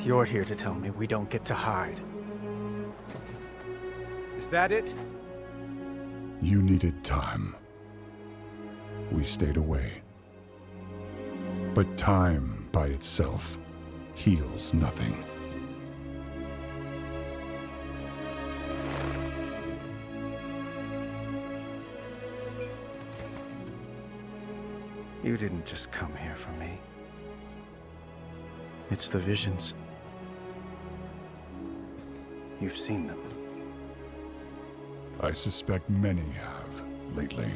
You're here to tell me we don't get to hide. Is that it? You needed time. We stayed away. But time by itself heals nothing. You didn't just come here for me. It's the visions. You've seen them. I suspect many have lately.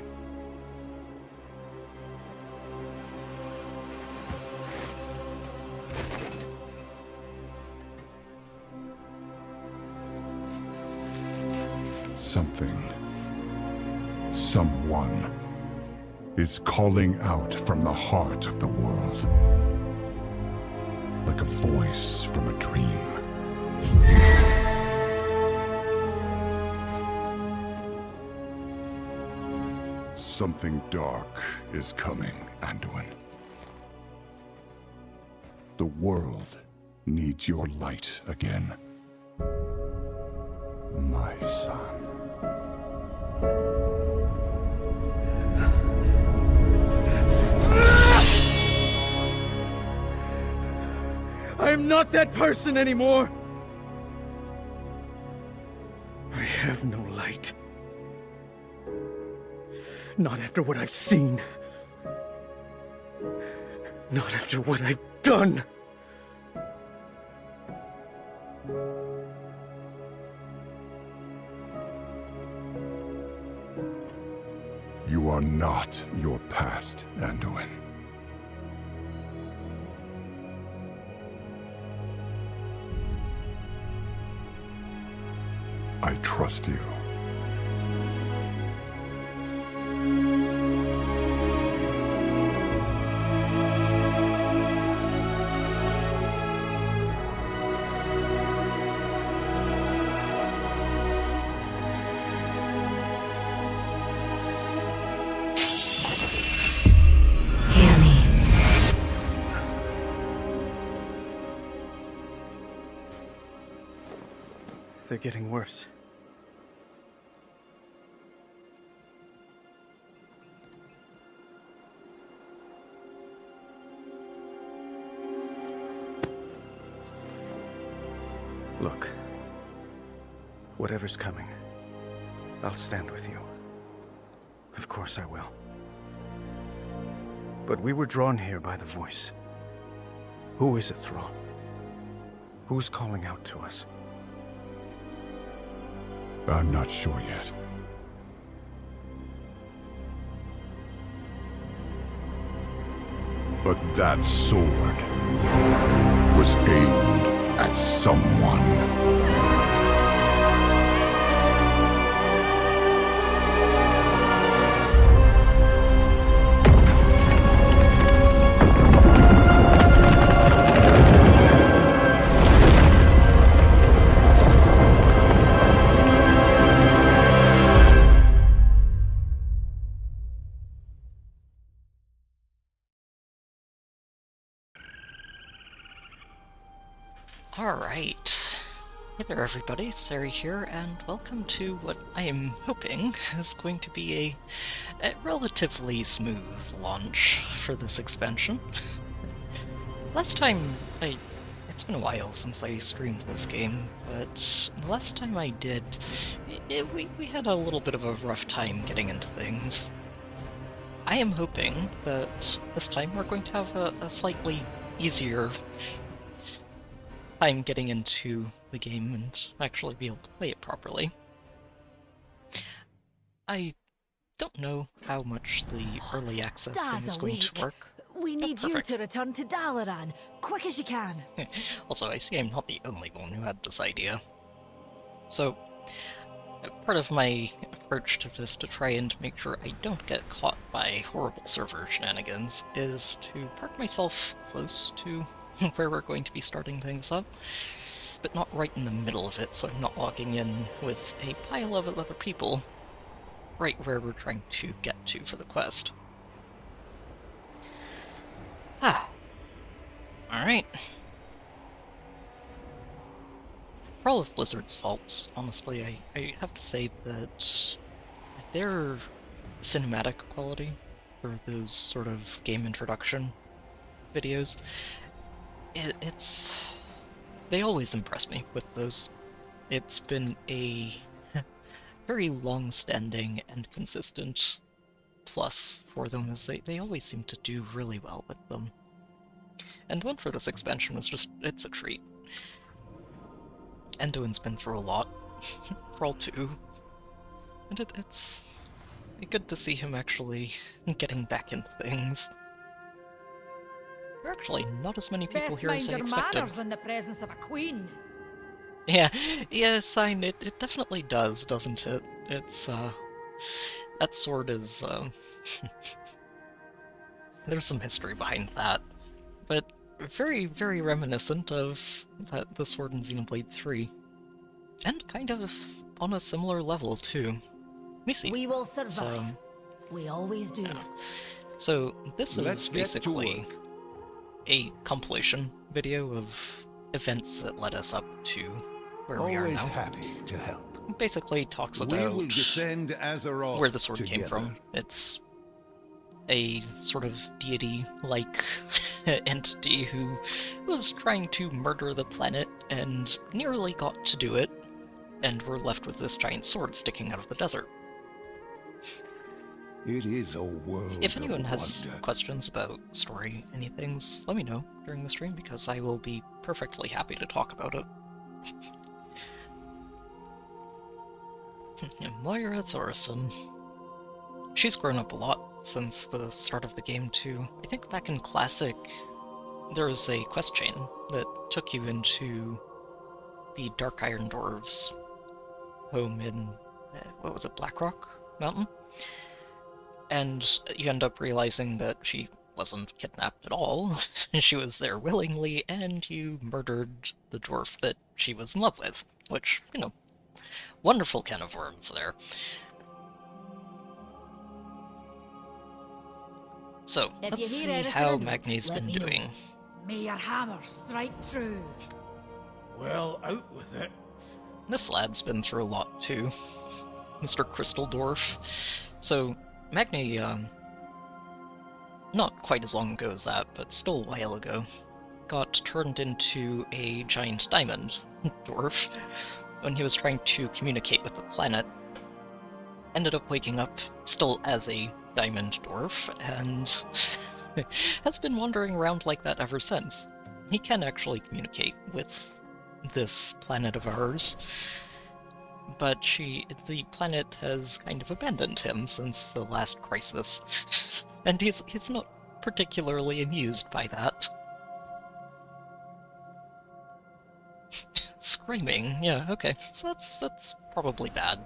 Something, someone, is calling out from the heart of the world. Like a voice from a dream. Something dark is coming, Anduin. The world needs your light again. My son. I am not that person anymore! I have no light. Not after what I've seen. Not after what I've done! You are not your past, Anduin. I trust you. They're getting worse. Look, whatever's coming, I'll stand with you. Of course I will. But we were drawn here by the voice. Who is it, Thrall? Who's calling out to us? I'm not sure yet. But that sword was aimed at someone. Alright. Hey there everybody, Sari here, and welcome to what I am hoping is going to be a relatively smooth launch for this expansion. Last time it's been a while since I streamed this game, but the last time I did, we had a little bit of a rough time getting into things. I am hoping that this time we're going to have a slightly easier time getting into the game and actually be able to play it properly. I don't know how much the early access thing is going to work. We need you to return to Dalaran, quick as you can. Also, I see I'm not the only one who had this idea. So, part of my approach to this to try and make sure I don't get caught by horrible server shenanigans is to park myself close to where we're going to be starting things up, but not right in the middle of it, so I'm not logging in with a pile of other people right where we're trying to get to for the quest. Alright. for all of Blizzard's faults, honestly, I have to say that their cinematic quality for those sort of game introduction videos, it's... They always impress me with those. It's been a very long-standing and consistent plus for them, as they always seem to do really well with them. And one for this expansion was just, it's a treat. Endoin's been through a lot, Thrall 2, and it's good to see him actually getting back into things. There are actually not as many people Best here as I mind your expected. manners in the presence of a queen. Yeah, Sign, it definitely does, doesn't it? It's, that sword is, there's some history behind that, but very, very reminiscent of the sword in Xenoblade 3. And kind of on a similar level, too. Let me see. We will survive. We always do. So, this Let's is get to basically work. a compilation video of events that led us up to where we are Always now. happy to help. Basically talks We about will descend Azeroth where the sword came together. from. It's a sort of deity-like entity who was trying to murder the planet and nearly got to do it, and we're left with this giant sword sticking out of the desert. It is a world If anyone of has wonder. questions about story, anythings, let me know during the stream, because I will be perfectly happy to talk about it. Moira Thorson. She's grown up a lot since the start of the game, too. I think back in Classic, there was a quest chain that took you into the Dark Iron Dwarves' home in, what was it, Blackrock Mountain? And you end up realizing that she wasn't kidnapped at all. She was there willingly, and you murdered the dwarf that she was in love with, which, you know, wonderful can of worms there. So, If let's you see hear anything how of note, Magni's let been me know. doing. May your hammer strike true. Well, out with it. This lad's been through a lot too, Mr. Crystal Dwarf. So, Magni, not quite as long ago as that, but still a while ago, got turned into a giant diamond dwarf when he was trying to communicate with the planet. Ended up waking up still as a diamond dwarf, and has been wandering around like that ever since. He can actually communicate with this planet of ours, but the planet has kind of abandoned him since the last crisis, and he's not particularly amused by that. Screaming, yeah, okay, so that's probably bad.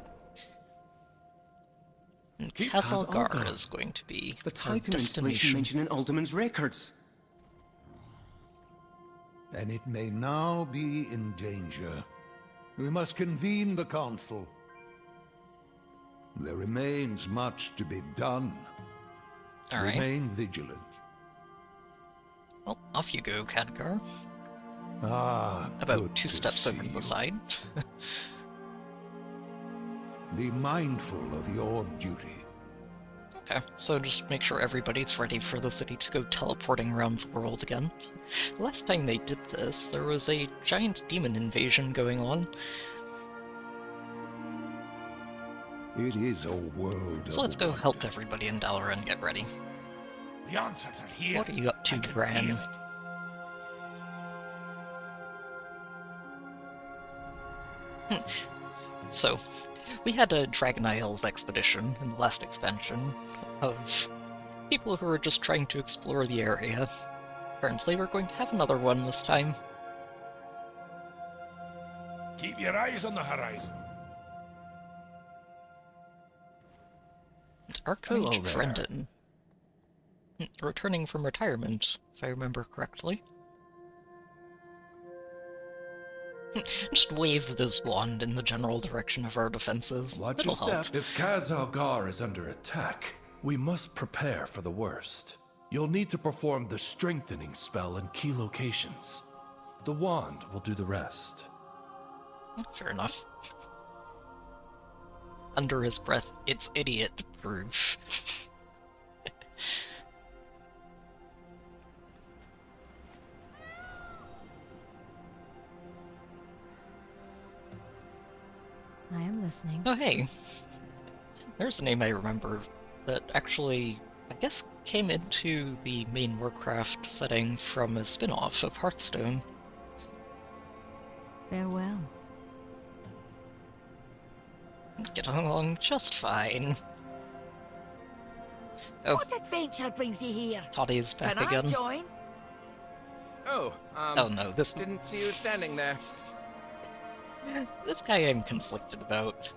And Keep Khaz Khaz Algar Algar. is going to be The our Titan installation destination. mentioned in Alderman's records. And it may now be in danger. We must convene the council. There remains much to be done. Alright, Remain vigilant. well, off you go, Khadgar. Ah, About good 2 to steps see over to you. the side. Be mindful of your duty. Okay, so just make sure everybody's ready for the city to go teleporting around the world again. Last time they did this, there was a giant demon invasion going on, It is a world so of let's go wonder. help everybody in Dalaran get ready. The answers are here. What are you up to, I can Gran? feel it. So, we had a Dragon Isles expedition in the last expansion of people who were just trying to explore the area. Apparently we're going to have another one this time. Keep your eyes on the horizon. Hello Archmage there. Brendan. Returning from retirement, if I remember correctly. Just wave this wand in the general direction of our defenses. Watch It'll your help. step. If Khaz Algar is under attack, we must prepare for the worst. You'll need to perform the strengthening spell in key locations. The wand will do the rest. Fair enough. Under his breath, it's idiot-proof. I am listening. Oh, hey. There's a name I remember that actually, I guess, came into the main Warcraft setting from a spin-off of Hearthstone. Farewell. Get along just fine. Oh, What adventure brings you here? Toddy's back Can again. I join? Oh, Oh no, this didn't see you standing there. this guy I'm conflicted about.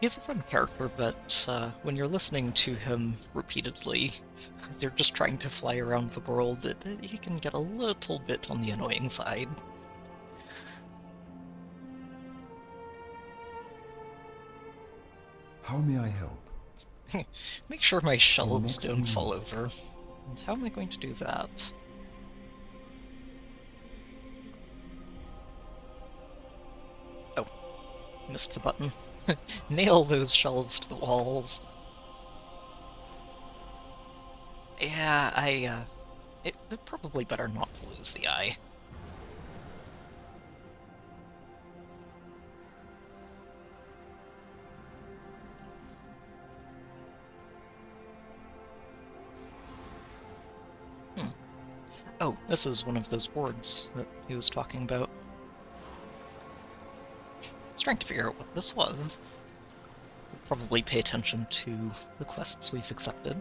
He's a fun character, but when you're listening to him repeatedly, as you're just trying to fly around the world, he can get a little bit on the annoying side. How may I help? Make sure my shelves next don't room. fall over. And how am I going to do that? Oh, missed the button. Nail those shelves to the walls. Yeah, it probably better not to lose the eye. Oh, this is one of those wards that he was talking about. I was trying to figure out what this was. We'll probably pay attention to the quests we've accepted.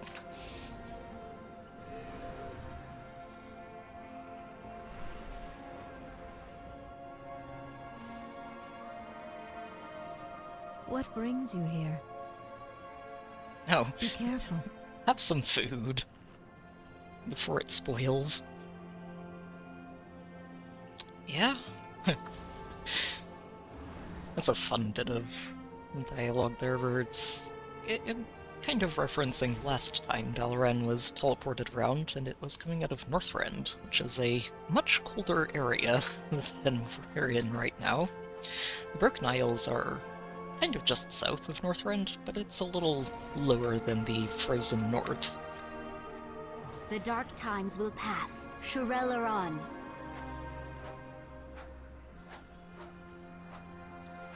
What brings you here? Oh, Be careful. have some food before it spoils. Yeah? That's a fun bit of dialogue there where it's kind of referencing last time Dalaran was teleported around and it was coming out of Northrend, which is a much colder area than we're in right now. The Broken Isles are kind of just south of Northrend, but it's a little lower than the frozen north. The dark times will pass. Shirel are on.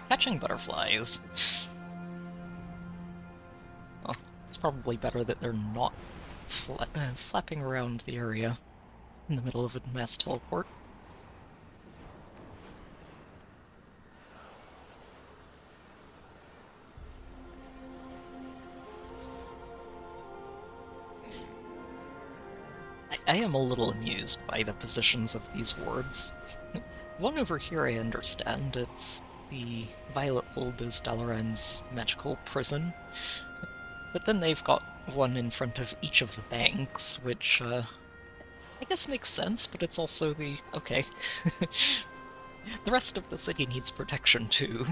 Catching butterflies. Well, it's probably better that they're not flapping around the area in the middle of a mass teleport. I am a little amused by the positions of these wards. One over here I understand, it's the Violet Hold is Dalaran's magical prison, but then they've got one in front of each of the banks, which I guess makes sense, but it's also the... okay. The rest of the city needs protection too.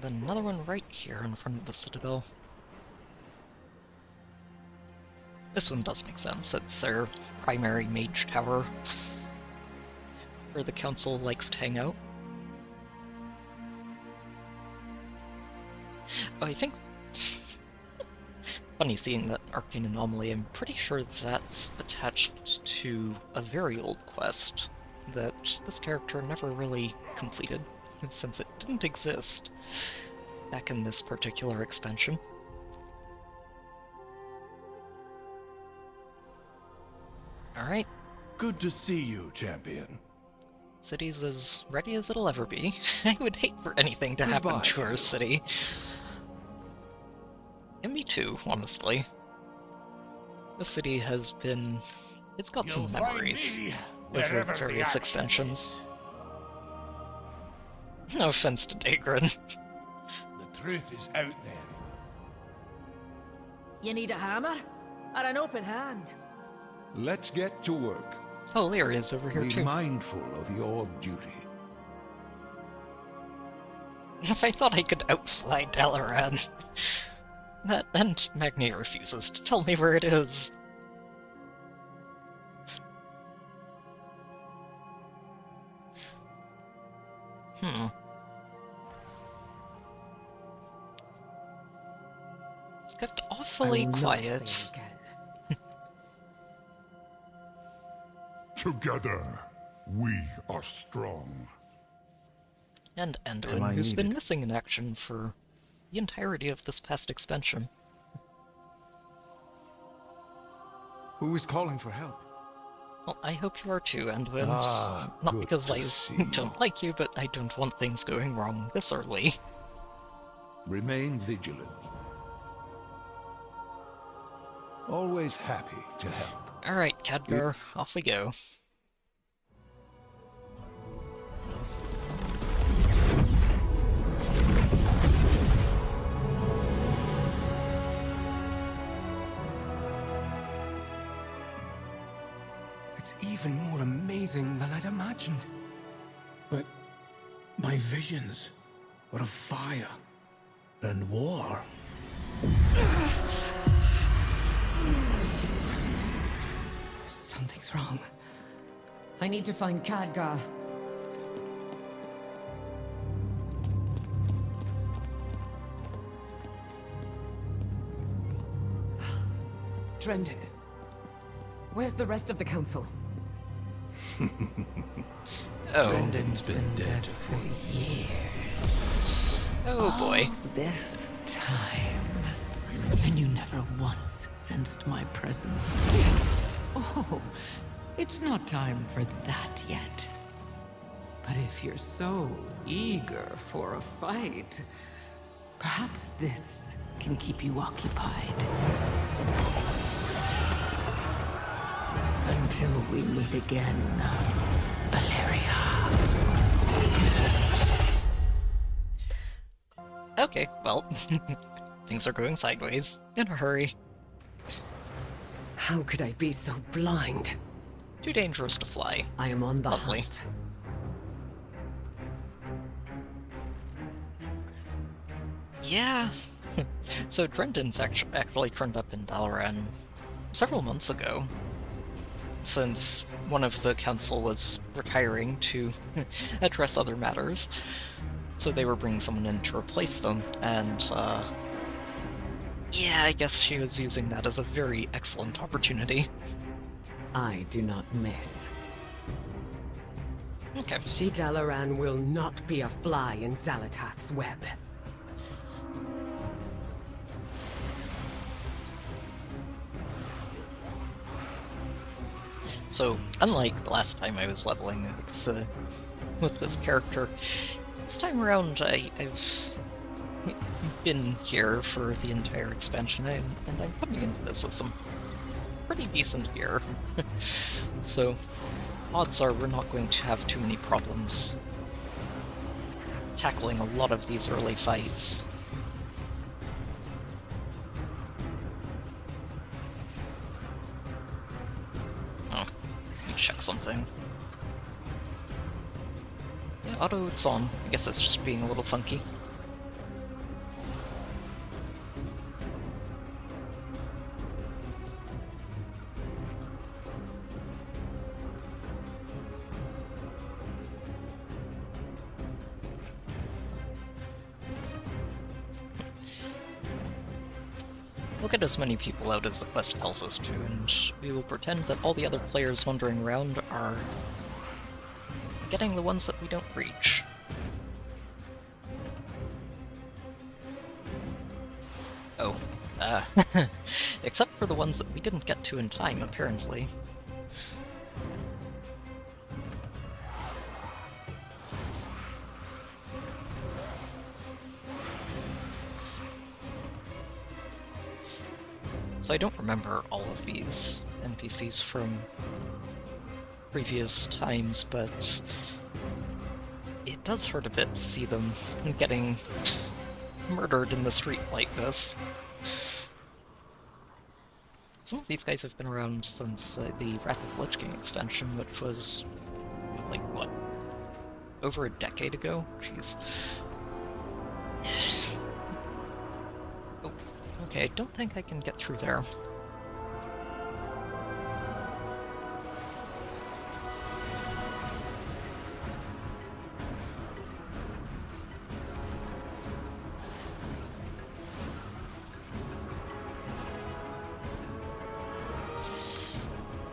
Then another one right here in front of the Citadel. This one does make sense. It's their primary mage tower, where the council likes to hang out. Oh, I think... Funny seeing that Arcane Anomaly, I'm pretty sure that's attached to a very old quest that this character never really completed, since it didn't exist back in this particular expansion. Alright, Good to see you, champion. city's as ready as it'll ever be. I would hate for anything to happen Goodbye, to our Joe. city. And me too, honestly. The city has been... it's got some memories over various expansions. No offense to Dagran. The truth is out there. You need a hammer? Or an open hand? Let's get to work. Oh, Lyria's over here Be too. mindful of your duty. If I thought I could outfly Dalaran. That, and Magni refuses to tell me where it is. It's kept awfully quiet. Together, we are strong. And Am Anduin, I who's been needed? missing in action for the entirety of this past expansion. Who is calling for help? Well, I hope you are too, Anduin. Ah, Not good because to I see don't you. like you, but I don't want things going wrong this early. Remain vigilant. Always happy to help. Alright, Khadgar, off we go. It's even more amazing than I'd imagined. But my visions were of fire and war. Something's wrong. I need to find Khadgar. Drendon. Where's the rest of the council? Oh. Brendan's been dead for years. Oh boy. All this time. And you never once sensed my presence. Oh, it's not time for that yet. But if you're so eager for a fight, perhaps this can keep you occupied. Until we meet again, Valeria. Okay, well, things are going sideways. In a hurry. How could I be so blind? Too dangerous to fly. I am on the Lovely. hunt. Yeah. So Drendon's actually turned up in Dalaran several months ago, since one of the council was retiring to address other matters. So they were bringing someone in to replace them, and yeah, I guess she was using that as a very excellent opportunity. I do not miss. Okay. She Dalaran will not be a fly in Xalatath's web. So, unlike the last time I was leveling with this character, this time around I've been here for the entire expansion, and I'm coming into this with some pretty decent gear. So, odds are we're not going to have too many problems tackling a lot of these early fights. Oh, let me check something. Yeah, auto, it's on. I guess it's just being a little funky. We'll get as many people out as the quest tells us to, and we will pretend that all the other players wandering around are getting the ones that we don't reach. Oh, except for the ones that we didn't get to in time, apparently. So I don't remember all of these NPCs from previous times, but it does hurt a bit to see them getting murdered in the street like this. Some of these guys have been around since the Wrath of the Lich King expansion, which was, like, what, over a decade ago? Jeez. Oh, okay, I don't think I can get through there.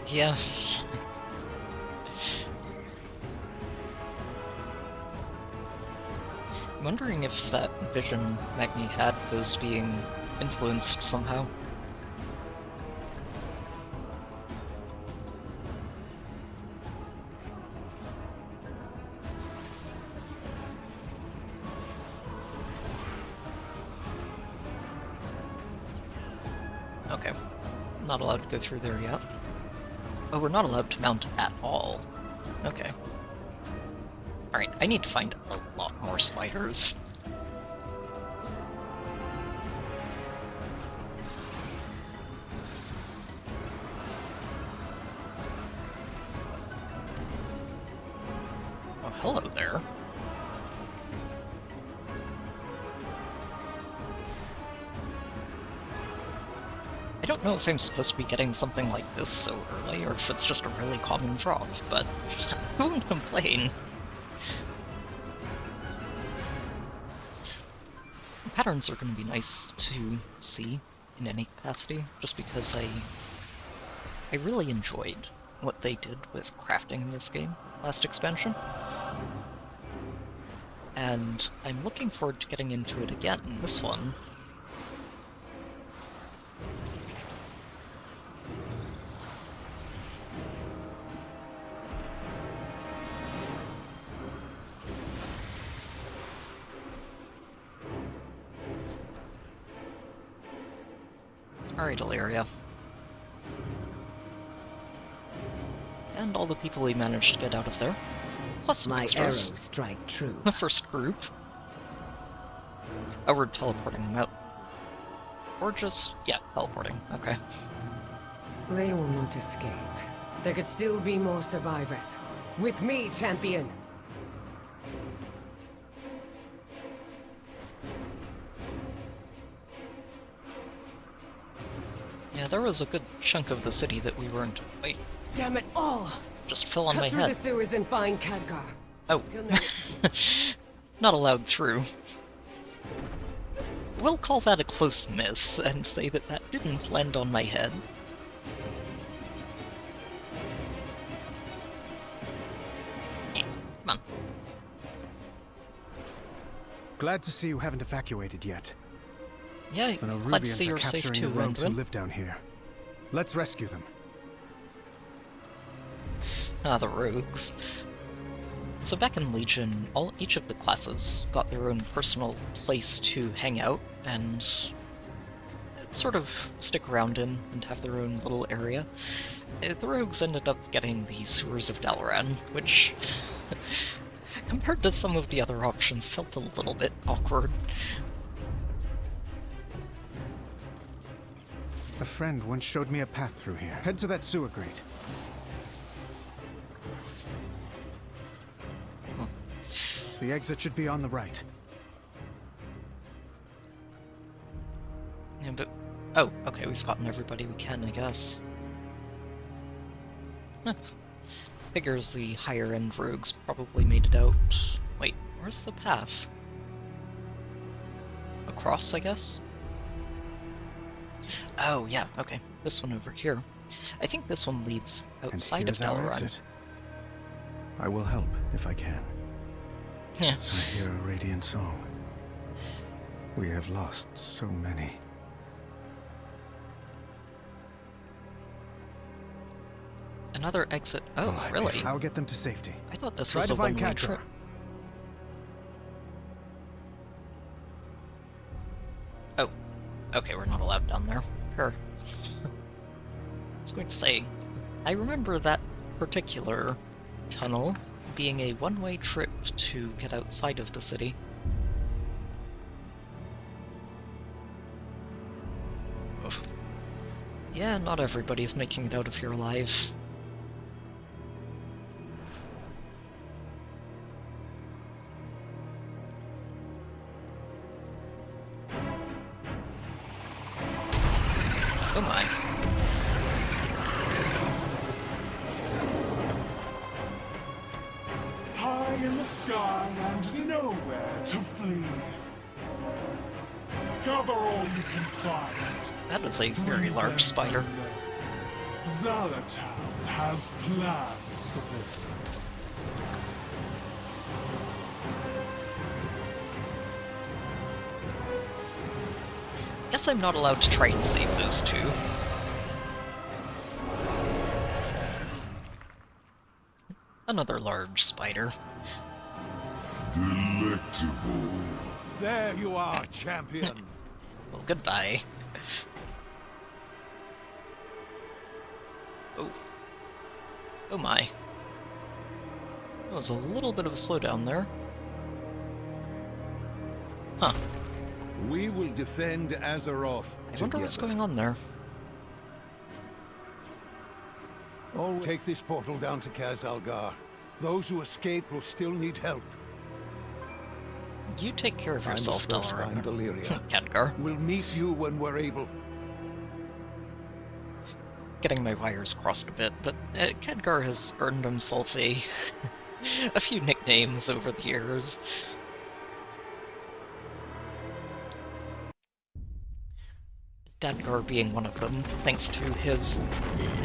Yeah. I'm wondering if that vision Magni had was being influenced somehow. Okay. Not allowed to go through there yet. Oh, we're not allowed to mount at all. Okay. Alright, I need to find a lot more spiders. Oh, hello there. I don't know if I'm supposed to be getting something like this so early, or if it's just a really common drop, but I won't complain. The patterns are going to be nice to see in any capacity, just because I really enjoyed what they did with crafting in this game, last expansion. And I'm looking forward to getting into it again in this one. Alright, Illyria. And all the people we managed to get out of there. Plus some My extras. arrows strike true. The first group. Oh, we're teleporting them out. Or just, yeah, teleporting. Okay. They will not escape. There could still be more survivors. With me, champion! Yeah, there was a good chunk of the city that we weren't... Wait, Damn it all! just fell on my Cut through head. the sewers and find Khadgar. Oh. He'll know what to do. Not allowed through. We'll call that a close miss, and say that that didn't land on my head. Yeah, come on. Glad to see you haven't evacuated yet. Yeah, The glad to see Nerubians you're are safe capturing too, the rogues who Wendelin. live down here. Let's rescue them. Ah, the rogues. So back in Legion, each of the classes got their own personal place to hang out and sort of stick around in and have their own little area. The rogues ended up getting the Sewers of Dalaran, which, compared to some of the other options, felt a little bit awkward. A friend once showed me a path through here. Head to that sewer grate. The exit should be on the right. Yeah, but... Oh, okay, we've gotten everybody we can, I guess. Huh. Figures the higher-end rogues probably made it out. Wait, where's the path? Across, I guess? Oh, yeah, okay. This one over here. I think this one leads outside of and here's our Dalaran. exit. I will help if I can. Yeah. I hear a radiant song. We have lost so many. Another exit. Oh, All right, really? I'll get them to safety. I thought this Try was to a find one-way Khadgar. trip. Oh, okay, we're not allowed down there. Sure. I was going to say, I remember that particular tunnel being a one-way trip to get outside of the city. Oof. Yeah, not everybody's making it out of here alive. Oh my. High in the sky and nowhere to flee. Gather all you can find. That is a very large spider. Zalatath has plans for this. Guess I'm not allowed to try and save those two. Another large spider. Delectable. There you are, champion. Well, goodbye. Oh. Oh my. That was a little bit of a slowdown there. Huh. We will defend Azeroth I wonder what's going on there. Oh, take this portal down to Khaz Algar. Those who escape will still need help. You take care of yourself, I must first find Deliria. Khadgar. We'll meet you when we're able. Getting my wires crossed a bit, but Khadgar has earned himself a few nicknames over the years. Khadgar being one of them, thanks to his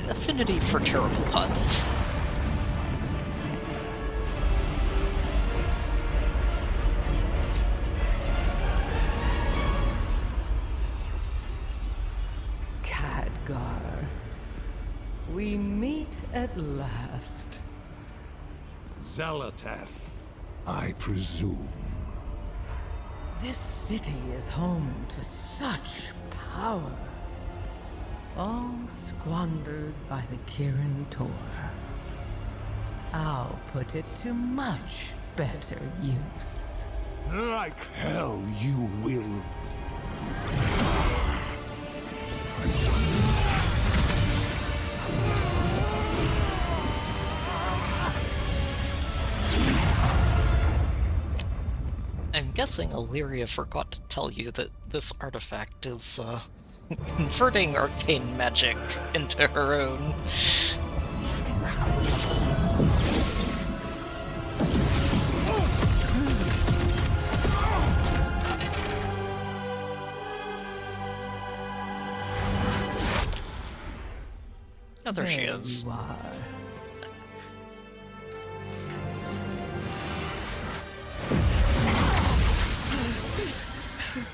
affinity for terrible puns. Khadgar, we meet at last. Zalatath, I presume. This city is home to such power. All squandered by the Kirin Tor. I'll put it to much better use. Like hell you will. I'm guessing Illyria forgot to tell you that this artifact is converting arcane magic into her own. Oh, there she is. You are.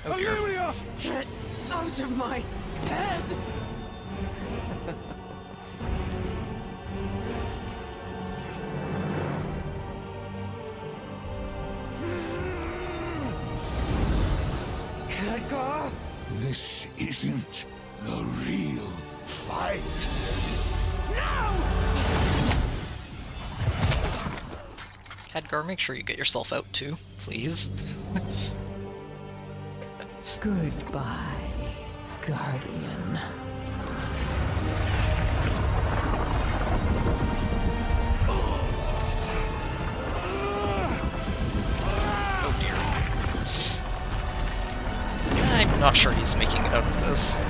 Oh dear. Get out of my head! Khadgar? This isn't the real fight. Khadgar, make sure you get yourself out too, please. Goodbye, Guardian. Oh dear. I'm not sure he's making it out of this.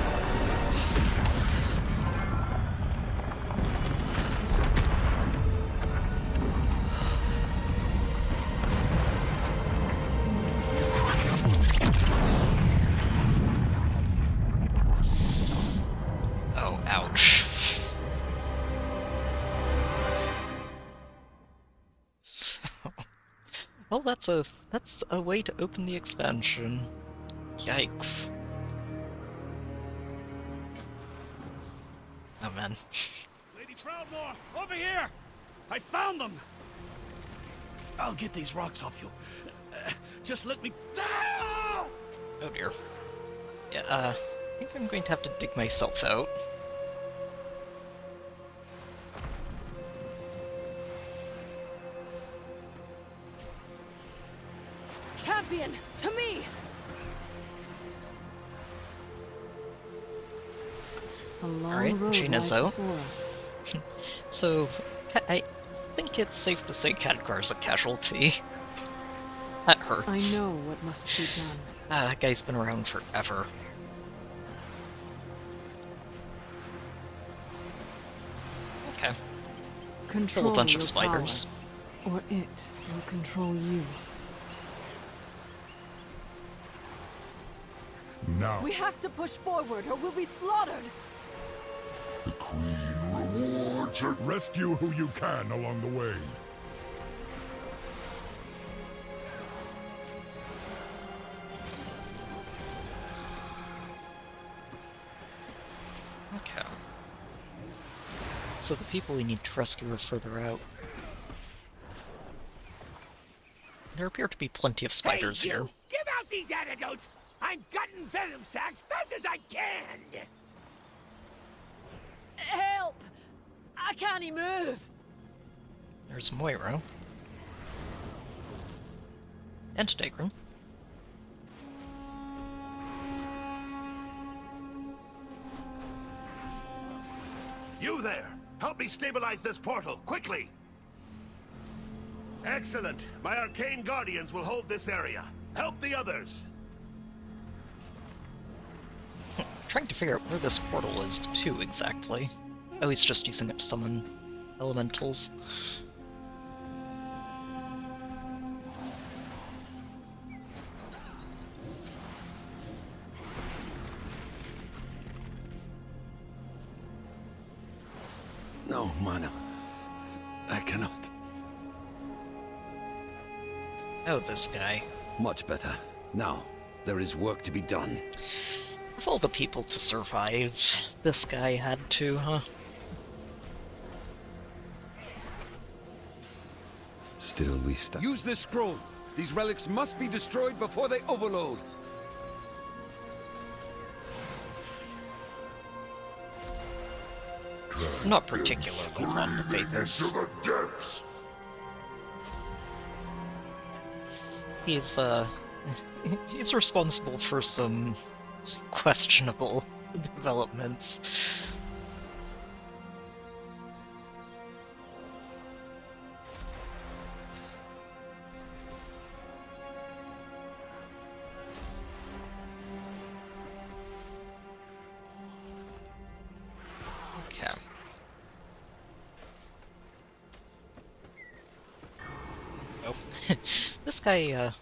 Oh, ouch. Well, that's a way to open the expansion. Yikes. Oh man. Lady Proudmore, over here! I found them! I'll get these rocks off you. Just let me... Oh dear. Yeah, I think I'm going to have to dig myself out. Champion, to me! Alright, Gina's out. So, I think it's safe to say Khadgar's a casualty. That hurts. I know what must be done. That guy's been around forever. Okay. Control Kill a bunch of your spiders. power, or it will control you. Now, We have to push forward, or we'll be slaughtered. the Queen Rescue who you can along the way. Okay. So the people we need to rescue are further out. There appear to be plenty of spiders Hey, you! here. Give out these antidotes! I'm gutting venom sacks fast as I can! Help! I can't move! There's Moira. And Degrim. You there! Help me stabilize this portal, quickly! Excellent! My arcane guardians will hold this area. Help the others! Trying to figure out where this portal is, too, exactly. Oh, he's just using it to summon elementals. No, mana. I cannot. Oh, this guy. Much better. Now, there is work to be done. Of all the people to survive, this guy had to, huh? Still we stand. Use this scroll. These relics must be destroyed before they overload. I'm not particularly fond of Athos. He's responsible for some questionable developments. Okay. Oh, this guy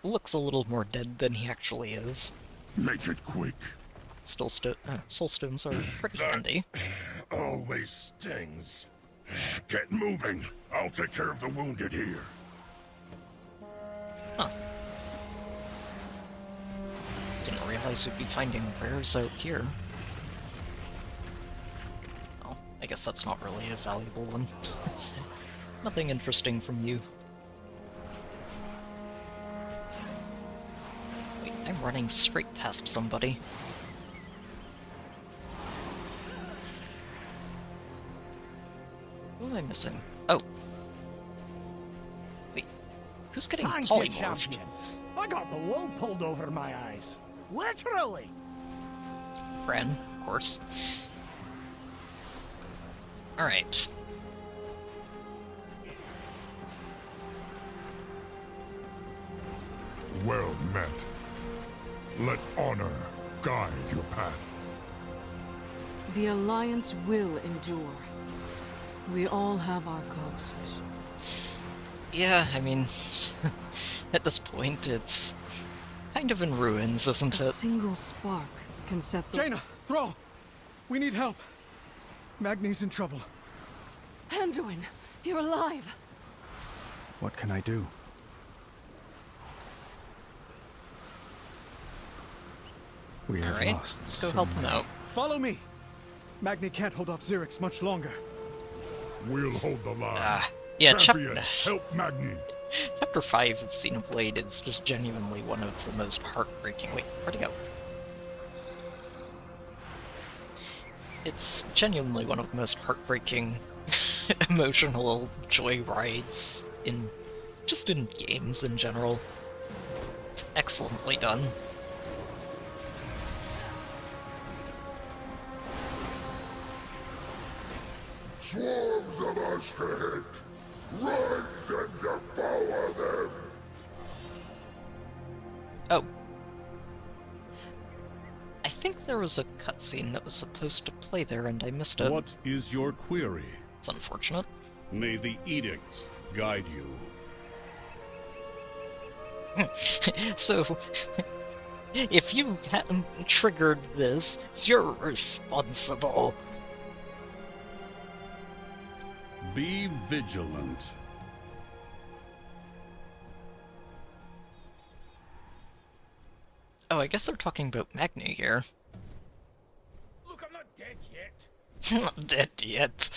looks a little more dead than he actually is. Make it quick. Still, soulstones are pretty handy. Always stings. Get moving. I'll take care of the wounded here. Huh. Didn't realize we'd be finding rares out here. Oh, I guess that's not really a valuable one. Nothing interesting from you. Wait, I'm running straight past somebody. Who am I missing? Oh. Wait, who's getting Thank you, polymorphed? champion. I got the wool pulled over my eyes. Literally! Bran, of course. Alright. Well met. Let honor guide your path. The Alliance will endure. We all have our ghosts. Yeah, I mean, at this point, it's kind of in ruins, isn't A it? single spark can set the... Jaina! Thrall! We need help! Magni's in trouble. Anduin! You're alive! What can I do? We have Alright, lost. let's go so help him many. out. Follow me! Magni can't hold off Xerix much longer. We'll hold the line. Yeah, Champion, help Magni. Chapter 5 of Xenoblade is just genuinely one of the most heartbreaking... Wait, where'd he go? It's genuinely one of the most heartbreaking emotional joy rides in games in general. It's excellently done. Swarms of us to hit. Rise and devour them. Oh. I think there was a cutscene that was supposed to play there and I missed it. What is your query? It's unfortunate. May the edicts guide you. So, if you hadn't triggered this, you're responsible. Be vigilant. Oh, I guess they're talking about Magni here. Look, I'm not dead yet. Not dead yet.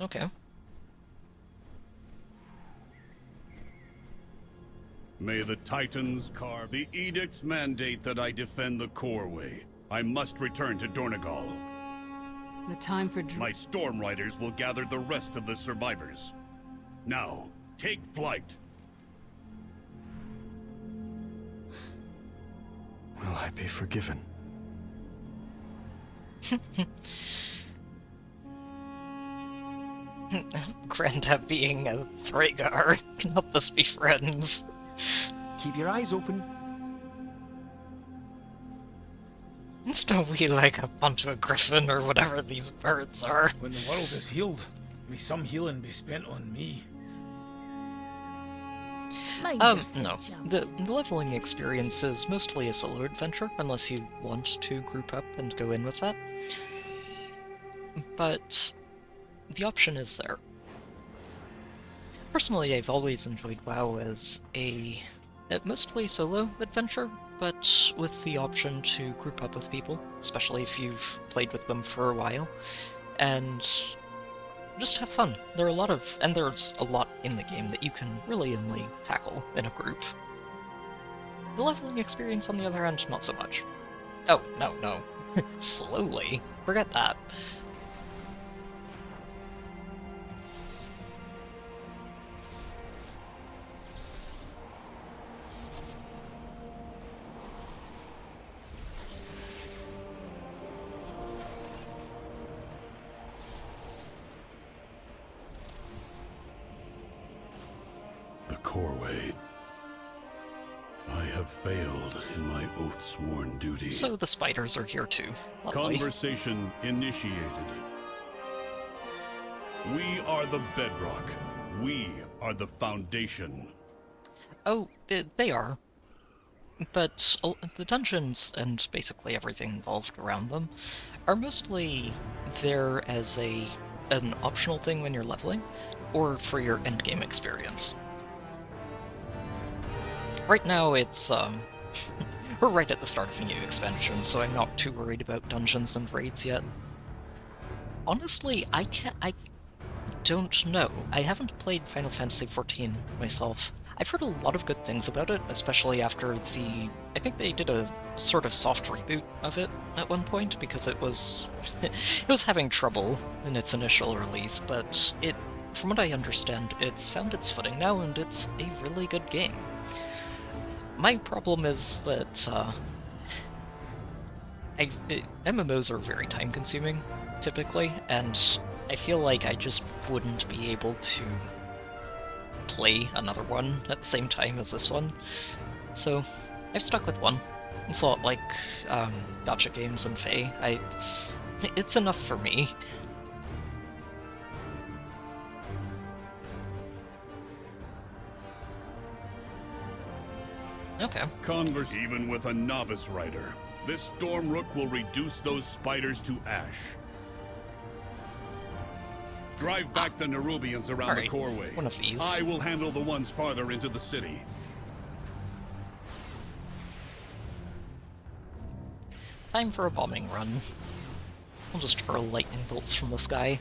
Okay. May the Titans carve. The edicts mandate that I defend the Coreway. I must return to Dornegal. The time for My Storm Riders will gather the rest of the survivors. Now, take flight. Will I be forgiven? Granda being a Thragar can help us be friends. Keep your eyes open. Don't we like a bunch of a griffin or whatever these birds are? When the world is healed, may some healing be spent on me. No. The leveling experience is mostly a solo adventure, unless you want to group up and go in with that. But the option is there. Personally, I've always enjoyed WoW as a mostly solo adventure, but with the option to group up with people, especially if you've played with them for a while, and just have fun. There's a lot in the game that you can really only tackle in a group. The leveling experience, on the other hand, not so much. Oh, no. Slowly. Forget that. Coreway. I have failed in my oath-sworn duty. So the spiders are here too. Lovely. Conversation initiated. We are the bedrock. We are the foundation. Oh, they are. But the dungeons and basically everything involved around them are mostly there as an optional thing when you're leveling, or for your endgame experience. Right now, it's, we're right at the start of a new expansion, so I'm not too worried about dungeons and raids yet. Honestly, I don't know. I haven't played Final Fantasy XIV myself. I've heard a lot of good things about it, especially after I think they did a sort of soft reboot of it at one point, because it was having trouble in its initial release, but from what I understand, it's found its footing now, and it's a really good game. My problem is that MMOs are very time-consuming, typically, and I feel like I just wouldn't be able to play another one at the same time as this one. So I've stuck with one. It's a lot like gacha games and Fae. It's enough for me. Okay. Even with a novice rider, this Stormrook will reduce those spiders to ash. Drive back the Nerubians around the Coreway. One of these. I will handle the ones farther into the city. Time for a bombing run. I'll just hurl lightning bolts from the sky.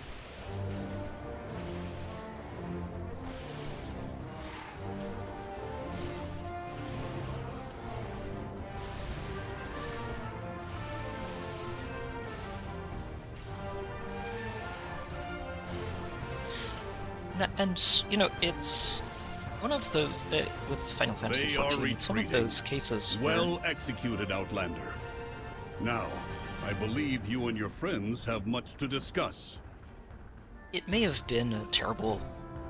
And, you know, it's one of those, with Final Fantasy XIV, it's one of those cases where... Well executed, Outlander. Now, I believe you and your friends have much to discuss. It may have been a terrible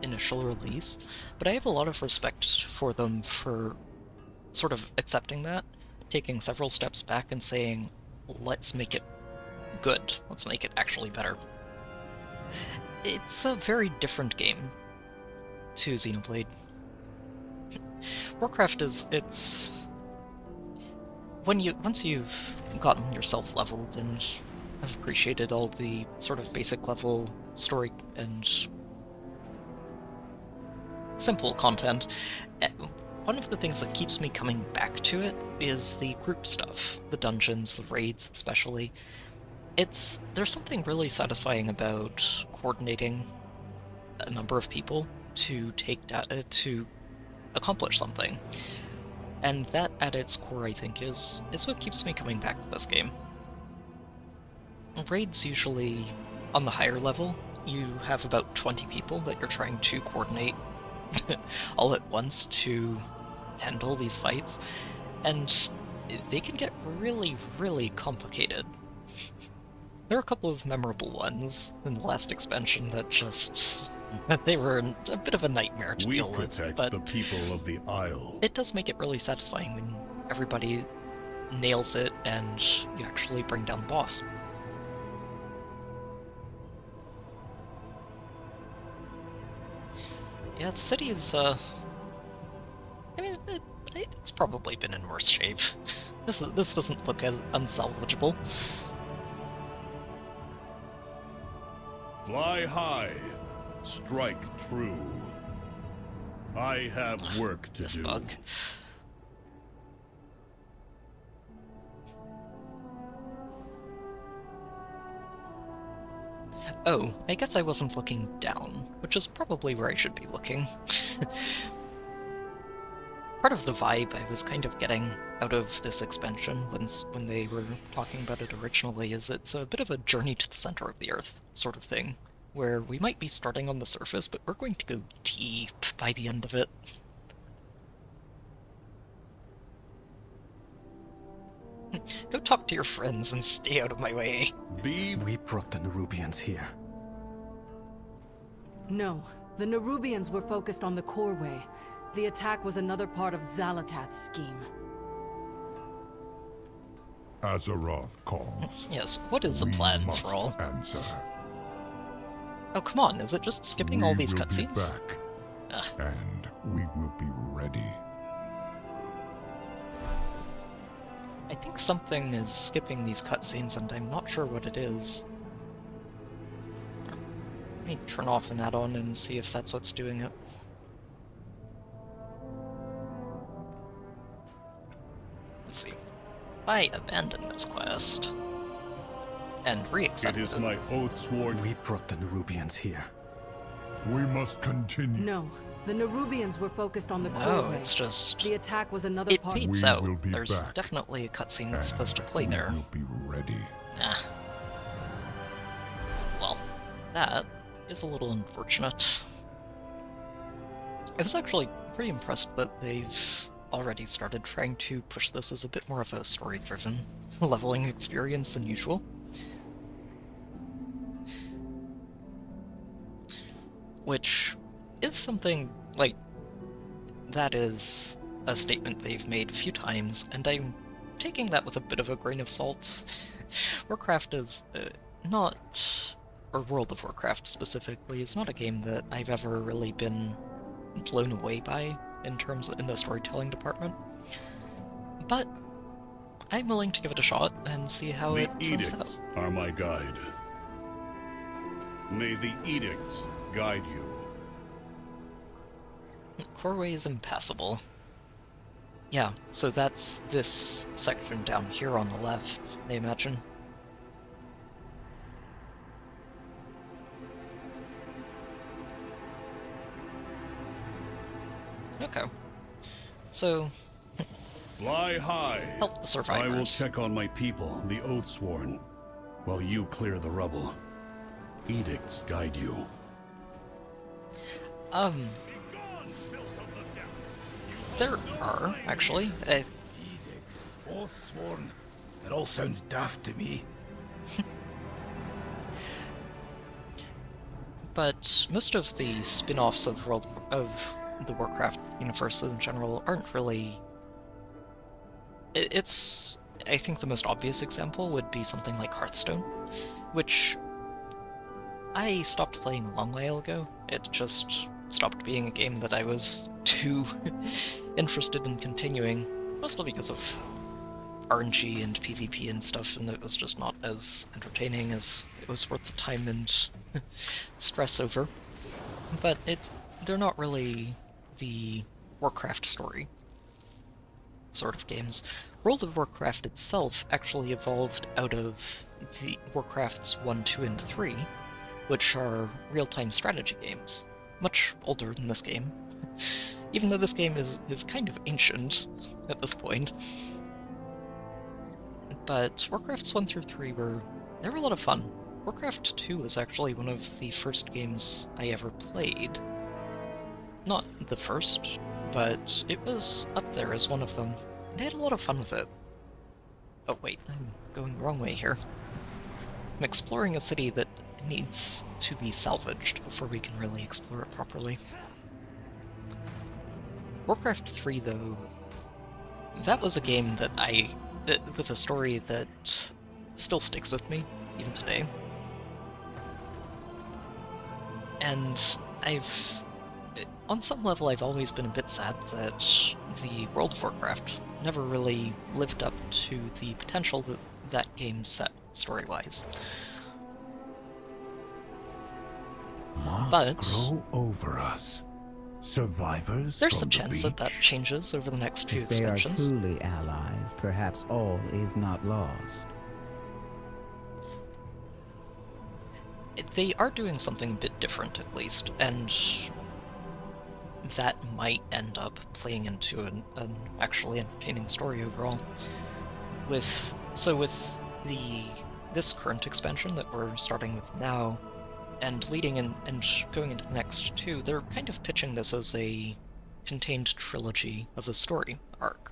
initial release, but I have a lot of respect for them for sort of accepting that, taking several steps back and saying, let's make it good, let's make it actually better. It's a very different game to Xenoblade. Warcraft once you've gotten yourself leveled and I've appreciated all the sort of basic level story and simple content. One of the things that keeps me coming back to it is the group stuff, the dungeons, the raids especially. There's something really satisfying about coordinating a number of people to to accomplish something. And that at its core, I think, is what keeps me coming back to this game. Raids usually, on the higher level, you have about 20 people that you're trying to coordinate all at once to handle these fights, and they can get really, really complicated. There are a couple of memorable ones in the last expansion that they were a bit of a nightmare to deal with, but the people of the Isle. It does make it really satisfying when everybody nails it and you actually bring down the boss. Yeah, the city is, I mean, it's probably been in worse shape. This doesn't look as unsalvageable. Fly high, strike true. I have work to do. Bug. Oh, I guess I wasn't looking down, which is probably where I should be looking. Part of the vibe I was kind of getting out of this expansion when they were talking about it originally is it's a bit of a journey to the center of the Earth sort of thing, where we might be starting on the surface, but we're going to go deep by the end of it. Go talk to your friends and stay out of my way. We brought the Nerubians here. No, the Nerubians were focused on the Coreway. The attack was another part of Xalatath's scheme. Azeroth calls. Yes, what is the plan, Thrall? Answer. Oh, come on, is it just skipping all these cutscenes? And we will be ready. I think something is skipping these cutscenes, and I'm not sure what it is. Let me turn off an add-on and see if that's what's doing it. Let's see. I abandon this quest. And re-accept it. It is my oath sworn. We brought the Nerubians here. We must continue. No, the Nerubians were focused on the Coreway. No, it's just... The attack was another part. It fades out. There's definitely a cutscene that's supposed to play there. We'll be ready. Nah. Well, that is a little unfortunate. I was actually pretty impressed that they've already started trying to push this as a bit more of a story-driven leveling experience than usual. Which is something, like, that is a statement they've made a few times, and I'm taking that with a bit of a grain of salt. Warcraft is not, or World of Warcraft specifically, is not a game that I've ever really been blown away by in the storytelling department. But I'm willing to give it a shot and see how it turns out. The edicts are my guide. May the edicts guide you. Coreway is impassable. Yeah, so that's this section down here on the left, I imagine. Okay. So... Fly high. Help the survivors. I will check on my people, the Oathsworn, while you clear the rubble. Edicts guide you. There are, actually. Edicts, Oathsworn. That all sounds daft to me. But most of the spin-offs of the Warcraft universe in general aren't really... It's... I think the most obvious example would be something like Hearthstone, which I stopped playing a long while ago. It just stopped being a game that I was too interested in continuing, mostly because of RNG and PvP and stuff, and it was just not as entertaining as it was worth the time and stress over. But they're not really the Warcraft story sort of games. World of Warcraft itself actually evolved out of the Warcrafts 1, 2, and 3, which are real-time strategy games, much older than this game, even though this game is kind of ancient at this point. But Warcrafts 1 through 3 were a lot of fun. Warcraft 2 was actually one of the first games I ever played. Not the first, but it was up there as one of them. And I had a lot of fun with it. Oh wait, I'm going the wrong way here. I'm exploring a city that needs to be salvaged before we can really explore it properly. Warcraft 3, though, that was a game that with a story that still sticks with me, even today. And on some level, I've always been a bit sad that the World of Warcraft never really lived up to the potential that that game set story-wise. But grow over us. Survivors. There's a chance that changes over the next few expansions. If they are truly allies, perhaps all is not lost. They are doing something a bit different, at least, and that might end up playing into an actually entertaining story overall. With this current expansion that we're starting with now, and leading in and going into the next two, they're kind of pitching this as a contained trilogy of the story arc.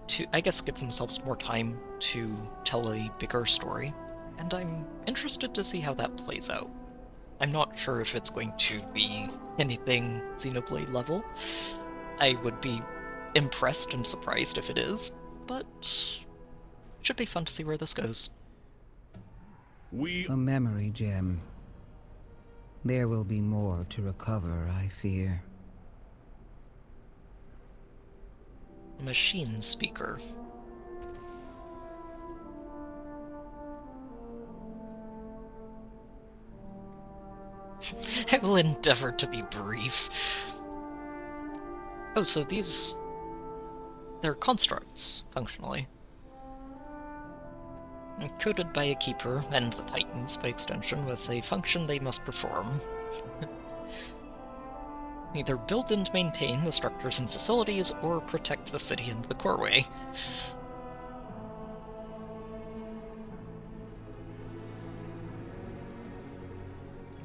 To, I guess, give themselves more time to tell a bigger story, and I'm interested to see how that plays out. I'm not sure if it's going to be anything Xenoblade level. I would be impressed and surprised if it is, but it should be fun to see where this goes. A memory gem. There will be more to recover, I fear. Machine speaker. I will endeavor to be brief. Oh, so they're constructs, functionally. Coded by a keeper, and the Titans by extension, with a function they must perform. Either build and maintain the structures and facilities, or protect the city and the coreway.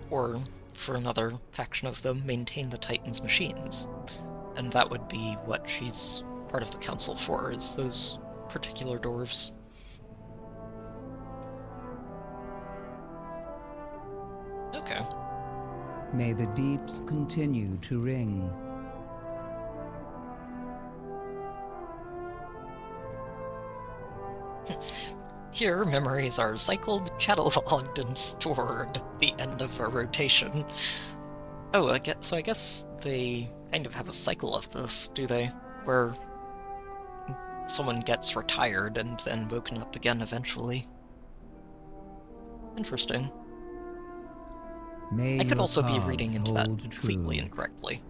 Or, for another faction of them, maintain the Titans' machines. And that would be what she's part of the council for, is those particular dwarves. Okay. May the deeps continue to ring. Here, memories are cycled, cataloged, and stored at the end of a rotation. Oh, I guess they kind of have a cycle of this, do they? Where someone gets retired and then woken up again eventually. Interesting. I could also be reading into that completely incorrectly.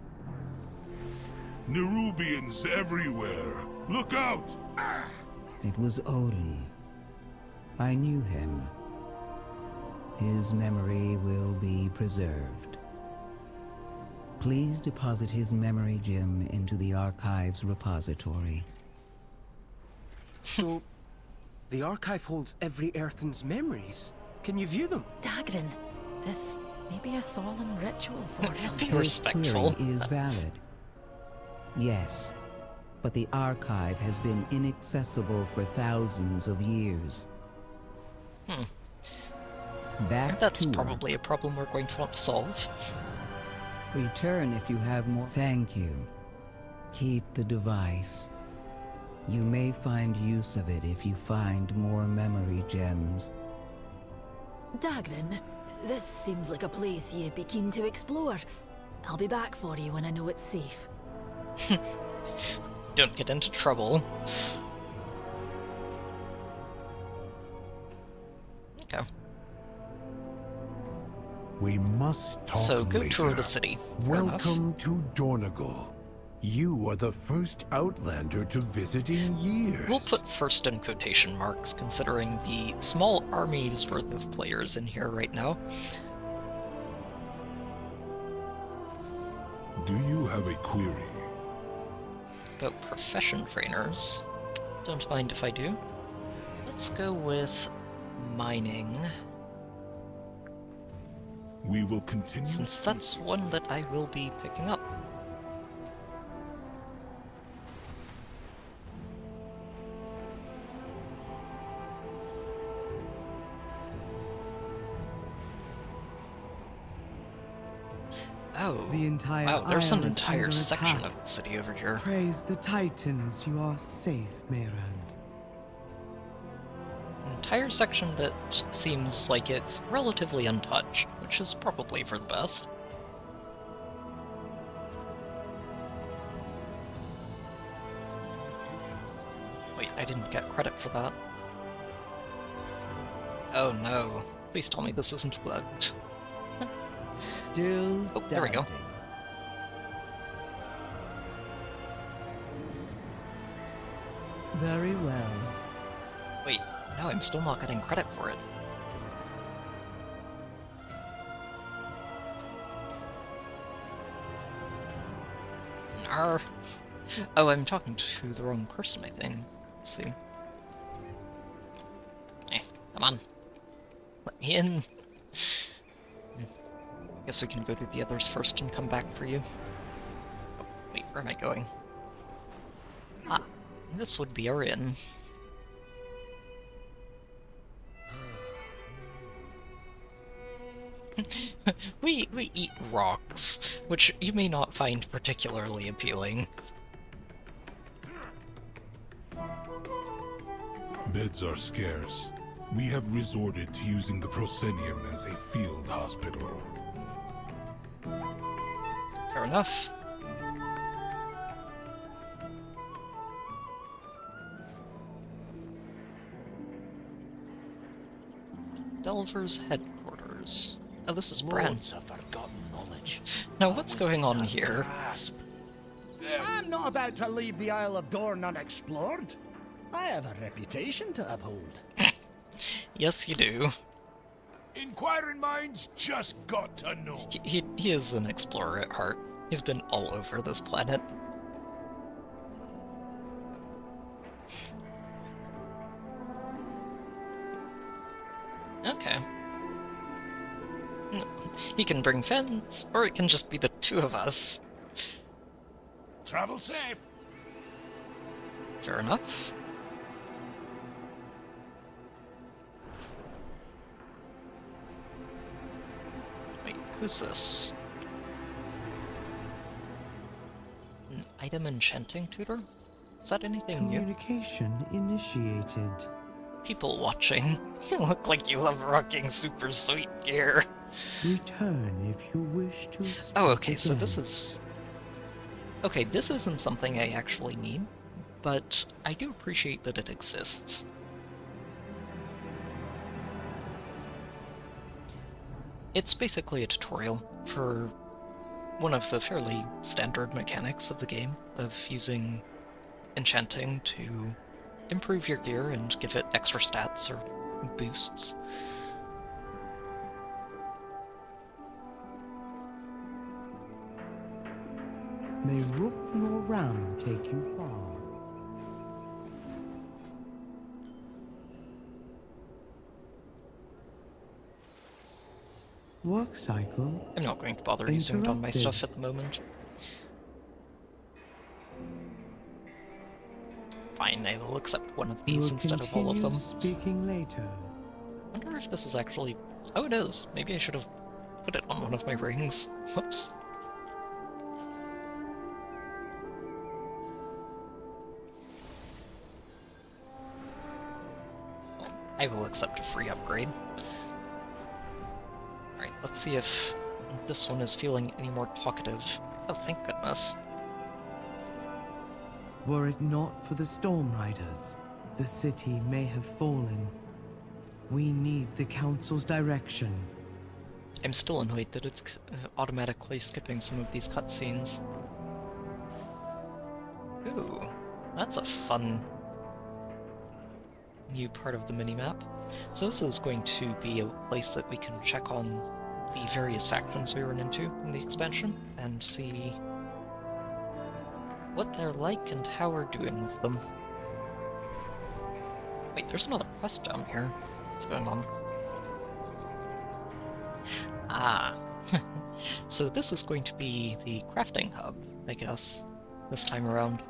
Nerubians everywhere! Look out! It was Odin. I knew him. His memory will be preserved. Please deposit his memory gem into the Archive's repository. So, the Archive holds every Earthen's memories. Can you view them? Dagrin, this may be a solemn ritual for him. Be respectful. His query is valid. Yes, but the Archive has been inaccessible for thousands of years. That's probably a problem we're going to want to solve. Return if you have more. Thank you. Keep the device. You may find use of it if you find more memory gems. Dagrin, this seems like a place you'd be keen to explore. I'll be back for you when I know it's safe. Don't get into trouble. Okay. We must talk So go later. tour the city. Fair enough. Welcome to Dornegal. You are the first Outlander to visit in years. We'll put first in quotation marks, considering the small army's worth of players in here right now. Do you have a query? About profession trainers. Don't mind if I do. Let's go with mining, We will continue. since that's one that I will be picking up. Oh, The entire wow, there's an isle is entire under section attack. of the city over here. Praise the Titans, you are safe, Meyrand. An entire section that seems like it's relatively untouched, which is probably for the best. Wait, I didn't get credit for that. Oh no. Please tell me this isn't bugged. Still Oh, there we go. Very well. Wait, no, I'm still not getting credit for it. Arr. Oh, I'm talking to the wrong person, I think. Let's see. Come on. Let me in. Guess we can go to the others first and come back for you. Oh, wait, where am I going? Ah, this would be our inn. we eat rocks, which you may not find particularly appealing. Beds are scarce. We have resorted to using the proscenium as a field hospital. Fair enough. Delver's headquarters. Oh, this is Bran. Loads of forgotten knowledge. Now, what's going on here? Grasp. I'm not about to leave the Isle of Dorne unexplored. I have a reputation to uphold. Yes, you do. Inquiring minds just got to know. He is an explorer at heart. He's been all over this planet. Okay. He can bring friends, or it can just be the two of us. Travel safe. Fair enough. Wait, who's this? An item enchanting tutor? Is that anything new? Communication initiated. People watching. You look like you love rocking super sweet gear. Return if you wish to speak Oh, okay, so again. this is... Okay, this isn't something I actually need, but I do appreciate that it exists. It's basically a tutorial for one of the fairly standard mechanics of the game, of using enchanting to improve your gear and give it extra stats or boosts. May Rook nor Ram take you far. Work cycle. I'm not going to bother using it on my stuff at the moment. Fine, I will accept one of these We'll instead of all of them. Speaking later. I wonder if this is actually... Oh, it is. Maybe I should have put it on one of my rings. Whoops. I will accept a free upgrade. Alright, let's see if this one is feeling any more talkative. Oh, thank goodness. Were it not for the Storm Riders, the city may have fallen. We need the Council's direction. I'm still annoyed that it's automatically skipping some of these cutscenes. Ooh, that's a fun new part of the minimap. So this is going to be a place that we can check on the various factions we run into in the expansion and see what they're like and how we're doing with them. Wait, there's another quest down here. What's going on? Ah, so this is going to be the crafting hub, I guess, this time around.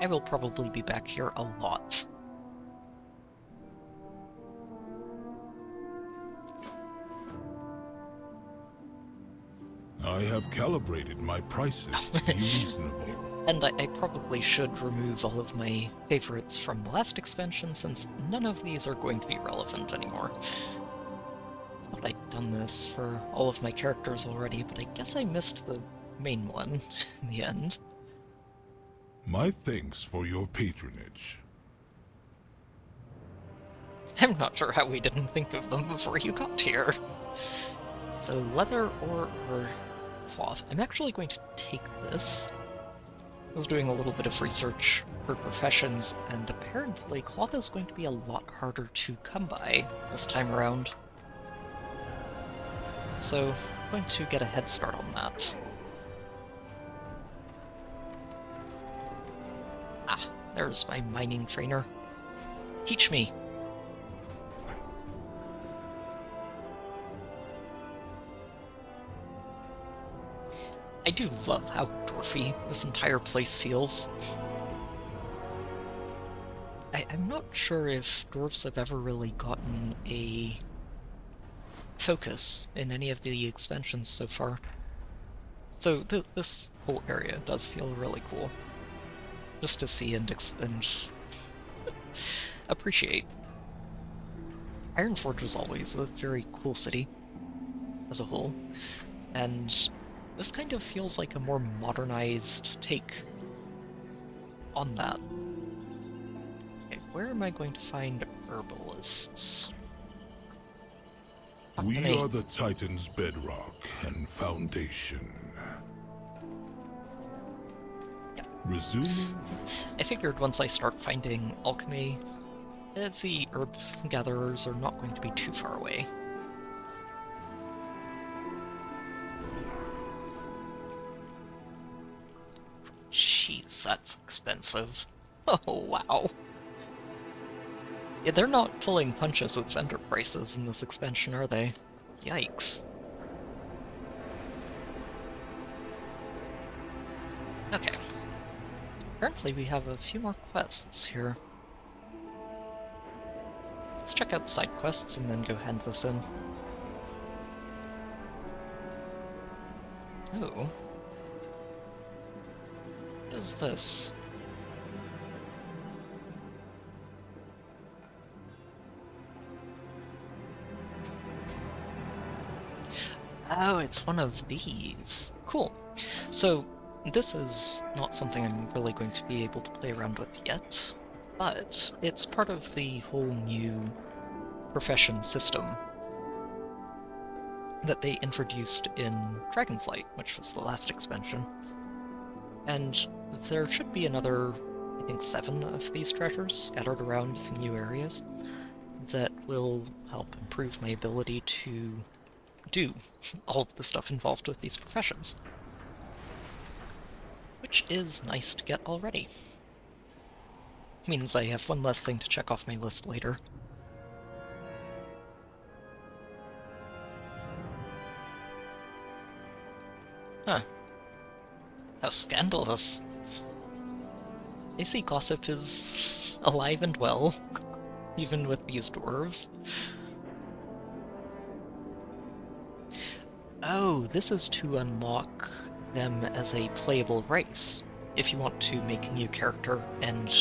I will probably be back here a lot. I have calibrated my prices to be reasonable. And I probably should remove all of my favorites from the last expansion, since none of these are going to be relevant anymore. Thought I'd done this for all of my characters already, but I guess I missed the main one in the end. My thanks for your patronage. I'm not sure how we didn't think of them before you got here. So leather or cloth. I'm actually going to take this. I was doing a little bit of research for professions, and apparently cloth is going to be a lot harder to come by this time around. So I'm going to get a head start on that. Ah, there's my mining trainer. Teach me! I do love how dwarfy this entire place feels. I'm not sure if dwarves have ever really gotten a focus in any of the expansions so far. So this whole area does feel really cool. Just to see and appreciate. Ironforge was always a very cool city as a whole, and this kind of feels like a more modernized take on that. Okay, where am I going to find herbalists? We are the Titan's bedrock and foundation. Yeah. Resuming? I figured once I start finding alchemy, the herb gatherers are not going to be too far away. Jeez, that's expensive. Oh, wow. Yeah, they're not pulling punches with vendor prices in this expansion, are they? Yikes. Okay. Apparently we have a few more quests here. Let's check out side quests and then go hand this in. Oh. What is this? Oh, it's one of these. Cool. So, this is not something I'm really going to be able to play around with yet, but it's part of the whole new profession system that they introduced in Dragonflight, which was the last expansion. And there should be another, I think, 7 of these treasures scattered around the new areas that will help improve my ability to do all of the stuff involved with these professions. Which is nice to get already. Means I have one less thing to check off my list later. Huh. How scandalous. I see gossip is alive and well, even with these dwarves. Oh, this is to unlock them as a playable race, if you want to make a new character and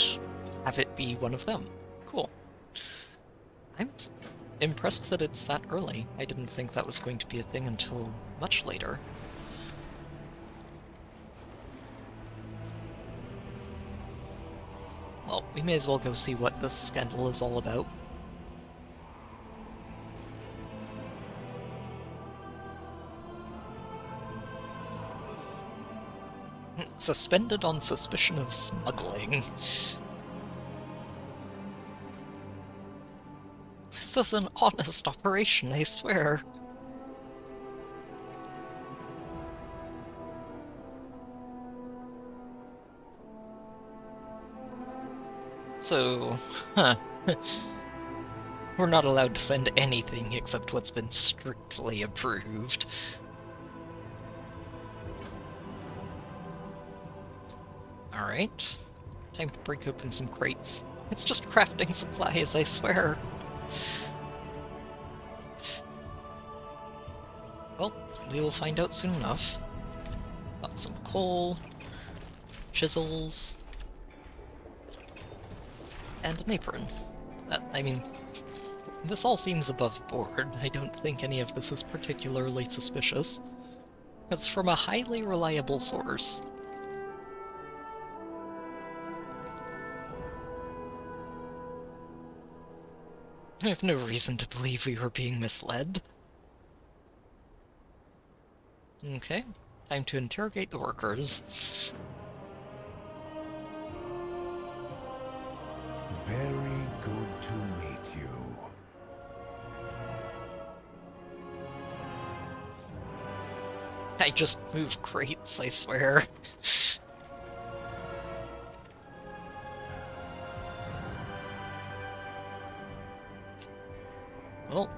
have it be one of them. Cool. I'm impressed that it's that early. I didn't think that was going to be a thing until much later. Well, we may as well go see what this scandal is all about. Suspended on suspicion of smuggling. This is an honest operation, I swear. So, we're not allowed to send anything except what's been strictly approved. Alright, time to break open some crates. It's just crafting supplies, I swear. Well, we will find out soon enough. Got some coal, chisels, and an apron. I mean, this all seems above board. I don't think any of this is particularly suspicious. It's from a highly reliable source. I have no reason to believe we were being misled. Okay, time to interrogate the workers. Very good to meet you. I just moved crates, I swear. Well,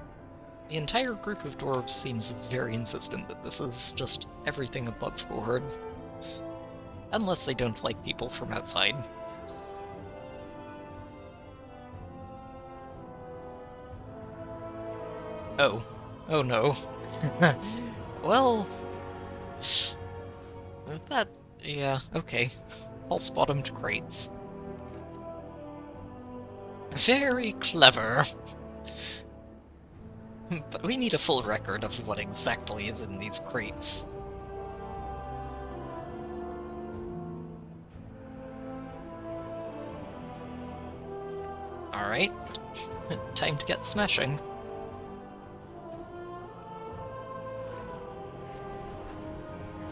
the entire group of dwarves seems very insistent that this is just everything above board. Unless they don't like people from outside. Oh. Oh no. Well... that... yeah, okay. False-bottomed crates. Very clever. But we need a full record of what exactly is in these crates. Alright. Time to get smashing.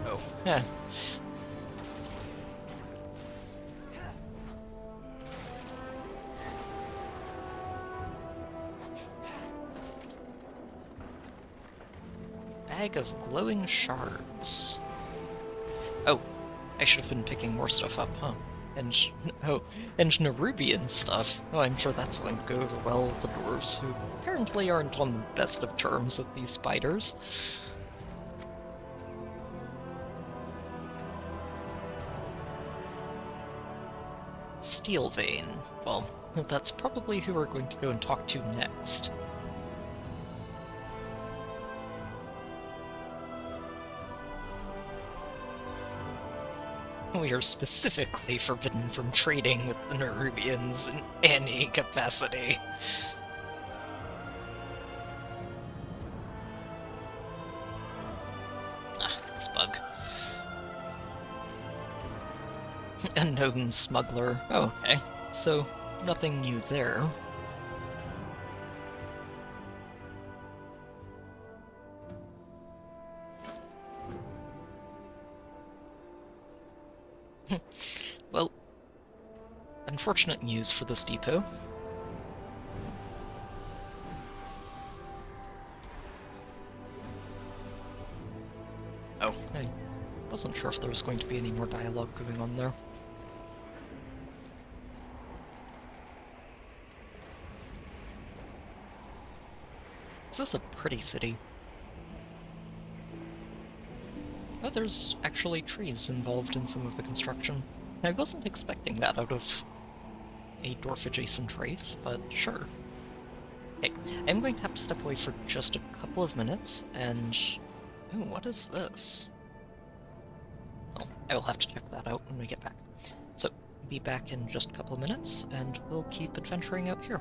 Oh, yeah. Bag of glowing shards. Oh, I should have been picking more stuff up, huh? And Nerubian stuff. Oh, I'm sure that's going to go over well with the dwarves, who apparently aren't on the best of terms with these spiders. Steel Vein. Well, that's probably who we're going to go and talk to next. We are specifically forbidden from trading with the Nerubians in any capacity. Ah, this bug. Unknown smuggler. Oh, okay. So, nothing new there. Well, unfortunate news for this depot. Oh, I wasn't sure if there was going to be any more dialogue going on there. This is a pretty city. Oh, there's actually trees involved in some of the construction. I wasn't expecting that out of a dwarf-adjacent race, but sure. Okay, I'm going to have to step away for just a couple of minutes, and... oh, what is this? Well, I will have to check that out when we get back. So, be back in just a couple of minutes, and we'll keep adventuring out here.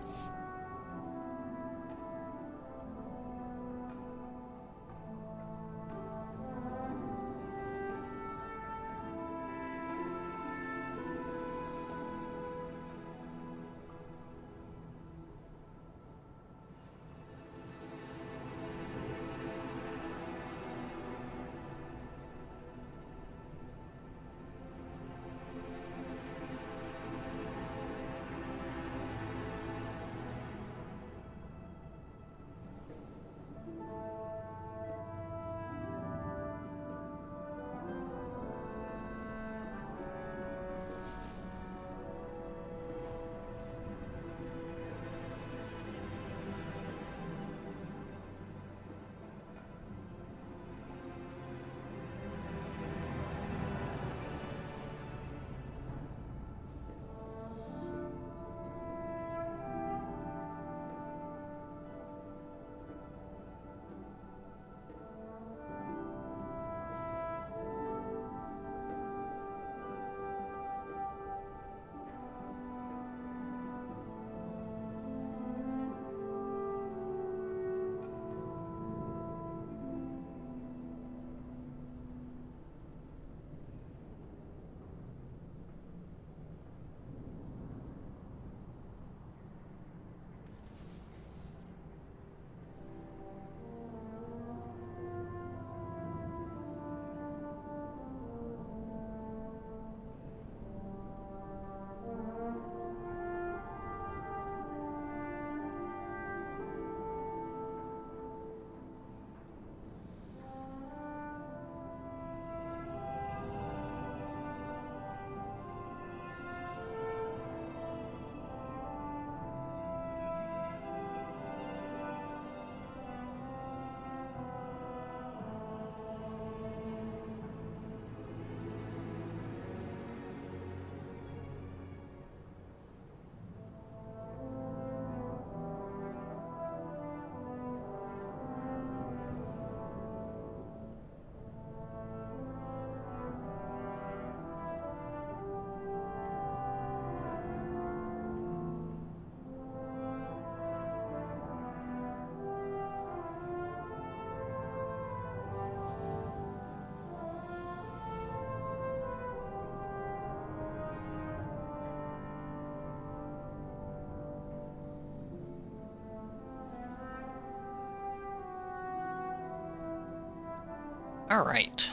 Alright.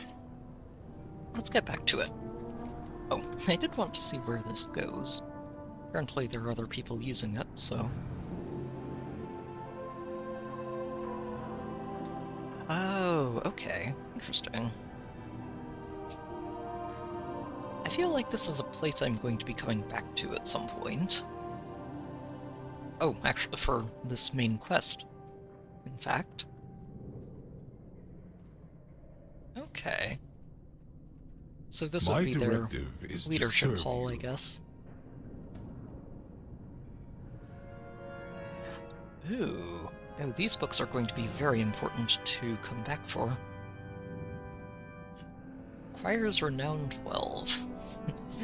Let's get back to it. Oh, I did want to see where this goes. Apparently there are other people using it, so... Oh, okay. Interesting. I feel like this is a place I'm going to be coming back to at some point. Oh, actually, for this main quest, in fact. Okay. So this would be their leadership hall, I guess. Ooh. Oh, these books are going to be very important to come back for. Requires renown 12.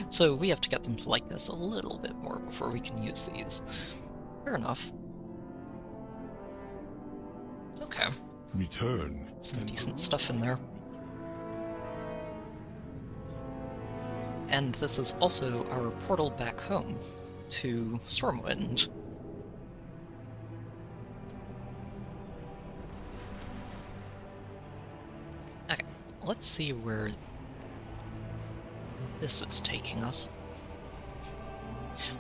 So we have to get them to like this a little bit more before we can use these. Fair enough. Okay. Return. Some decent stuff in there. And this is also our portal back home to Stormwind. Okay, let's see where this is taking us.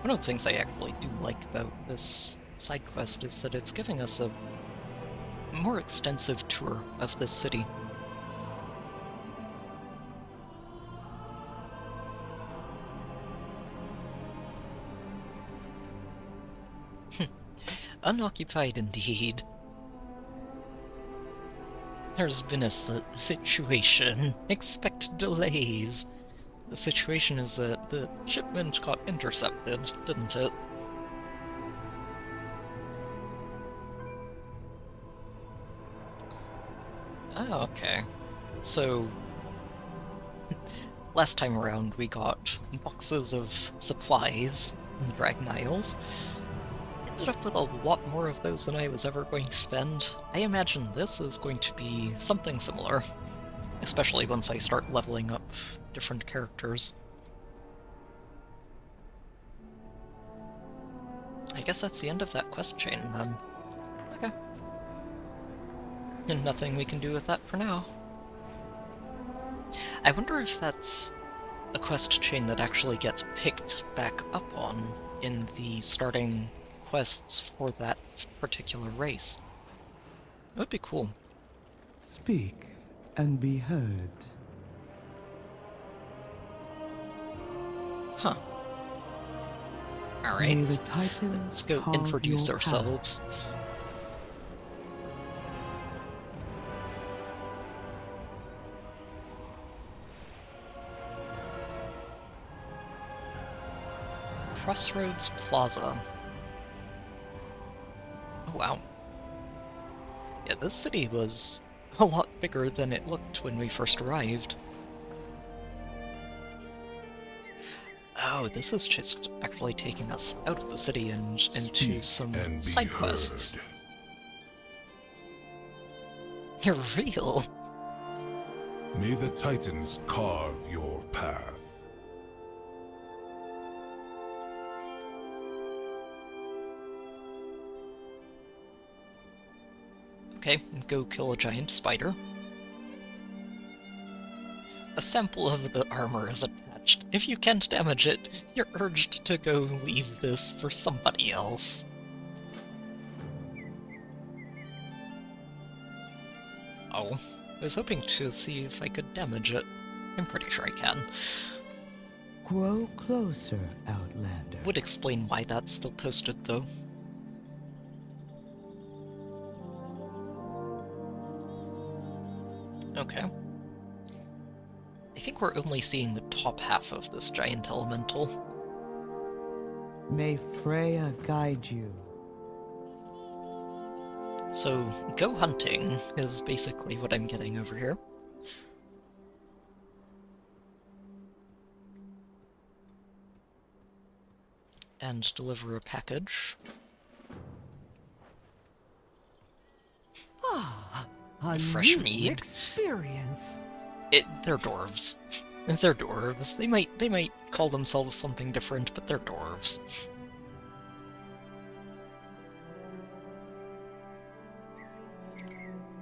One of the things I actually do like about this side quest is that it's giving us a more extensive tour of this city. Unoccupied indeed. There's been a situation. Expect delays. The situation is that the shipment got intercepted, didn't it? Oh, okay. So, last time around we got boxes of supplies in the Dragon Isles. Ended up with a lot more of those than I was ever going to spend. I imagine this is going to be something similar, especially once I start leveling up different characters. I guess that's the end of that quest chain then. Okay. And nothing we can do with that for now. I wonder if that's a quest chain that actually gets picked back up on in the starting quests for that particular race. That would be cool. Speak and be heard. Huh. Alright. May the Titans let's go carve introduce your ourselves. Crossroads Plaza. Oh wow. Yeah, this city was a lot bigger than it looked when we first arrived. Oh, this is just actually taking us out of the city and into some side quests. You're real. May the Titans carve your path. Okay, go kill a giant spider. A sample of the armor is attached. If you can't damage it, you're urged to go leave this for somebody else. Oh, I was hoping to see if I could damage it. I'm pretty sure I can. Grow closer, Outlander. Would explain why that's still posted, though. Okay. I think we're only seeing the top half of this giant elemental. May Freya guide you. So, go hunting is basically what I'm getting over here. And deliver a package. Ah, a fresh new mead. experience. They're dwarves. They're dwarves. They might call themselves something different, but they're dwarves.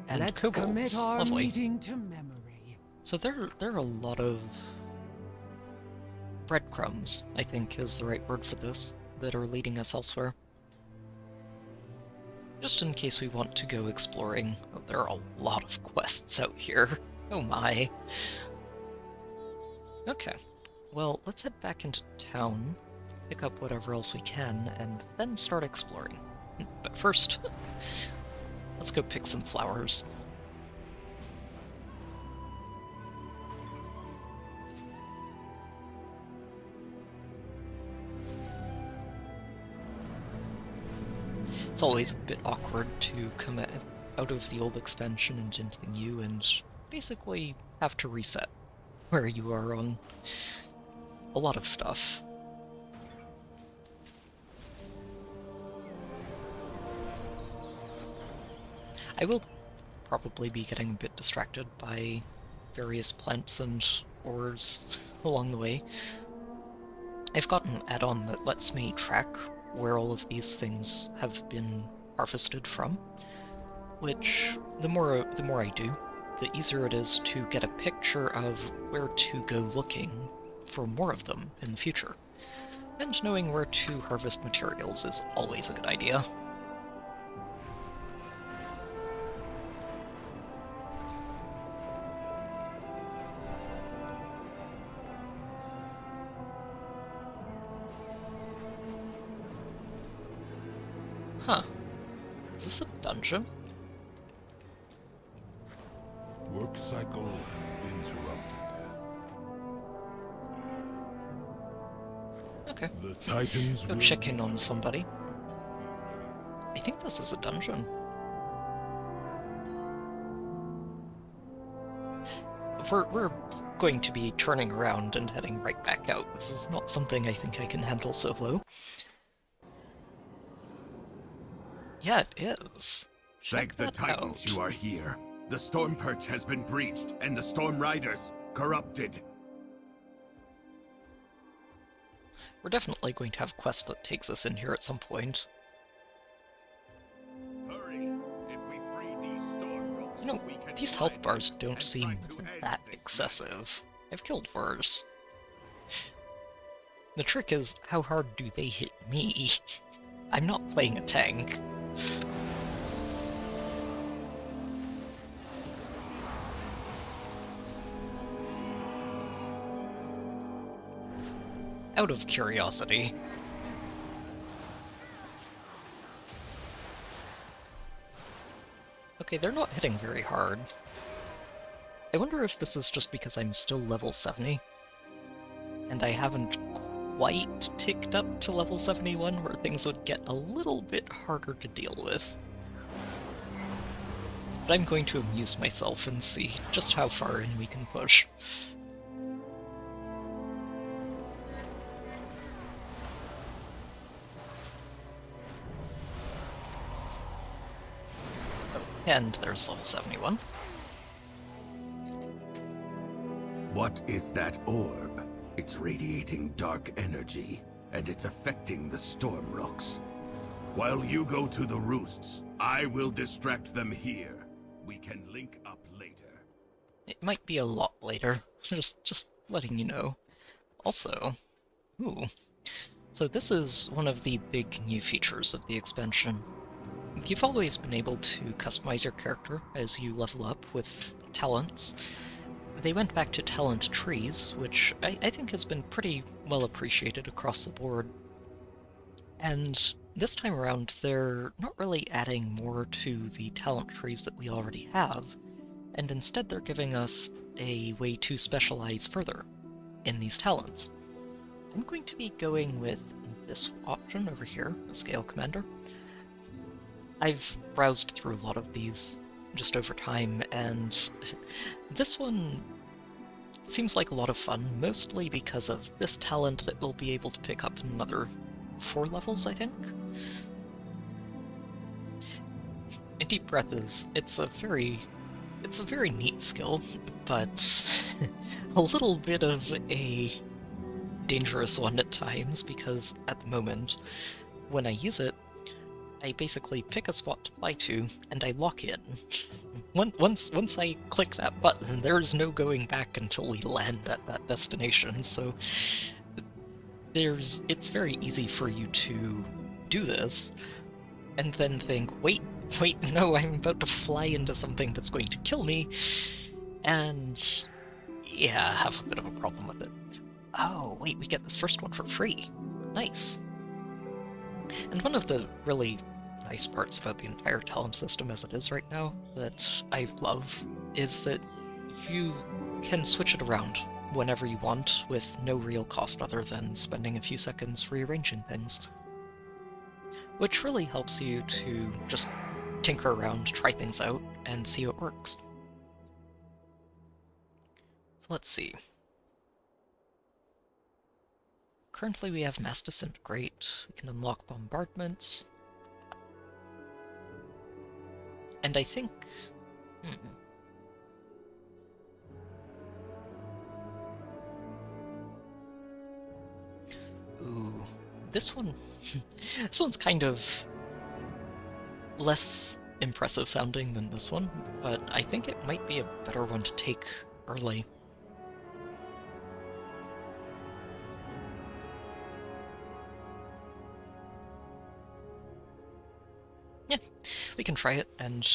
And Let's kobolds. commit our Lovely. meeting to memory. So there are a lot of breadcrumbs, I think is the right word for this, that are leading us elsewhere. Just in case we want to go exploring. Oh, there are a lot of quests out here. Oh my. Okay, well, let's head back into town, pick up whatever else we can, and then start exploring. But first, let's go pick some flowers. It's always a bit awkward to come out of the old expansion into anything new and basically have to reset where you are on a lot of stuff. I will probably be getting a bit distracted by various plants and ores along the way. I've got an add-on that lets me track where all of these things have been harvested from, which the more I do, the easier it is to get a picture of where to go looking for more of them in the future. And knowing where to harvest materials is always a good idea. Huh. Is this a dungeon? Work cycle interrupted. Okay. The Titans Go will check in on somebody. I think this is a dungeon. We're going to be turning around and heading right back out. This is not something I think I can handle solo. Yeah, it is. Thank the Titans you are here. The Storm Perch has been breached, and the Storm Riders corrupted. We're definitely going to have a quest that takes us in here at some point. Hurry! If we free these storm rocks, You know, these health bars don't seem that excessive. I've killed worse. The trick is, how hard do they hit me? I'm not playing a tank. Out of curiosity. Okay, they're not hitting very hard. I wonder if this is just because I'm still level 70, and I haven't quite ticked up to level 71 where things would get a little bit harder to deal with. But I'm going to amuse myself and see just how far in we can push. And there's level 71. What is that orb? It's radiating dark energy, and it's affecting the storm rocks. While you go to the roosts, I will distract them here. We can link up later. It might be a lot later. Just letting you know. Also, ooh. So this is one of the big new features of the expansion. You've always been able to customize your character as you level up with talents. They went back to talent trees, which I think has been pretty well appreciated across the board. And this time around, they're not really adding more to the talent trees that we already have, and instead they're giving us a way to specialize further in these talents. I'm going to be going with this option over here, the Scale Commander. I've browsed through a lot of these just over time, and this one seems like a lot of fun, mostly because of this talent that we'll be able to pick up in another 4 levels, I think. A Deep Breath it's a very neat skill, but a little bit of a dangerous one at times, because at the moment, when I use it, I basically pick a spot to fly to, and I lock in. Once I click that button, there's no going back until we land at that destination, so it's very easy for you to do this, and then think, wait, no, I'm about to fly into something that's going to kill me, and yeah, have a bit of a problem with it. Oh, wait, we get this first one for free. Nice. And one of the really nice parts about the entire talent system as it is right now that I love is that you can switch it around whenever you want with no real cost other than spending a few seconds rearranging things. Which really helps you to just tinker around, try things out, and see what works. So let's see. Currently we have Mass Disintegrate, we can unlock bombardments, and I think... Ooh, this one... this one's kind of less impressive sounding than this one, but I think it might be a better one to take early. We can try it, and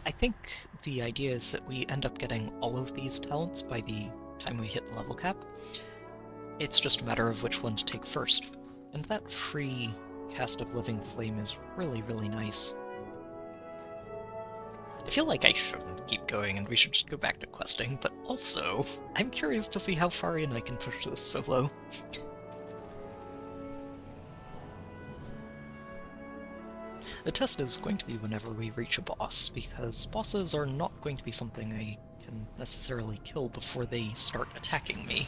I think the idea is that we end up getting all of these talents by the time we hit the level cap. It's just a matter of which one to take first, and that free cast of Living Flame is really, really nice. I feel like I shouldn't keep going and we should just go back to questing, but also, I'm curious to see how far in I can push this solo. The test is going to be whenever we reach a boss, because bosses are not going to be something I can necessarily kill before they start attacking me.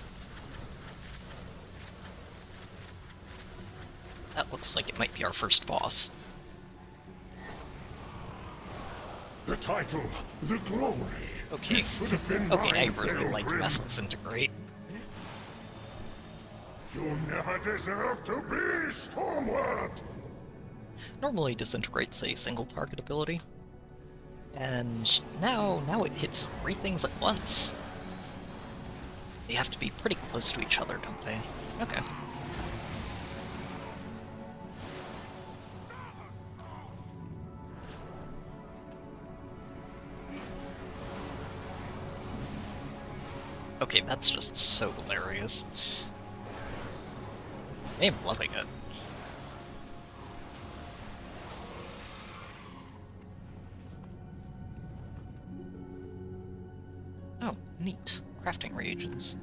That looks like it might be our first boss. The title, the glory. Okay, okay, I really like Mass Disintegrate. You never deserved to be Stormward! Normally Disintegrate's a single target ability, and now it hits 3 things at once. They have to be pretty close to each other, don't they? Okay. Okay, that's just so hilarious. I'm loving it. Oh, neat. Crafting reagents.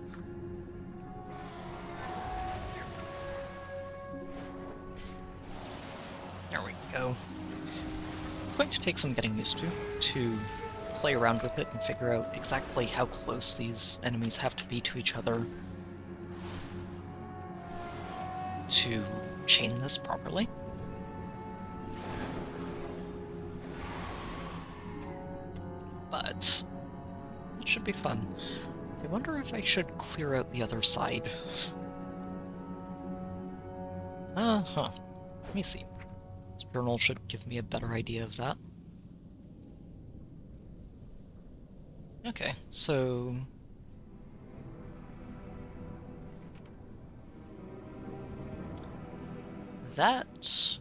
There we go. It's going to take some getting used to play around with it and figure out exactly how close these enemies have to be to each other to chain this properly. But it should be fun. I wonder if I should clear out the other side. Let me see. This journal should give me a better idea of that. Okay, so... that...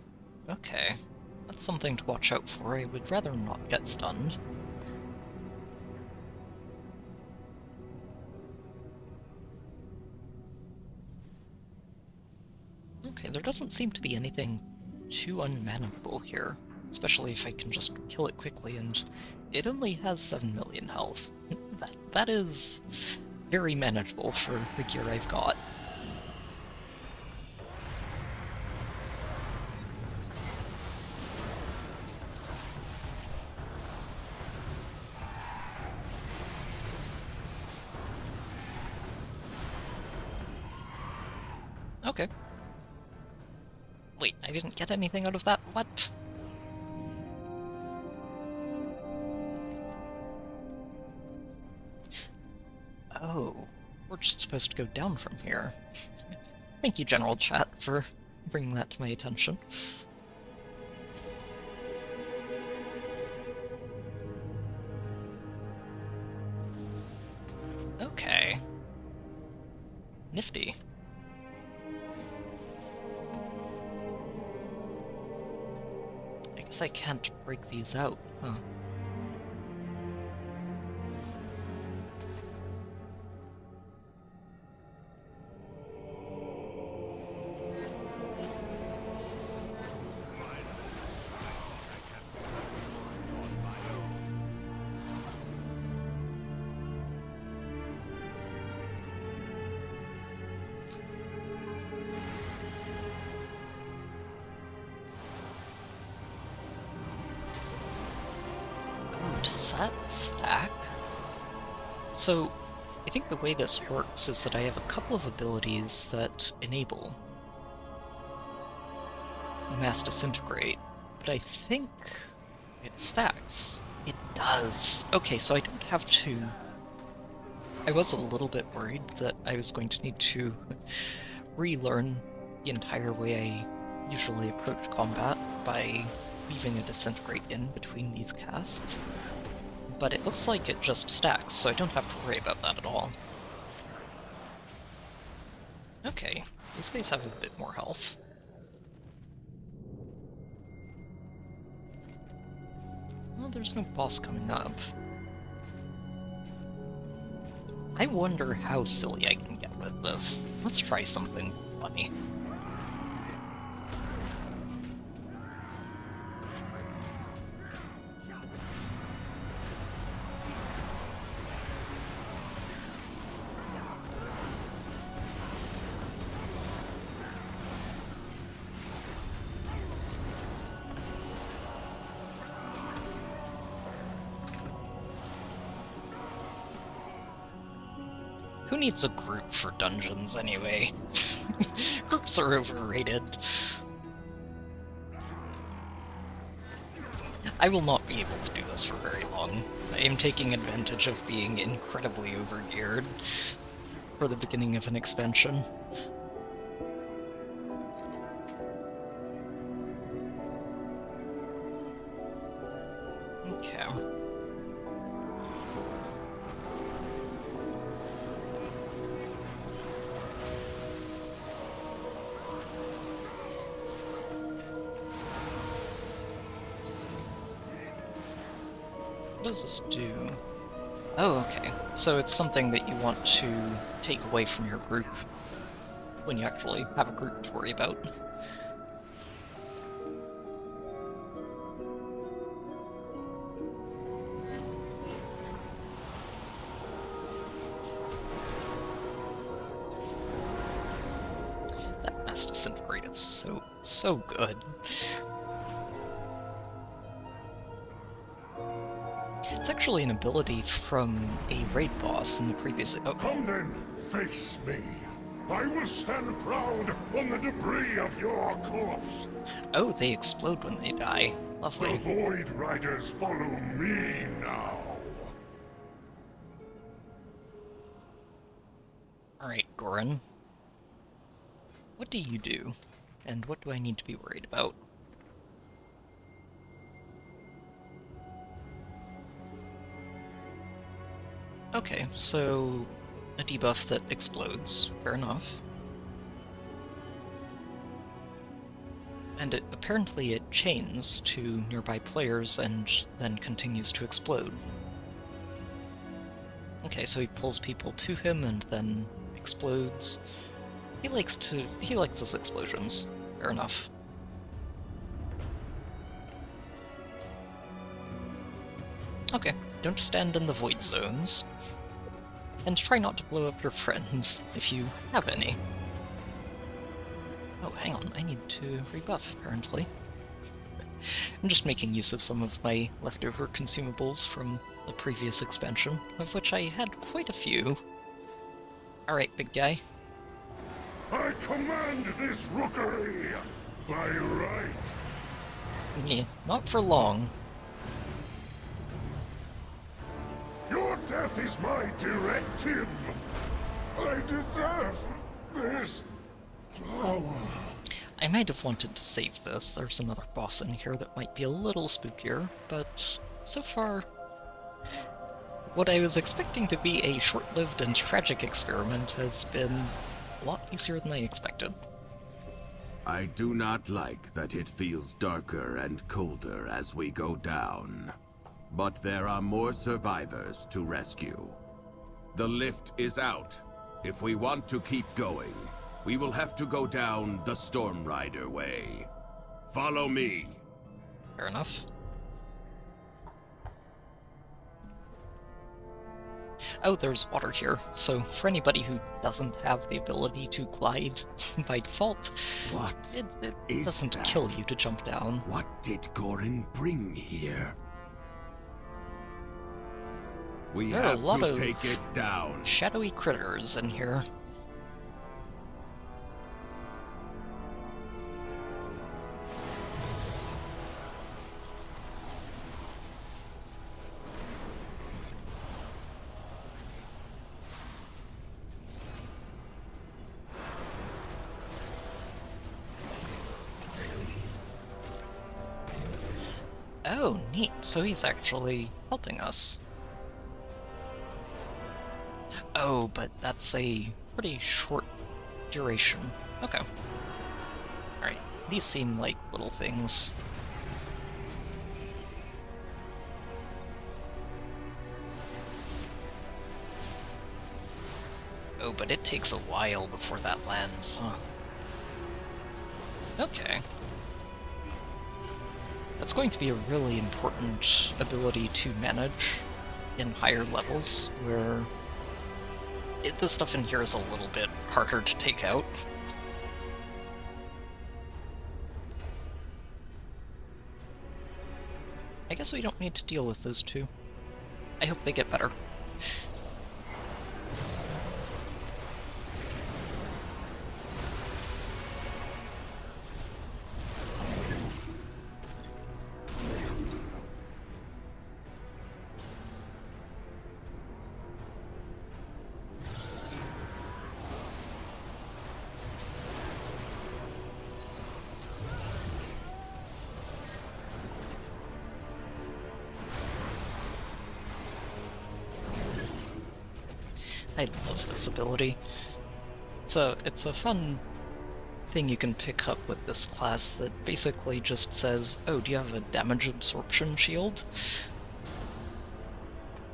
okay. That's something to watch out for. I would rather not get stunned. Okay, there doesn't seem to be anything too unmanageable here, especially if I can just kill it quickly, and it only has 7 million health. That is very manageable for the gear I've got. Okay. Wait, I didn't get anything out of that? What? Oh, we're just supposed to go down from here. Thank you, General Chat, for bringing that to my attention. nifty. I guess I can't break these out, huh? Does that stack? So, I think the way this works is that I have a couple of abilities that enable Mass Disintegrate, but I think it stacks. It does! Okay, so I don't have to... I was a little bit worried that I was going to need to relearn the entire way I usually approach combat by weaving a Disintegrate in between these casts. But it looks like it just stacks, so I don't have to worry about that at all. Okay, these guys have a bit more health. Well, there's no boss coming up. I wonder how silly I can get with this. Let's try something funny. Who needs a group for dungeons anyway? Groups are overrated. I will not be able to do this for very long. I am taking advantage of being incredibly overgeared for the beginning of an expansion. Okay. What does this do? Oh, okay. So it's something that you want to take away from your group when you actually have a group to worry about. That Mass Disintegrate is so good. It's actually an ability from a raid boss in the previous... Oh. Come then, face me. I will stand proud on the debris of your corpse. Oh, they explode when they die. Lovely. The Void Riders follow me now. Alright, Goran. What do you do? And what do I need to be worried about? Okay, so a debuff that explodes, fair enough. And apparently it chains to nearby players and then continues to explode. Okay, so he pulls people to him and then explodes. He likes his explosions, fair enough. Okay, don't stand in the void zones. And try not to blow up your friends, if you have any. Oh, hang on, I need to rebuff, apparently. I'm just making use of some of my leftover consumables from the previous expansion, of which I had quite a few. Alright, big guy. I command this rookery by right. Yeah, not for long. Your death is my directive. I deserve this power. I might have wanted to save this. There's another boss in here that might be a little spookier, but so far, what I was expecting to be a short-lived and tragic experiment has been a lot easier than I expected. I do not like that it feels darker and colder as we go down. But there are more survivors to rescue. The lift is out. If we want to keep going, we will have to go down the Storm Rider way. Follow me. Fair enough. Oh, there's water here, so for anybody who doesn't have the ability to glide by default, it doesn't kill you to jump down. What did Gorin bring here? We There are have a lot to of take it down. shadowy critters in here. Oh, neat. So he's actually helping us. Oh, but that's a pretty short duration. Okay. Alright, these seem like little things. Oh, but it takes a while before that lands, huh? Okay. That's going to be a really important ability to manage in higher levels, where the stuff in here is a little bit harder to take out. I guess we don't need to deal with those two. I hope they get better. I love this ability. It's a fun thing you can pick up with this class that basically just says, oh, do you have a damage absorption shield?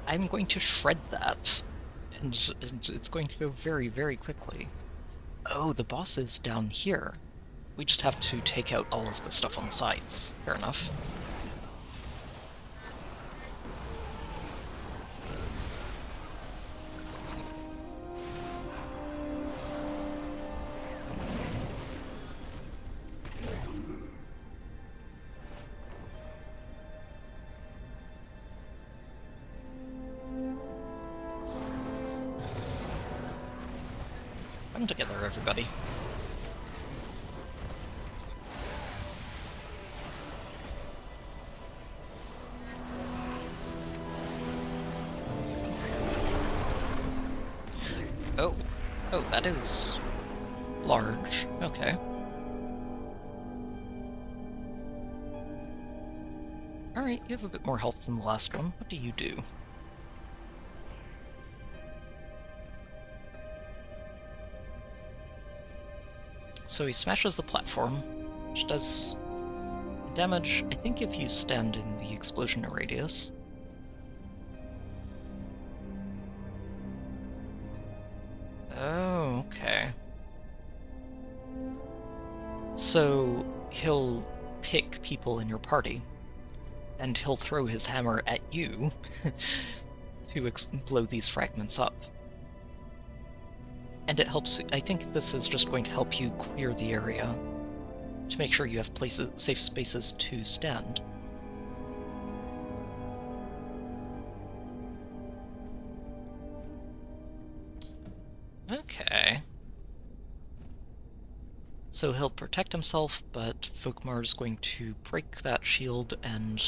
I'm going to shred that, and it's going to go very, very quickly. Oh, the boss is down here. We just have to take out all of the stuff on the sides. Fair enough. Come together, everybody. Oh, that is large. Okay. Alright, you have a bit more health than the last one. What do you do? So he smashes the platform, which does damage, I think, if you stand in the explosion radius. Oh, okay. So he'll pick people in your party, and he'll throw his hammer at you to blow these fragments up. And it helps, I think this is just going to help you clear the area to make sure you have safe spaces to stand. Okay. So he'll protect himself, but Folkmar is going to break that shield and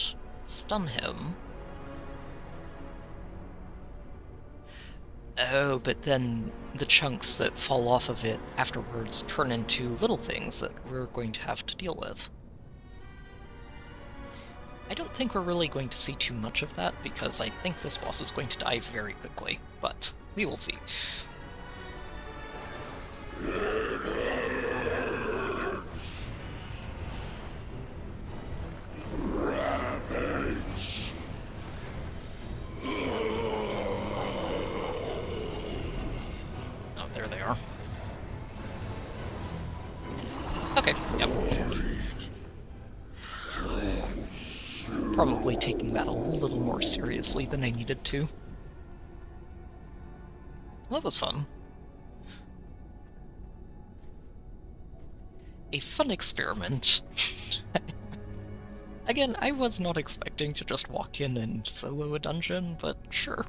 stun him. Oh, but then the chunks that fall off of it afterwards turn into little things that we're going to have to deal with. I don't think we're really going to see too much of that, because I think this boss is going to die very quickly, but we will see. Oh, there they are. Okay, yep. Probably taking that a little more seriously than I needed to. Well, that was fun. A fun experiment. Again, I was not expecting to just walk in and solo a dungeon, but sure.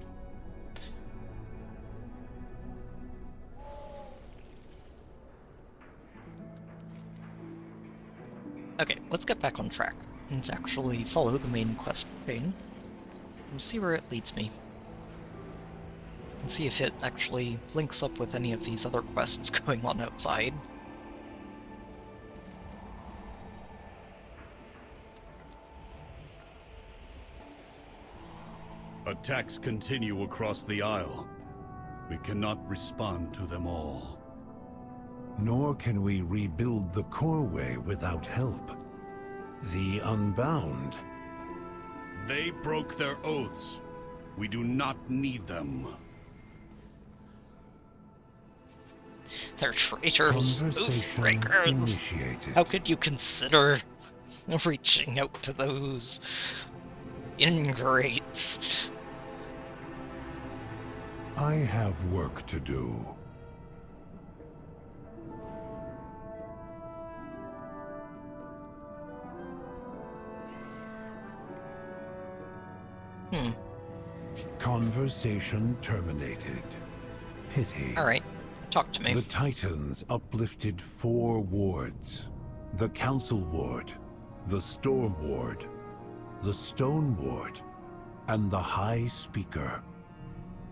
Okay, let's get back on track and actually follow the main quest chain and see where it leads me. And see if it actually links up with any of these other quests going on outside. Attacks continue across the Isle. We cannot respond to them all. Nor can we rebuild the Coreway without help. The Unbound. They broke their oaths. We do not need them. They're traitors, oathbreakers. Initiated. How could you consider reaching out to those ingrates? I have work to do. Conversation terminated. Pity. Alright, talk to me. The Titans uplifted 4 wards. The Council Ward, the Storm Ward, the Stone Ward, and the High Speaker.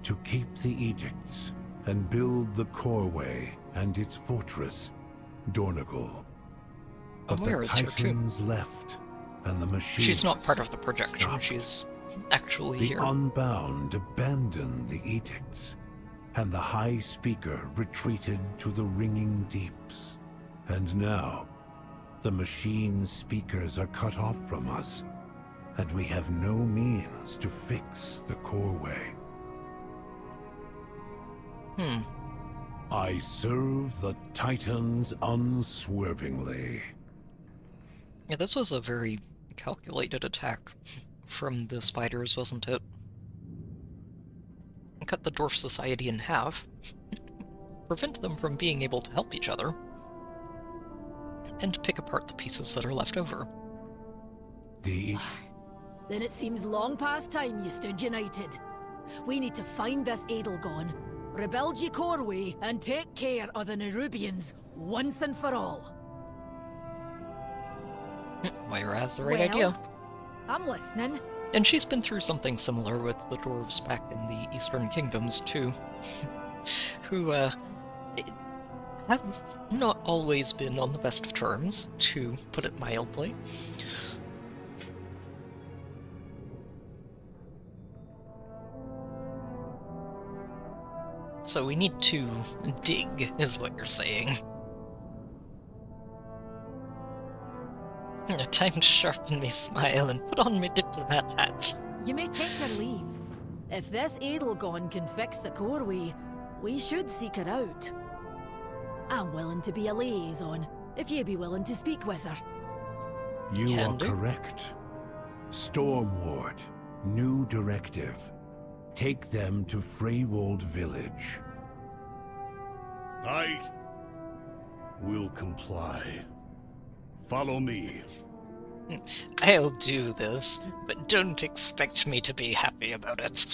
To keep the edicts and build the Coreway and its fortress, Dornagal. But the Titans left, and the machines. She's not part of the projection, stopped. She's actually The here. Unbound abandoned the edicts, and the High Speaker retreated to the ringing deeps. And now, the machine speakers are cut off from us, and we have no means to fix the Coreway. I serve the Titans unswervingly. Yeah, this was a very calculated attack from the spiders, wasn't it? Cut the Dwarf Society in half, prevent them from being able to help each other, and pick apart the pieces that are left over. Then it seems long past time you stood united. We need to find this Edelgon, rebuild your Coreway, and take care of the Nerubians once and for all. Moira has the right idea. I'm listening. And she's been through something similar with the dwarves back in the Eastern Kingdoms, too. Who, have not always been on the best of terms, to put it mildly. So we need to dig, is what you're saying. Time to sharpen me smile and put on my diplomat hat. You may take your leave. If this Edelgon can fix the Coreway, we should seek her out. I'm willing to be a liaison, if you be willing to speak with her. You are correct. Storm Ward, new directive. Take them to Freywold Village. I will comply. Follow me. I'll do this, but don't expect me to be happy about it.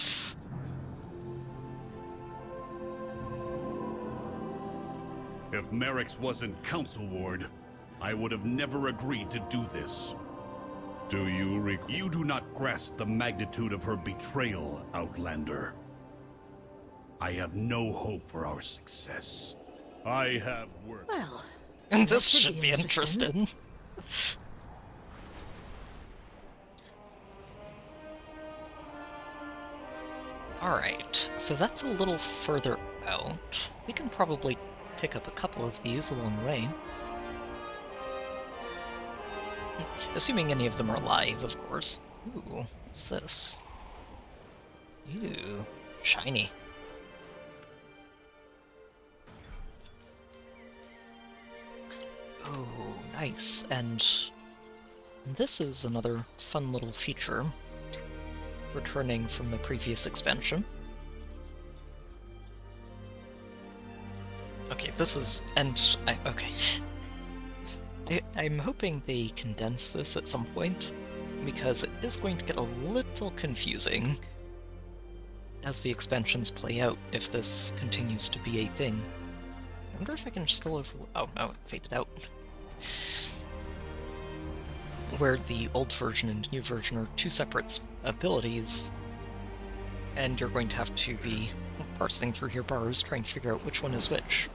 If Merrick's wasn't Council Ward, I would have never agreed to do this. Do you recall? You do not grasp the magnitude of her betrayal, Outlander. I have no hope for our success. I have work. Well, and this should be interesting. Alright, so that's a little further out. We can probably pick up a couple of these along the way. Assuming any of them are live, of course. Ooh, what's this? Ooh, shiny. Oh, nice. And this is another fun little feature returning from the previous expansion. Okay, this is... okay. I'm hoping they condense this at some point, because it is going to get a little confusing as the expansions play out if this continues to be a thing. I wonder if I can still have... oh no, it faded out. Where the old version and new version are two separate abilities, and you're going to have to be parsing through your bars trying to figure out which one is which.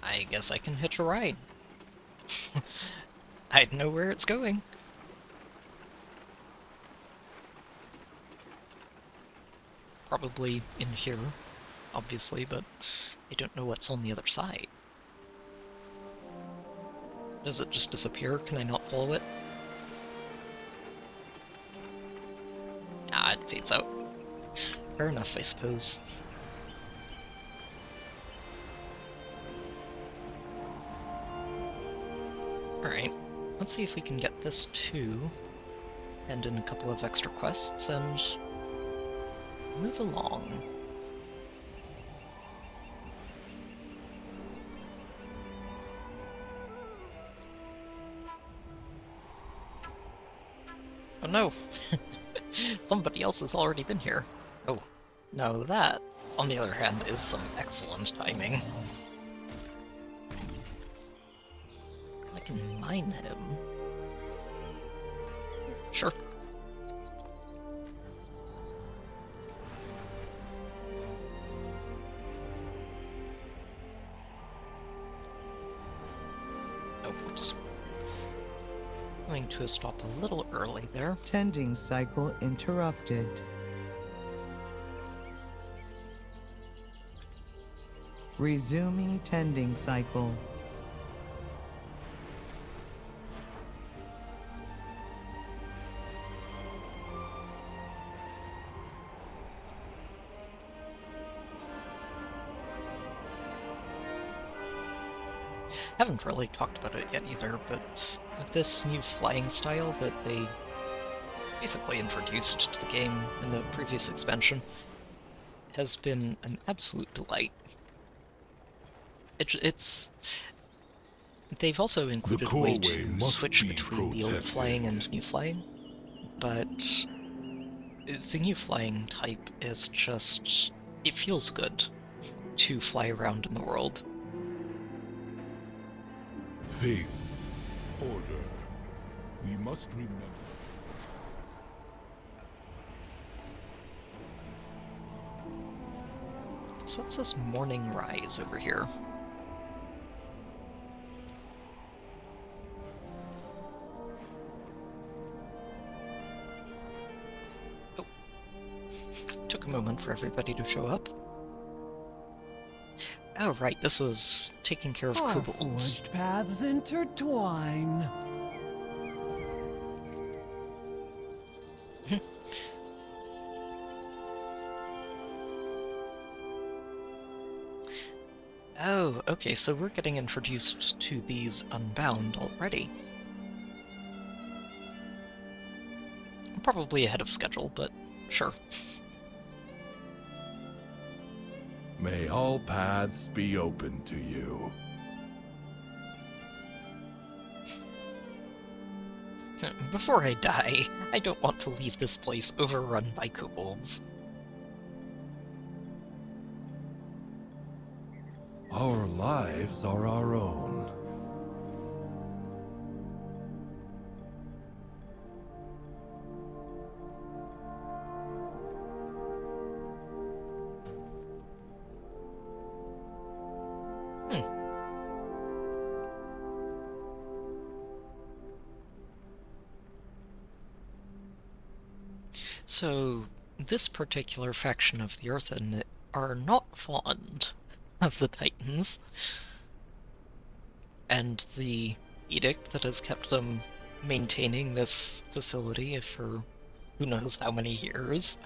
I guess I can hitch a ride. I know where it's going. Probably in here, obviously, but I don't know what's on the other side. Does it just disappear? Can I not follow it? Ah, it fades out. Fair enough, I suppose. Alright, let's see if we can get this too, and in a couple of extra quests, and move along. Oh no! Somebody else has already been here. Oh, no, that, on the other hand, is some excellent timing. I can mine him. Sure. Oh, whoops. Going to stop a little early there. Tending cycle interrupted. Resuming tending cycle. Haven't really talked about it yet either, but this new flying style that they basically introduced to the game in the previous expansion has been an absolute delight. They've also included a way to switch between the old flying and new flying, but the new flying type is just... it feels good to fly around in the world. Faith, order. We must remember. So what's this morning rise over here? Oh. Took a moment for everybody to show up. Oh right, this is taking care of kobolds. Forged paths intertwine. Oh, okay, so we're getting introduced to these Unbound already. Probably ahead of schedule, but sure. May all paths be open to you. Before I die, I don't want to leave this place overrun by kobolds. Our lives are our own. So, this particular faction of the Earthen are not fond of the Titans, and the edict that has kept them maintaining this facility for who knows how many years.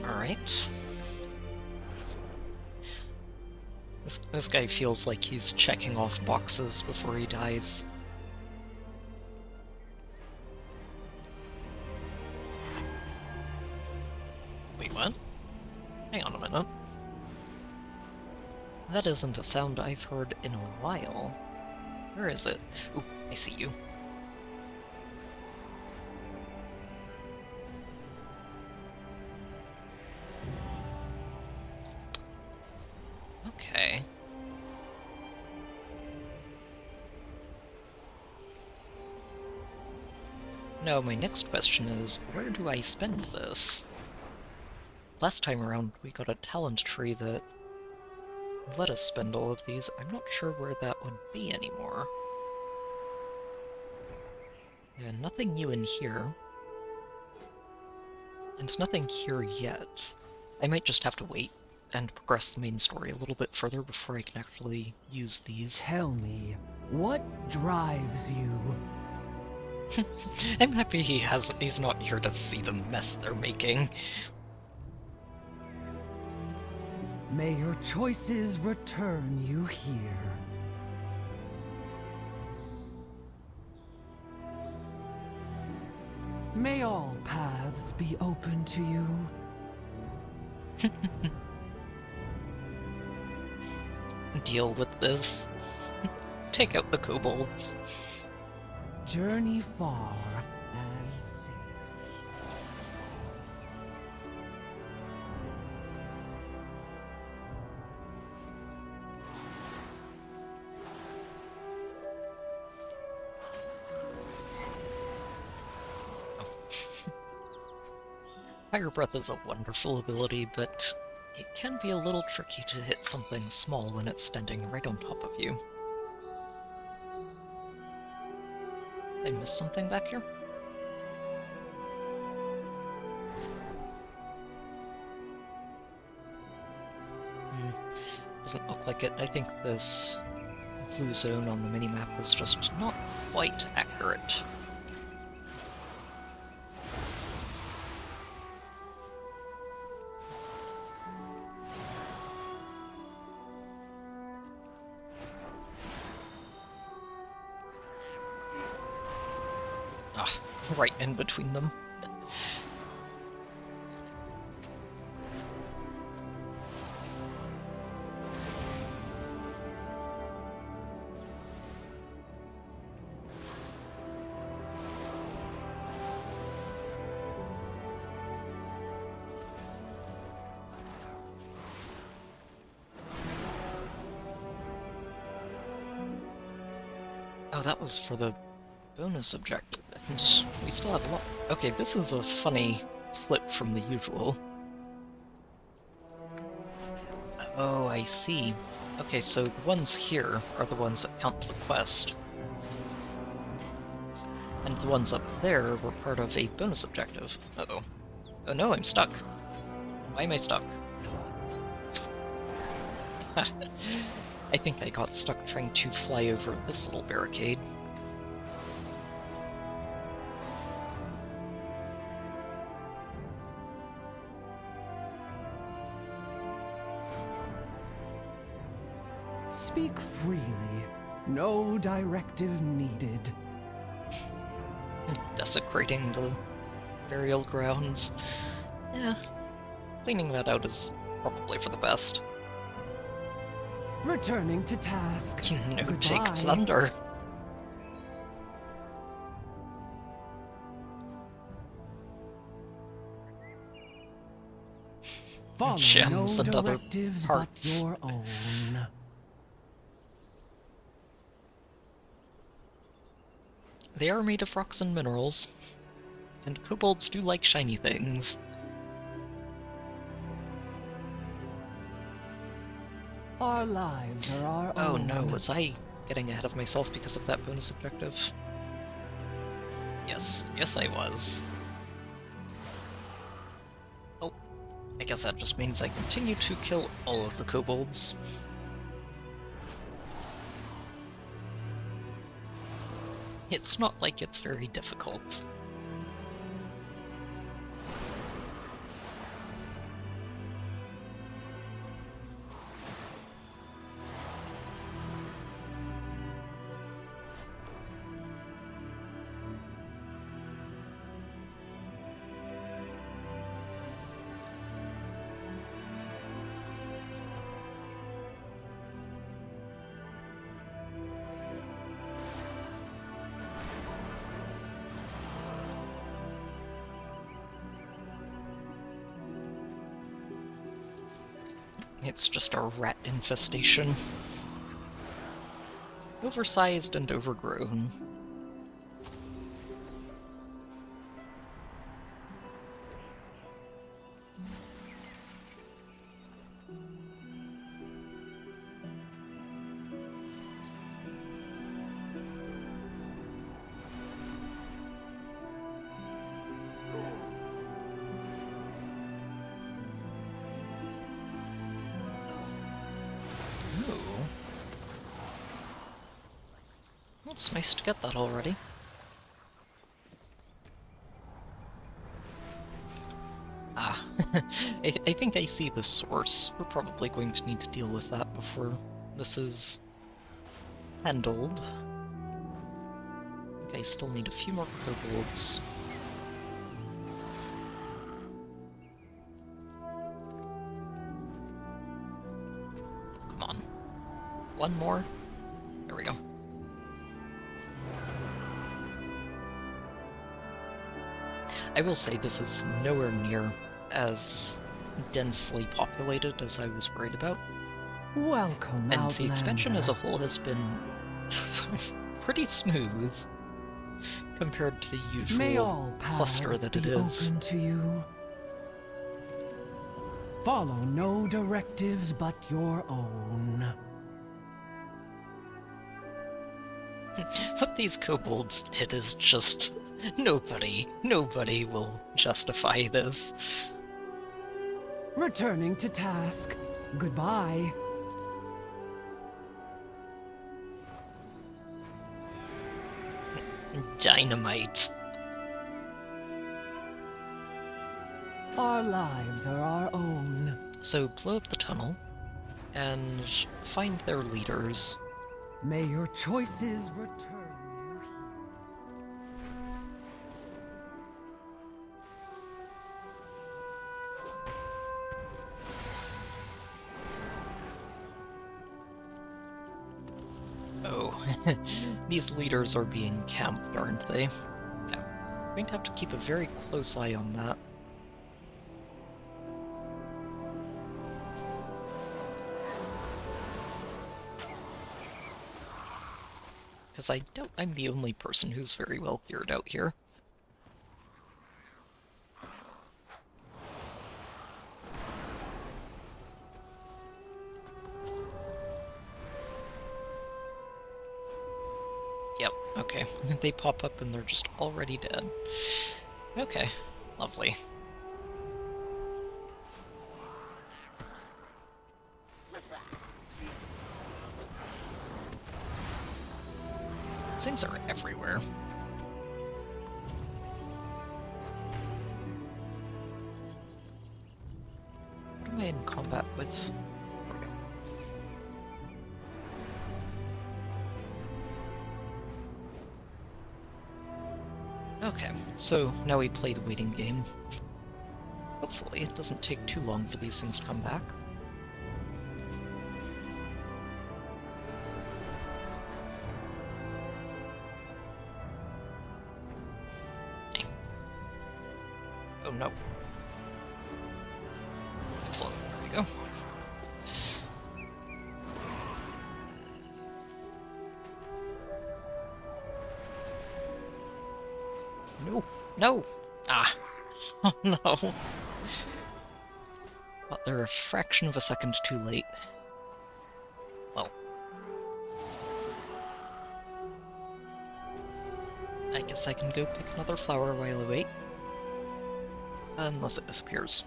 Alright. This guy feels like he's checking off boxes before he dies. Wait, what? Hang on a minute. That isn't a sound I've heard in a while. Where is it? Ooh, I see you. Okay. Now, my next question is, where do I spend this? Last time around, we got a talent tree that let us spend all of these. I'm not sure where that would be anymore. Yeah, nothing new in here. And nothing here yet. I might just have to wait and progress the main story a little bit further before I can actually use these. Tell me, what drives you? I'm happy he's not here to see the mess they're making. May your choices return you here. May all paths be open to you. Deal with this. Take out the kobolds. Journey far and safe. Fire Breath is a wonderful ability, but it can be a little tricky to hit something small when it's standing right on top of you. Did I miss something back here? Doesn't look like it. I think this blue zone on the minimap is just not quite accurate. Right in between them. Oh, that was for the bonus objective, and we still have a lot. Okay, this is a funny flip from the usual. Oh, I see. Okay, so the ones here are the ones that count the quest. And the ones up there were part of a bonus objective. Uh-oh. Oh no, I'm stuck. Why am I stuck? I think I got stuck trying to fly over this little barricade. Speak freely. No directive needed. Desecrating the burial grounds. Yeah, cleaning that out is probably for the best. Returning to task. No, Goodbye. Jake Thunder. Follow Gems no and other directives parts. but your own. They are made of rocks and minerals, and kobolds do like shiny things. Our lives are our Oh own. no, was I getting ahead of myself because of that bonus objective? Yes I was. Oh, I guess that just means I continue to kill all of the kobolds. It's not like it's very difficult. It's just a rat infestation. Oversized and overgrown. It's nice to get that already. Ah, I think I see the source. We're probably going to need to deal with that before this is handled. I think I still need a few more kobolds. Come on. One more. There we go. I will say this is nowhere near as densely populated as I was worried about. Welcome, and the expansion as a whole has been pretty smooth compared to the usual cluster that it is. Open to you. Follow no directives but your own. What these kobolds did is just... nobody will justify this. Returning to task. Goodbye. Dynamite. Our lives are our own. So blow up the tunnel and find their leaders. May your choices return you. Oh, these leaders are being camped, aren't they? Yeah. I'm going to have to keep a very close eye on that. Because I doubt I'm the only person who's very well geared out here. Yep, okay. They pop up and they're just already dead. Okay, lovely. Things are everywhere. What am I in combat with? Okay, so now we play the waiting game. Hopefully it doesn't take too long for these things to come back. Oh no. Excellent, there we go. No! No! Ah! Oh no! But they're a fraction of a second too late. Well. I guess I can go pick another flower while I wait. Unless it disappears.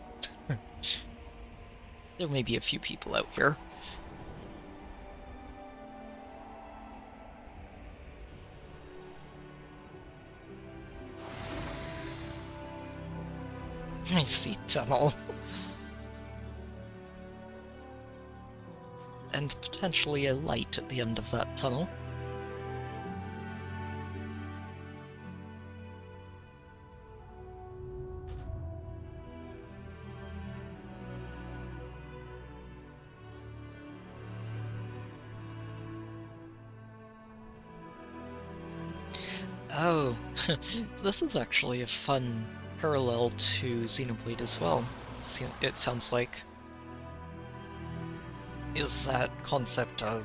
There may be a few people out here. I see tunnel. And potentially a light at the end of that tunnel. Oh, so this is actually a fun parallel to Xenoblade as well. It sounds like is that concept of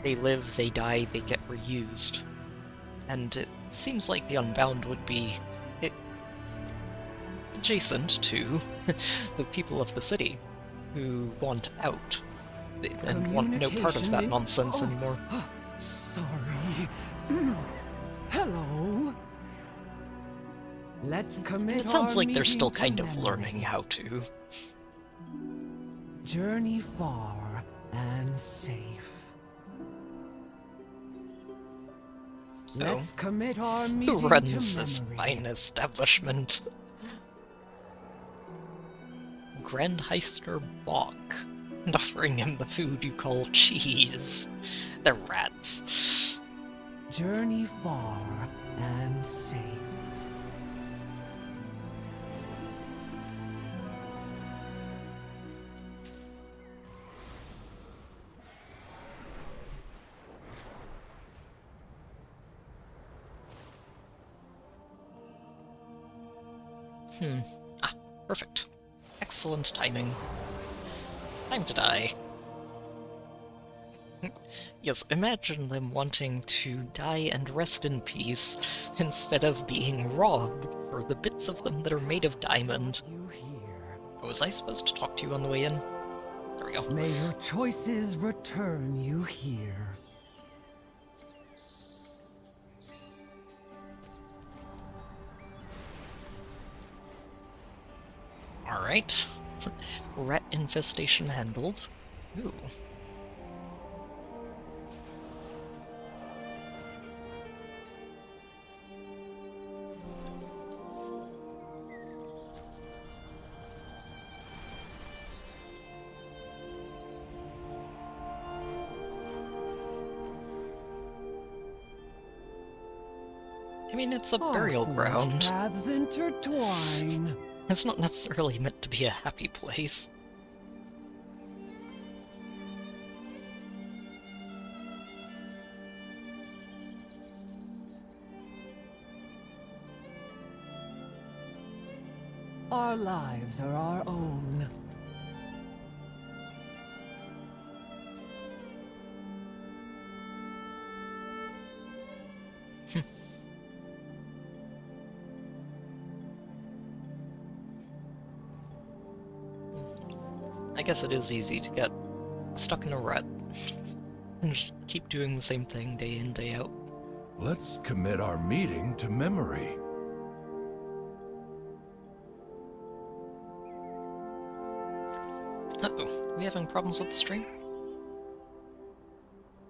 they live, they die, they get reused. And it seems like the Unbound would be adjacent to the people of the city who want out and want no part of that nonsense anymore. Sorry. Hello. Let's commit. It sounds our like they're still meeting kind to of memory. learning how to. Journey far and safe. Let's commit our meeting Who runs to this memory. fine establishment? Grand Heister Bach, and offering him the food you call cheese. They're rats. Journey far and safe. Ah, perfect. Excellent timing. Time to die. Yes, imagine them wanting to die and rest in peace, instead of being robbed for the bits of them that are made of diamond. Oh, was I supposed to talk to you on the way in? There we go. May your choices return you here. Alright. Rat infestation handled. Ooh. I mean, it's a burial ground. Paths intertwine. It's not necessarily meant to be a happy place. Our lives are our own. I guess it is easy to get stuck in a rut and just keep doing the same thing day in, day out. Let's commit our meeting to memory. Uh-oh, are we having problems with the stream?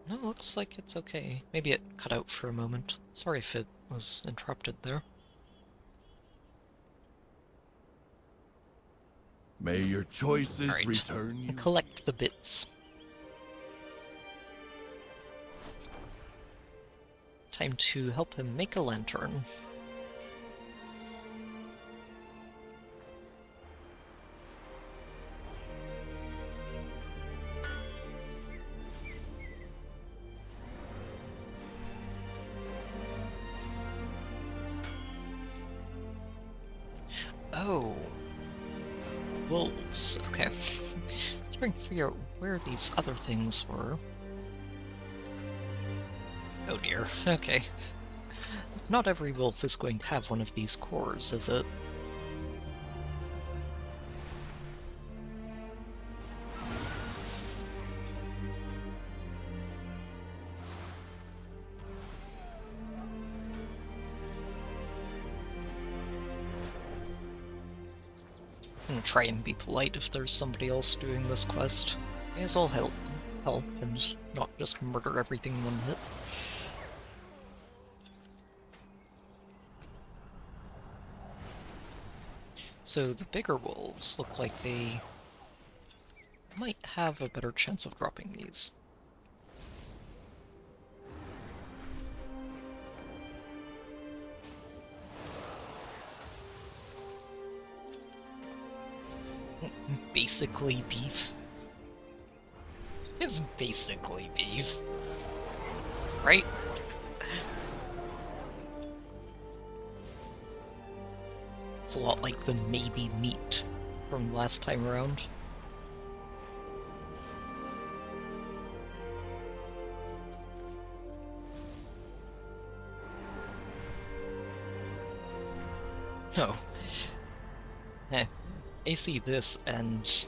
No, looks like it's okay. Maybe it cut out for a moment. Sorry if it was interrupted there. May your choices Alright, return you. collect the bits. Time to help him make a lantern. Oh. Wolves. Okay. Let's try to figure out where these other things were. Oh dear. Okay. not every wolf is going to have one of these cores, is it? I'm gonna try and be polite if there's somebody else doing this quest. May as well help and not just murder everything in one hit. So the bigger wolves look like they might have a better chance of dropping these. Basically beef. It's basically beef. Right? It's a lot like the maybe meat from last time around. Oh. I see this and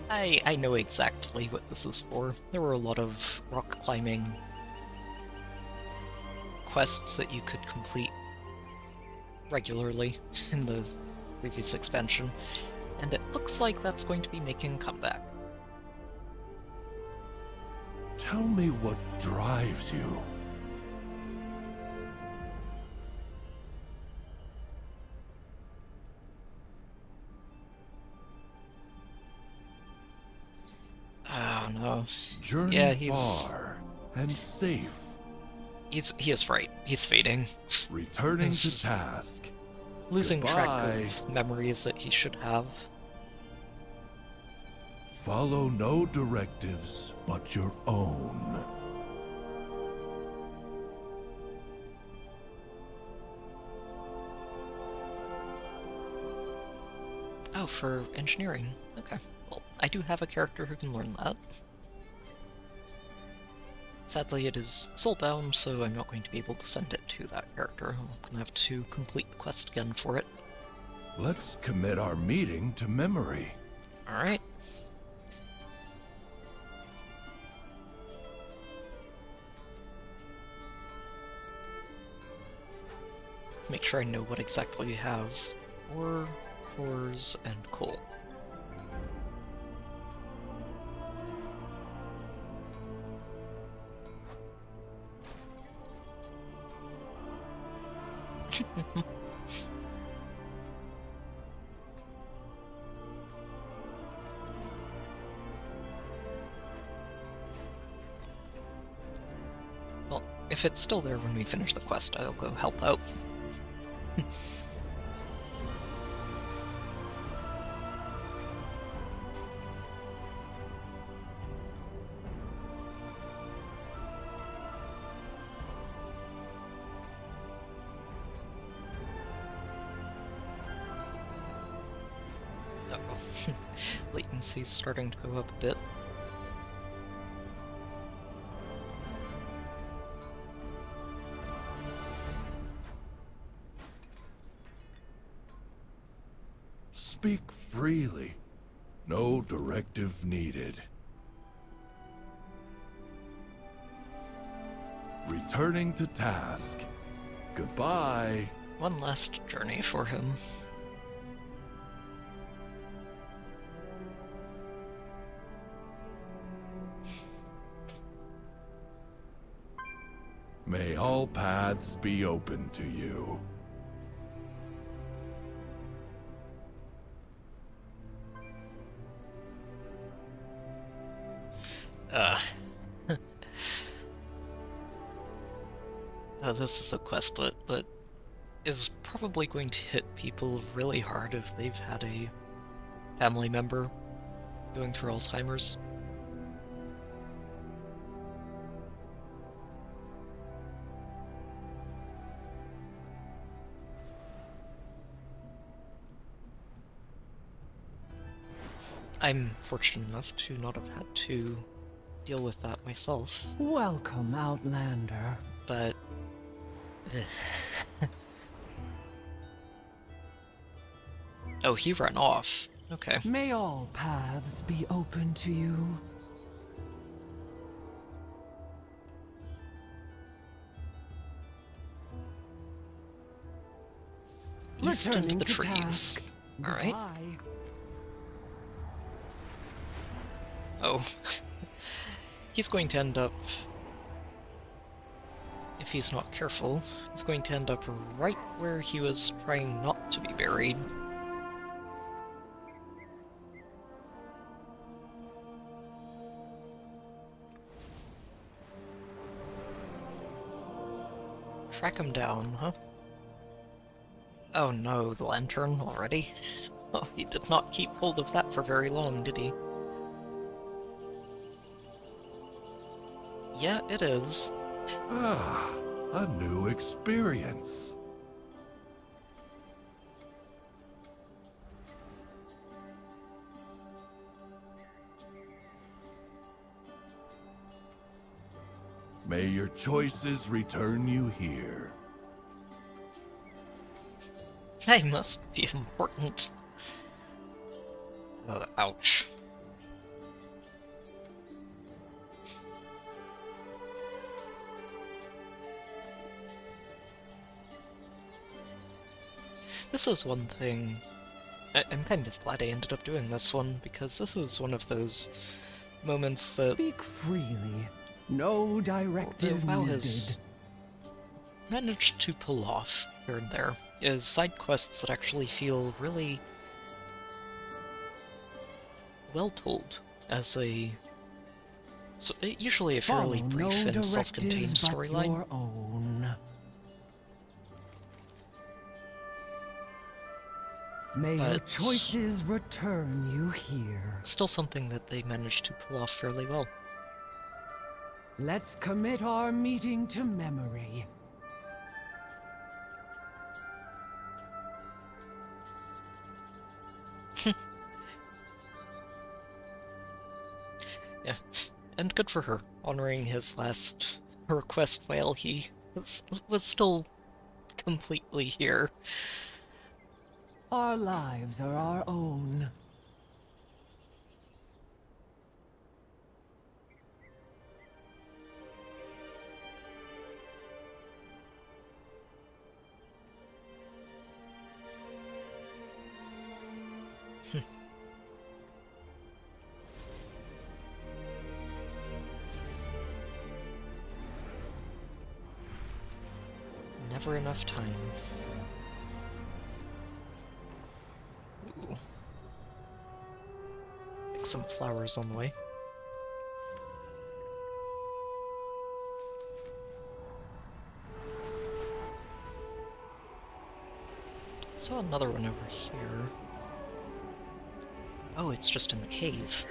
I know exactly what this is for. There were a lot of rock climbing quests that you could complete regularly in the previous expansion, and it looks like that's going to be making a comeback. Tell me what drives you. Oh no. Journey yeah, he's far and safe. He is right. He's fading. Returning to task. Losing track Goodbye. of memories that he should have. Follow no directives but your own. Oh, for engineering. Okay. Well, I do have a character who can learn that. Sadly, it is soulbound, so I'm not going to be able to send it to that character. I'm going to have to complete the quest again for it. Let's commit our meeting to memory. Alright. Make sure I know what exactly we have. Ore, cores, and coal. Well, if it's still there when we finish the quest, I'll go help out. Uh-oh. Latency's starting to go up a bit. Speak freely. No directive needed. Returning to task. Goodbye. One last journey for him. May all paths be open to you. This is a questlet that is probably going to hit people really hard if they've had a family member going through Alzheimer's. I'm fortunate enough to not have had to deal with that myself. Welcome, Outlander. But Oh, he ran off. Okay. May all paths be open to you. East into Returning the to trees. task. Alright. Goodbye. Oh. He's going to end up... If he's not careful, he's going to end up right where he was trying not to be buried. Track him down, huh? Oh no, the lantern already? Oh, he did not keep hold of that for very long, did he? Yeah, it is. Ah, a new experience. May your choices return you here. They must be important. Ouch. This is one thing. I'm kind of glad I ended up doing this one, because this is one of those moments that... Speak freely. No directive WoW needed. has managed to pull off here and there is side quests that actually feel really well told as a usually a fairly Follow brief no and self-contained directives but storyline. your own. May your But- choices return you here. Still something that they managed to pull off fairly well. Let's commit our meeting to memory. Yeah, and good for her, honoring his last request while he was still completely here. Our lives are our own. Never enough time. Ooh. Like some flowers on the way. Saw another one over here. Oh, it's just in the cave.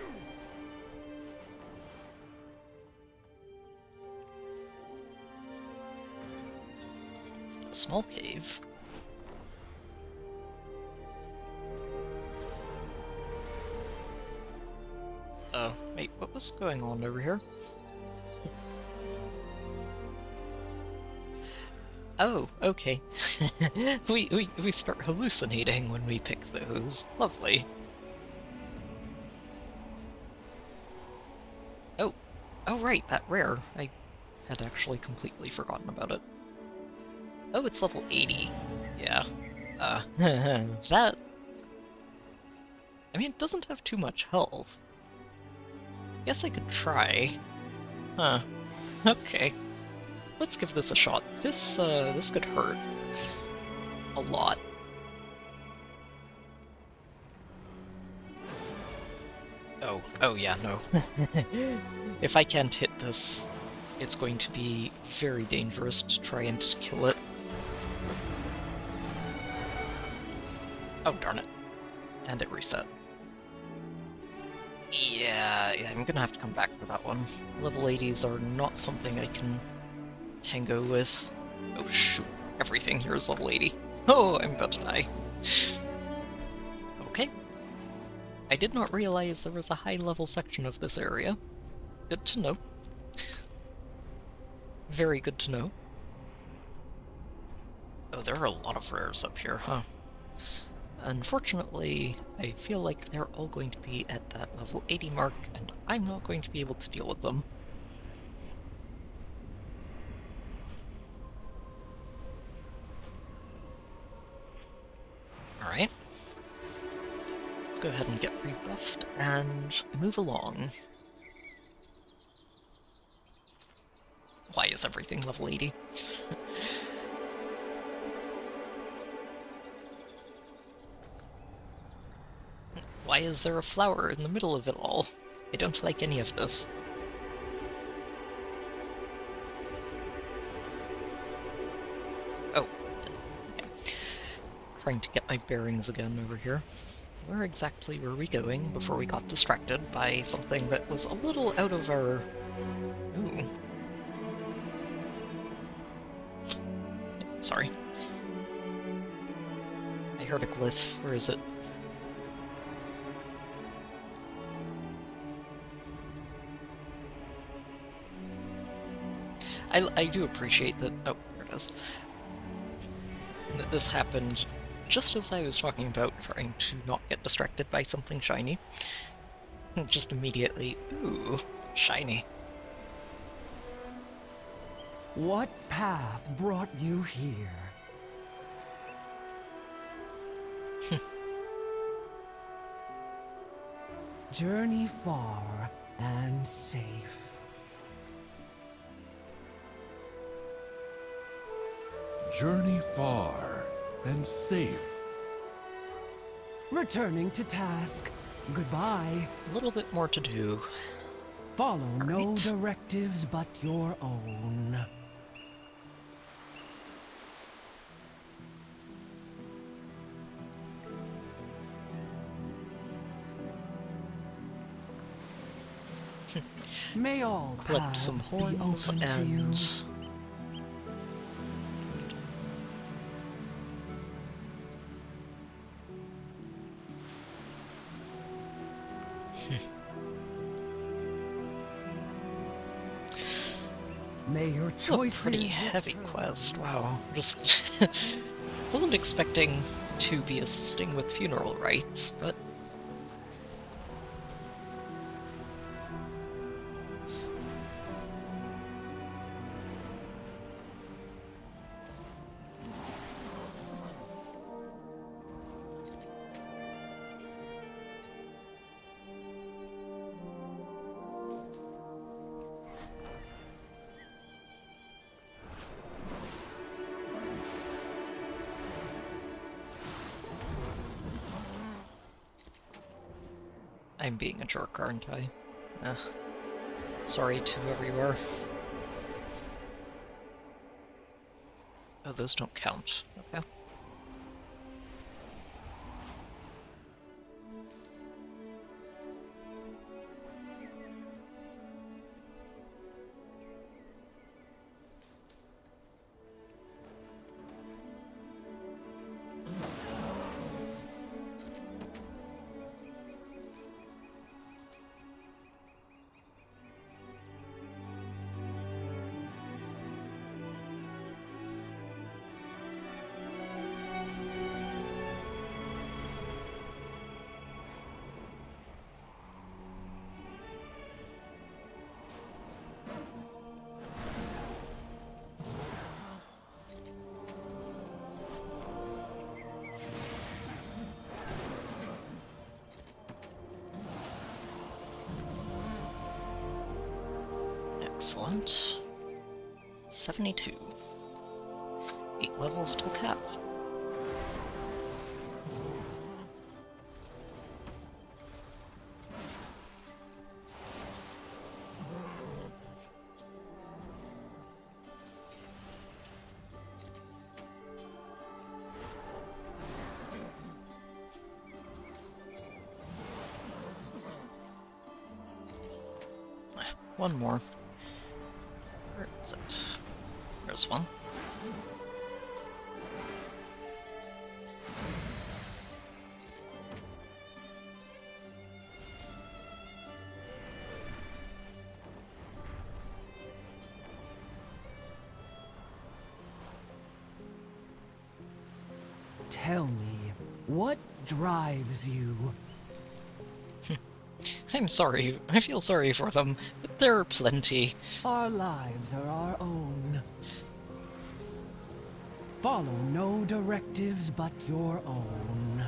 A small cave. Oh, wait, what was going on over here? Oh, okay. we start hallucinating when we pick those. Lovely. Oh right, that rare. I had actually completely forgotten about it. Oh, it's level 80. Yeah. That... I mean, it doesn't have too much health. Guess I could try. Huh. Okay. Let's give this a shot. This could hurt. A lot. Oh yeah, no. If I can't hit this, it's going to be very dangerous to try and kill it. Oh, darn it. And it reset. Yeah, I'm gonna have to come back for that one. Level 80s are not something I can tango with. Oh shoot, everything here is level 80. Oh, I'm about to die. Okay. I did not realize there was a high-level section of this area. Good to know. Very good to know. Oh, there are a lot of rares up here, huh? Unfortunately, I feel like they're all going to be at that level 80 mark, and I'm not going to be able to deal with them. Alright. Let's go ahead and get rebuffed and move along. Why is everything level 80? Why is there a flower in the middle of it all? I don't like any of this. Oh. Okay. Trying to get my bearings again over here. Where exactly were we going before we got distracted by something that was a little out of our... Ooh. Sorry. I heard a glyph. Where is it? I do appreciate that... Oh, there it is. That this happened just as I was talking about trying to not get distracted by something shiny. Just immediately, ooh, shiny. What path brought you here? Journey far and safe. Journey far and safe. Returning to task. Goodbye. A little bit more to do. Follow no directives but your own. May all Collect some paths be horns open to you. and... May your It's a choices pretty heavy quest, wow. Just wasn't expecting to be assisting with funeral rites, but... I'm being a jerk, aren't I? Sorry to whoever you are. Oh, those don't count. Okay. Excellent. 72. 8 levels till cap. One more. Where is it? There's one. Tell me, what drives you? I'm sorry. I feel sorry for them, but there are plenty. Our lives are our own. Follow no directives but your own.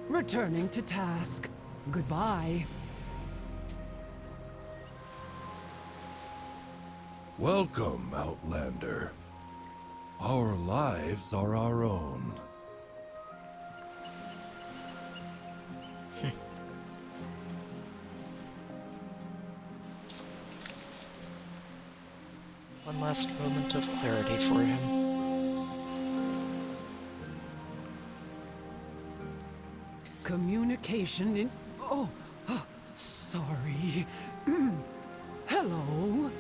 Returning to task. Goodbye. Welcome, Outlander. Our lives are our own. One last moment of clarity for him. Communication in... Oh, sorry. Hello?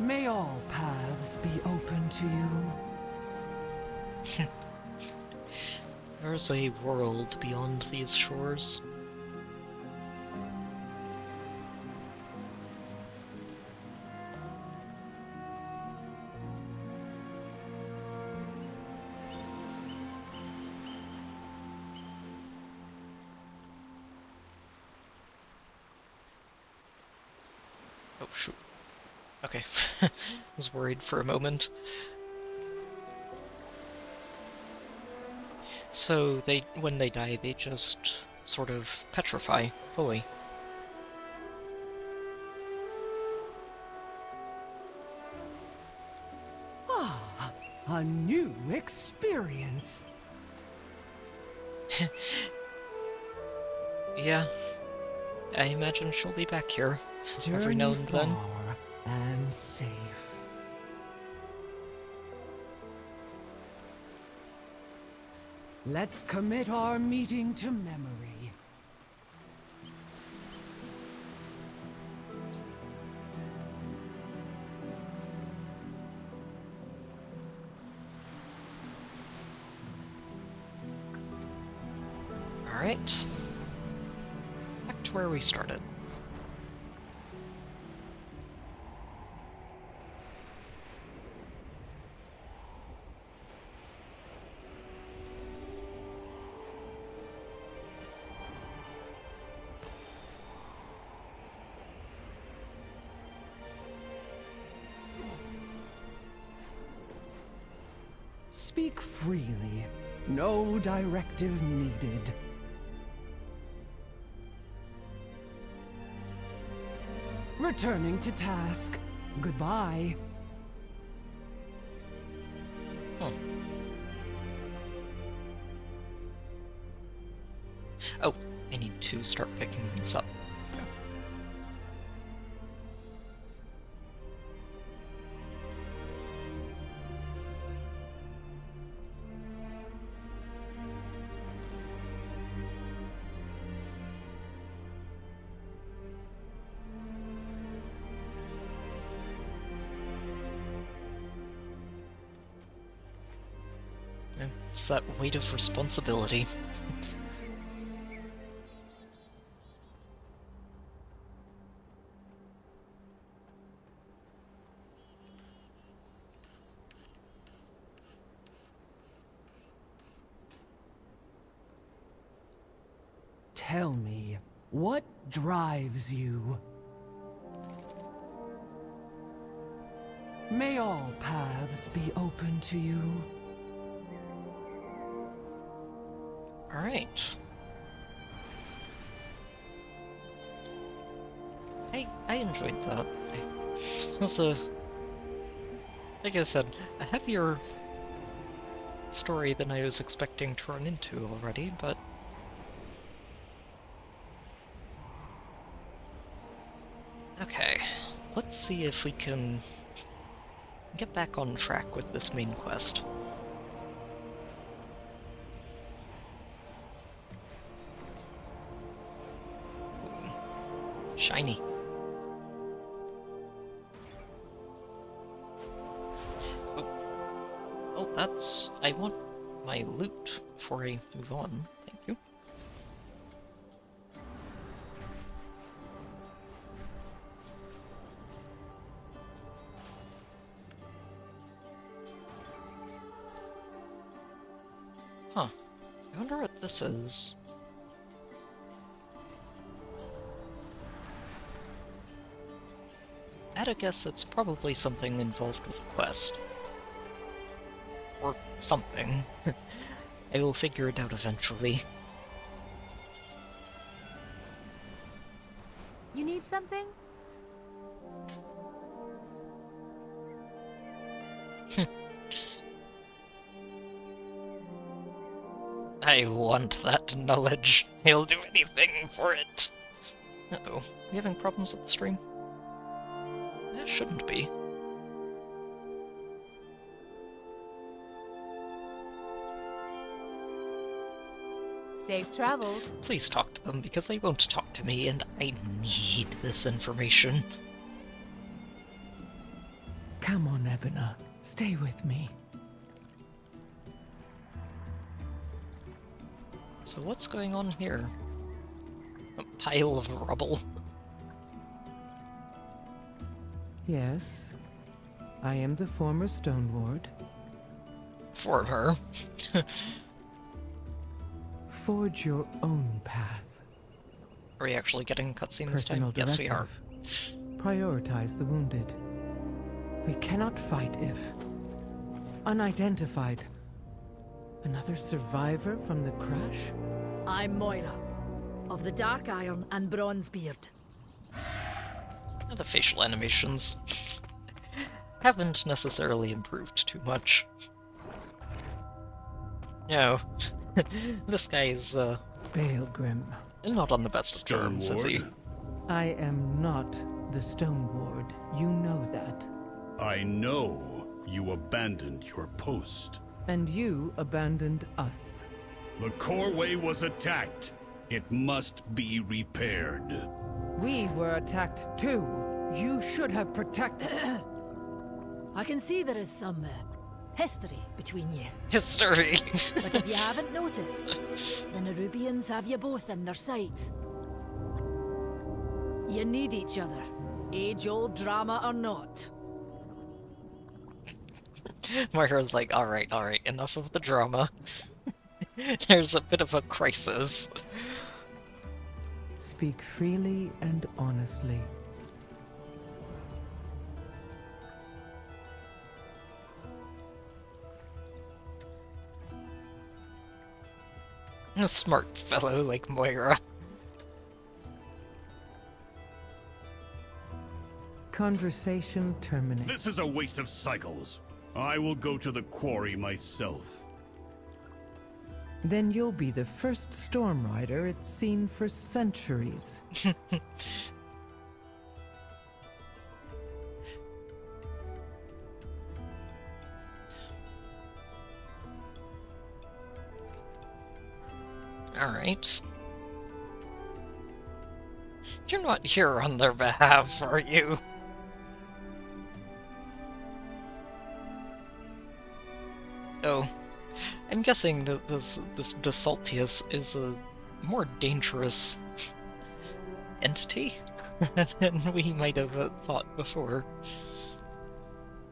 May all paths be open to you. There's a world beyond these shores. Oh, shoot. Okay. I was worried for a moment. So when they die, they just sort of petrify fully. Ah, a new experience. Yeah. I imagine she'll be back here every Journey now and then. far and safe. Let's commit our meeting to memory. Alright. Back to where we started. Speak freely. No directive needed. Returning to task. Goodbye. Oh, I need to start picking these up. It's that weight of responsibility. Tell me, what drives you? May all paths be open to you. Alright. I enjoyed that. It was like I said, a heavier story than I was expecting to run into already, but... Okay, let's see if we can get back on track with this main quest. Shiny. Oh, that's... I want my loot before I move on. Thank you. Huh. I wonder what this is. I'd guess it's probably something involved with a quest. Or something. I will figure it out eventually. You need something? I want that knowledge. I'll do anything for it. Uh-oh. We having problems with the stream? That shouldn't be. Safe travels. Please talk to them, because they won't talk to me, and I need this information. Come on, Ebona. Stay with me. So what's going on here? A pile of rubble. Yes, I am the former Stone Ward. Former? Forge your own path. Are we actually getting cutscene this time? Personal Yes, we are. Prioritize the wounded. We cannot fight if... unidentified. Another survivor from the crash? I'm Moira, of the Dark Iron and Bronzebeard. The facial animations haven't necessarily improved too much. No. This guy is, Baelgrim. not on the best of terms, is he? I am not the Stone Ward. You know that. I know you abandoned your post. And you abandoned us. The Coreway was attacked. It must be repaired. We were attacked too. You should have protected... I can see there is some history between you. History! But if you haven't noticed, the Nerubians have you both in their sights. You need each other, age-old drama or not. Moira's like, alright, enough of the drama. There's a bit of a crisis. Speak freely and honestly. A smart fellow like Moira. Conversation terminated. This is a waste of cycles. I will go to the quarry myself. Then you'll be the first storm rider it's seen for centuries. Alright. You're not here on their behalf, are you? Oh. I'm guessing that this Basaltius is a more dangerous entity than we might have thought before.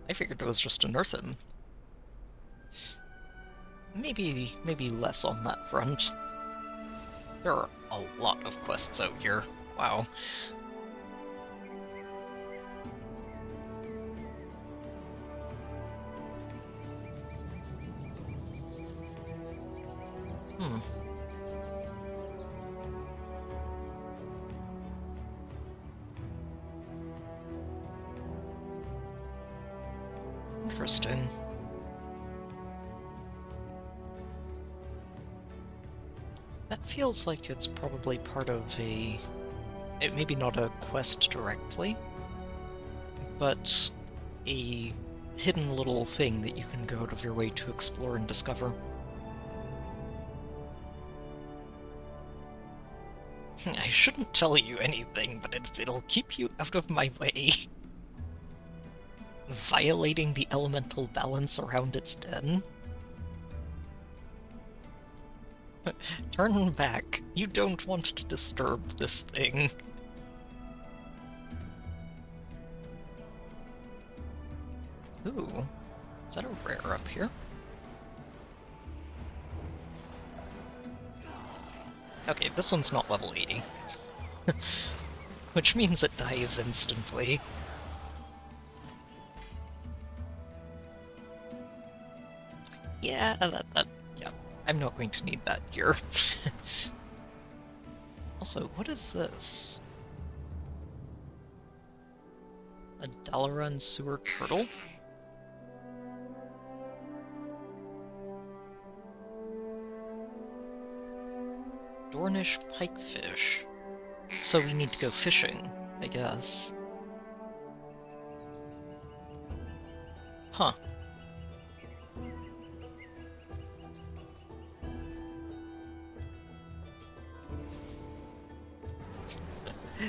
I figured it was just an earthen. Maybe less on that front. There are a lot of quests out here. Wow. Interesting. That feels like it's probably part of maybe not a quest directly, but a hidden little thing that you can go out of your way to explore and discover. I shouldn't tell you anything, but it'll keep you out of my way. Violating the elemental balance around its den? Turn back. You don't want to disturb this thing. Ooh. Is that a rare up here? Okay, this one's not level 80. Which means it dies instantly. Yeah, yeah, I'm not going to need that here. Also, what is this? A Dalaran sewer turtle? Dornish pikefish. So we need to go fishing, I guess. Huh.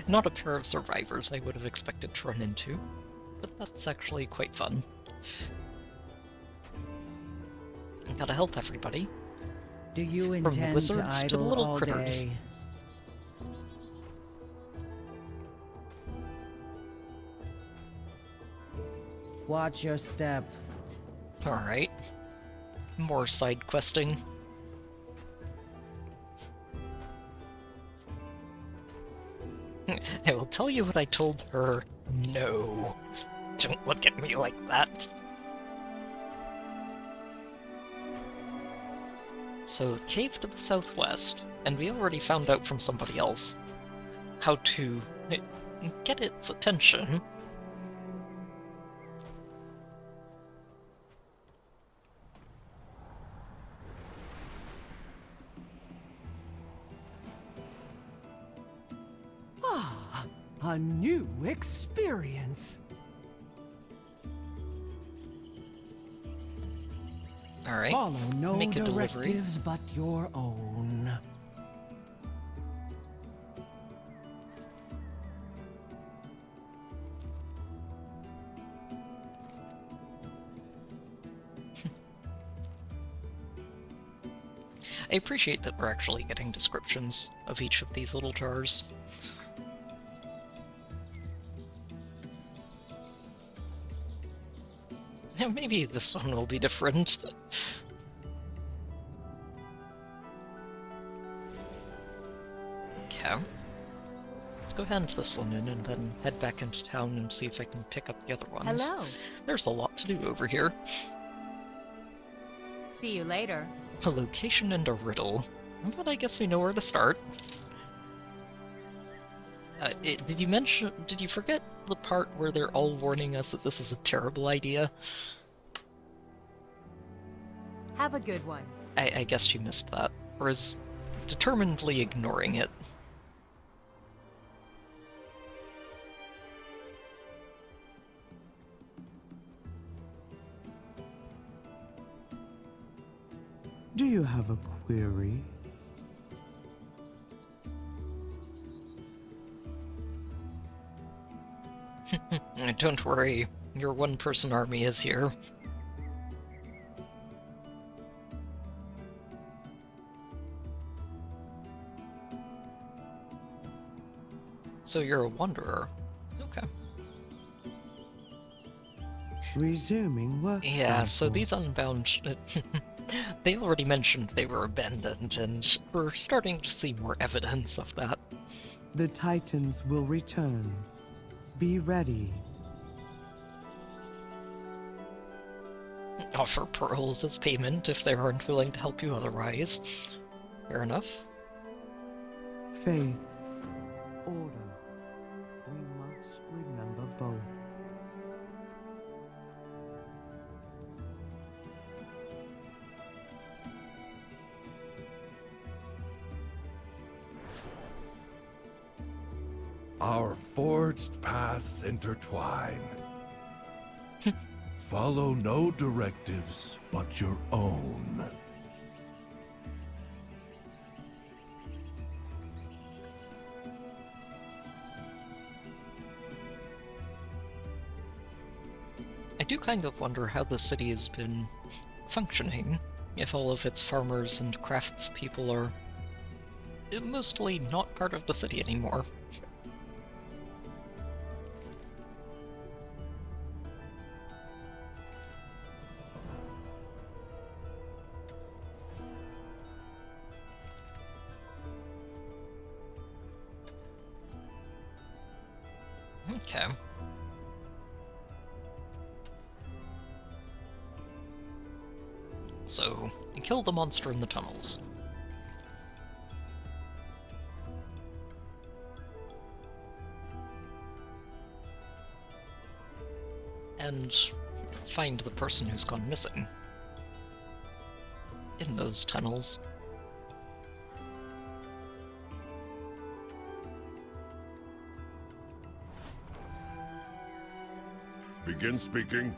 Not a pair of survivors I would have expected to run into, but that's actually quite fun. Gotta help everybody. Do you From intend lizards to to the idle little all critters. day? Watch your step. Alright. More side questing. I will tell you what I told her. No. Don't look at me like that. So, cave to the southwest, and we already found out from somebody else how to get its attention. Ah, a new experience. Alright, Follow no make a delivery. directives but your own. I appreciate that we're actually getting descriptions of each of these little jars. Yeah, maybe this one will be different. Okay. Let's go hand this one in and then head back into town and see if I can pick up the other ones. Hello. There's a lot to do over here. See you later. A location and a riddle. But I guess we know where to start. Did you forget the part where they're all warning us that this is a terrible idea? Have a good one. I guess you missed that. Or is determinedly ignoring it. Do you have a query? Don't worry, your one-person army is here. So you're a wanderer. Okay. Resuming work. Yeah, so cycle. these Unbound... they already mentioned they were abandoned, and we're starting to see more evidence of that. The Titans will return. Be ready. Offer pearls as payment if they aren't willing to help you otherwise. Fair enough. Faith. Order. We must remember both. Our forged paths intertwine. Follow no directives but your own. I do kind of wonder how the city has been functioning if all of its farmers and craftspeople are mostly not part of the city anymore. Okay. So, you kill the monster in the tunnels. And find the person who's gone missing in those tunnels. Begin speaking.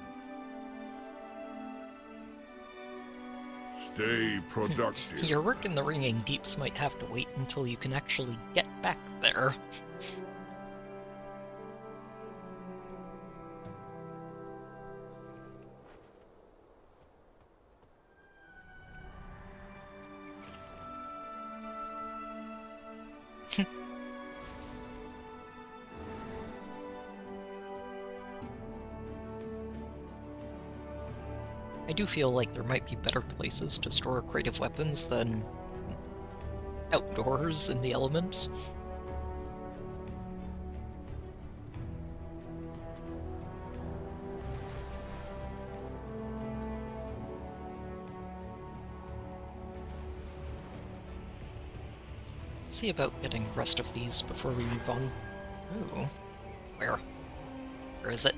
Stay productive. Your work in the Ringing Deeps might have to wait until you can actually get back there. I do feel like there might be better places to store creative weapons than outdoors in the elements. See about getting the rest of these before we move on. Ooh. Where? Where is it?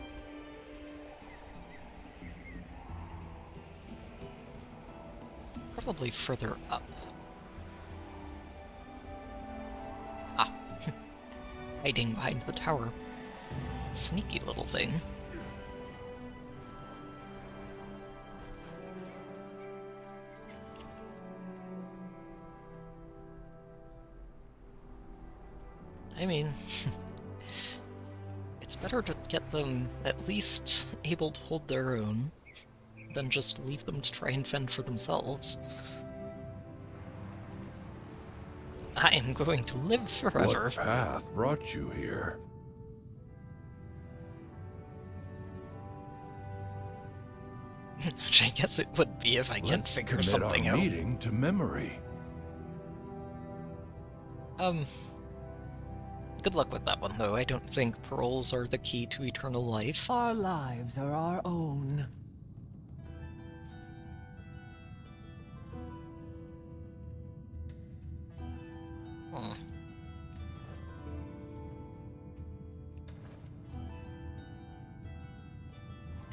Probably further up. Ah. Hiding behind the tower. Sneaky little thing. I mean, it's better to get them at least able to hold their own than just leave them to try and fend for themselves. I am going to live forever. What path brought you here? Which I guess it would be if I can figure something out. Meeting to memory. Good luck with that one, though. I don't think pearls are the key to eternal life. Our lives are our own.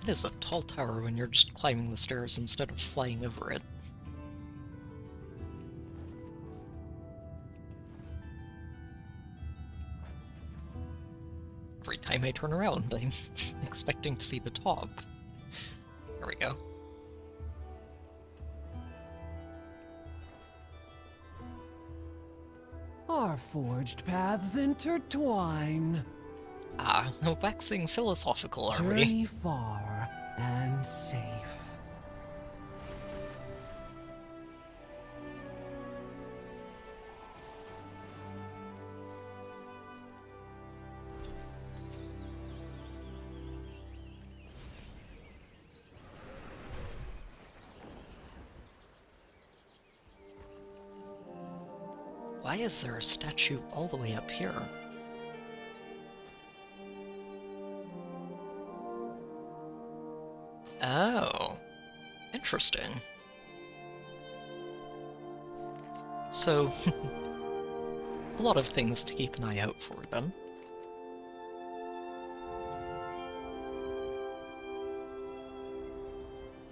It is a tall tower when you're just climbing the stairs instead of flying over it. Every time I turn around, I'm expecting to see the top. There we go. Our forged paths intertwine. Ah, waxing philosophical, are we? Journey far and safe. Why is there a statue all the way up here? Oh, interesting. So, a lot of things to keep an eye out for then.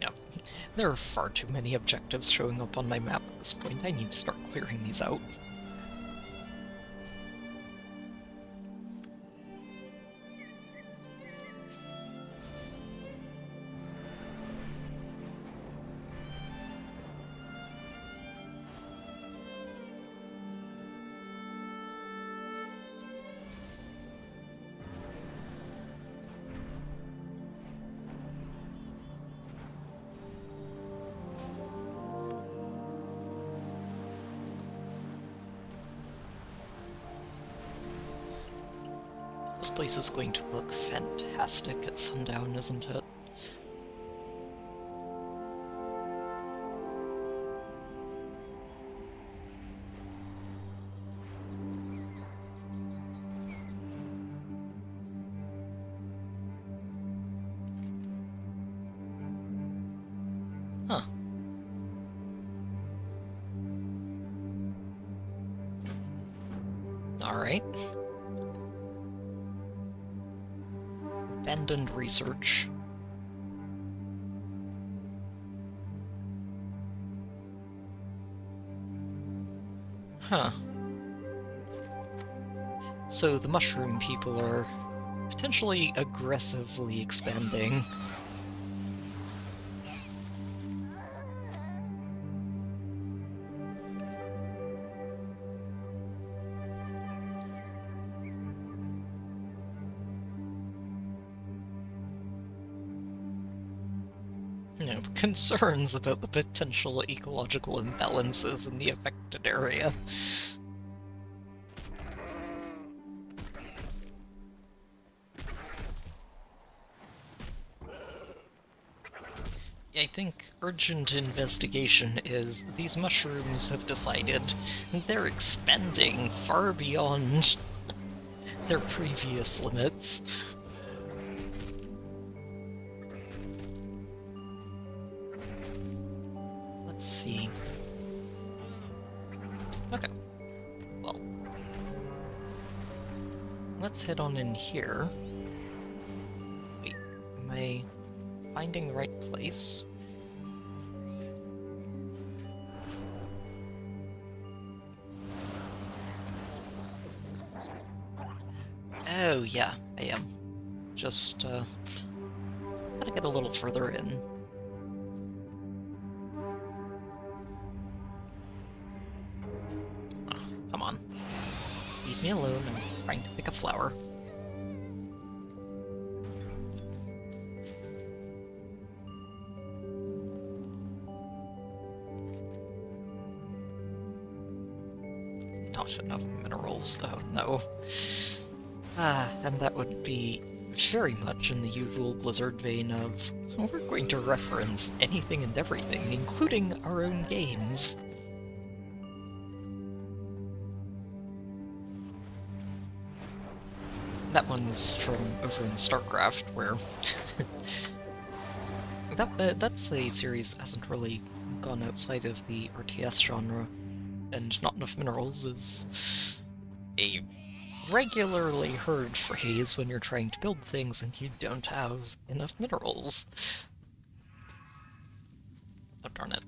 Yeah, there are far too many objectives showing up on my map at this point. I need to start clearing these out. This place is going to look fantastic at sundown, isn't it? Huh. Alright. Abandoned research. Huh. So the mushroom people are potentially aggressively expanding. Concerns about the potential ecological imbalances in the affected area. I think urgent investigation is these mushrooms have decided they're expanding far beyond their previous limits. Let's see. Okay. Well, let's head on in here. Wait, am I finding the right place? Oh yeah, I am. Just gotta get a little further in. Oh, come on. Leave me alone, I'm trying to pick a flower. Not enough minerals, oh no. And that would be very much in the usual Blizzard vein of, we're going to reference anything and everything, including our own games. That one's from over in StarCraft, where that's a series that hasn't really gone outside of the RTS genre, and not enough minerals is a regularly heard phrase when you're trying to build things and you don't have enough minerals. Oh darn it.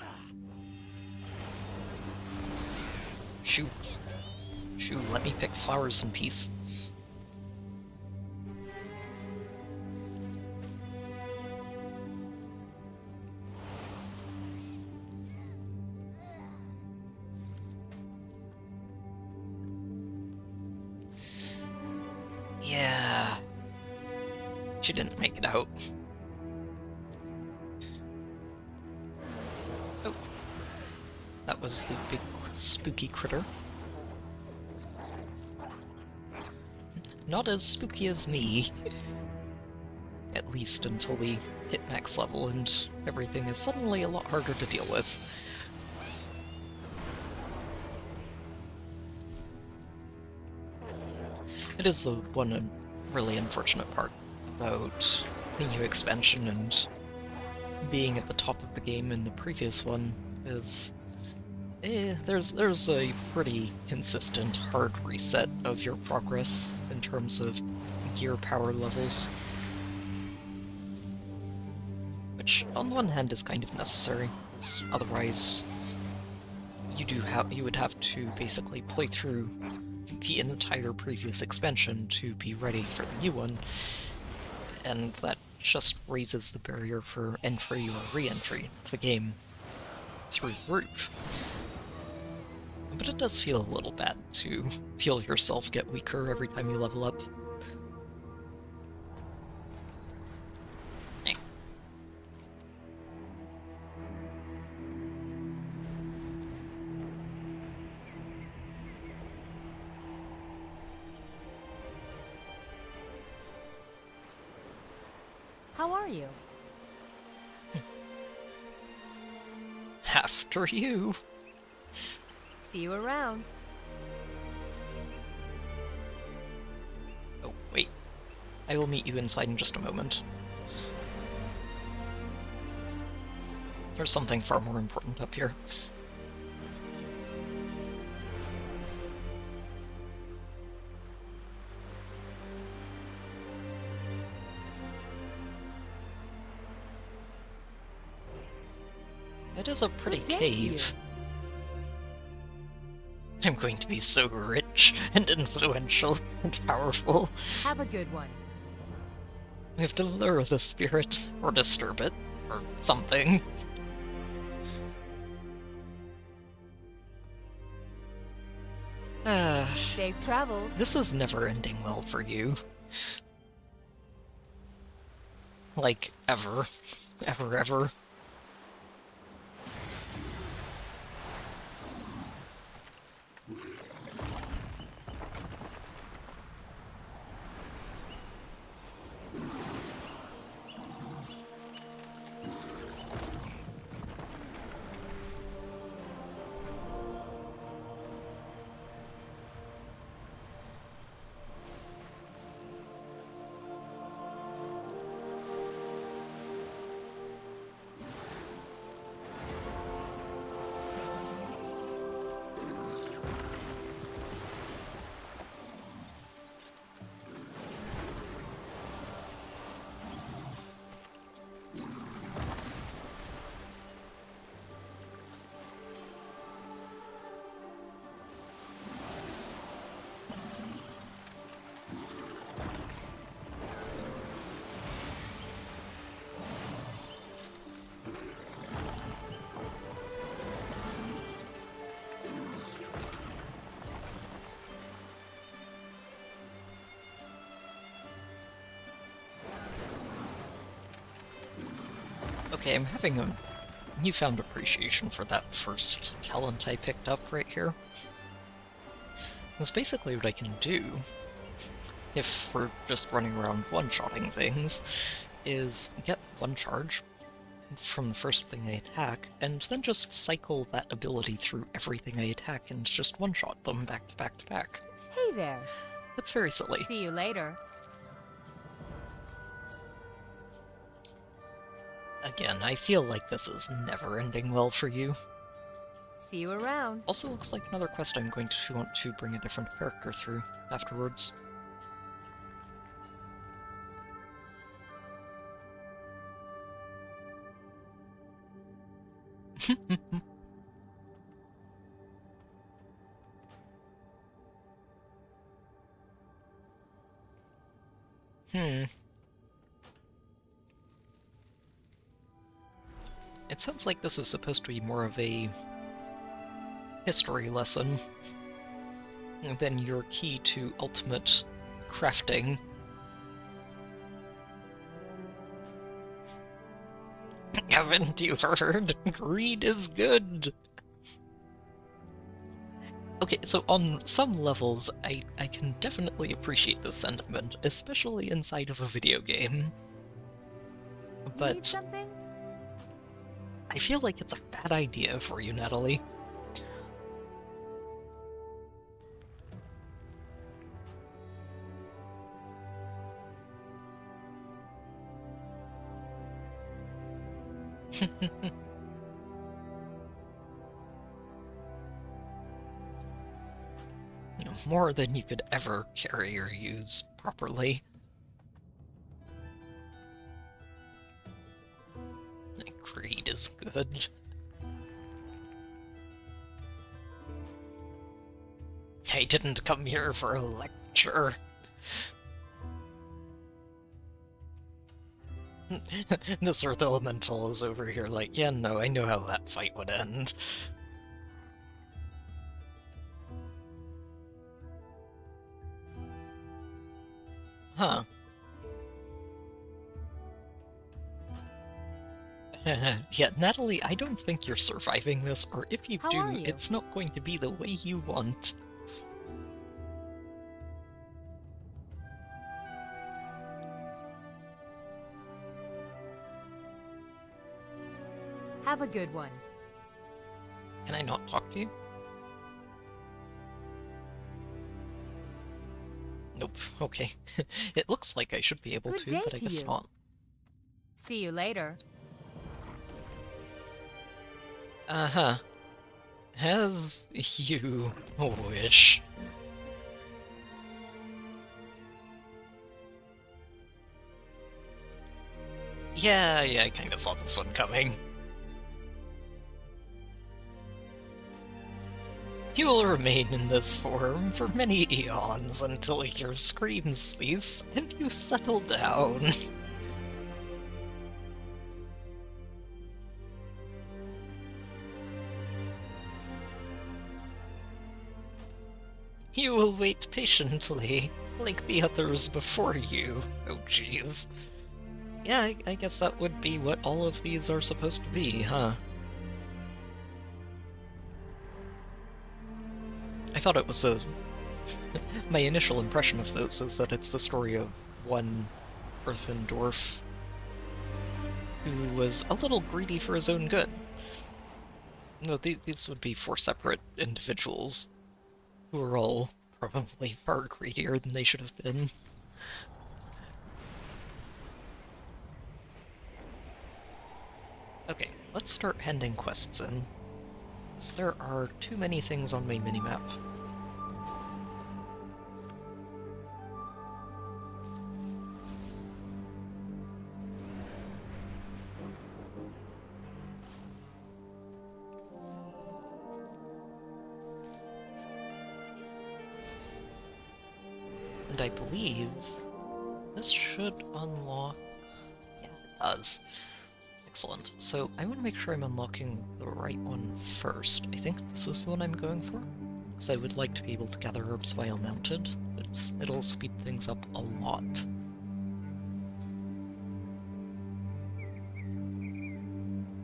Shoo. Shoo, let me pick flowers in peace. Yeah. She didn't make it out. Oh. That was the big spooky critter. Not as spooky as me. At least until we hit max level and everything is suddenly a lot harder to deal with. It is the one really unfortunate part about the new expansion and being at the top of the game in the previous one is there's a pretty consistent hard reset of your progress in terms of gear power levels. Which on one hand is kind of necessary, because otherwise you would have to basically play through the entire previous expansion to be ready for the new one, and that just raises the barrier for entry or re-entry to the game through the roof. But it does feel a little bad to feel yourself get weaker every time you level up. are you? After you. See you around. Oh, wait. I will meet you inside in just a moment. There's something far more important up here. It is a pretty cave. I'm going to be so rich and influential and powerful. Have a good one. We have to lure the spirit, or disturb it, or something. Safe travels. This is never ending well for you. Like, ever. Ever, ever. Okay, I'm having a newfound appreciation for that first talent I picked up right here. That's basically what I can do, if we're just running around one-shotting things, is get one charge from the first thing I attack, and then just cycle that ability through everything I attack and just one-shot them back to back to back. Hey there. That's very silly. See you later. Again, I feel like this is never ending well for you. See you around. Also looks like another quest I'm going to want to bring a different character through afterwards. It sounds like this is supposed to be more of a history lesson than your key to ultimate crafting. Haven't you heard? Greed is good! Okay, so on some levels, I can definitely appreciate this sentiment, especially inside of a video game. But you need something? I feel like it's a bad idea for you, Natalie. More than you could ever carry or use properly. Greed is good. I didn't come here for a lecture. This Earth Elemental is over here like, yeah, no, I know how that fight would end. Huh. Yeah, Natalie, I don't think you're surviving this, or if you do, it's not going to be the way you want. Have a good one. Can I not talk to you? Nope, okay. It looks like I should be able Good to, day but I to guess you. not. See you later. Uh-huh. As you wish. Yeah, I kinda saw this one coming. You will remain in this form for many eons until your screams cease and you settle down. You will wait patiently, like the others before you. Oh jeez. Yeah, I guess that would be what all of these are supposed to be, huh? I thought it was a... My initial impression of this is that it's the story of one earthen dwarf who was a little greedy for his own good. No, these would be 4 separate individuals who are all probably far greedier than they should have been. Okay, let's start handing quests in, as there are too many things on my minimap. And I believe this should unlock... Yeah, it does. Excellent. So I want to make sure I'm unlocking the right one first. I think this is the one I'm going for, because I would like to be able to gather herbs while mounted. It'll speed things up a lot.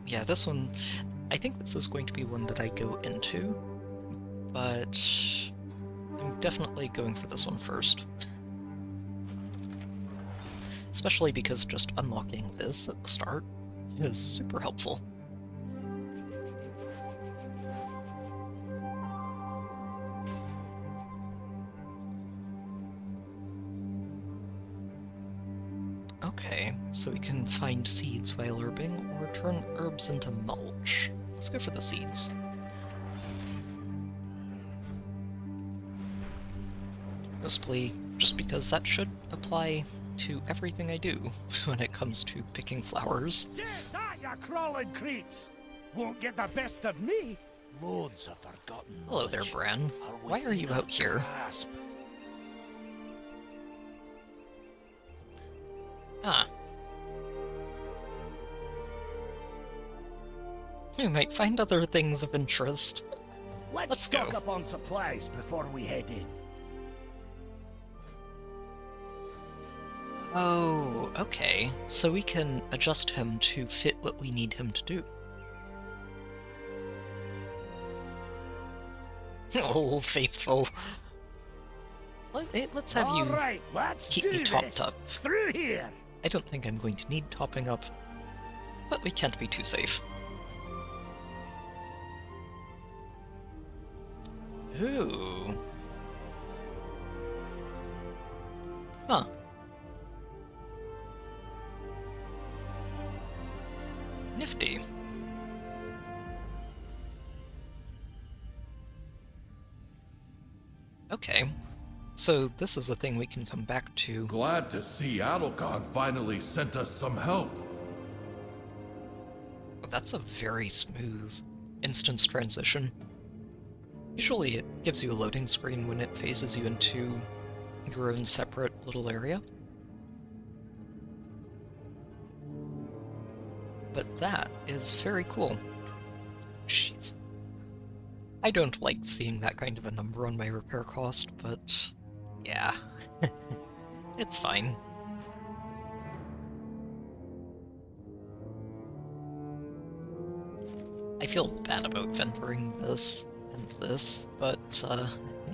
Yeah, this one... I think this is going to be one that I go into, but I'm definitely going for this one first. Especially because just unlocking this at the start is super helpful. Okay, so we can find seeds while herbing, or turn herbs into mulch. Let's go for the seeds. Mostly just because that should apply to everything I do when it comes to picking flowers. Get that, you crawling creeps! Won't get the best of me! Loads of forgotten Hello there, Bran. Why are you out here? grasp. Ah. We might find other things of interest. Let's go. stock up on supplies before we head in. Oh, okay. So we can adjust him to fit what we need him to do. Oh, faithful. Let's have you Alright, let's keep do me topped this. up. Through here! I don't think I'm going to need topping up, but we can't be too safe. Ooh. Huh. Nifty. Okay. So this is a thing we can come back to. Glad to see Algar finally sent us some help. That's a very smooth instance transition. Usually it gives you a loading screen when it phases you into your own separate little area. But that is very cool. Jeez. I don't like seeing that kind of a number on my repair cost, but yeah, it's fine. I feel bad about vendoring this and this, but I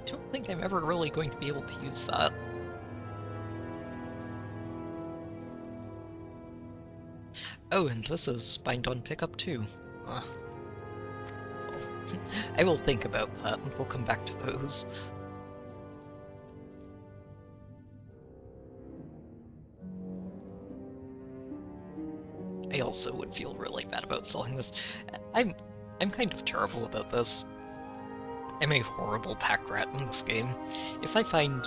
don't think I'm ever really going to be able to use that. Oh, and this is bind on pickup too. Well, I will think about that, and we'll come back to those. I also would feel really bad about selling this. I'm kind of terrible about this. I'm a horrible pack rat in this game. If I find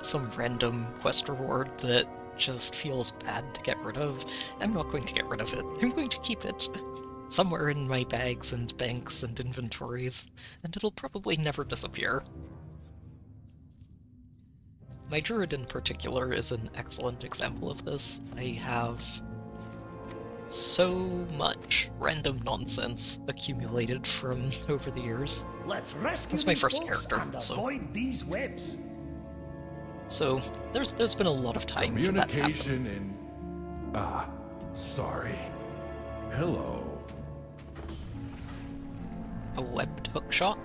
some random quest reward that just feels bad to get rid of, I'm not going to get rid of it. I'm going to keep it somewhere in my bags and banks and inventories, and it'll probably never disappear. My druid in particular is an excellent example of this. I have so much random nonsense accumulated from over the years. Let's rescue It's my these first folks character, and so avoid these webs. So there's been a lot of time for that to happen. Communication in... Ah, sorry. Hello. A webbed hookshot?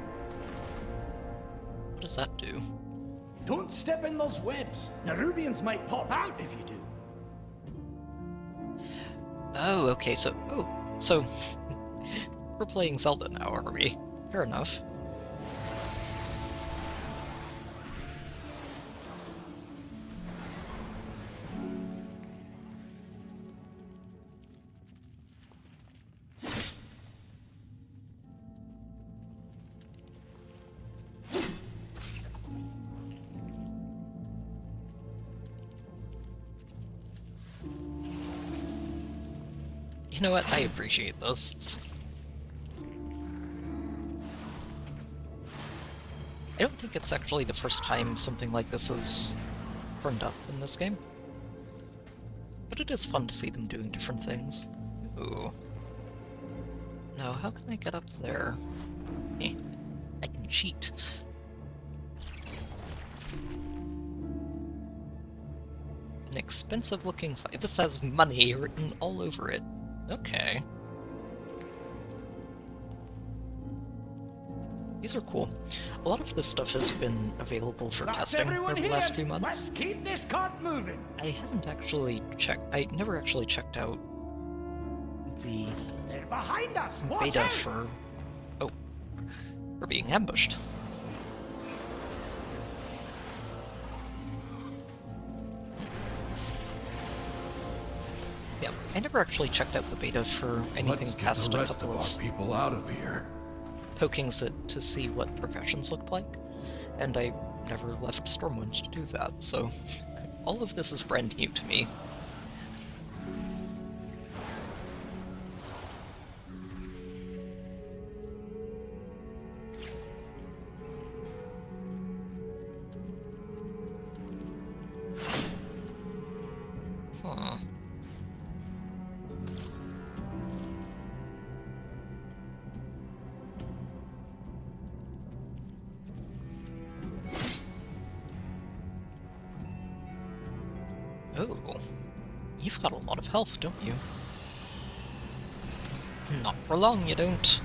What does that do? Don't step in those webs. Nerubians might pop out if you do. Oh, okay, so we're playing Zelda now, are we? Fair enough. You know what? I appreciate this. I don't think it's actually the first time something like this has turned up in this game. But it is fun to see them doing different things. Ooh. Now, how can I get up there? I can cheat. An expensive looking fight. This has money written all over it. Okay. These are cool. A lot of this stuff has been available for testing over the last few months. Let's keep this cart moving. I haven't actually checked. I never actually checked out the They're behind us. Watch beta out. for. Oh, we're being ambushed. Yeah, I never actually checked out the beta for anything Let's get past the a rest couple of of our people out of here. pokings to see what professions looked like, and I never left Stormwind to do that, so all of this is brand new to me. Huh. Oh, you've got a lot of health, don't you? Not for long, you don't.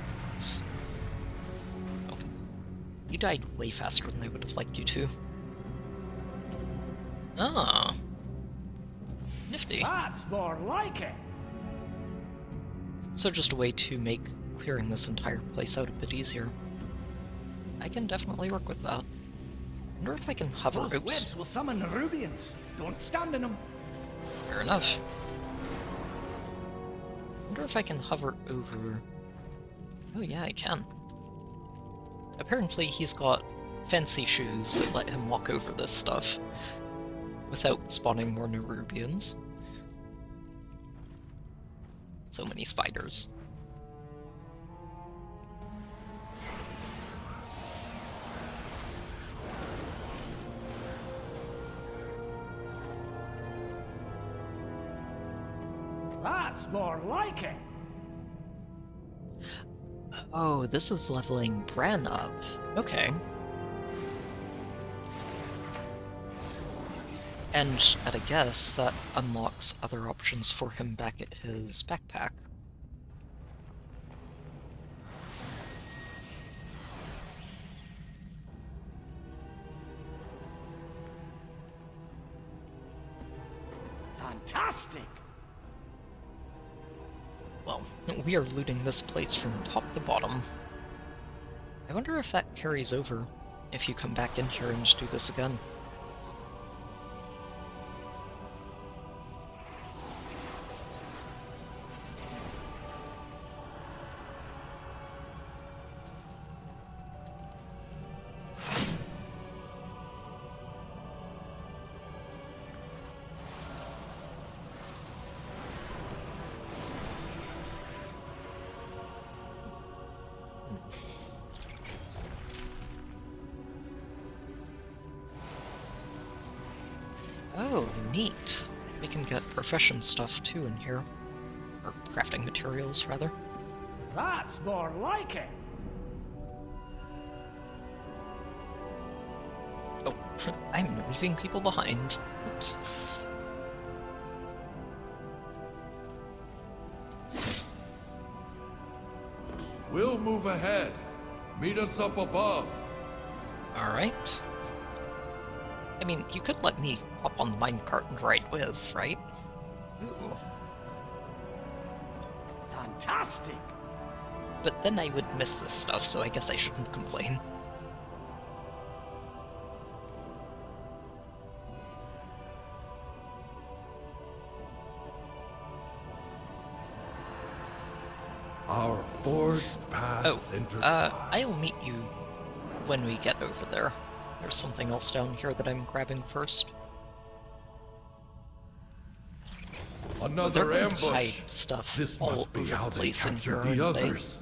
Oh, you died way faster than I would have liked you to. Ah. Nifty. That's more like it. So just a way to make clearing this entire place out a bit easier. I can definitely work with that. Wonder if I can hover. Those Oops. webs will summon Nerubians. Don't stand in them. Fair enough. Wonder if I can hover over. Oh yeah, I can. Apparently he's got fancy shoes that let him walk over this stuff without spawning more Nerubians. So many spiders. That's more like it. Oh, this is leveling Bran up. Okay. And at a guess, that unlocks other options for him back at his backpack. Fantastic. well, we are looting this place from top to bottom. I wonder if that carries over if you come back in here and do this again. Oh, neat. We can get profession stuff too in here. Or crafting materials, rather. That's more like it! Oh, I'm leaving people behind. Oops. We'll move ahead. Meet us up above. Alright. I mean, you could let me hop on the minecart and ride with, right? Ooh. Fantastic! But then I would miss this stuff, so I guess I shouldn't complain. Our forged paths intertwine. I'll meet you when we get over there. There's something else down here that I'm grabbing first. Another They're going to ambush. hide stuff This all must be over how the they place in here, captured the aren't they? others.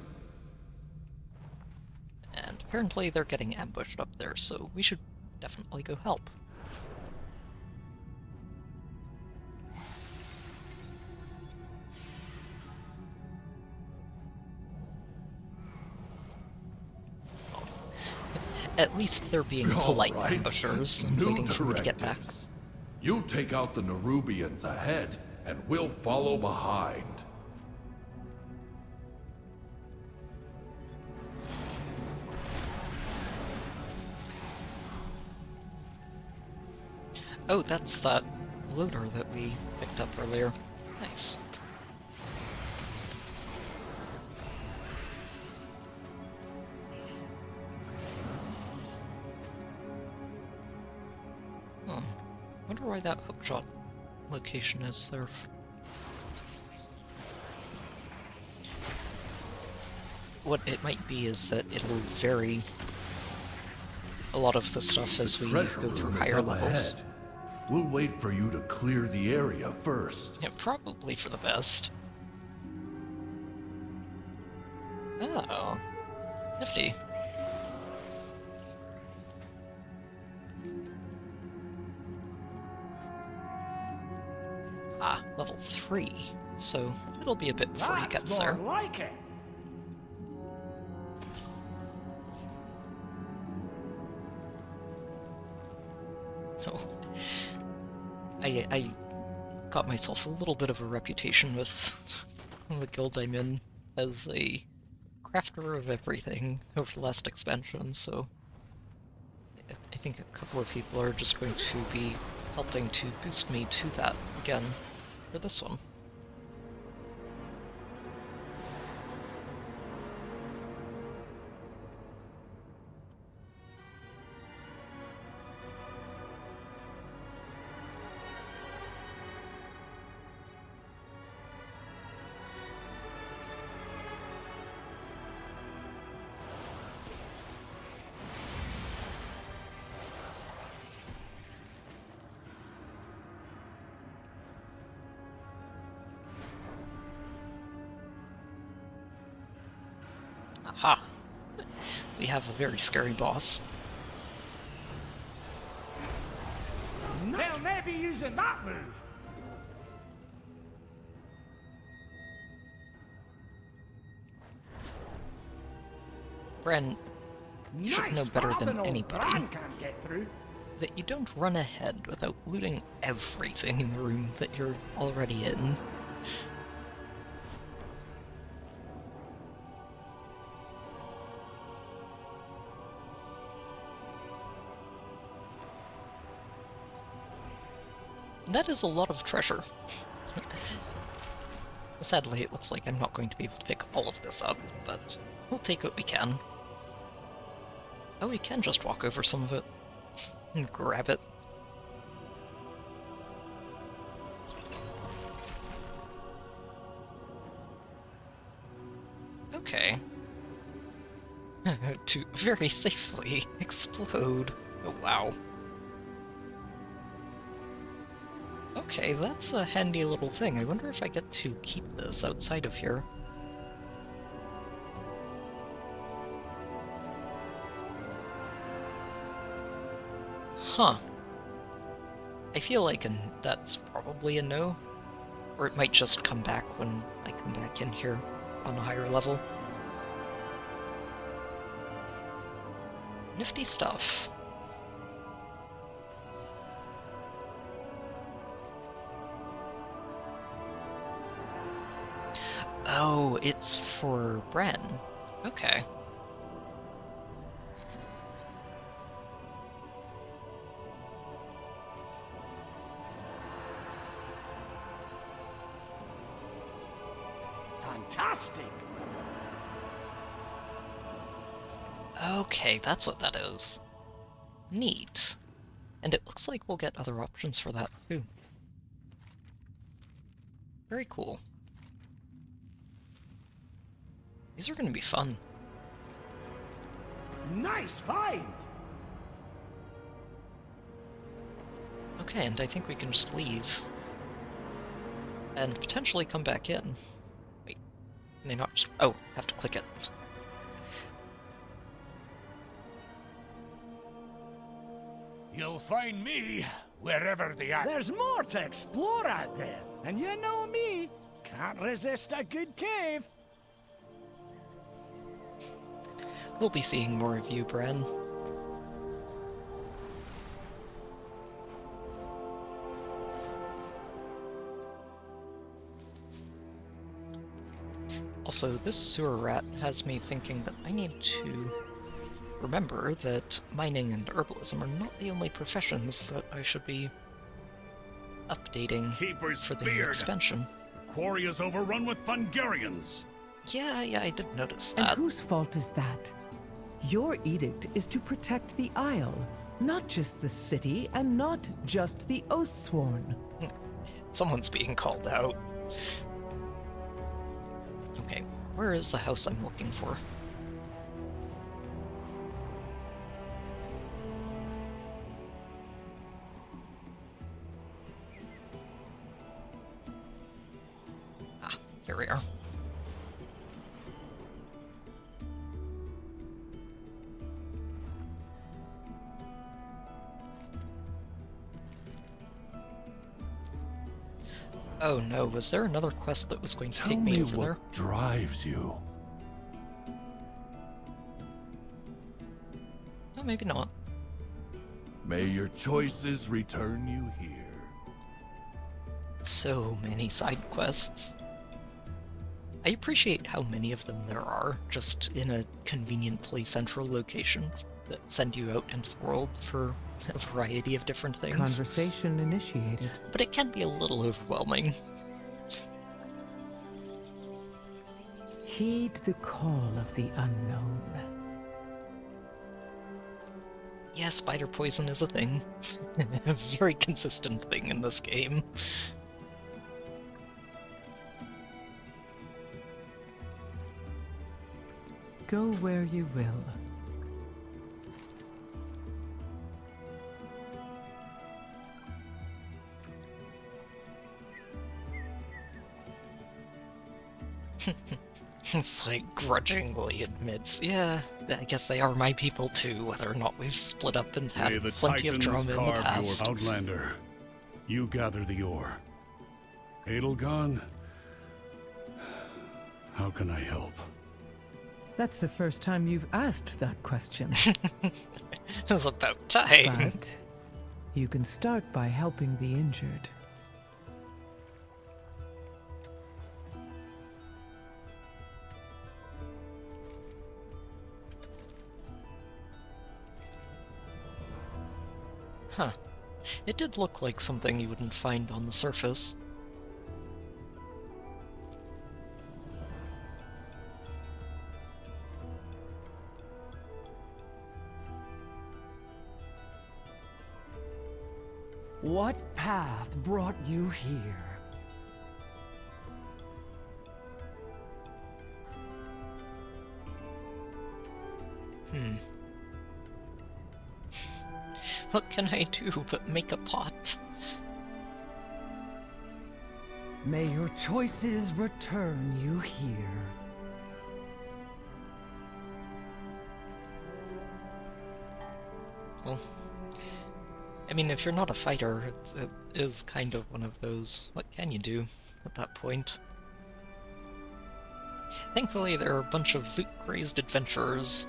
And apparently they're getting ambushed up there, so we should definitely go help. At least they're being polite Right. ambushers and New waiting for me to get back. directives. You take out the Nerubians ahead, and we'll follow behind. Oh, that's that loader that we picked up earlier. Nice. Wonder why that hookshot location is there. What it might be is that it'll vary a lot of the stuff as we go through higher levels. Ahead. We'll wait for you to clear the area first. Yeah, probably for the best. Oh, nifty. Ah, level 3, so it'll be a bit before he gets there. Like it. Oh. I got myself a little bit of a reputation with the guild I'm in as a crafter of everything over the last expansion, so I think a couple of people are just going to be helping to boost me to that again for this one. Aha! We have a very scary boss. They'll never be using that move. Bren, you should know better than anybody Can't get through. that you don't run ahead without looting everything in the room that you're already in. That is a lot of treasure. Sadly, it looks like I'm not going to be able to pick all of this up, but we'll take what we can. Oh, we can just walk over some of it and grab it. Okay. To very safely explode. Oh, wow. Okay, that's a handy little thing. I wonder if I get to keep this outside of here. Huh. I feel like that's probably a no. Or it might just come back when I come back in here on a higher level. Nifty stuff. Oh, it's for Bren. Okay. Fantastic! Okay, that's what that is. Neat. And it looks like we'll get other options for that, too. Very cool. These are going to be fun. Nice find! Okay, and I think we can just leave. And potentially come back in. Wait, can I not just... Oh, have to click it. You'll find me wherever the act. There's more to explore out there, and you know me, can't resist a good cave. We'll be seeing more of you, Bren. Also, this sewer rat has me thinking that I need to remember that mining and herbalism are not the only professions that I should be updating for the new expansion. The quarry is overrun with Fungarians. Yeah, I did notice And that. whose fault is that? Your edict is to protect the Isle, not just the city, and not just the Oathsworn. Someone's being called out. Okay, where is the house I'm looking for? Ah, here we are. Oh no, was there another quest that was going to take me over there? What drives you? Oh, maybe not. May your choices return you here. So many side quests. I appreciate how many of them there are, just in a conveniently central location that send you out into the world for a variety of different things. Conversation initiated. But it can be a little overwhelming. Heed the call of the unknown. Yeah, spider poison is a thing. A very consistent thing in this game. Go where you will. It's like grudgingly admits, yeah, I guess they are my people too, whether or not we've split up and had May the plenty of Titans drama in the carve past. your Outlander. You gather the ore. Edelgard? How can I help? That's the first time you've asked that question. It's about time. But you can start by helping the injured. Huh. It did look like something you wouldn't find on the surface. What path brought you here? What can I do but make a pot? May your choices return you here. Well, I mean, if you're not a fighter, it is kind of one of those, what can you do at that point? Thankfully, there are a bunch of loot-crazed adventurers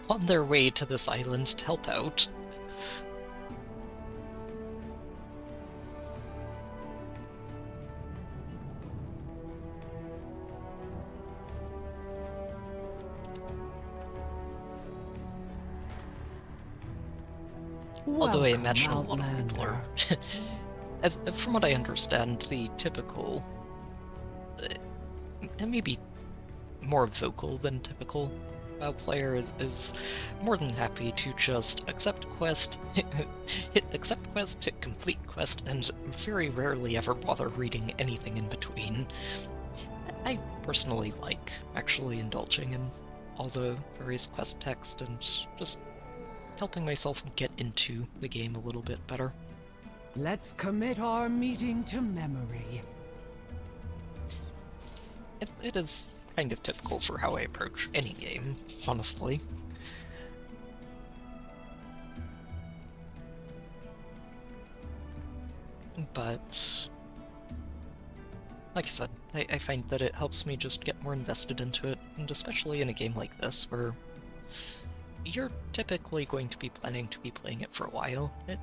on their way to this island to help out. Although I imagine a lot of people are, from what I understand, the typical, and maybe more vocal than typical WoW player is more than happy to just accept quest, hit accept quest, hit complete quest, and very rarely ever bother reading anything in between. I personally like actually indulging in all the various quest text and just helping myself get into the game a little bit better. Let's commit our meeting to memory. It is kind of typical for how I approach any game, honestly. But, like I said, I find that it helps me just get more invested into it, and especially in a game like this, where you're typically going to be planning to be playing it for a while. It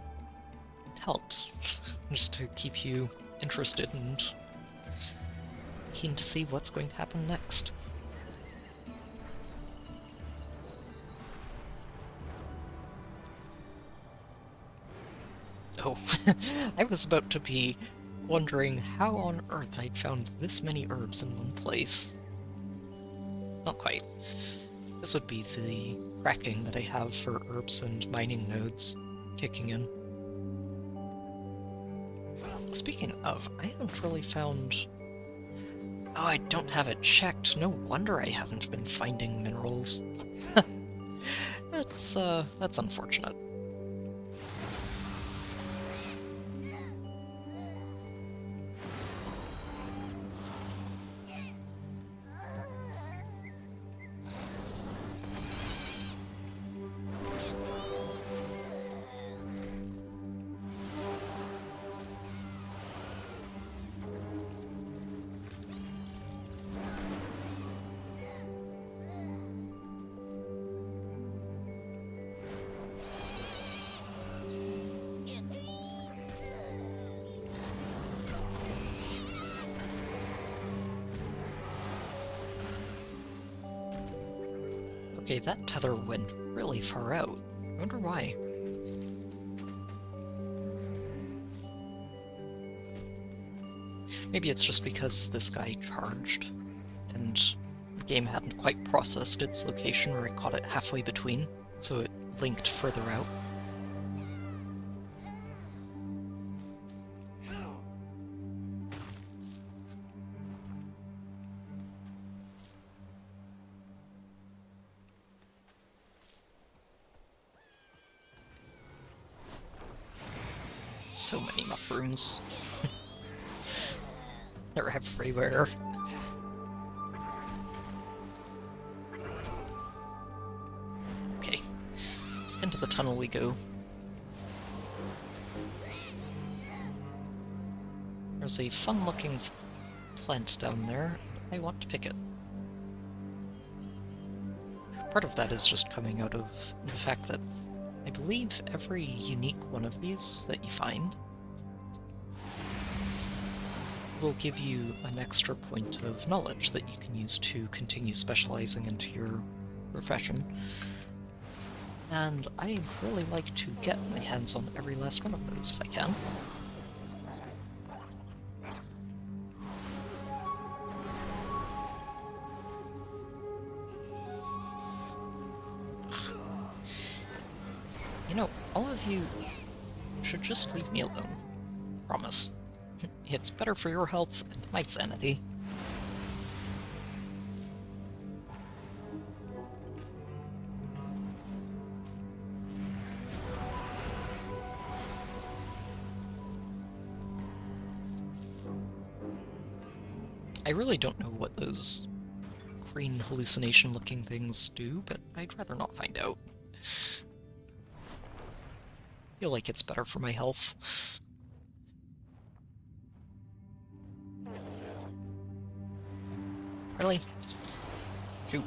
helps just to keep you interested and keen to see what's going to happen next. Oh, I was about to be wondering how on earth I'd found this many herbs in one place. Not quite. This would be the cracking that I have for herbs and mining nodes kicking in. Speaking of, I haven't really found... Oh, I don't have it checked. No wonder I haven't been finding minerals. That's unfortunate. Okay, that tether went really far out. I wonder why. Maybe it's just because this guy charged, and the game hadn't quite processed its location, or it caught it halfway between, so it linked further out. So many mushrooms. They're everywhere. Okay, into the tunnel we go. There's a fun-looking plant down there. I want to pick it. Part of that is just coming out of the fact that I believe every unique one of these that you find will give you an extra point of knowledge that you can use to continue specializing into your profession. And I really like to get my hands on every last one of those if I can. You know, all of you should just leave me alone. Promise. It's better for your health and my sanity. I really don't know what those green hallucination-looking things do, but I'd rather not find out. Feel like it's better for my health. Really? Shoot.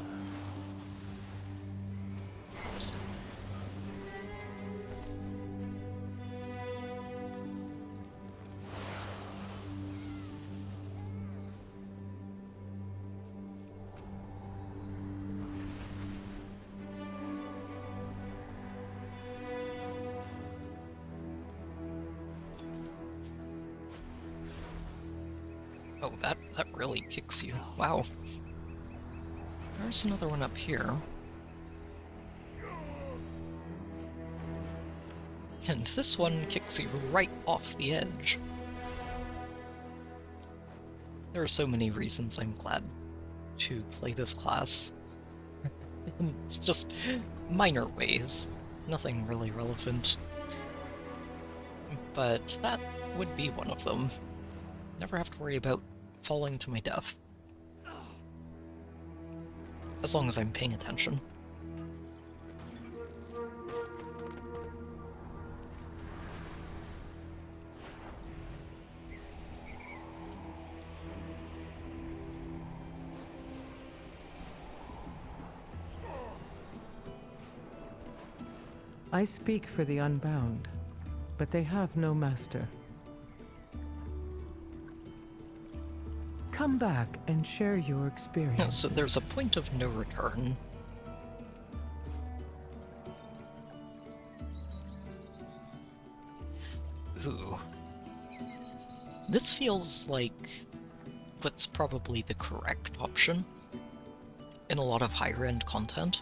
Oh, that really kicks you. Wow. There's another one up here. And this one kicks you right off the edge. There are so many reasons I'm glad to play this class. In just minor ways. Nothing really relevant. But that would be one of them. Never have to worry about falling to my death. As long as I'm paying attention. I speak for the Unbound, but they have no master. Come back and share your experience. So there's a point of no return. Ooh. This feels like what's probably the correct option in a lot of higher-end content.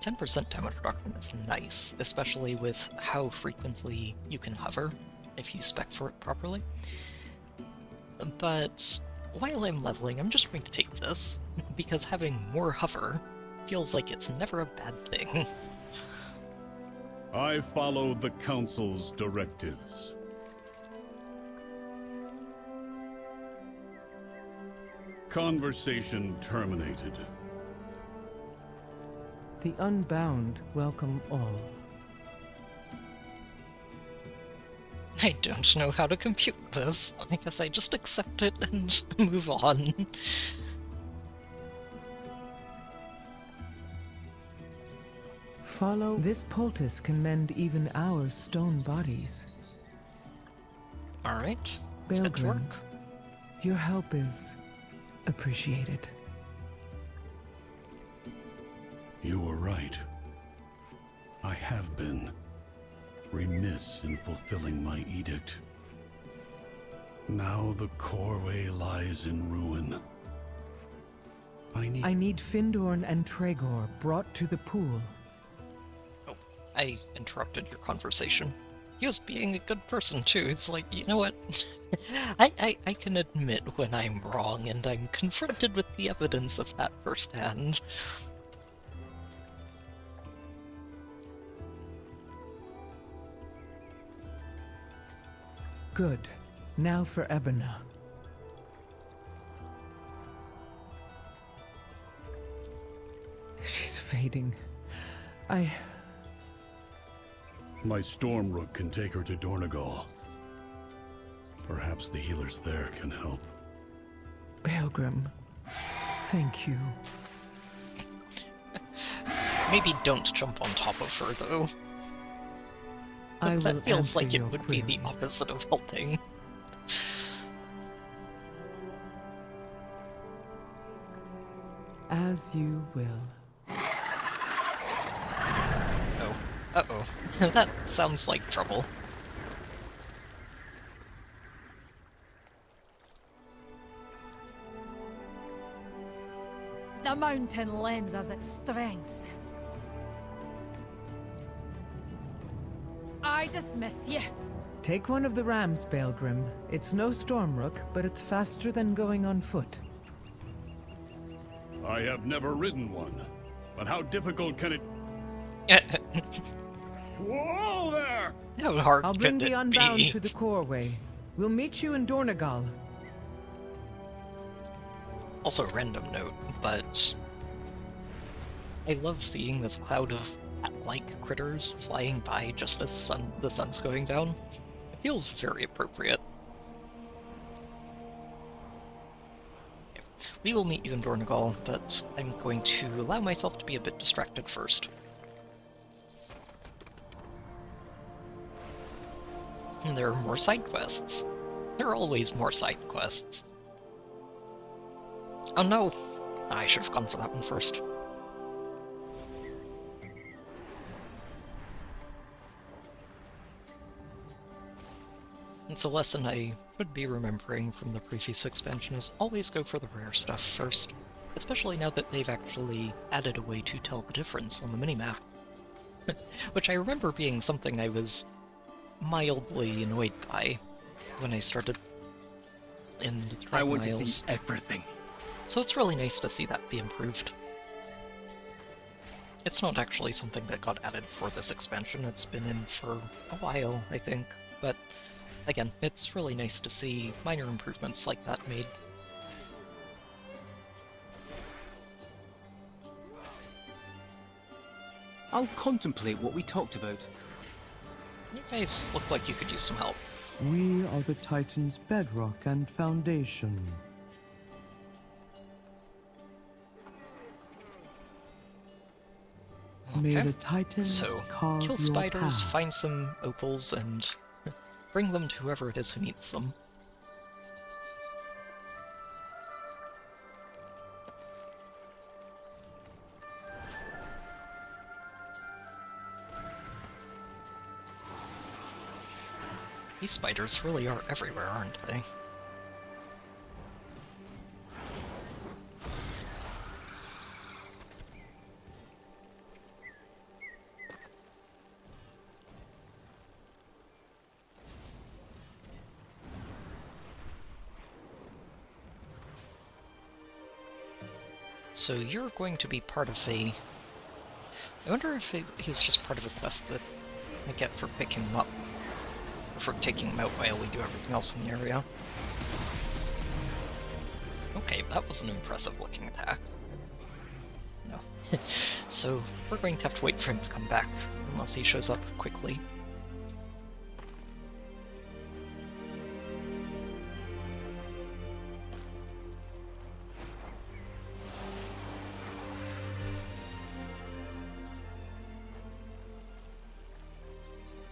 10% damage reduction is nice, especially with how frequently you can hover if you spec for it properly. But while I'm leveling, I'm just going to take this, because having more hover feels like it's never a bad thing. I follow the Council's directives. Conversation terminated. The Unbound welcome all. I don't know how to compute this. I guess I just accept it and move on. Follow. This poultice can mend even our stone bodies. Alright, let's get to work. Your help is appreciated. You were right. I have been remiss in fulfilling my edict. Now the Coreway lies in ruin. I need Findorn and Tregor brought to the pool. Oh, I interrupted your conversation. He was being a good person too. It's like, you know what? I can admit when I'm wrong, and I'm confronted with the evidence of that firsthand. Good. Now for Ebona. She's fading. My Stormrook can take her to Dornegal. Perhaps the healers there can help. Pilgrim, thank you. Maybe don't jump on top of her, though. That feels like it would be the opposite of helping. As you will. Oh. Uh-oh. That sounds like trouble. The mountain lends us its strength. I dismiss you. Take one of the rams, Baelgrim. It's no Stormrook, but it's faster than going on foot. I have never ridden one, but how difficult can it... Whoa there! How hard I'll bring could the it Unbound be? to the Coreway. We'll meet you in Dornegal. Also, random note, but I love seeing this cloud of cat-like critters flying by just as the sun's going down. It feels very appropriate. Okay. We will meet you in Dornegal, but I'm going to allow myself to be a bit distracted first. And there are more side quests. There are always more side quests. Oh no! I should have gone for that one first. It's a lesson I should be remembering from the previous expansion, is always go for the rare stuff first. Especially now that they've actually added a way to tell the difference on the minimap. Which I remember being something I was mildly annoyed by when I started in the Dragon I want Isles. to see everything. So it's really nice to see that be improved. It's not actually something that got added for this expansion, it's been in for a while, I think, but again, it's really nice to see minor improvements like that made. I'll contemplate what we talked about. You guys look like you could use some help. We are the Titan's bedrock and foundation. May the Titans So, carve kill your spiders, path. find some opals, and bring them to whoever it is who needs them. These spiders really are everywhere, aren't they? So you're going to be part of a... I wonder if he's just part of a quest that I get for picking him up. Or for taking him out while we do everything else in the area. Okay, that was an impressive looking attack. No. So we're going to have to wait for him to come back, unless he shows up quickly.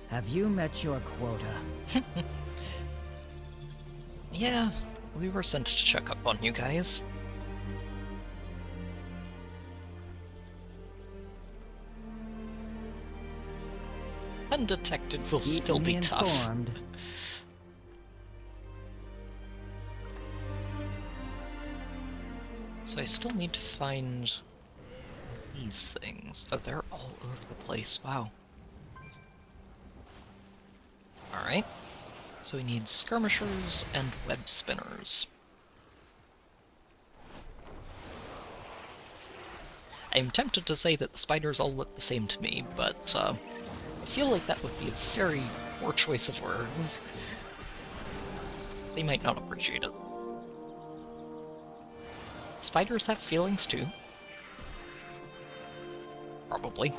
Have you met your quota? Yeah, we were sent to check up on you guys. Undetected will still be tough. So I still need to find these things. Oh, they're all over the place. Wow. Alright. So we need skirmishers and web spinners. I'm tempted to say that the spiders all look the same to me, but I feel like that would be a very poor choice of words. They might not appreciate it. Spiders have feelings too. Probably.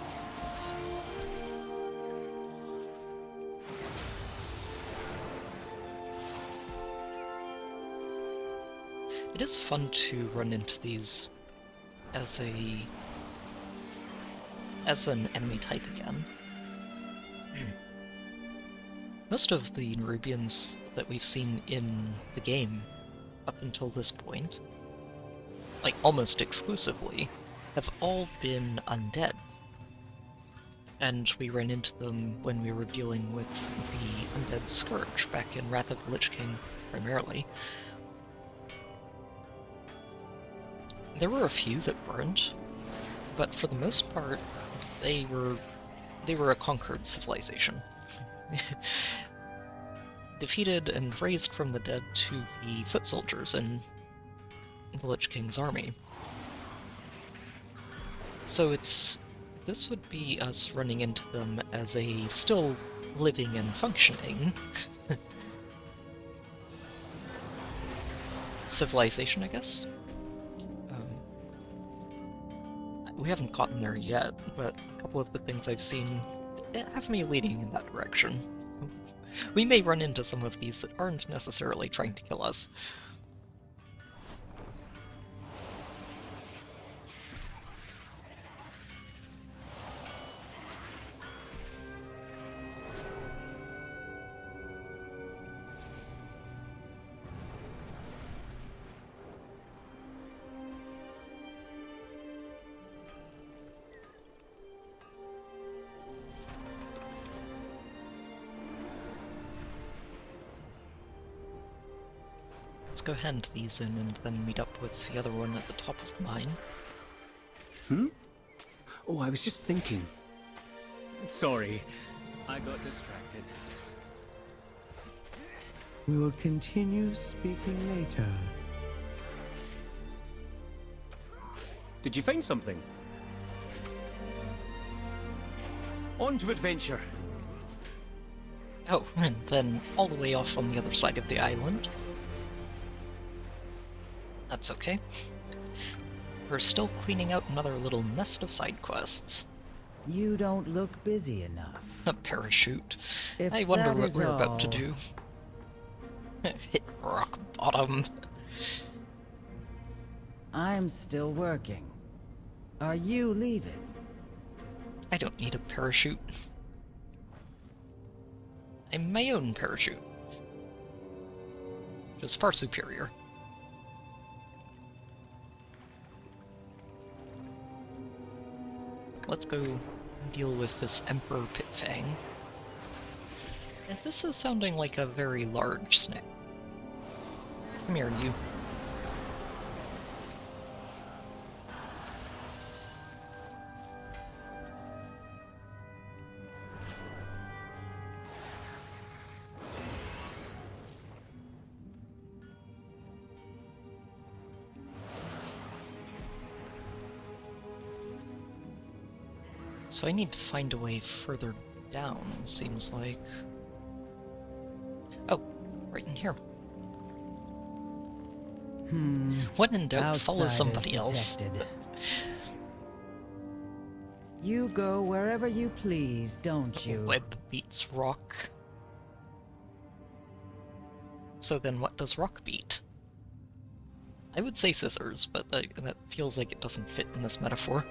It is fun to run into these as an enemy type again. Most of the Nerubians that we've seen in the game up until this point, like almost exclusively, have all been undead. And we ran into them when we were dealing with the Undead Scourge back in Wrath of the Lich King, primarily. There were a few that weren't, but for the most part, they were a conquered civilization. defeated and raised from the dead to be foot soldiers in the Lich King's army. So this would be us running into them as a still living and functioning civilization, I guess. We haven't gotten there yet, but a couple of the things I've seen have me leaning in that direction. We may run into some of these that aren't necessarily trying to kill us. Let's go hand these in and then meet up with the other one at the top of the mine. Oh, I was just thinking. Sorry, I got distracted. We will continue speaking later. Did you find something? On to adventure. Oh, and then all the way off on the other side of the island. That's okay. We're still cleaning out another little nest of side quests. You don't look busy enough. A parachute. If I wonder that what is we're about to all. do. Hit rock bottom. I'm still working. Are you leaving? I don't need a parachute. I'm my own parachute. Which is far superior. Let's go deal with this Emperor Pitfang. And this is sounding like a very large snake. Come here, you. So I need to find a way further down, seems like. Oh, right in here. When in doubt, follow Outsiders somebody else. detected. You go wherever you please, don't you? Web beats rock. So then what does rock beat? I would say scissors, but that feels like it doesn't fit in this metaphor.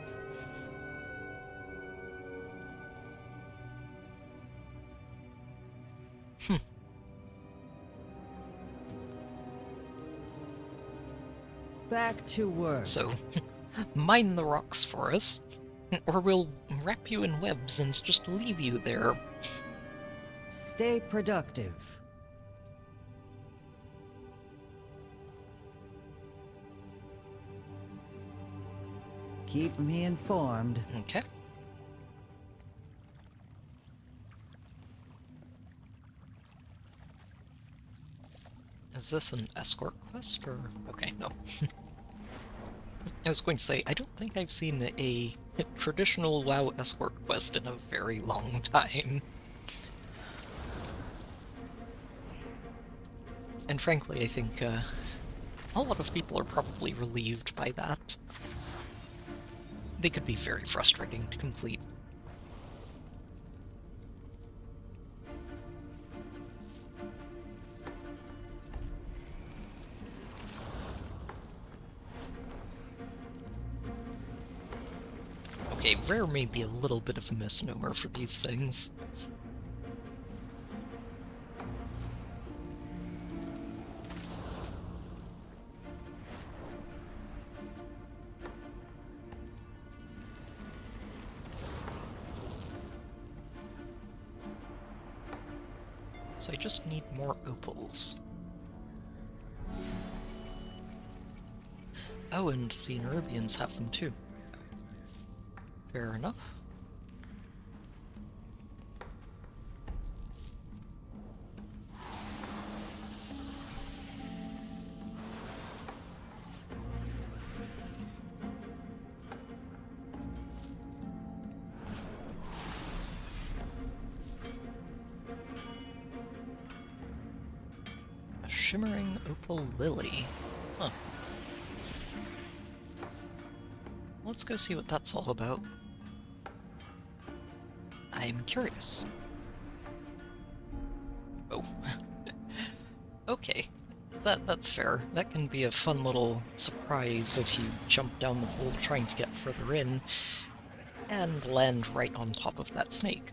Back to work. So, mine the rocks for us, or we'll wrap you in webs and just leave you there. Stay productive. Keep me informed. Okay. Is this an escort quest, or... Okay, no. I was going to say, I don't think I've seen a traditional WoW escort quest in a very long time. And frankly, I think a lot of people are probably relieved by that. They could be very frustrating to complete. Okay, rare may be a little bit of a misnomer for these things. So I just need more opals. Oh, and the Nerubians have them too. Fair enough. shimmering opal lily. Huh. Let's go see what that's all about. I'm curious. Oh. Okay. That's fair. That can be a fun little surprise if you jump down the hole trying to get further in and land right on top of that snake.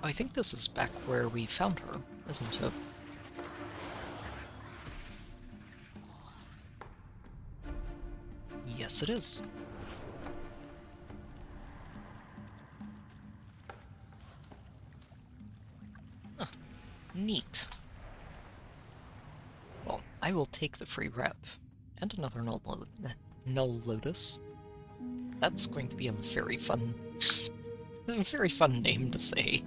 I think this is back where we found her, isn't it? Yes, it is. Huh. Neat. Well, I will take the free rep. And another null lotus. That's going to be a very fun name to say.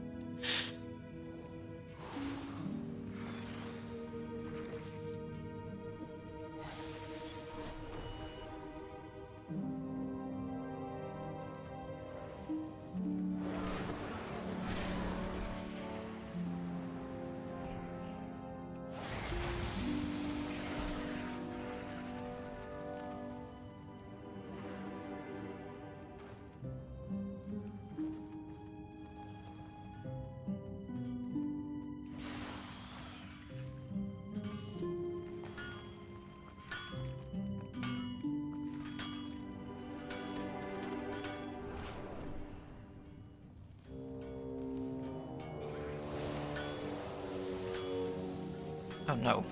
Oh no.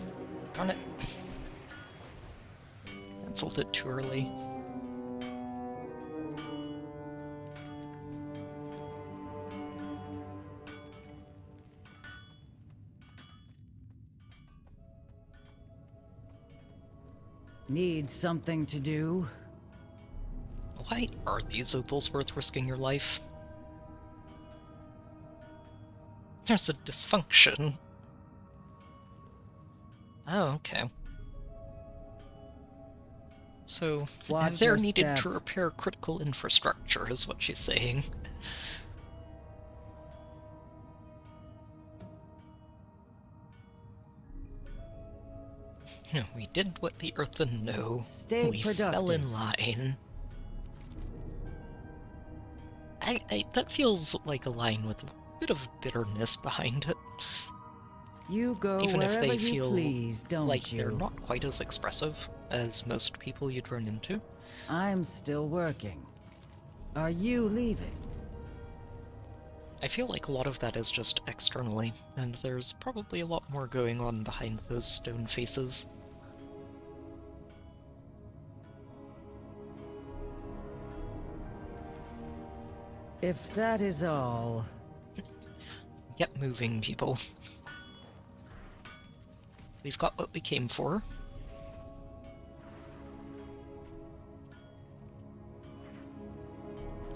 Darn it. Cancelled it too early. Need something to do? Why are these opals worth risking your life? There's a dysfunction. Oh, okay. So, Watch they're your needed step. to repair critical infrastructure, is what she's saying. We did what the Earthen know. Stay We fell productive. in line. That feels like a line with a bit of bitterness behind it. You go Even if wherever they you feel please, don't like you? they're not quite as expressive as most people you'd run into. I'm still working. Are you leaving? I feel like a lot of that is just externally, and there's probably a lot more going on behind those stone faces. If that is all... Get moving, people. We've got what we came for.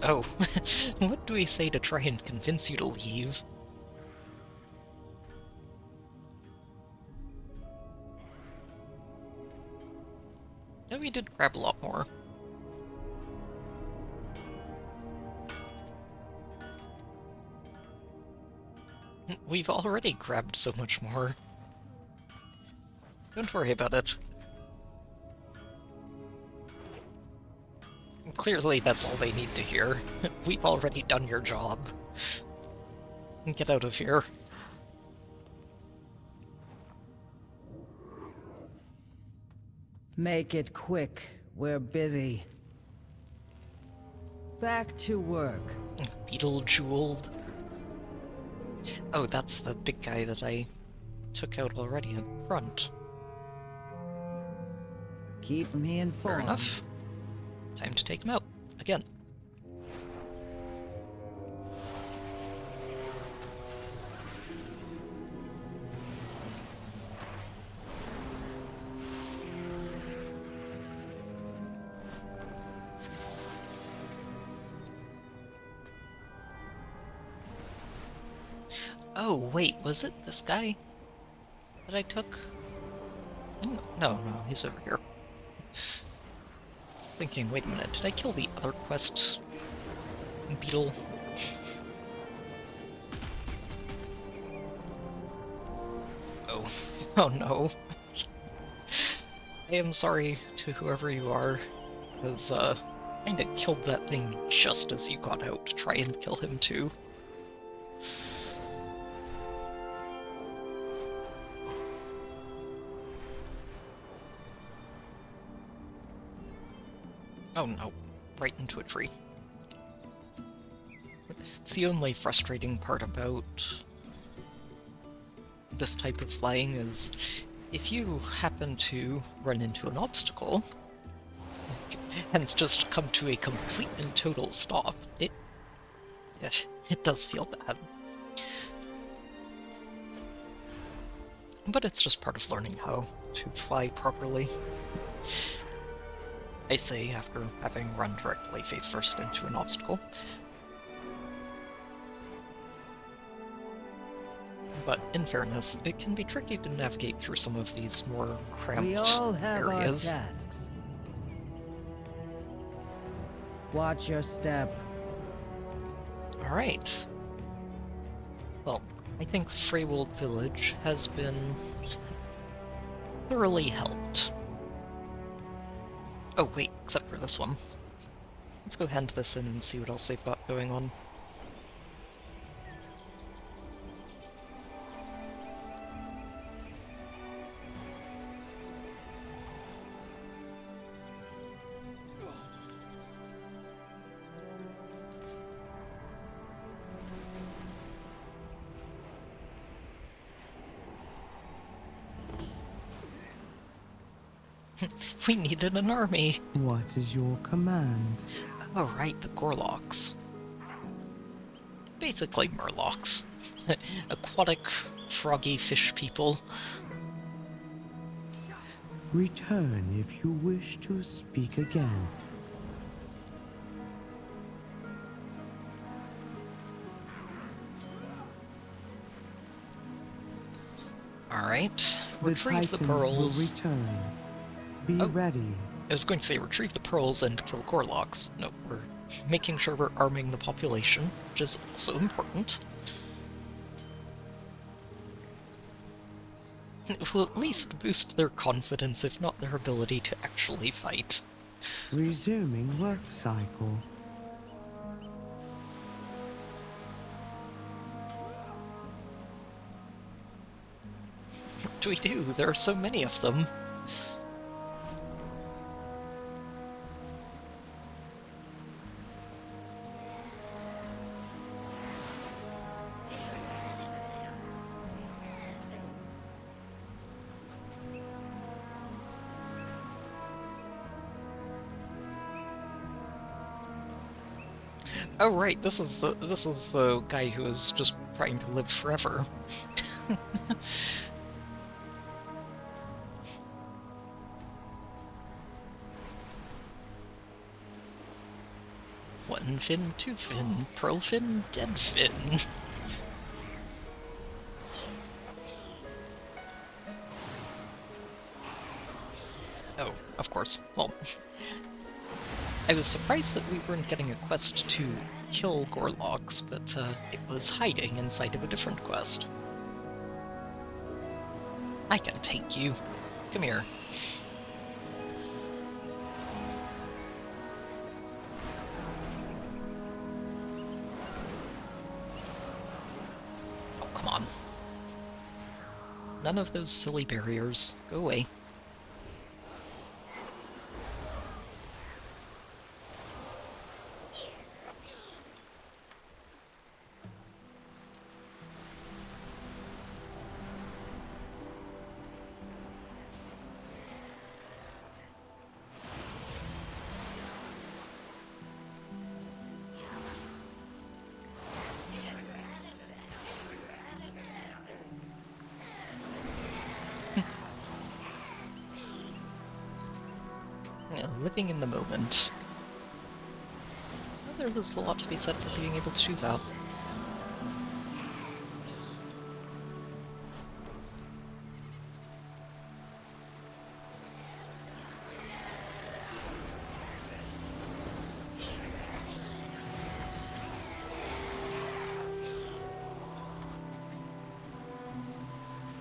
Oh, what do we say to try and convince you to leave? No, we did grab a lot more. We've already grabbed so much more. Don't worry about it. Clearly that's all they need to hear. We've already done your job. Get out of here. Make it quick. We're busy. Back to work. Beetle jeweled. Oh, that's the big guy that I took out already in front. Keep me informed. Fair enough. Time to take him out. Again. Oh, wait, was it this guy that I took? No, he's over here. Thinking, wait a minute, did I kill the other quest beetle? Oh no. I am sorry to whoever you are, because kinda killed that thing just as you got out to try and kill him too. Oh no, right into a tree. It's the only frustrating part about this type of flying is if you happen to run into an obstacle and just come to a complete and total stop, it does feel bad. But it's just part of learning how to fly properly. I say after having run directly face first into an obstacle. But in fairness, it can be tricky to navigate through some of these more cramped We all have areas. our tasks. Watch your step. Alright. Well, I think Freywold Village has been thoroughly helped. Oh wait, except for this one. Let's go hand this in and see what else they've got going on. We needed an army. What is your command? Oh right, the Gorloks. Basically Murlocs. Aquatic, froggy fish people. Return if you wish to speak again. Alright, The retrieve the Titans pearls. will return. Be ready. I was going to say retrieve the pearls and kill Gorloks. No, we're making sure we're arming the population, which is also important. It will at least boost their confidence, if not their ability to actually fight. Resuming work cycle. What do we do? There are so many of them. Oh right, this is the guy who is just trying to live forever. One fin, two fin, pearl fin, dead fin. Oh, of course. Well, I was surprised that we weren't getting a quest to kill Gorloks, but it was hiding inside of a different quest. I can take you. Come here. Oh, come on. None of those silly barriers. Go away. Living in the moment. Well, there's a lot to be said for being able to do that.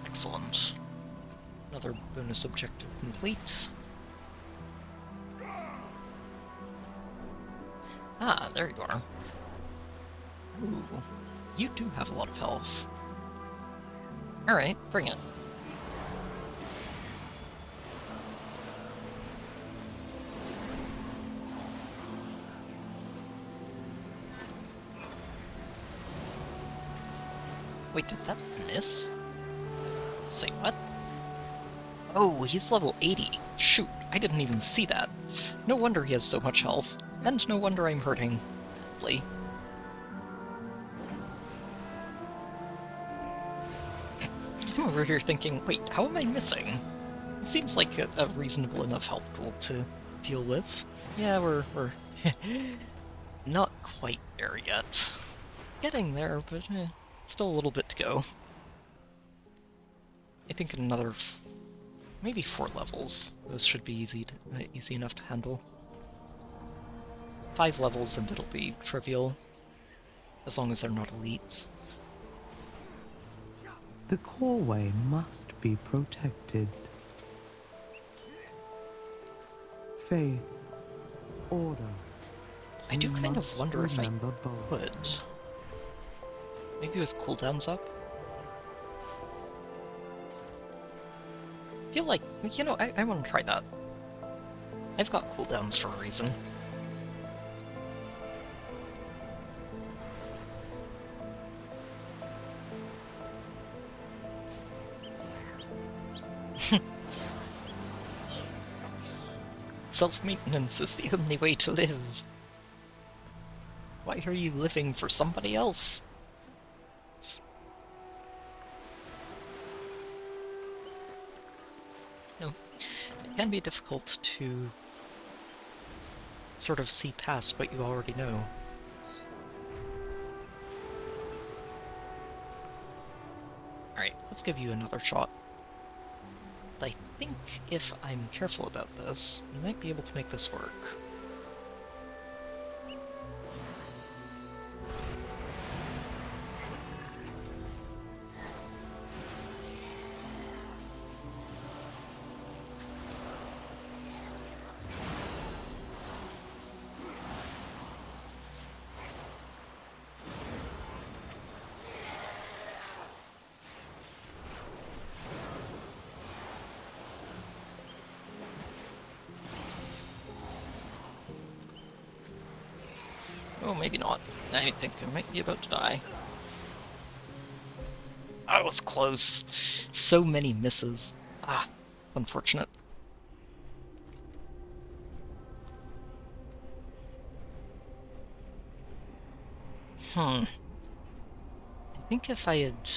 Excellent. Another bonus objective complete. Ah, there you are. Ooh, you do have a lot of health. Alright, bring it. Wait, did that miss? Say what? Oh, he's level 80. Shoot, I didn't even see that. No wonder he has so much health. And no wonder I'm hurting badly. I'm over here thinking, wait, how am I missing? It seems like a reasonable enough health pool to deal with. Yeah, we're not quite there yet. Getting there, but still a little bit to go. I think another maybe 4 levels. Those should be easy enough to handle. 5 levels and it'll be trivial, as long as they're not elites. The Coreway must be protected. Faith, order. I do kind of wonder if I both. could. Maybe with cooldowns up? I feel like, you know, I want to try that. I've got cooldowns for a reason. Self-maintenance is the only way to live. Why are you living for somebody else? No, it can be difficult to sort of see past what you already know. Alright, let's give you another shot. I think if I'm careful about this, we might be able to make this work. Oh, maybe not. I think I might be about to die. I was close. So many misses. Ah, unfortunate. I think if I had...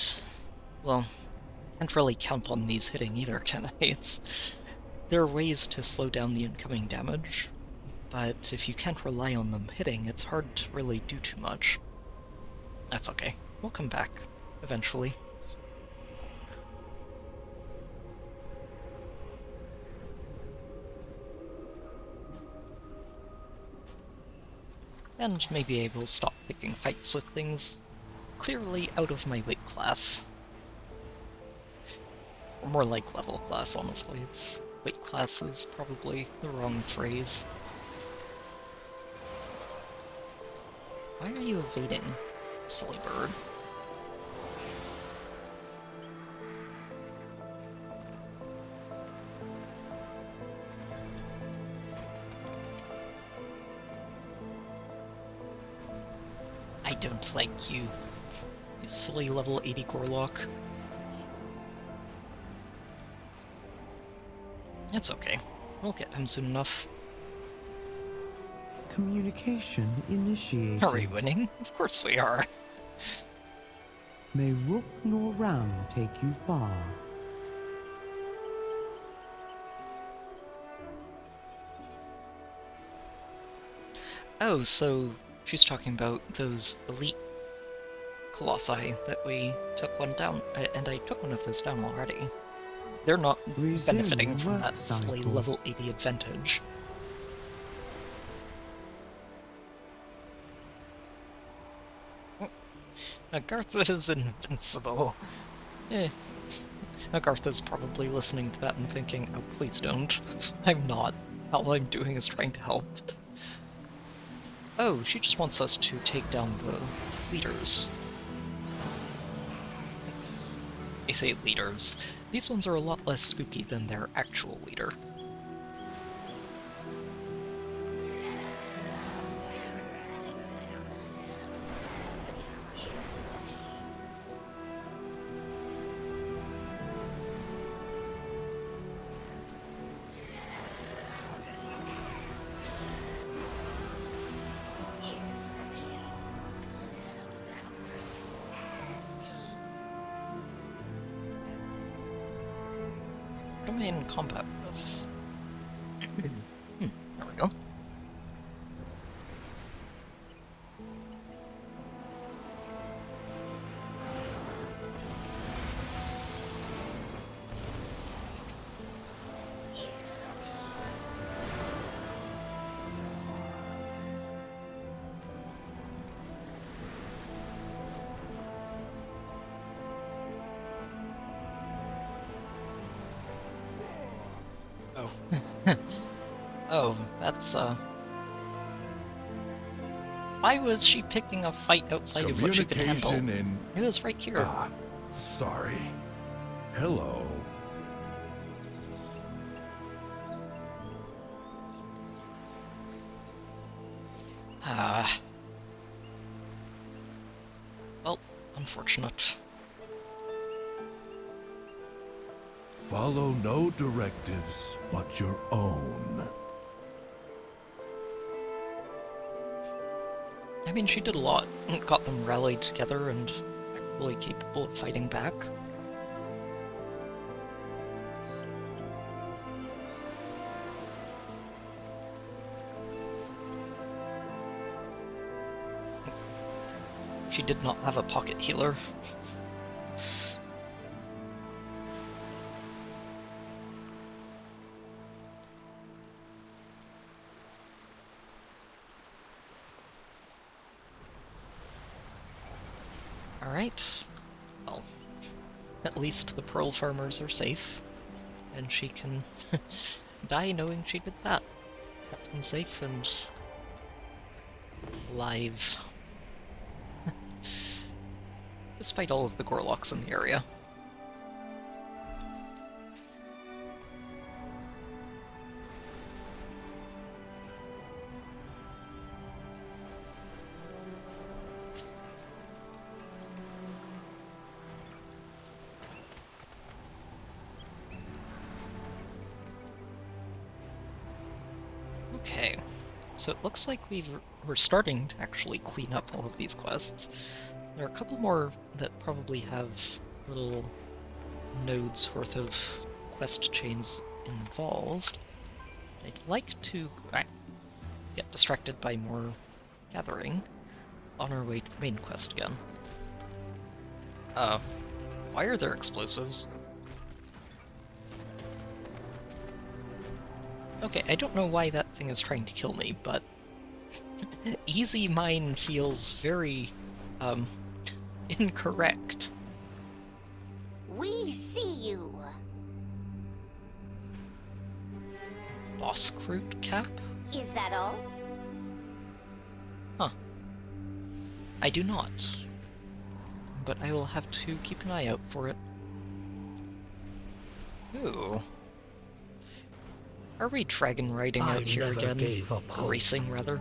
Well, I can't really count on these hitting either, can I? There are ways to slow down the incoming damage. But if you can't rely on them hitting, it's hard to really do too much. That's okay. We'll come back, eventually. And maybe I will stop picking fights with things clearly out of my weight class. Or more like level class, honestly. Weight class is probably the wrong phrase. Why are you evading, silly bird? I don't like you, you silly level 80 Gorlock. It's okay. We'll get him soon enough. Communication initiated. Are we winning? Of course we are. May Rook nor Ram take you far. Oh, so she's talking about those elite colossi that we took one down, and I took one of those down already. They're not benefiting from that silly level 80 advantage. Agartha is invincible. Agartha's probably listening to that and thinking, oh, please don't. I'm not. All I'm doing is trying to help. Oh, she just wants us to take down the leaders. I say leaders. These ones are a lot less spooky than their actual leader. What am I in combat with? There we go. Oh. Oh, that's, Why was she picking a fight outside of what she could handle? It was right here. Ah, sorry. Hello. Well, unfortunate. Follow no directives but your own. I mean, she did a lot. Got them rallied together and really capable of fighting back. She did not have a pocket healer. Alright, well, at least the pearl farmers are safe, and she can die knowing she did that. Kept them safe and alive. Despite all of the Gorlocks in the area. Okay, so it looks like we're starting to actually clean up all of these quests. There are a couple more that probably have little nodes worth of quest chains involved. I'd like to get distracted by more gathering on our way to the main quest again. Why are there explosives? Okay, I don't know why that thing is trying to kill me, but easy mine feels very, incorrect. We see you. Boss Groot cap? Is that all? Huh. I do not. But I will have to keep an eye out for it. Ooh. Are we dragon riding out here again? Racing, rather?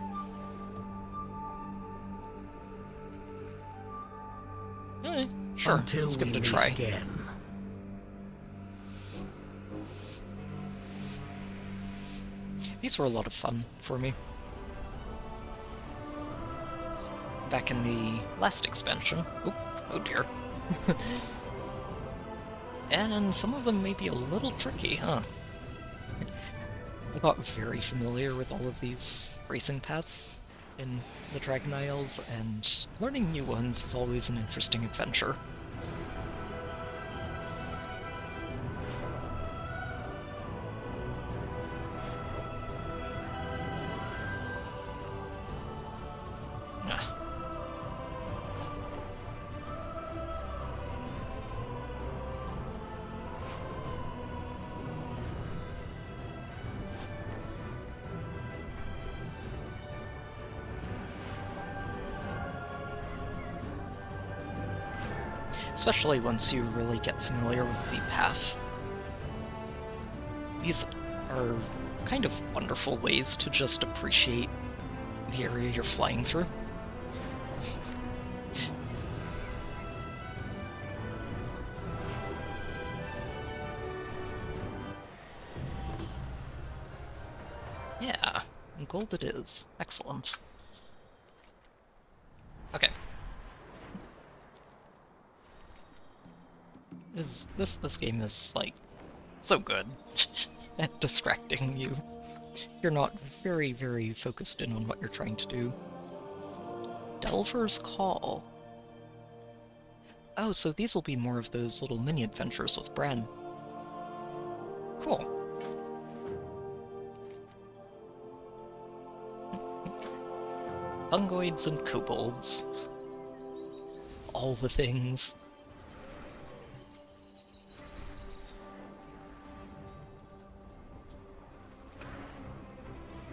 Sure, let's give it a try. These were a lot of fun for me. Back in the last expansion. Oh dear. And some of them may be a little tricky, huh? I got very familiar with all of these racing paths in the Dragon Isles, and learning new ones is always an interesting adventure. especially once you really get familiar with the path. These are kind of wonderful ways to just appreciate the area you're flying through. Yeah, and gold it is. Excellent. Okay. This game is, like, so good at distracting you. You're not very, very focused in on what you're trying to do. Delver's Call. Oh, so these will be more of those little mini-adventures with Bran. Cool. Fungoids and kobolds. All the things.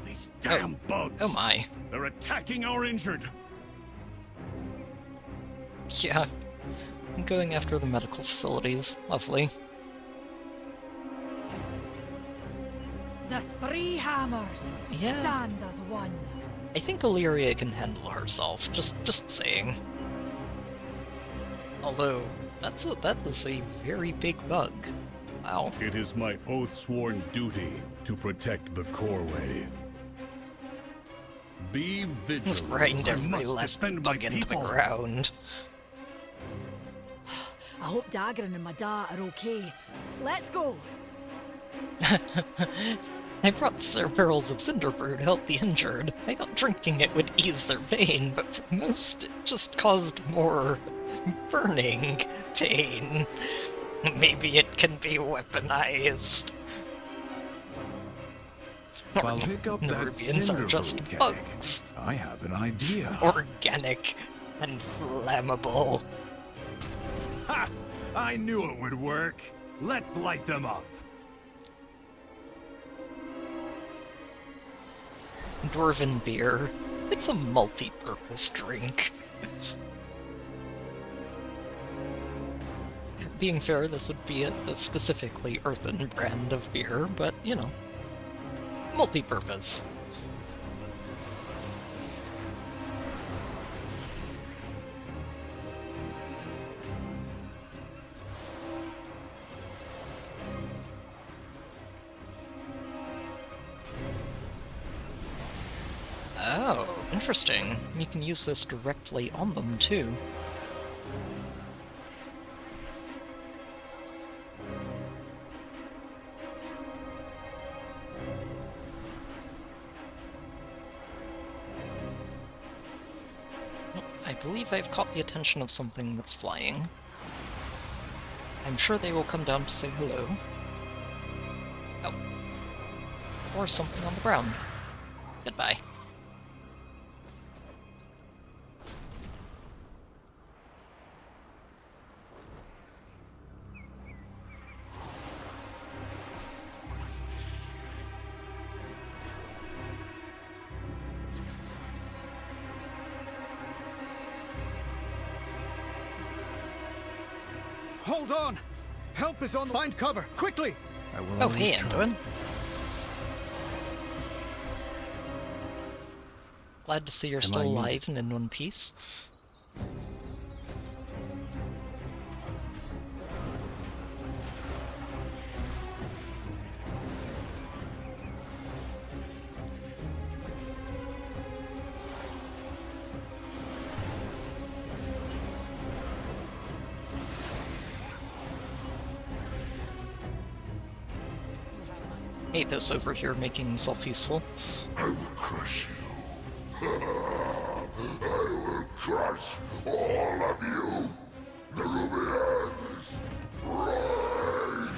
These damn bugs! Oh my. They're attacking our injured! Yeah. I'm going after the medical facilities. Lovely. The three hammers Yeah. stand as one. I think Illyria can handle herself, just saying. Although, that is a very big bug. Wow. It is my oath-sworn duty to protect the Coreway. Be vigilant. Let's grind I every must last defend bug my into the people. ground. I hope Dagran and Mada are okay. Let's go! I brought barrels of Cinderbrew to help the injured. I thought drinking it would ease their pain, but for most, it just caused more burning pain. Maybe it can be weaponized. I'll pick up that Nerubians are just Cinderbrew keg. bugs. I have an idea. Organic and flammable. Ha! I knew it would work. Let's light them up. Dwarven beer. It's a multi-purpose drink. Being fair, this would be a specifically earthen brand of beer, but, you know, multi-purpose. Oh, interesting. You can use this directly on them, too. I believe I've caught the attention of something that's flying. I'm sure they will come down to say hello. Oh. Or something on the ground. Goodbye. Hold on! Help is on the... Find cover, quickly! I will Oh, always hey, try. Anduin. Glad to see you're Am still I needed? alive and in one piece. Athos over here making himself useful. I will crush you. I will crush all of you. Nerubians, rise!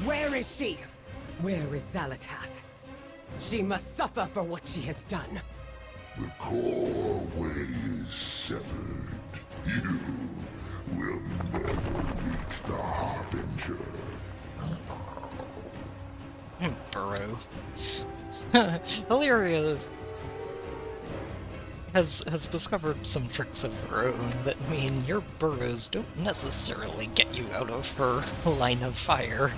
Where is she? Where is Zalatath? She must suffer for what she has done. The core way is severed. You will never reach the Harbinger. Burrow. Illyria has discovered some tricks of her own that mean your burrows don't necessarily get you out of her line of fire.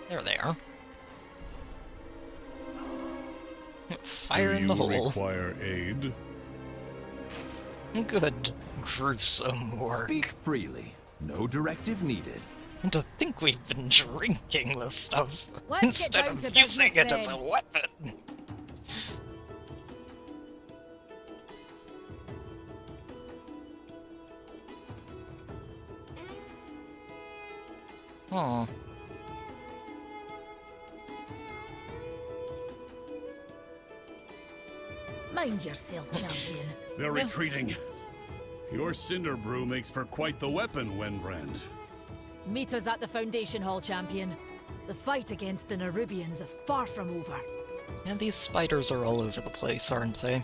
There they are. Fire in the hole. Do you require aid? Good, gruesome work. Speak freely. No directive needed. And to think we've been drinking this stuff Let's instead get down of to using business, it as a then. weapon. Hmm. Mind yourself, champion. They're retreating. Your cinder brew makes for quite the weapon, Wenbrand. Meet us at the Foundation Hall, champion. The fight against the Nerubians is far from over. And these spiders are all over the place, aren't they?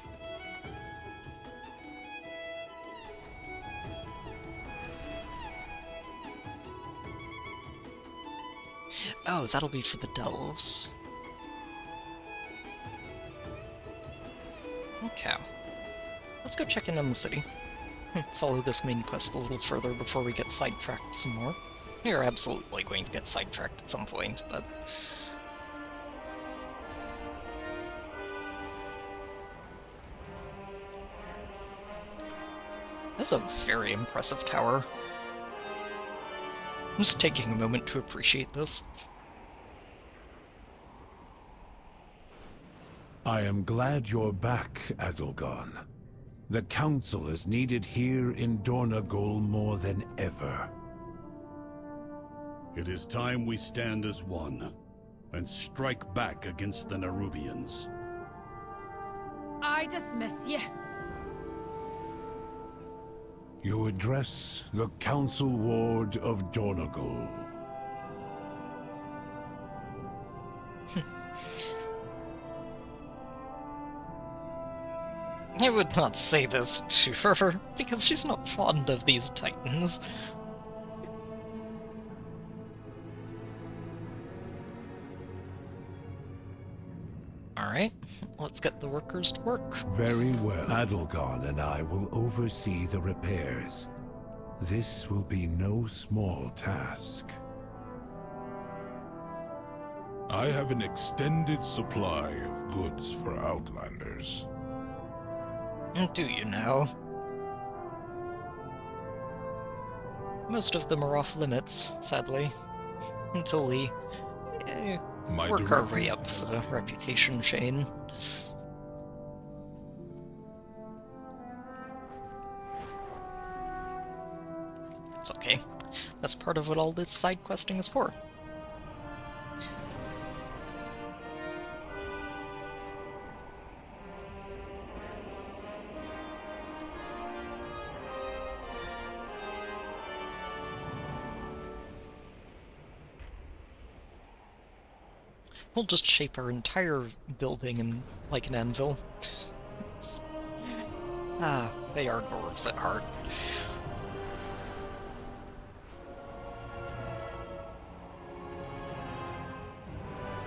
Oh, that'll be for the delves. Okay. Let's go check in on the city. Follow this main quest a little further before we get sidetracked some more. We are absolutely going to get sidetracked at some point, but... That's a very impressive tower. I'm just taking a moment to appreciate this. I am glad you're back, Adelgon. The Council is needed here in Dornagol more than ever. It is time we stand as one, and strike back against the Nerubians. I dismiss you. You address the Council Ward of Dornagol. I would not say this to her, because she's not fond of these titans. Alright, let's get the workers to work. Very well. Adelgon and I will oversee the repairs. This will be no small task. I have an extended supply of goods for Outlanders. Do you know? Most of them are off limits, sadly. Until we work our way up the reputation chain. It's okay. That's part of what all this side questing is for. We'll just shape our entire building in like an anvil. Ah, they are dwarves at heart.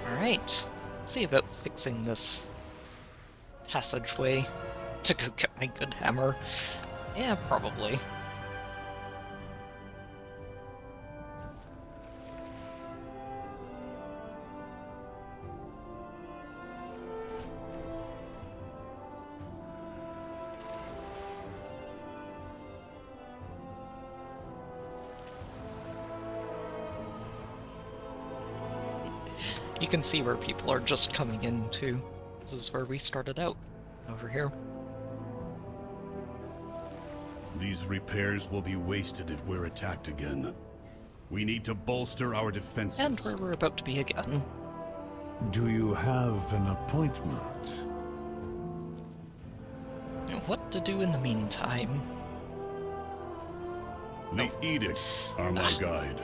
Alright, see about fixing this passageway to go get my good hammer. Yeah, probably. You can see where people are just coming in, too. This is where we started out, over here. These repairs will be wasted if we're attacked again. We need to bolster our defenses. And where we're about to be again. Do you have an appointment? What to do in the meantime? The edicts are my guide.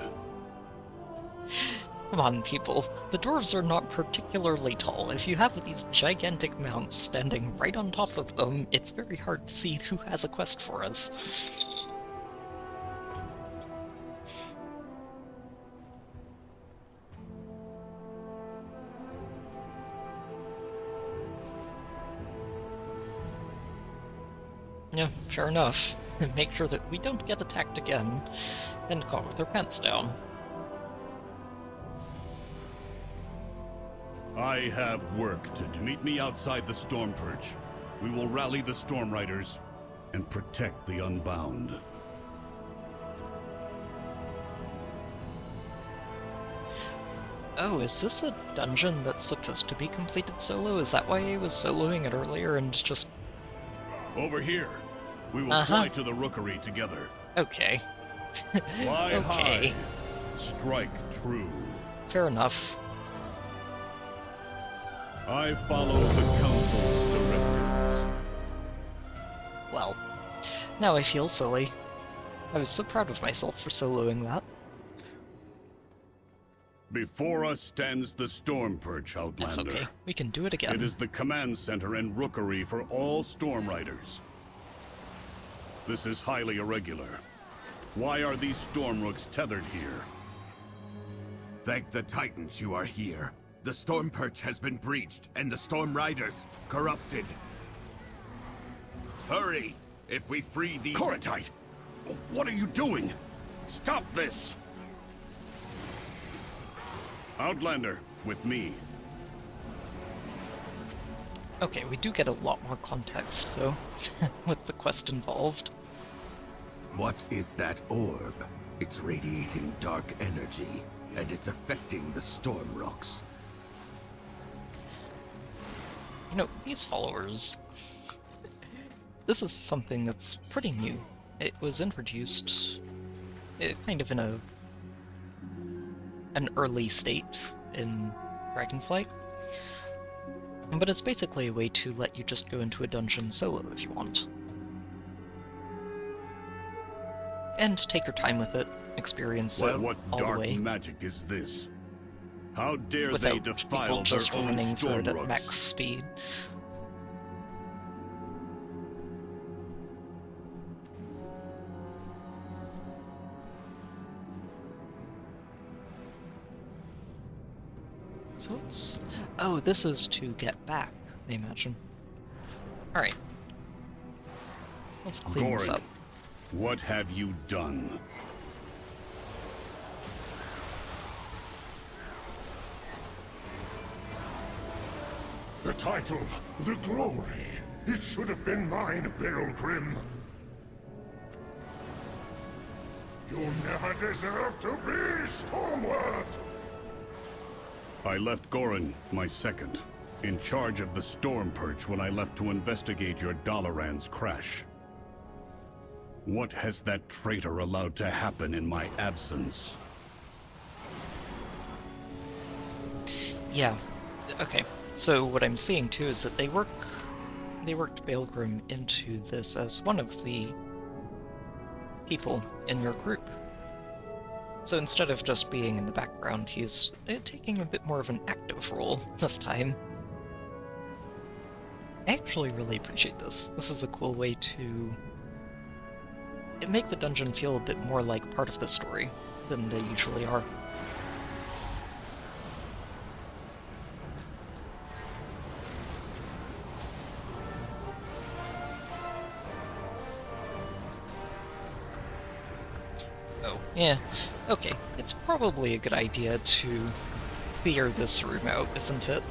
Come on, people. The dwarves are not particularly tall. If you have these gigantic mounts standing right on top of them, it's very hard to see who has a quest for us. Yeah, sure enough. Make sure that we don't get attacked again and caught with our pants down. I have work to do. Meet me outside the Storm Perch. We will rally the Storm Riders and protect the Unbound. Oh, is this a dungeon that's supposed to be completed solo? Is that why I was soloing it earlier and just... Over here. We will fly to the Rookery together. Okay. Fly okay. high. Strike true. Fair enough. I follow the Council's directives. Well, now I feel silly. I was so proud of myself for soloing that. Before us stands the Storm Perch, Outlander. That's okay. We can do it again. It is the command center and rookery for all Storm Riders. This is highly irregular. Why are these Storm Rooks tethered here? Thank the Titans you are here. The Storm Perch has been breached, and the Storm Riders corrupted. Hurry! If we free the... Koratite! What are you doing? Stop this! Outlander, with me. Okay, we do get a lot more context, though, with the quest involved. What is that orb? It's radiating dark energy, and it's affecting the Storm Rocks. You know, these followers... this is something that's pretty new. It was introduced kind of in an early state in Dragonflight. But it's basically a way to let you just go into a dungeon solo if you want. And take your time with it, experience it What all dark the way. magic is this? How dare Without they defile people just their own running through Storm it at Rooks? max speed. So it's... oh, this is to get back, I imagine. Alright. Let's clean this Gorin, up. what have you done? The title, the glory. It should have been mine, Pilgrim. You never deserved to be Stormward! I left Gorin, my second, in charge of the Storm Perch when I left to investigate your Dalaran's crash. What has that traitor allowed to happen in my absence? Yeah. Okay. So what I'm seeing too is that they worked Baelgrim into this as one of the people in your group. So instead of just being in the background, he's taking a bit more of an active role this time. I actually really appreciate this. This is a cool way to make the dungeon feel a bit more like part of the story than they usually are. Oh, yeah. Okay, it's probably a good idea to clear this room out, isn't it?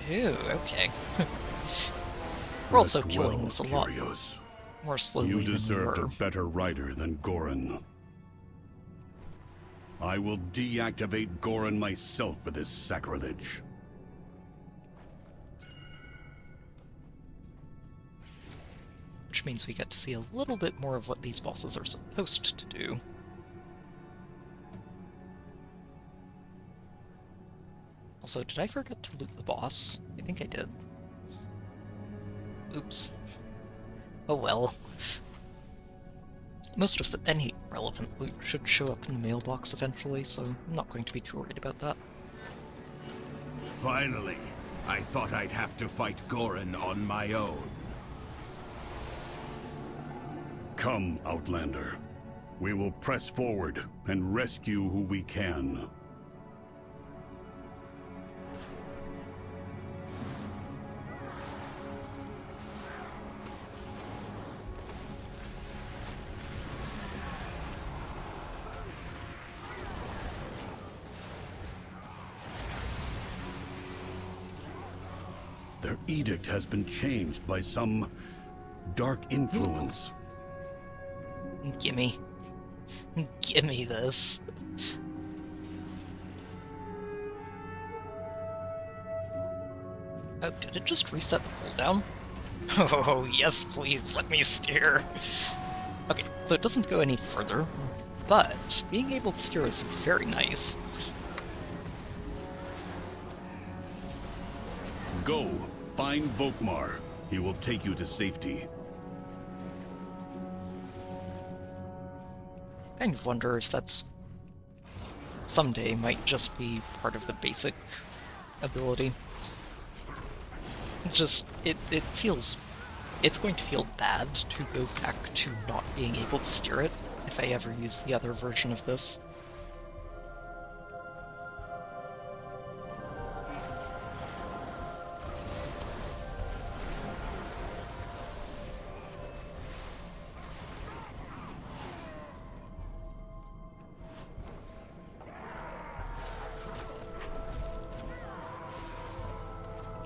Ew, okay. We're also Rest killing well, this a lot Kyrios. more slowly You than we deserved a were. better rider than Gorin. I will deactivate Gorin myself for this sacrilege. Which means we get to see a little bit more of what these bosses are supposed to do. Also, did I forget to loot the boss? I think I did. Oops. Oh well. Most of any relevant loot should show up in the mailbox eventually, so I'm not going to be too worried about that. Finally, I thought I'd have to fight Gorin on my own. Come, Outlander. We will press forward and rescue who we can. Their edict has been changed by some dark influence. Gimme. Gimme this. Oh, did it just reset the cooldown? Oh, yes, please, let me steer. Okay, so it doesn't go any further, but being able to steer is very nice. Go, find Volkmar. He will take you to safety. I kind of wonder if that's someday might just be part of the basic ability. It's just, it feels, it's going to feel bad to go back to not being able to steer it if I ever use the other version of this.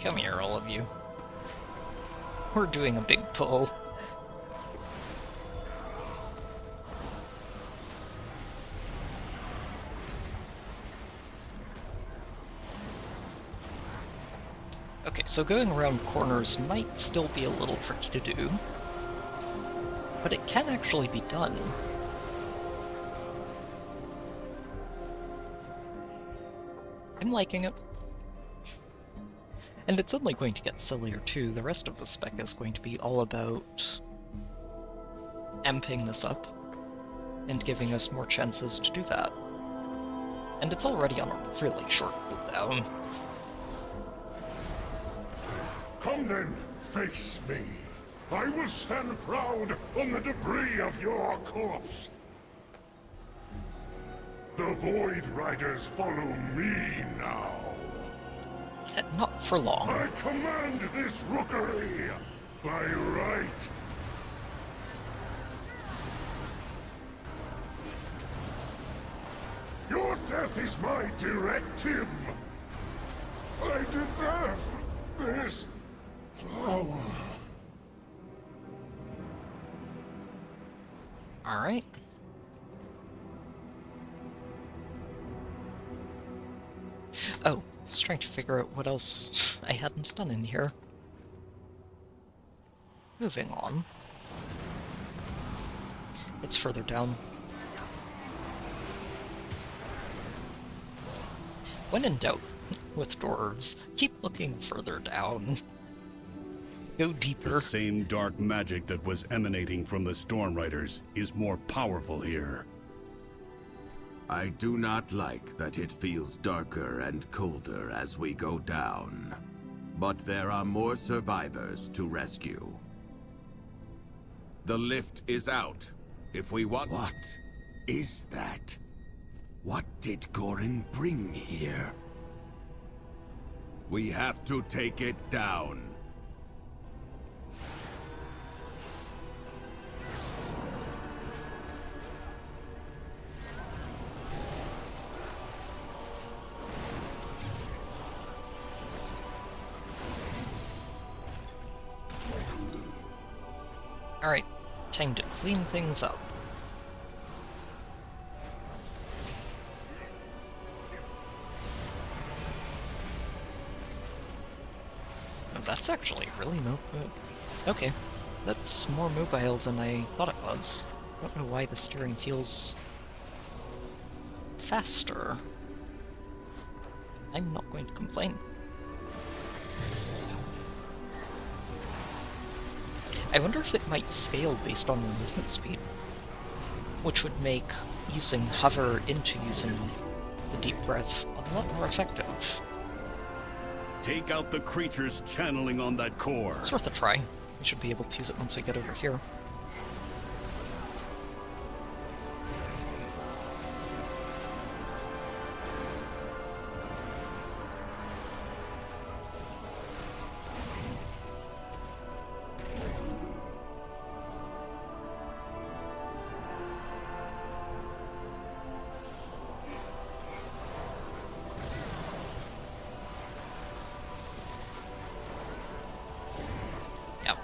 Come here, all of you. We're doing a big pull. Okay, so going around corners might still be a little tricky to do, but it can actually be done. I'm liking it. And it's only going to get sillier too. The rest of the spec is going to be all about amping this up and giving us more chances to do that. And it's already on a really short cooldown. Come then, face me. I will stand proud on the debris of your corpse. The Void Riders follow me now. Not for long. I command this rookery by right. Your death is my directive. I deserve this power. All right. Oh. I was trying to figure out what else I hadn't done in here. Moving on. It's further down. When in doubt with dwarves, keep looking further down. Go deeper. The same dark magic that was emanating from the Storm Riders is more powerful here. I do not like that it feels darker and colder as we go down. But there are more survivors to rescue. The lift is out. If we want— What is that? What did Gorin bring here? We have to take it down. Alright, time to clean things up. Oh, that's actually really okay, that's more mobile than I thought it was. I don't know why the steering feels faster. I'm not going to complain. I wonder if it might scale based on your movement speed, which would make using hover into using the deep breath a lot more effective. Take out the creatures channeling on that core. It's worth a try. We should be able to use it once we get over here.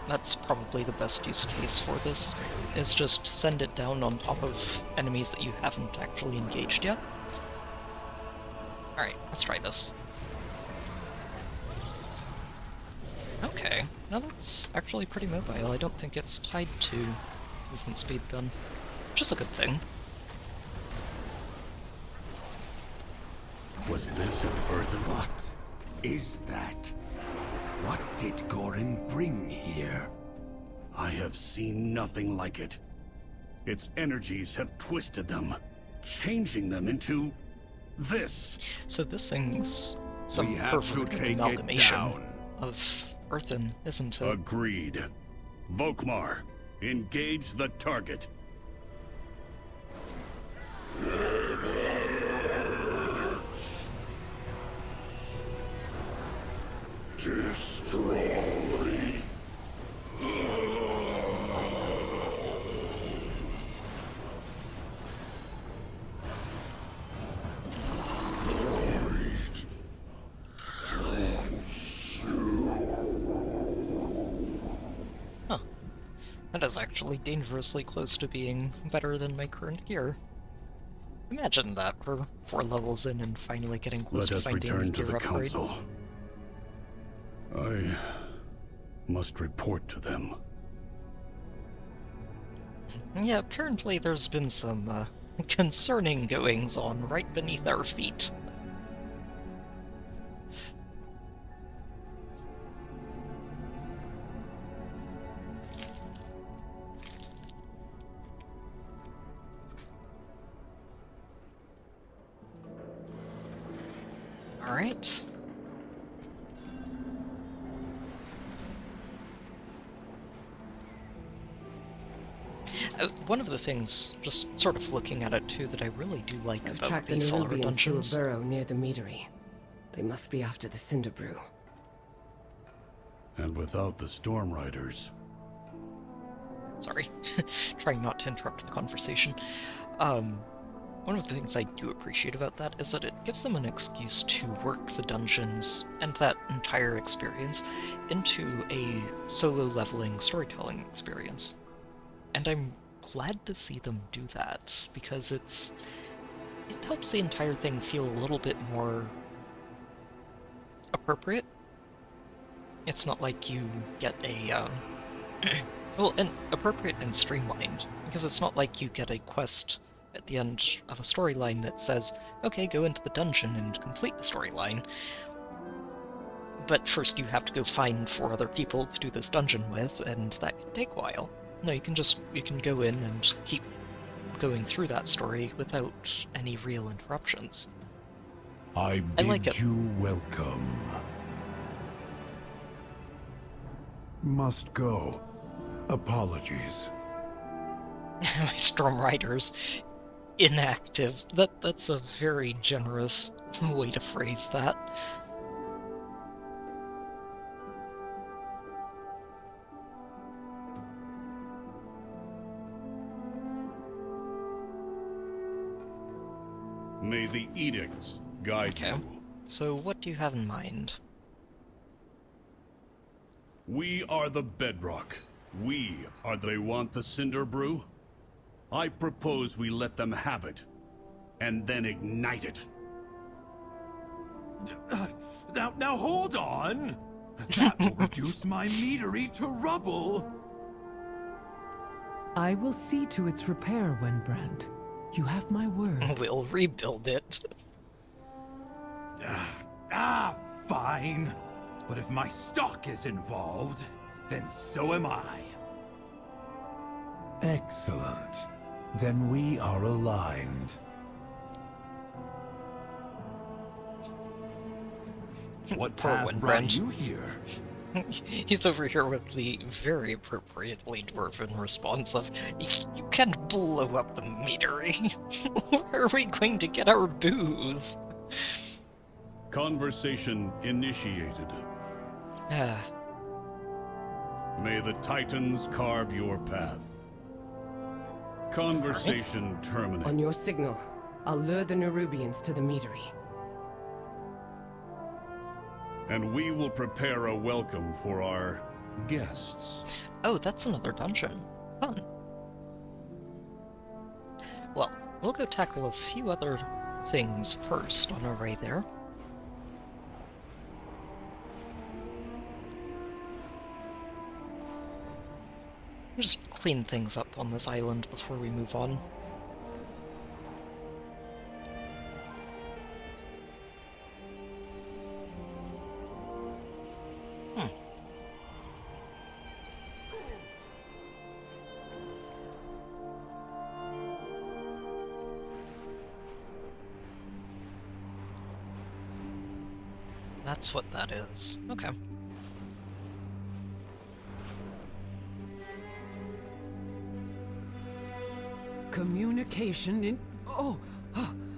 That's probably the best use case for this, is just send it down on top of enemies that you haven't actually engaged yet. Alright, let's try this. Okay, now that's actually pretty mobile. I don't think it's tied to movement speed then, which is a good thing. Was this an earthen? What is that? What did Gorin bring here? I have seen nothing like it. Its energies have twisted them, changing them into this. So this thing's some We have to perverted take it amalgamation down. of earthen, isn't it? Agreed. Volkmar, engage the target. Destroy. Huh. That is actually dangerously close to being better than my current gear. Imagine that, we're 4 levels in and finally getting close Let to us finding a return to gear the upgrade. council. I must report to them. Yeah, apparently there's been some concerning goings on right beneath our feet. Alright. One of the things, just sort of looking at it too, that I really do like I've about tracked the the follower Nerubians to a dungeons. burrow near the meadery. They must be after the Cinder Brew. And without the Storm Riders. Sorry, trying not to interrupt the conversation. One of the things I do appreciate about that is that it gives them an excuse to work the dungeons and that entire experience into a solo leveling storytelling experience. And I'm glad to see them do that, because it helps the entire thing feel a little bit more appropriate. It's not like you get a, well, and appropriate and streamlined, because it's not like you get a quest at the end of a storyline that says, okay, go into the dungeon and complete the storyline. But first you have to go find 4 other people to do this dungeon with, and that can take a while. No, you can go in and keep going through that story without any real interruptions. I bid you welcome. Must go. Apologies. My Storm Riders inactive. That's a very generous way to phrase that. May the edicts guide you. So what do you have in mind? We are the bedrock. We are they want the Cinder Brew? I propose we let them have it, and then ignite it. Now hold on! That will reduce my meadery to rubble! I will see to its repair, Wenbrand. You have my word. We'll rebuild it. Fine. But if my stock is involved, then so am I. Excellent. Then we are aligned. What Poor path brought Windbrand. you here? He's over here with the very appropriately dwarven response of, "You can't blow up the meadery. Where are we going to get our booze?" Conversation initiated. Ah. May the Titans carve your path. Conversation terminated. On your signal, I'll lure the Nerubians to the meadery. And we will prepare a welcome for our guests. Oh, that's another dungeon. Fun. Well, we'll go tackle a few other things first on our way there. Just clean things up on this island before we move on. That's what that is. Okay. Communication in... Oh,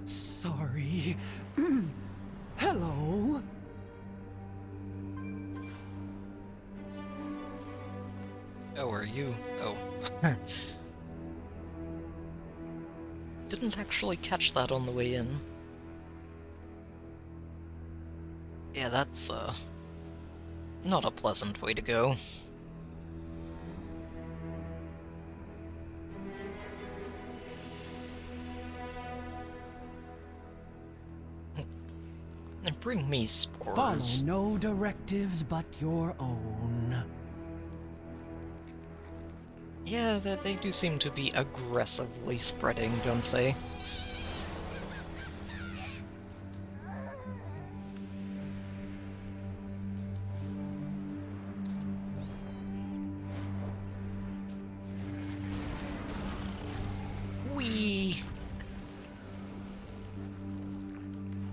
sorry. Hello? Oh, are you? Oh. Didn't actually catch that on the way in. Yeah, that's, not a pleasant way to go. And bring me spores. Follow no directives but your own. Yeah, they do seem to be aggressively spreading, don't they?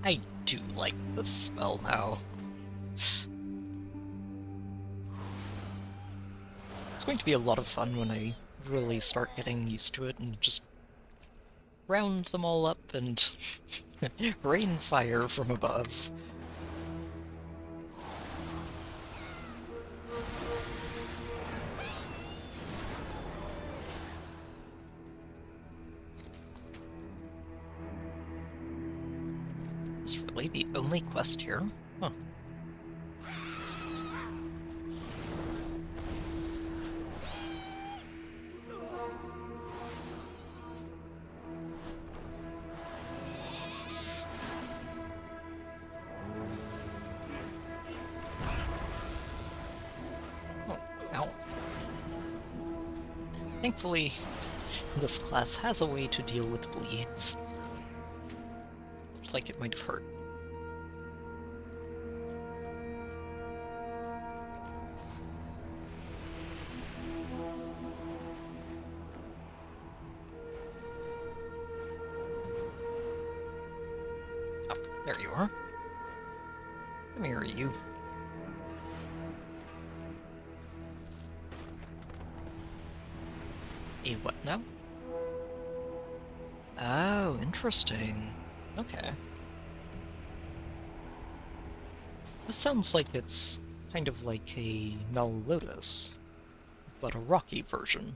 I do like this spell now. It's going to be a lot of fun when I really start getting used to it and just round them all up and rain fire from above. Is really the only quest here? Huh. Oh, ow. Thankfully, this class has a way to deal with bleeds. Looked like it might have hurt. Oh, there you are. Come here, you. A what now? Oh, interesting. Okay. This sounds like it's kind of like a Mellotus, but a rocky version.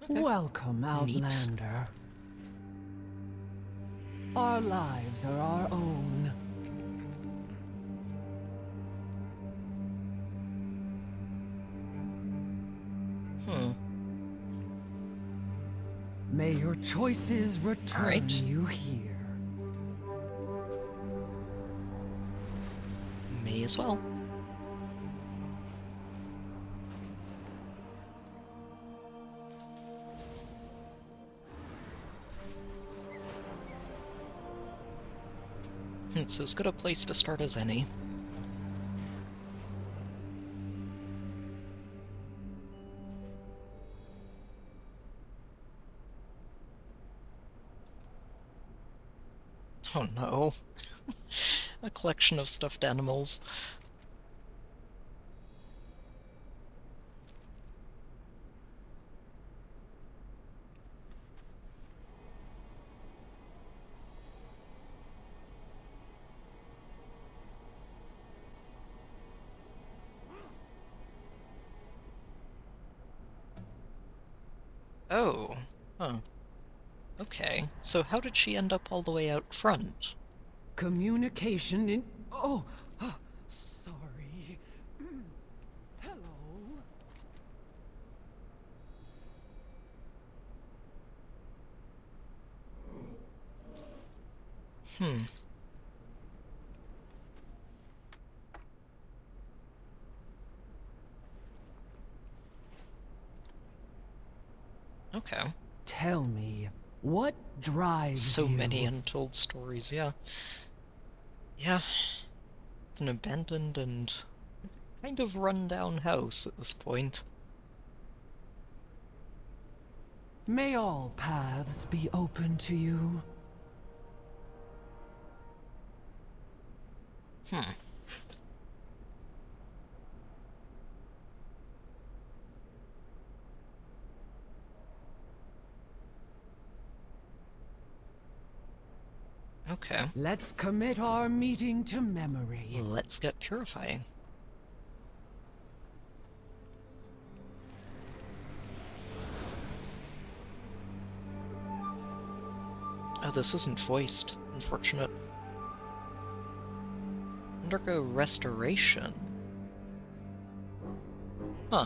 Okay. Welcome, Outlander. Our lives are our own. May your choices return you here. May as well. It's as good a place to start as any. Oh no. A collection of stuffed animals. Oh, huh. Okay, so how did she end up all the way out front? Communication in... Oh, sorry. Hello? Hmm. Okay. Tell me, what drives So you? many untold stories, yeah. Yeah. It's an abandoned and kind of run-down house at this point. May all paths be open to you. Hmm. Okay. Let's commit our meeting to memory. Let's get purifying. Oh, this isn't voiced. Unfortunate. Undergo restoration. Huh.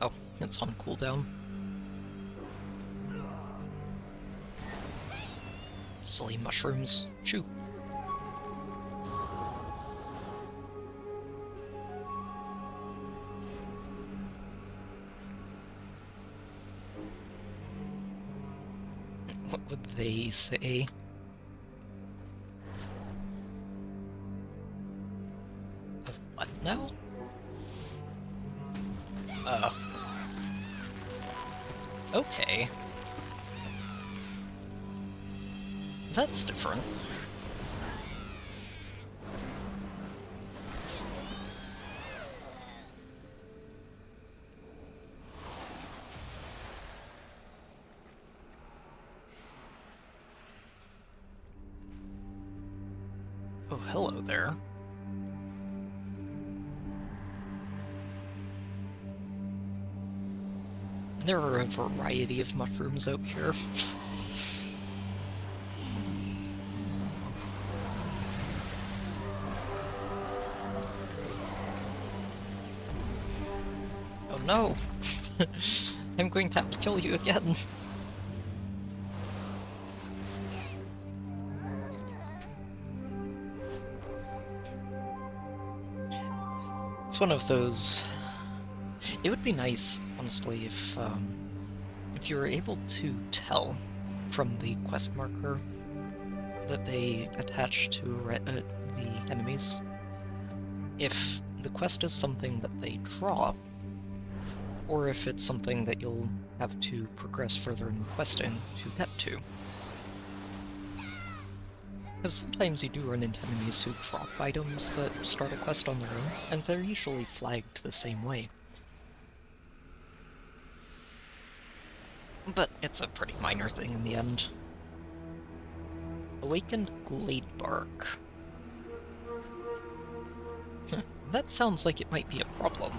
Oh, it's on cooldown. Silly mushrooms. Shoo. What would they say? Of what now? Okay. That's different. Oh, hello there. There are a variety of mushrooms out here. Oh no! I'm going to have to kill you again. It's one of those... It would be nice, honestly, if you were able to tell from the quest marker that they attach to the enemies, if the quest is something that they drop, or if it's something that you'll have to progress further in questing to get to. Because sometimes you do run into enemies who drop items that start a quest on their own, and they're usually flagged the same way. But it's a pretty minor thing in the end. Awakened Gladebark. That sounds like it might be a problem.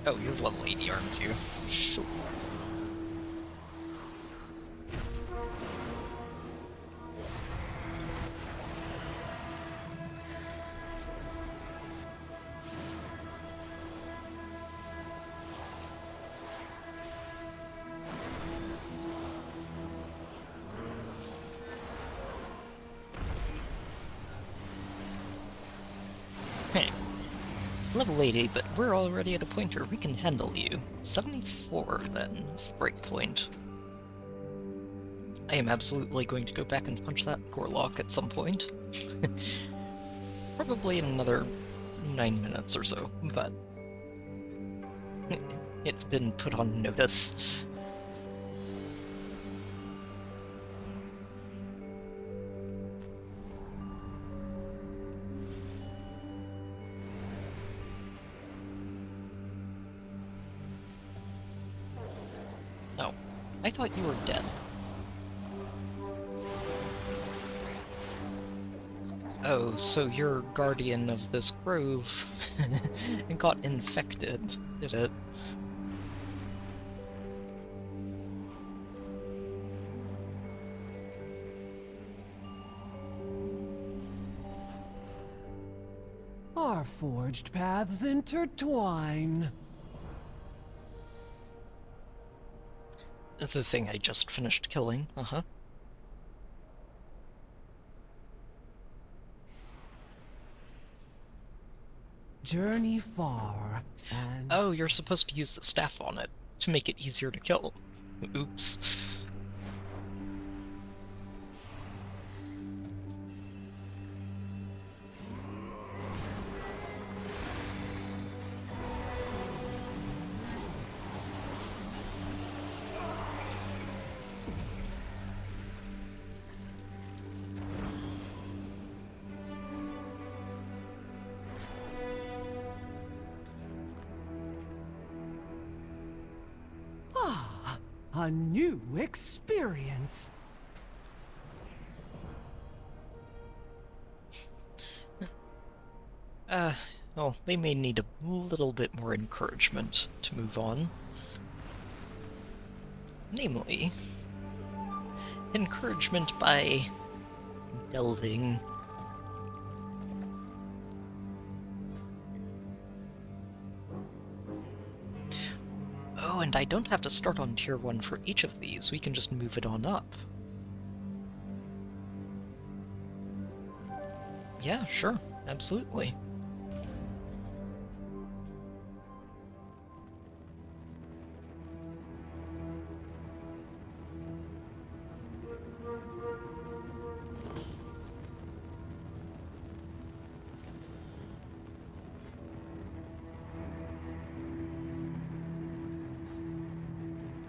Oh, you're level 80, aren't you? Sure. Hey. Level 80, but we're already at a point where we can handle you. 74, then, is the break point. I am absolutely going to go back and punch that Gorlock at some point. Probably in another 9 minutes or so, but it's been put on notice. Oh, I thought you were dead. Oh, so you're guardian of this grove and got infected, did it? Our forged paths intertwine. The thing I just finished killing, uh-huh. Journey far and... Oh, you're supposed to use the staff on it to make it easier to kill. Oops. A new experience. Well, they may need a little bit more encouragement to move on. Namely, encouragement by delving. Oh, and I don't have to start on tier 1 for each of these, we can just move it on up. Yeah, sure, absolutely.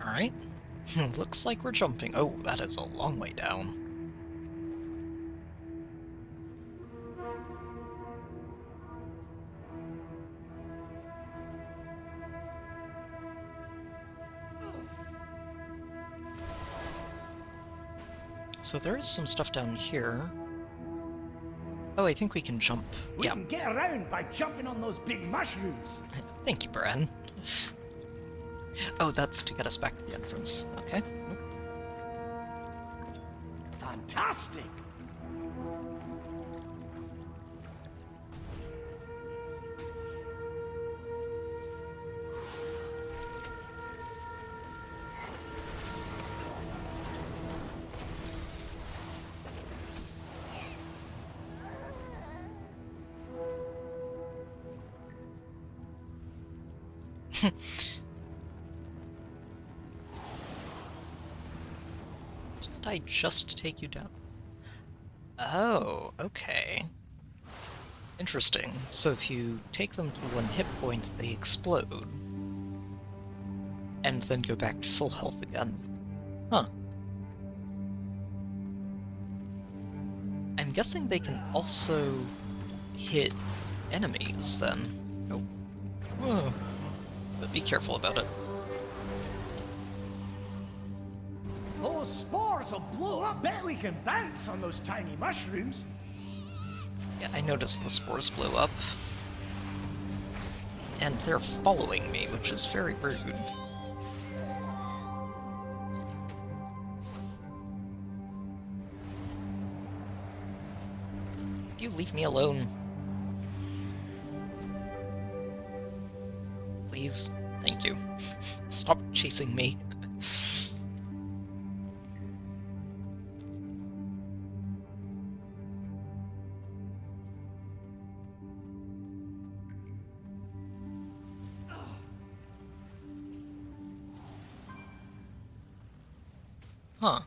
Alright, looks like we're jumping. Oh, that is a long way down. So there is some stuff down here. Oh, I think we can jump. We can get around by jumping on those big mushrooms. Thank you, Bran. Oh, that's to get us back to the entrance. Okay. Fantastic! Did I just take you down? Oh, okay. Interesting. So if you take them to 1 hit point, they explode. And then go back to full health again. Huh. I'm guessing they can also hit enemies, then. Oh. Whoa. But be careful about it. Those spores will blow up. Bet we can bounce on those tiny mushrooms. Yeah, I noticed the spores blew up. And they're following me, which is very rude. Do you leave me alone? Please? Thank you. Stop chasing me. Huh.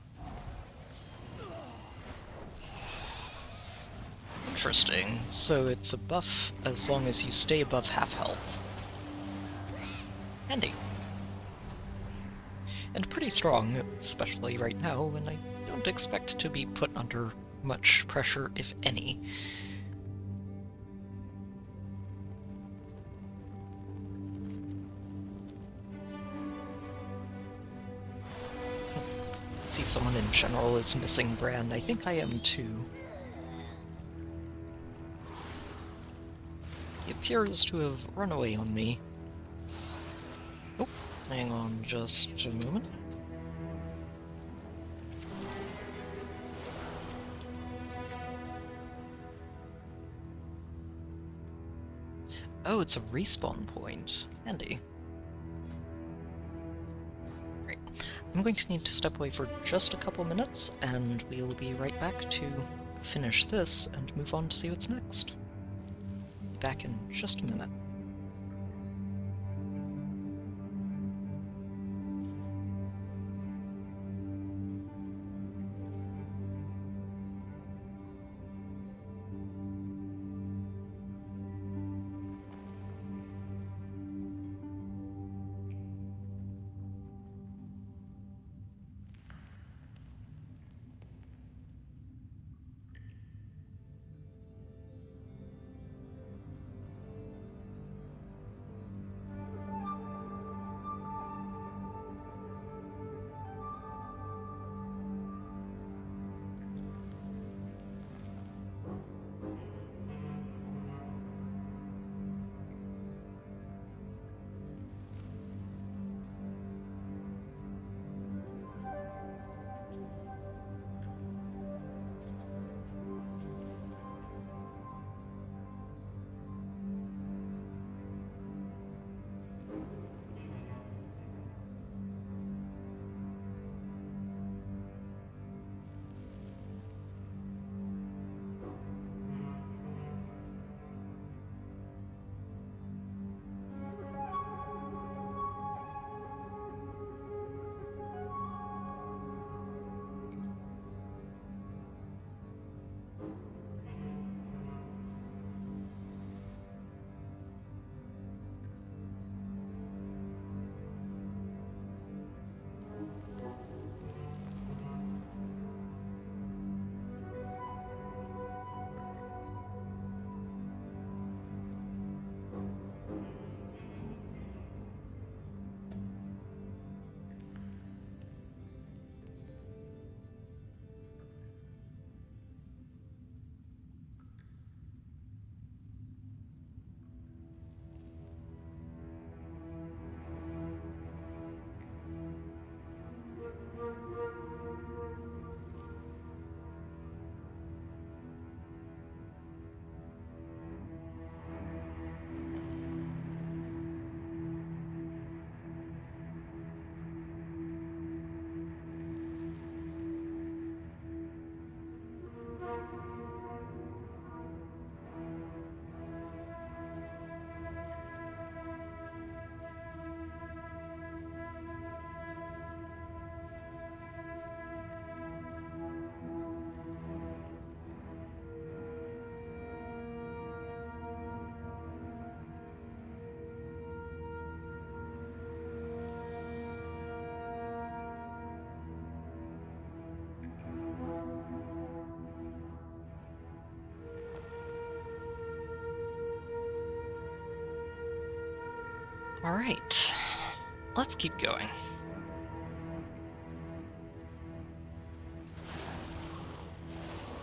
Interesting. So it's a buff as long as you stay above half health. Handy. And pretty strong, especially right now, when I don't expect to be put under much pressure, if any. See someone in general is missing Brand. I think I am too. He appears to have run away on me. Oh, hang on just a moment. Oh, it's a respawn point. Handy. Right. I'm going to need to step away for just a couple minutes, and we'll be right back to finish this and move on to see what's next. Be back in just a minute. Alright, let's keep going.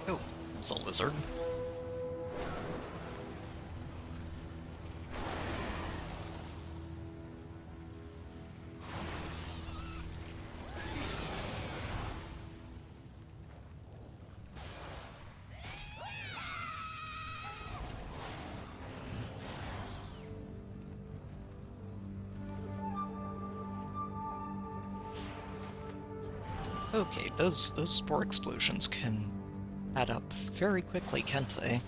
Oh, it's a lizard. Okay, those spore explosions can add up very quickly, can't they?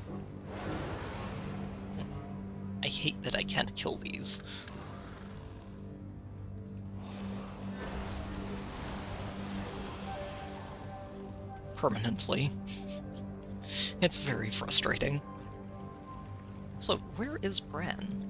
I hate that I can't kill these. permanently. It's very frustrating. So, where is Bran?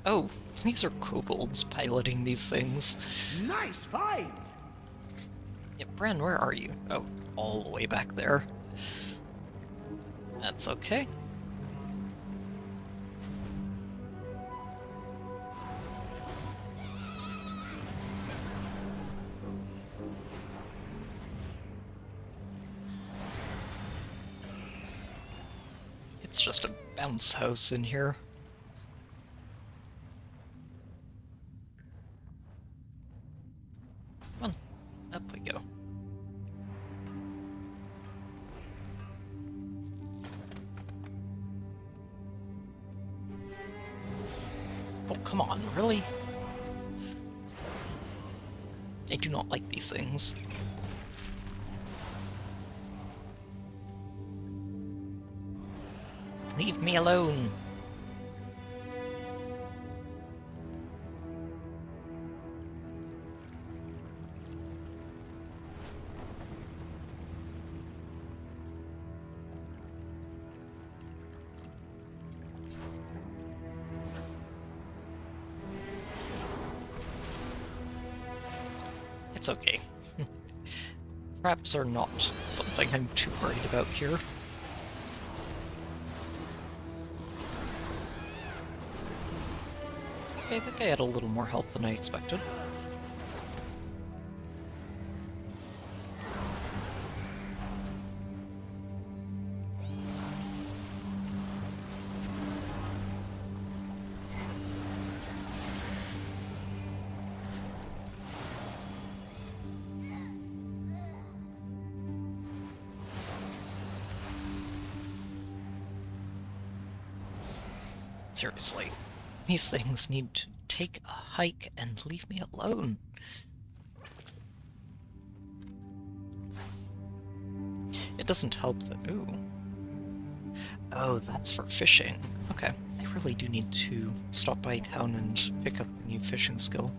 Oh, these are kobolds piloting these things. Nice find! Yeah, Bran, where are you? Oh, all the way back there. That's okay. It's just a bounce house in here. Come on, up we go. Oh, come on, really? I do not like these things. Leave me alone! It's okay. Traps are not something I'm too worried about here. Okay, that guy had a little more health than I expected. Seriously, these things need to take a hike and leave me alone. It doesn't help that... Ooh. Oh, that's for fishing. Okay, I really do need to stop by town and pick up a new fishing skill.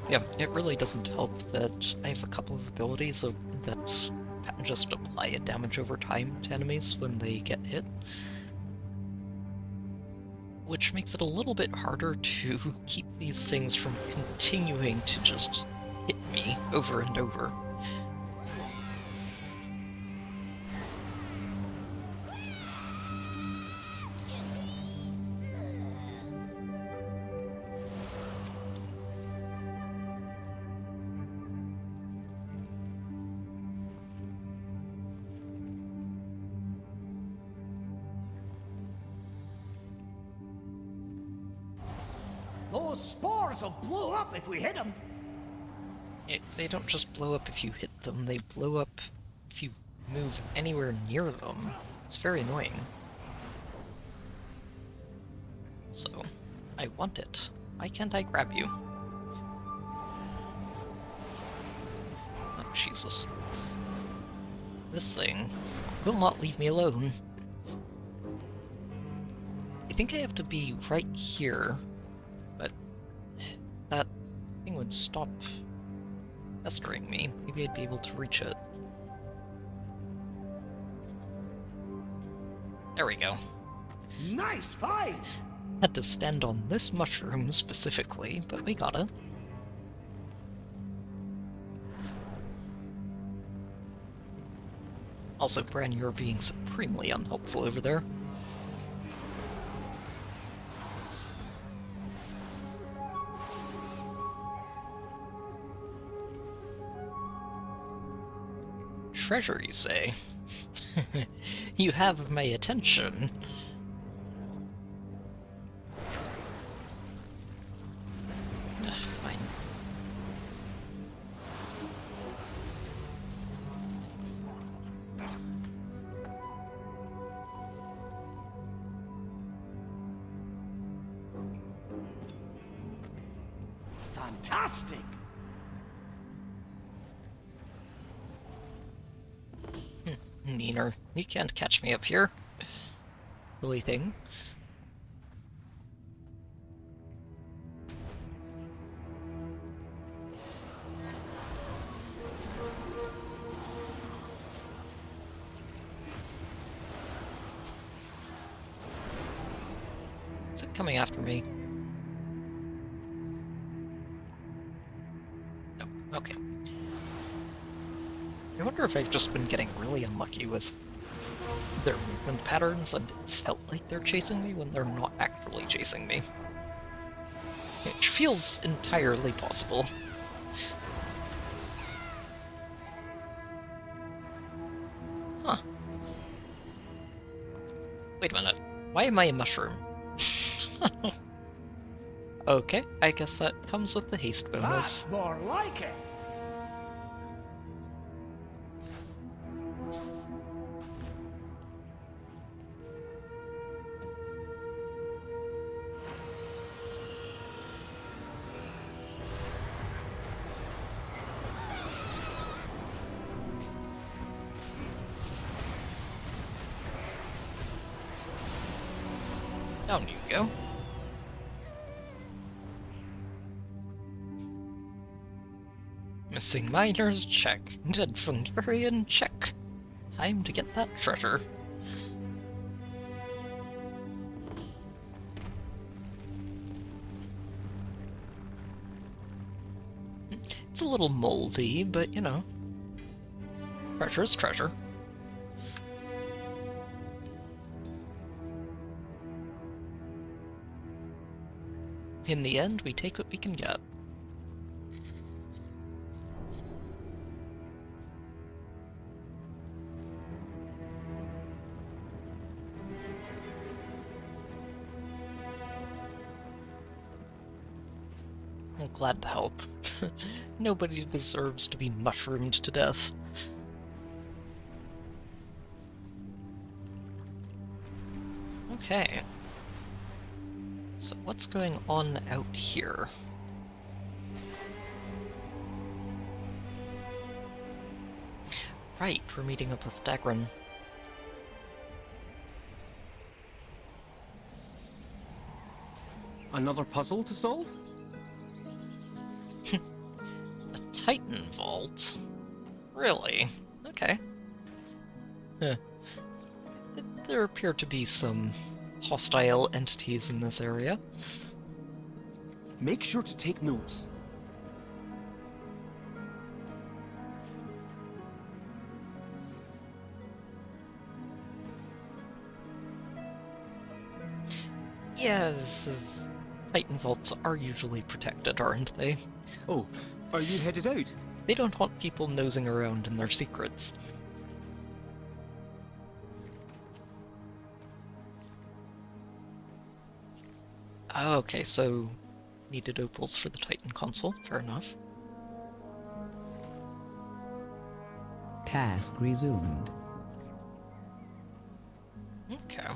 Yeah, it really doesn't help that I have a couple of abilities that just apply a damage over time to enemies when they get hit, which makes it a little bit harder to keep these things from continuing to just hit me over and over. Those spores will blow up if we hit them. They don't just blow up if you hit them, they blow up if you move anywhere near them. It's very annoying. So, I want it. Why can't I grab you? Oh, Jesus. This thing will not leave me alone. I think I have to be right here, but that thing would stop pestering me. Maybe I'd be able to reach it. There we go. Nice fight! Had to stand on this mushroom specifically, but we got it. Also, Bran, you're being supremely unhelpful over there. Treasure, you say? You have my attention. Fine. Fantastic! Neener, you can't catch me up here. Silly thing. Is it coming after me? No, okay. I wonder if I've just been getting really unlucky with their movement patterns and it's felt like they're chasing me when they're not actually chasing me. Which feels entirely possible. Huh. Wait a minute. Why am I a mushroom? Okay, I guess that comes with the haste bonus. That's more like it! Down you go. Missing miners, check. Dead Fundarian, check. Time to get that treasure. It's a little moldy, but you know. Treasure's treasure. In the end, we take what we can get. I'm glad to help. Nobody deserves to be mushroomed to death. Okay. So what's going on out here? Right, we're meeting up with Dagran. Another puzzle to solve? A Titan Vault? Really? Okay. Huh. There appear to be some hostile entities in this area. Make sure to take notes. Yes, Titan Vaults are usually protected, aren't they? Oh, are you headed out? They don't want people nosing around in their secrets. Okay, so needed opals for the Titan console, fair enough. Task resumed. Okay.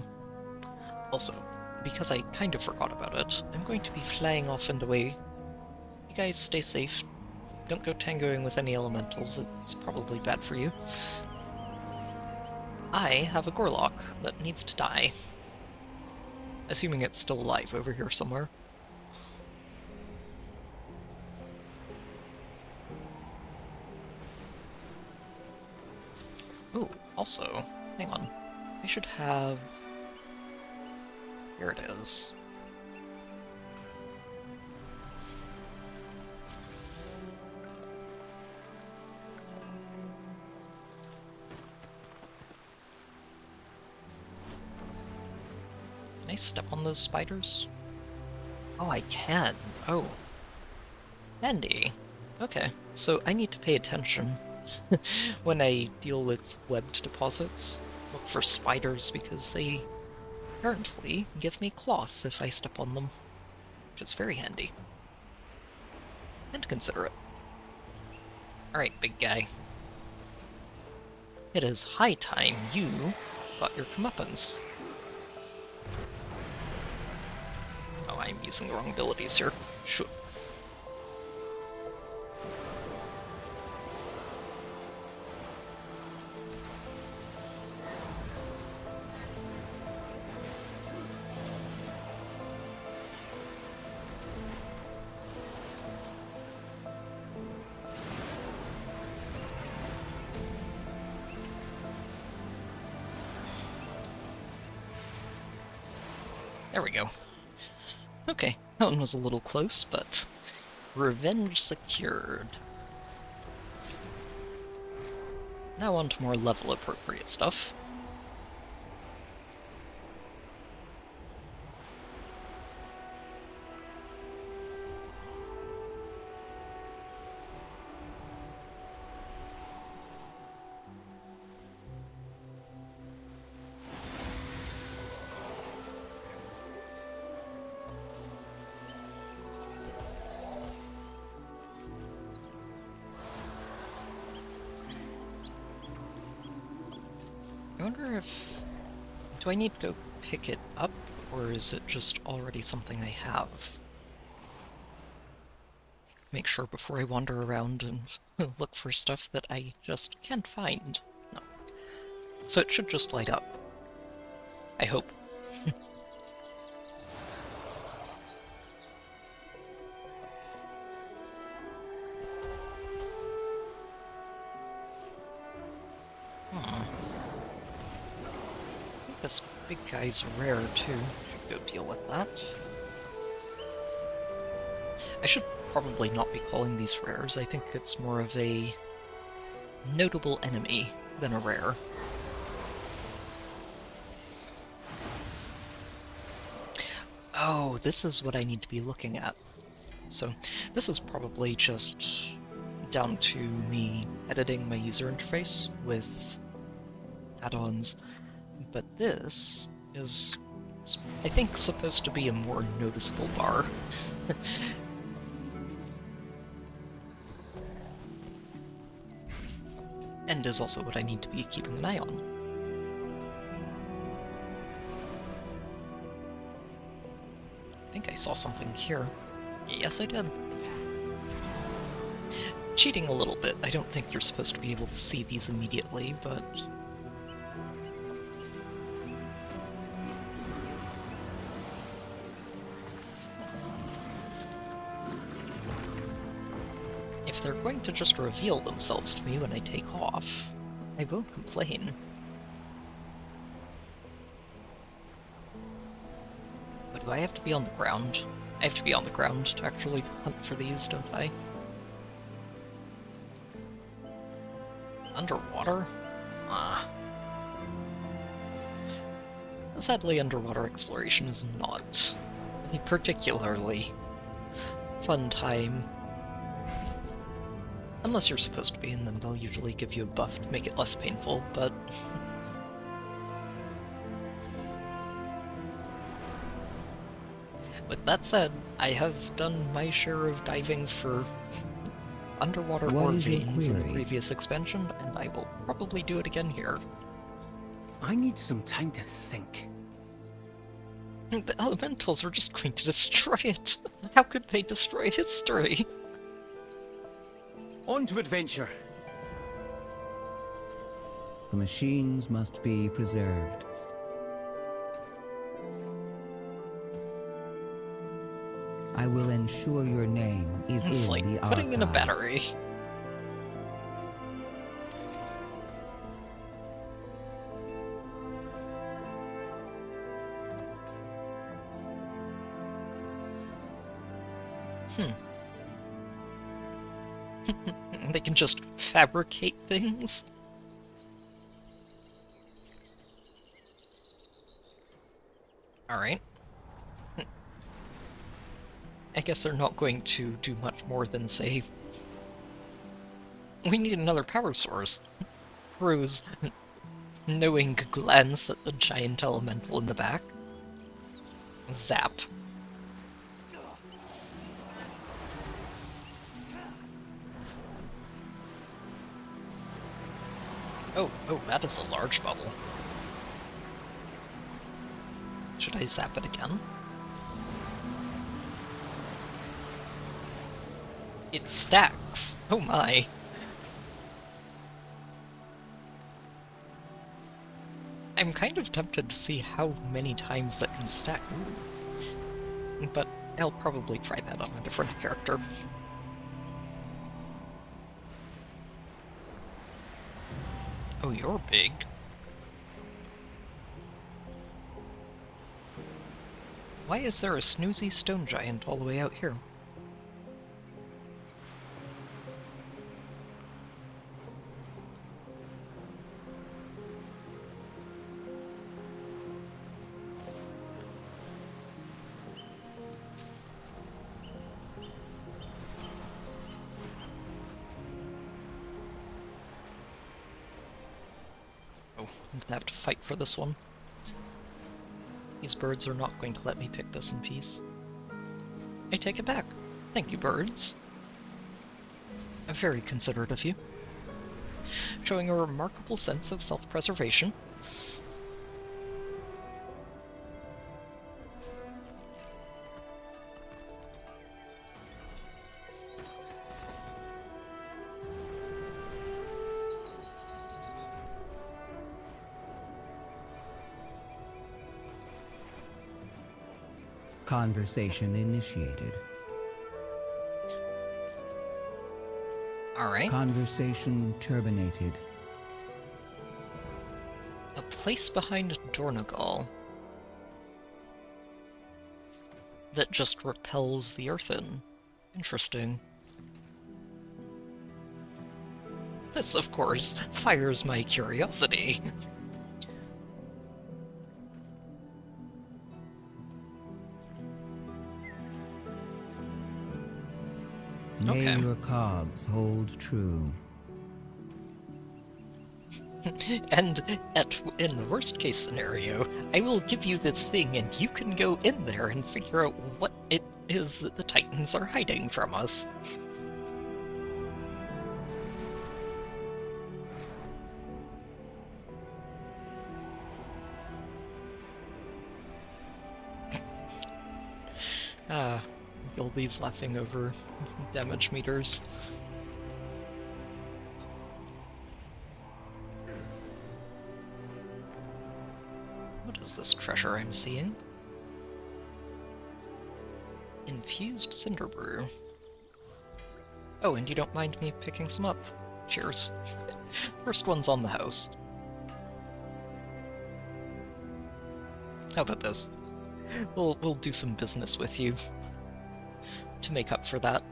Also, because I kind of forgot about it, I'm going to be flying off and away. You guys stay safe. Don't go tangoing with any elementals, it's probably bad for you. I have a Gorlock that needs to die. Assuming it's still alive over here somewhere. Oh, also, hang on. I should have... Here it is. Can I step on those spiders? Oh, I can. Oh. Handy. Okay, so I need to pay attention when I deal with webbed deposits. Look for spiders because they apparently give me cloth if I step on them, which is very handy. And considerate. Alright, big guy. It is high time you got your comeuppance. Oh, I'm using the wrong abilities here. Sure. There we go. Okay, that one was a little close, but revenge secured. Now on to more level-appropriate stuff. I wonder if... do I need to go pick it up, or is it just already something I have? Make sure before I wander around and look for stuff that I just can't find. No. So it should just light up. I hope. This big guy's rare, too. Should go deal with that. I should probably not be calling these rares. I think it's more of a notable enemy than a rare. Oh, this is what I need to be looking at. So, this is probably just down to me editing my user interface with add-ons. But this is, I think, supposed to be a more noticeable bar. And is also what I need to be keeping an eye on. I think I saw something here. Yes, I did. Cheating a little bit. I don't think you're supposed to be able to see these immediately, but... if they're going to just reveal themselves to me when I take off, I won't complain. But do I have to be on the ground? I have to be on the ground to actually hunt for these, don't I? Underwater? Ah. Sadly, underwater exploration is not a particularly fun time. Unless you're supposed to be, and then they'll usually give you a buff to make it less painful, but... With that said, I have done my share of diving for underwater ore veins in the previous expansion, and I will probably do it again here. I need some time to think. The elementals are just going to destroy it. How could they destroy history? On to adventure. The machines must be preserved. I will ensure your name is it's in like the putting archive. in a battery. They can just fabricate things. Alright. I guess they're not going to do much more than say, we need another power source. Rose, knowing glance at the giant elemental in the back. Zap. Oh, that is a large bubble. Should I zap it again? It stacks! Oh my! I'm kind of tempted to see how many times that can stack. Ooh. But I'll probably try that on a different character. Oh, you're big. Why is there a snoozy stone giant all the way out here? Oh, I'm gonna have to fight for this one. These birds are not going to let me pick this in peace. I take it back. Thank you, birds. Very considerate of you. Showing a remarkable sense of self-preservation. Conversation initiated. Alright. Conversation terminated. A place behind Dornagal that just repels the earth in. Interesting. This, of course, fires my curiosity. May your cogs hold true. And in the worst case scenario, I will give you this thing and you can go in there and figure out what it is that the Titans are hiding from us. Gilby's laughing over damage meters. What is this treasure I'm seeing? Infused cinder brew. Oh, and you don't mind me picking some up. Cheers. First one's on the house. How about this? We'll do some business with you to make up for that.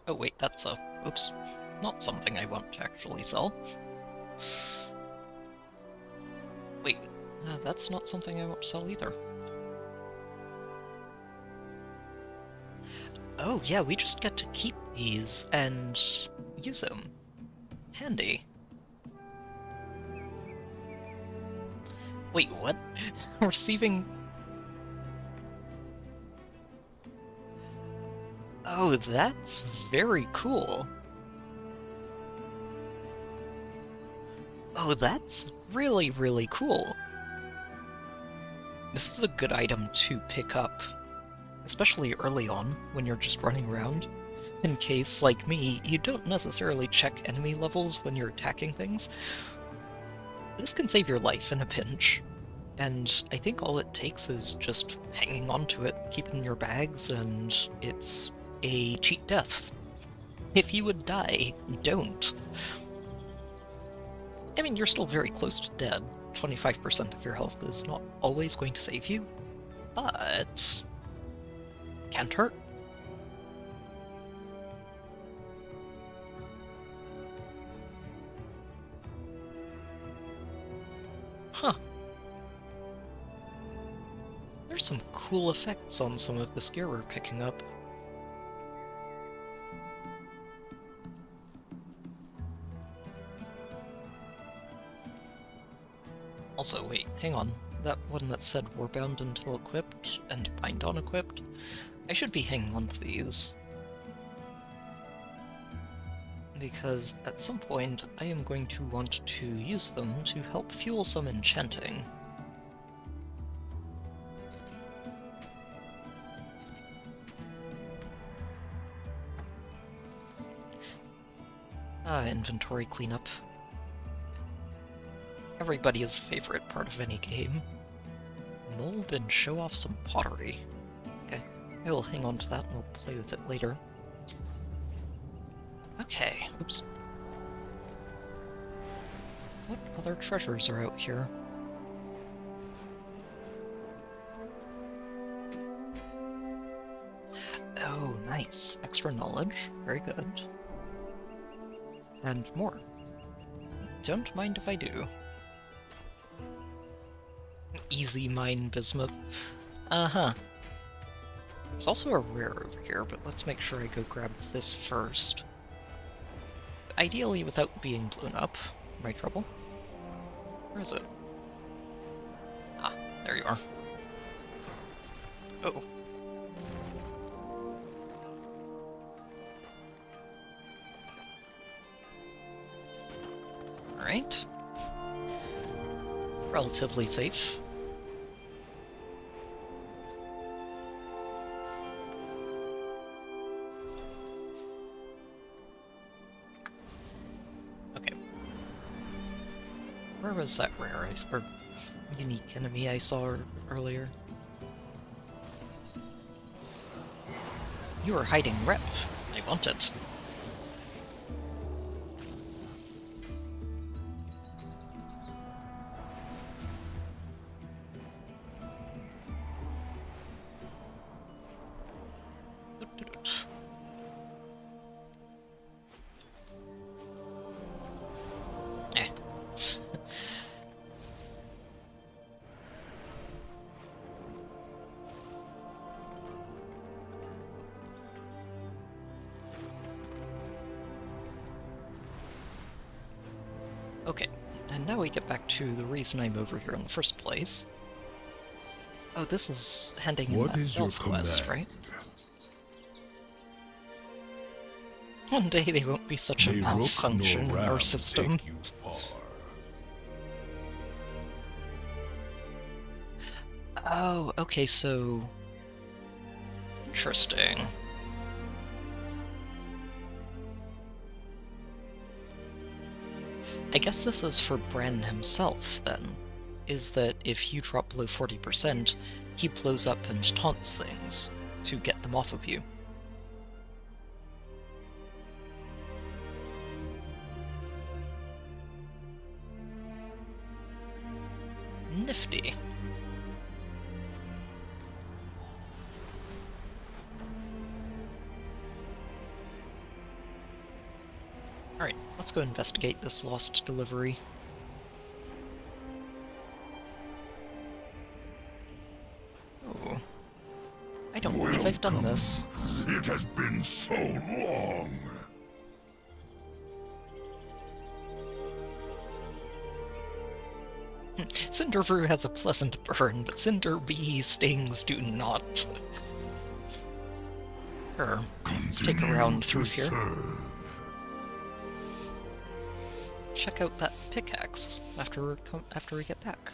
Oh wait, that's a... oops. Not something I want to actually sell. Wait, that's not something I want to sell either. Oh yeah, we just get to keep these and use them. Handy. Wait, what? Receiving... Oh, that's very cool. Oh, that's really, really cool. This is a good item to pick up, especially early on when you're just running around. In case, like me, you don't necessarily check enemy levels when you're attacking things. This can save your life in a pinch. And I think all it takes is just hanging onto it, keeping in your bags, and it's a cheat death. If you would die, don't. I mean, you're still very close to dead. 25% of your health is not always going to save you, but can't hurt. Huh. There's some cool effects on some of this gear we're picking up. Also, wait, hang on. That one that said Warbound until equipped and Bind on equipped? I should be hanging on to these. Because at some point I am going to want to use them to help fuel some enchanting. Inventory cleanup. Everybody's favorite part of any game. Mold and show off some pottery. Okay, I will hang on to that and we'll play with it later. Okay, oops. What other treasures are out here? Nice. Extra knowledge. Very good. And more. Don't mind if I do. Easy mine bismuth. Uh-huh. There's also a rare over here, but let's make sure I go grab this first. Ideally without being blown up. Am I trouble? Where is it? Ah, there you are. Oh. Alright. Relatively safe. Okay. Where was that rare or unique enemy I saw earlier? You are hiding rep. I want it. Okay, and now we get back to the reason I'm over here in the first place. Oh, this is handing in What that is your elf quest, command? right? One day they won't be such a May rook nor malfunction in our ram system. take you far. Oh, okay, so... Interesting. I guess this is for Bran himself, then. Is that if you drop below 40%, he blows up and taunts things to get them off of you. Nifty. Alright, let's go investigate this lost delivery. Oh. I don't believe I've done this. It has been so long. Cinder Brew has a pleasant burn, but Cinder Bee stings do not. Sure, let's take a round through here. Check out that pickaxe after we get back.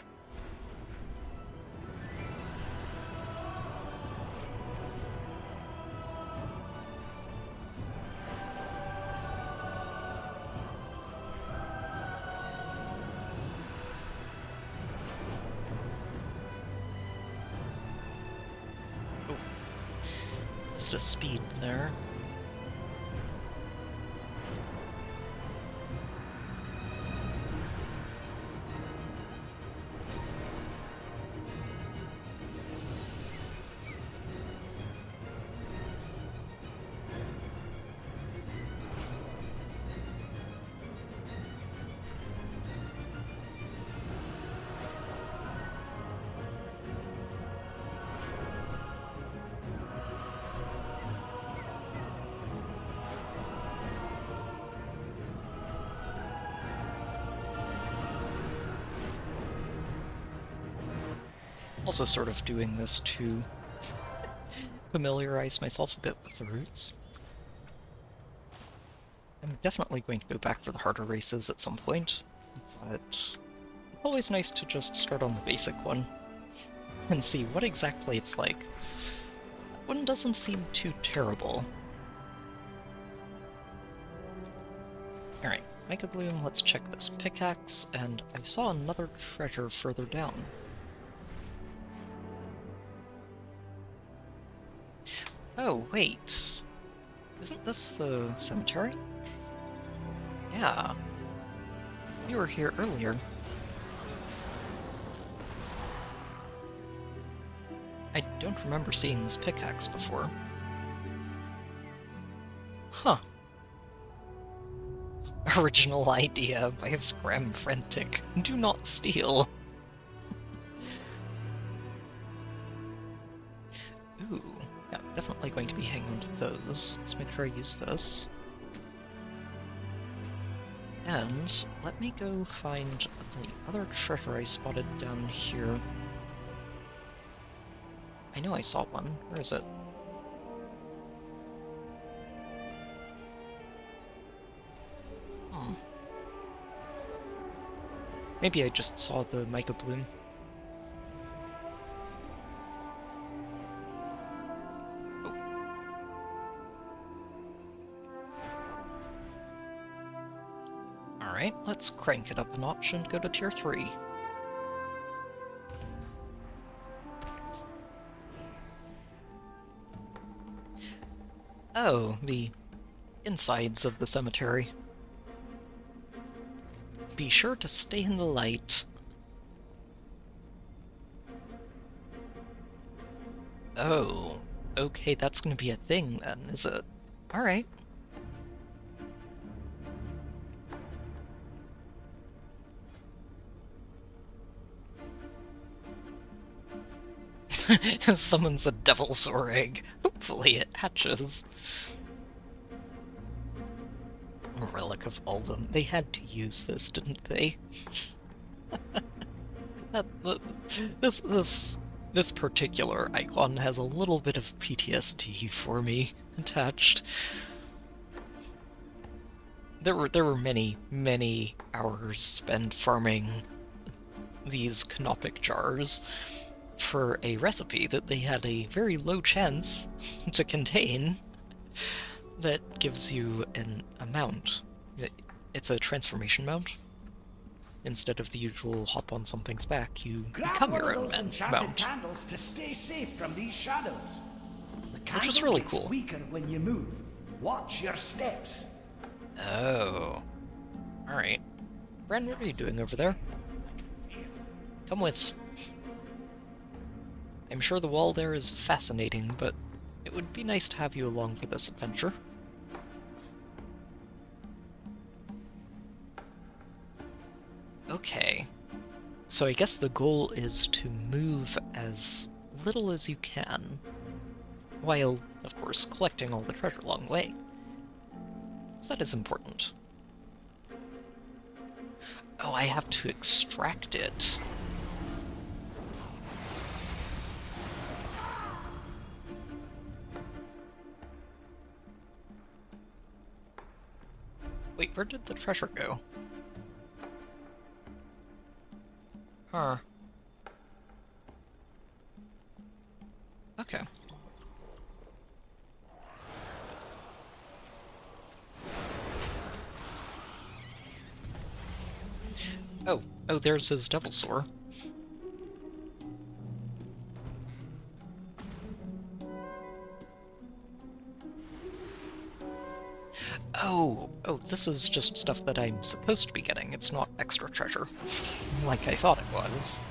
Oh, missed a speed there. Also sort of doing this to familiarize myself a bit with the routes. I'm definitely going to go back for the harder races at some point, but it's always nice to just start on the basic one and see what exactly it's like. That one doesn't seem too terrible. Alright, Mega Bloom, let's check this pickaxe, and I saw another treasure further down. Oh, wait. Isn't this the cemetery? Yeah. You were here earlier. I don't remember seeing this pickaxe before. Original idea by Scram Frantic. Do not steal. Ooh, yeah, definitely going to be hanging on to those. Let's make sure I use this. And let me go find the other treasure I spotted down here. I know I saw one. Where is it? Maybe I just saw the mica bloom. Oh. Alright, let's crank it up a notch and go to tier 3. Oh, the insides of the cemetery. Be sure to stay in the light. Oh, okay, that's gonna be a thing then, is it? Alright. Summons a devil's egg. Hopefully it hatches. Relic of Uldum. They had to use this, didn't they? This particular icon has a little bit of PTSD for me attached. There were many hours spent farming these canopic jars for a recipe that they had a very low chance to contain that gives you a mount. It's a transformation mount. Instead of the usual hop on something's back, you become your own mount. Candles to stay safe from these shadows. The which is really cool. Weaker when you move. Watch your steps. Oh. Alright. Bren, what are you doing over there? Come with. I'm sure the wall there is fascinating, but it would be nice to have you along for this adventure. Okay. So I guess the goal is to move as little as you can, while, of course, collecting all the treasure along the way. So that is important. Oh, I have to extract it. Wait, where did the treasure go? Huh. Okay. Oh, there's his devil sword. Oh, this is just stuff that I'm supposed to be getting. It's not extra treasure, like I thought it was.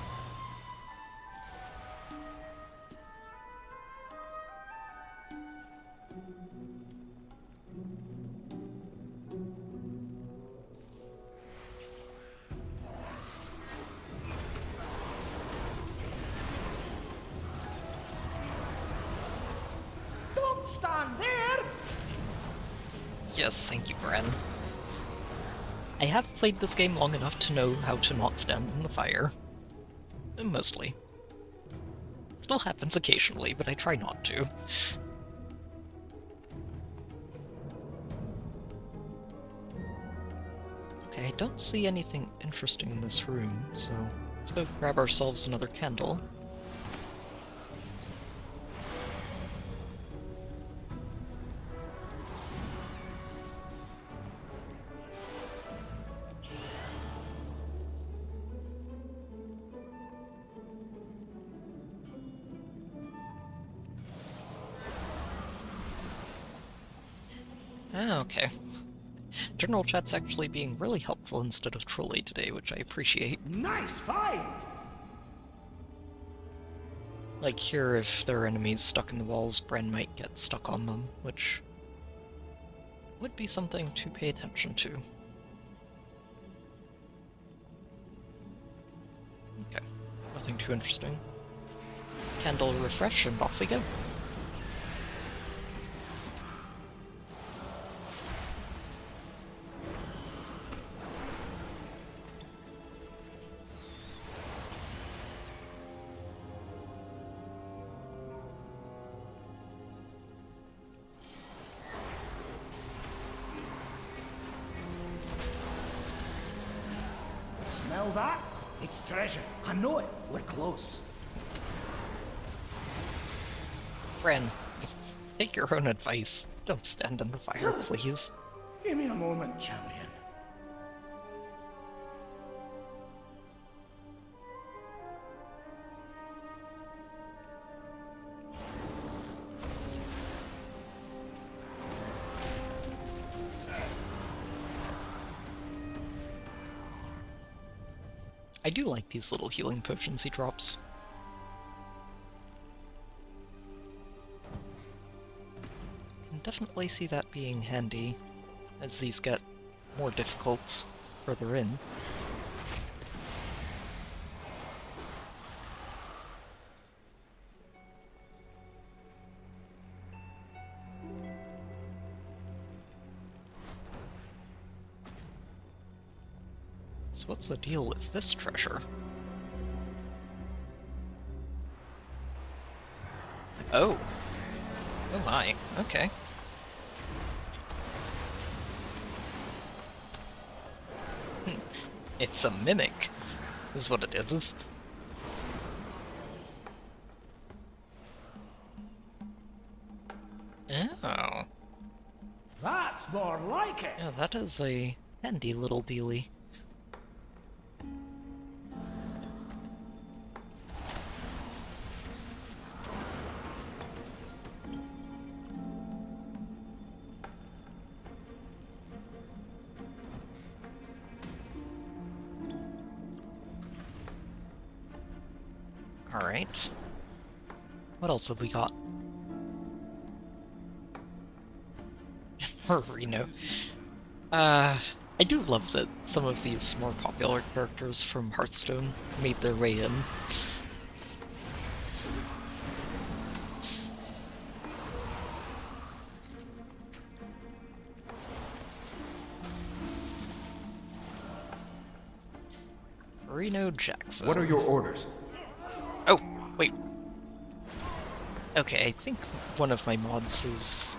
Don't stand there! Yes, thank you, Bren. I have played this game long enough to know how to not stand in the fire. Mostly. Still happens occasionally, but I try not to. Okay, I don't see anything interesting in this room, so let's go grab ourselves another candle. Okay. General chat's actually being really helpful instead of trolly today, which I appreciate. Nice find! Like here, if there are enemies stuck in the walls, Bren might get stuck on them, which would be something to pay attention to. too interesting. Candle refresh, and off we go. Smell that? It's treasure. I know it. We're close. Bren, take your own advice. Don't stand in the fire, please. Give me a moment, champion. I do like these little healing potions he drops. Can definitely see that being handy as these get more difficult further in. So what's the deal with this treasure? Oh. Oh my, okay. It's a mimic, is what it is. Oh. That's more like it! Yeah, that is a handy little dealie. Alright. What else have we got? Reno. I do love that some of these more popular characters from Hearthstone made their way in. Reno Jackson. What are your orders? Oh, wait. Okay, I think one of my mods is...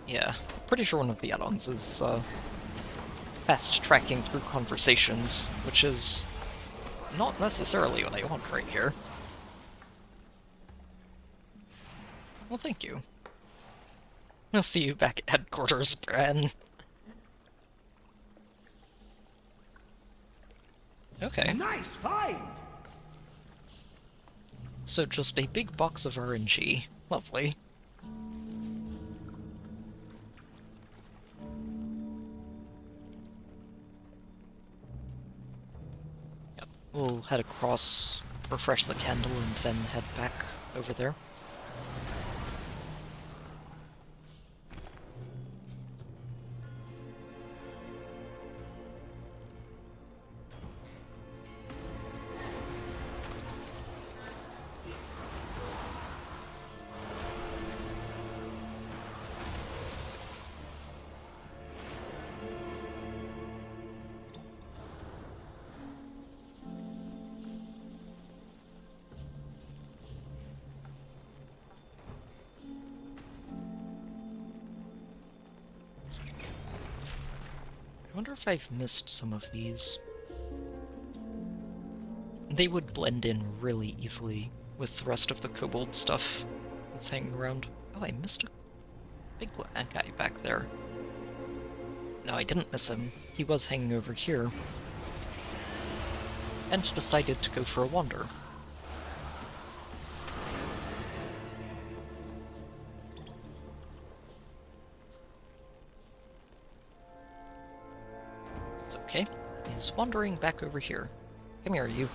yeah, pretty sure one of the add-ons is fast-tracking through conversations, which is not necessarily what I want right here. Well, thank you. I'll see you back at headquarters, Bran. Okay. Nice find! So just a big box of RNG. Lovely. Yep. We'll head across, refresh the candle, and then head back over there. I wonder if I've missed some of these. They would blend in really easily with the rest of the kobold stuff that's hanging around. Oh, I missed a big guy back there. No, I didn't miss him. He was hanging over here. And decided to go for a wander. It's okay. He's wandering back over here. Come here, you.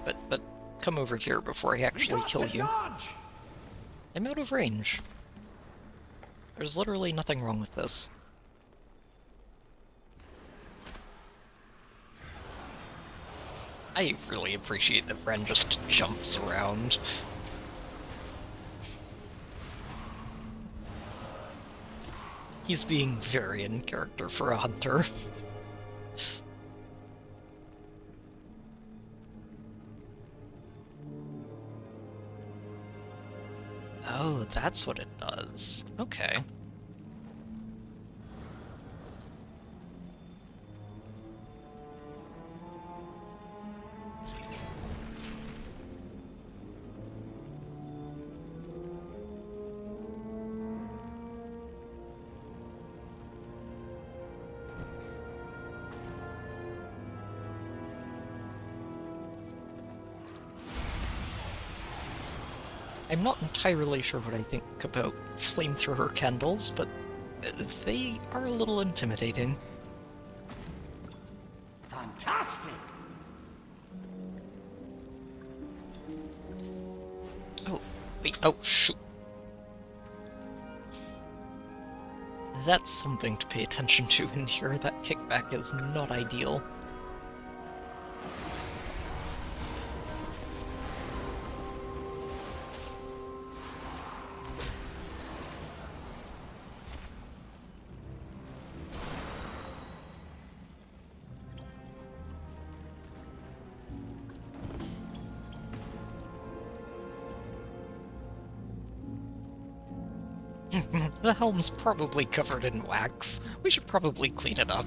But come over here before I actually kill you. I'm out of range. There's literally nothing wrong with this. I really appreciate that Ren just jumps around. He's being very in character for a hunter. Oh, that's what it does. Okay. I'm not entirely sure what I think about flamethrower candles, but they are a little intimidating. Fantastic! Oh, wait, oh, shoot. That's something to pay attention to in here. That kickback is not ideal. The helm's probably covered in wax. We should probably clean it up.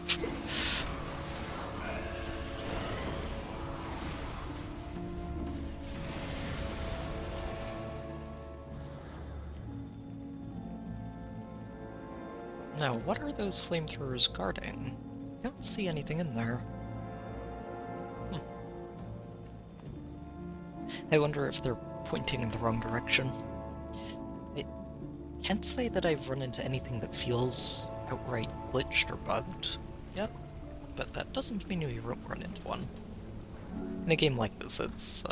Now, what are those flamethrowers guarding? I don't see anything in there. I wonder if they're pointing in the wrong direction. I can't say that I've run into anything that feels outright glitched or bugged yet, but that doesn't mean we won't run into one. In a game like this, it's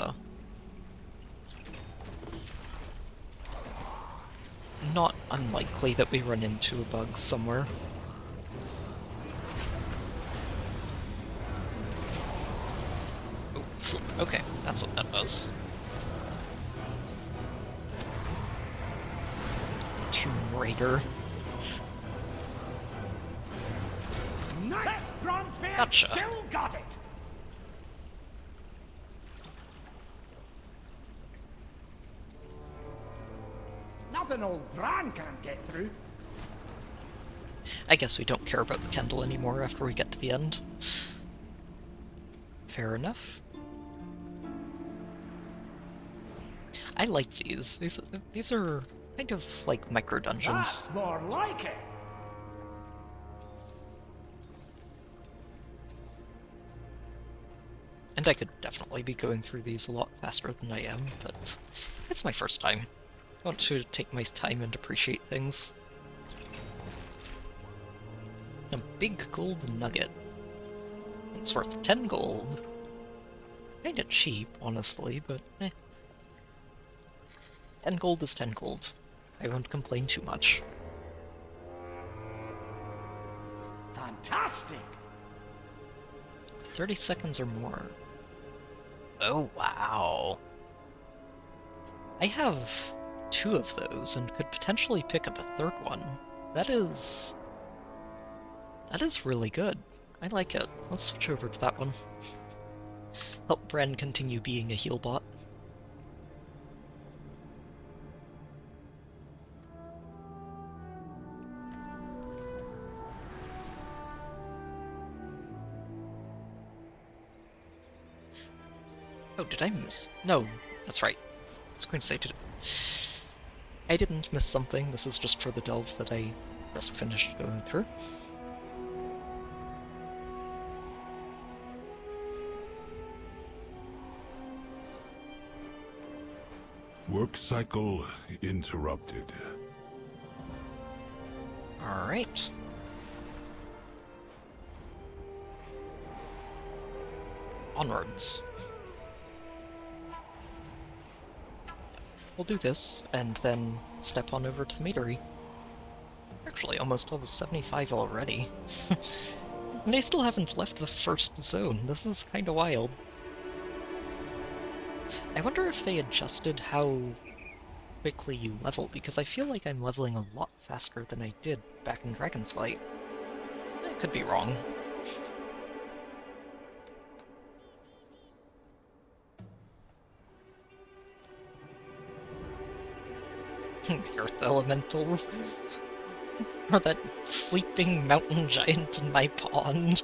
not unlikely that we run into a bug somewhere. Oh, shoot. Okay, that's what that does. Tomb Raider. Nice, Bronzebeard! Gotcha. Still got it! Nothing old Bran can't get through. I guess we don't care about the candle anymore after we get to the end. Fair enough. I like these. These are kind of like micro dungeons. That's more like it. And I could definitely be going through these a lot faster than I am, but it's my first time. I want to take my time and appreciate things. A big gold nugget. It's worth 10 gold. Kinda cheap, honestly, but eh. 10 gold is 10 gold. I won't complain too much. Fantastic! 30 seconds or more. Oh, wow. I have 2 of those and could potentially pick up a 3rd one. That is really good. I like it. Let's switch over to that one. Help Bran continue being a heal bot. Oh, did I miss? No, that's right. I was going to say, I didn't miss something. This is just for the delve that I just finished going through. Work cycle interrupted. Alright. Onwards. We'll do this, and then step on over to the meadery. Actually, almost level 75 already. And I still haven't left the first zone. This is kinda wild. I wonder if they adjusted how quickly you level, because I feel like I'm leveling a lot faster than I did back in Dragonflight. I could be wrong. The Earth Elementals. Or that sleeping mountain giant in my pond.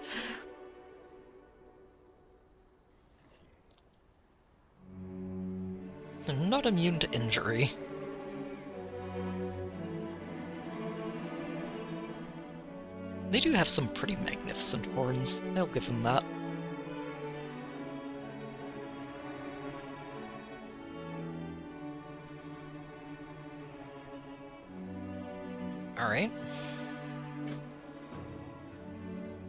They're not immune to injury. They do have some pretty magnificent horns, I'll give them that. Alright.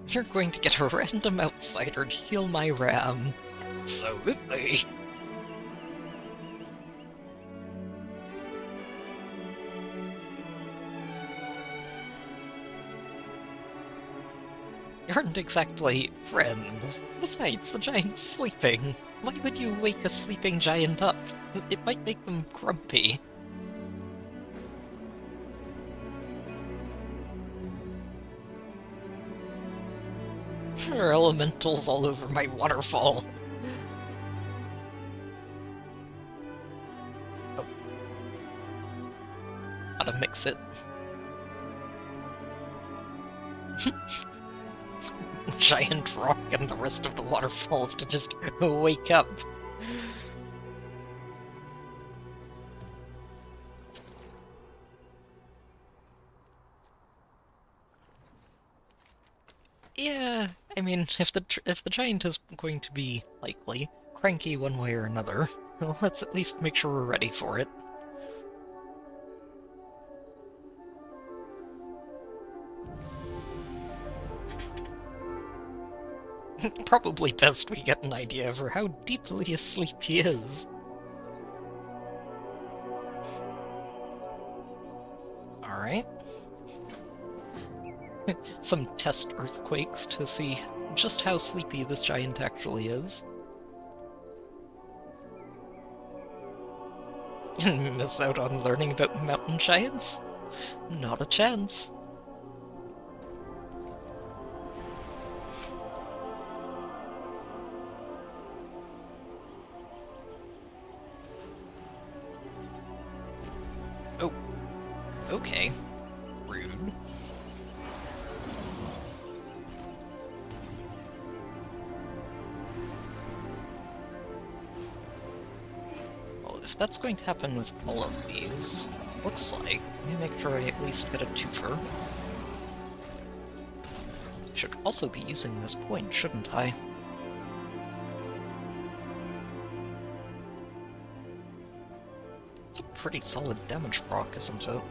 You're going to get a random outsider to heal my ram. Absolutely. You aren't exactly friends. Besides, the giant's sleeping. Why would you wake a sleeping giant up? It might make them grumpy. There are elementals all over my waterfall. Oh. Gotta mix it. Giant rock and the rest of the waterfalls to just wake up. Yeah, I mean, if the giant is going to be, likely, cranky one way or another, well, let's at least make sure we're ready for it. Probably best we get an idea for how deeply asleep he is. Alright. Some test earthquakes to see just how sleepy this giant actually is. Miss out on learning about mountain giants? Not a chance. Oh. Okay. Rude. Well, if that's going to happen with all of these, looks like, let me make sure I at least get a twofer. Should also be using this point, shouldn't I? It's a pretty solid damage proc, isn't it?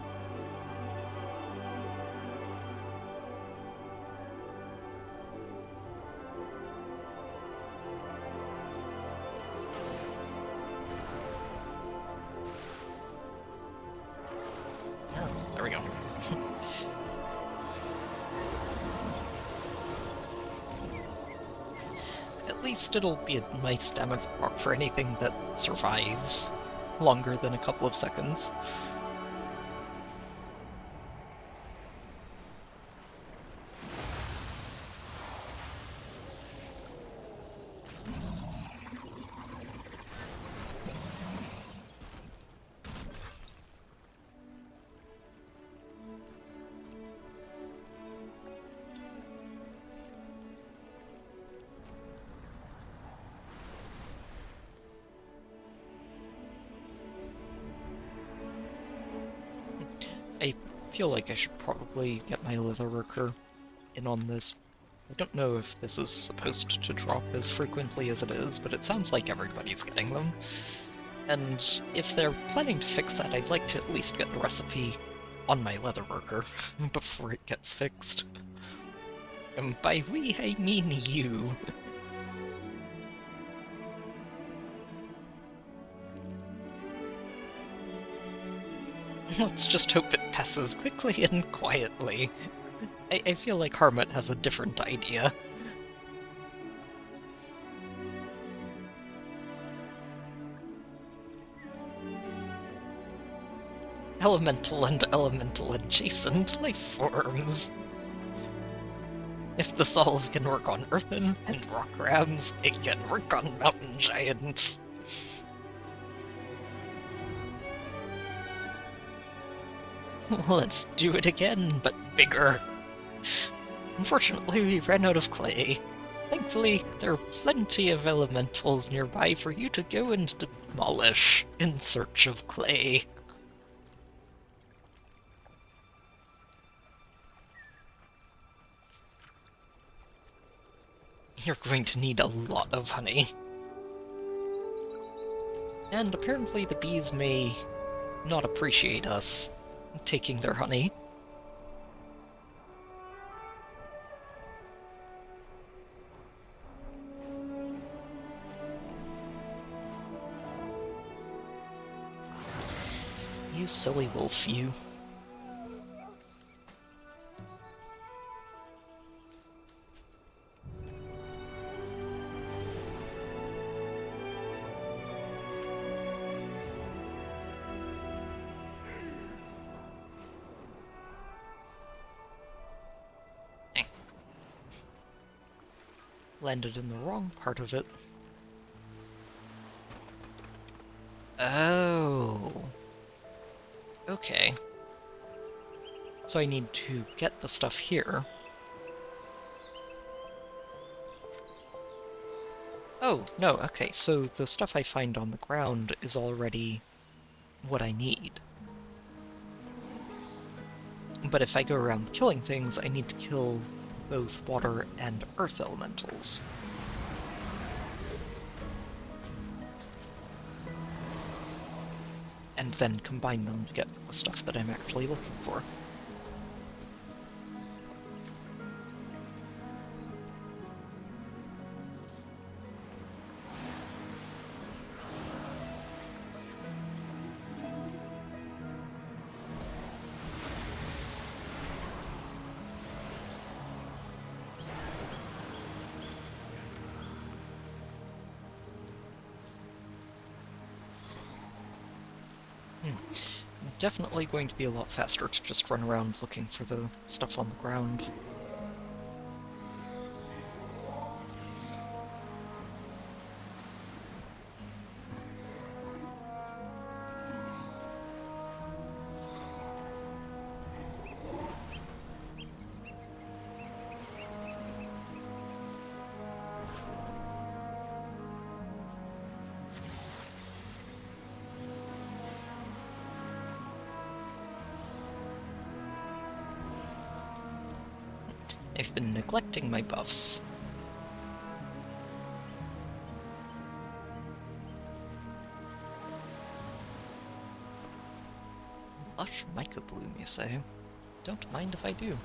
There we go. At least it'll be a nice damage proc for anything that survives longer than a couple of seconds. I feel like I should probably get my leatherworker in on this. I don't know if this is supposed to drop as frequently as it is, but it sounds like everybody's getting them. And if they're planning to fix that, I'd like to at least get the recipe on my leatherworker before it gets fixed. And by we, I mean you. Let's just hope it passes quickly and quietly. I feel like Harmut has a different idea. elemental and elemental adjacent life forms. If the solve can work on earthen and rock crabs, it can work on mountain giants. Let's do it again, but bigger. Unfortunately, we ran out of clay. Thankfully, there are plenty of elementals nearby for you to go and demolish in search of clay. You're going to need a lot of honey. And apparently the bees may not appreciate us taking their honey. You silly wolf, you. Landed in the wrong part of it. Oh. Okay. So I need to get the stuff here. Oh, no, okay, so the stuff I find on the ground is already what I need. But if I go around killing things, I need to kill both water and earth elementals. And then combine them to get the stuff that I'm actually looking for. Definitely going to be a lot faster to just run around looking for the stuff on the ground. I've been neglecting my buffs. Lush Mica Bloom, you say? Don't mind if I do.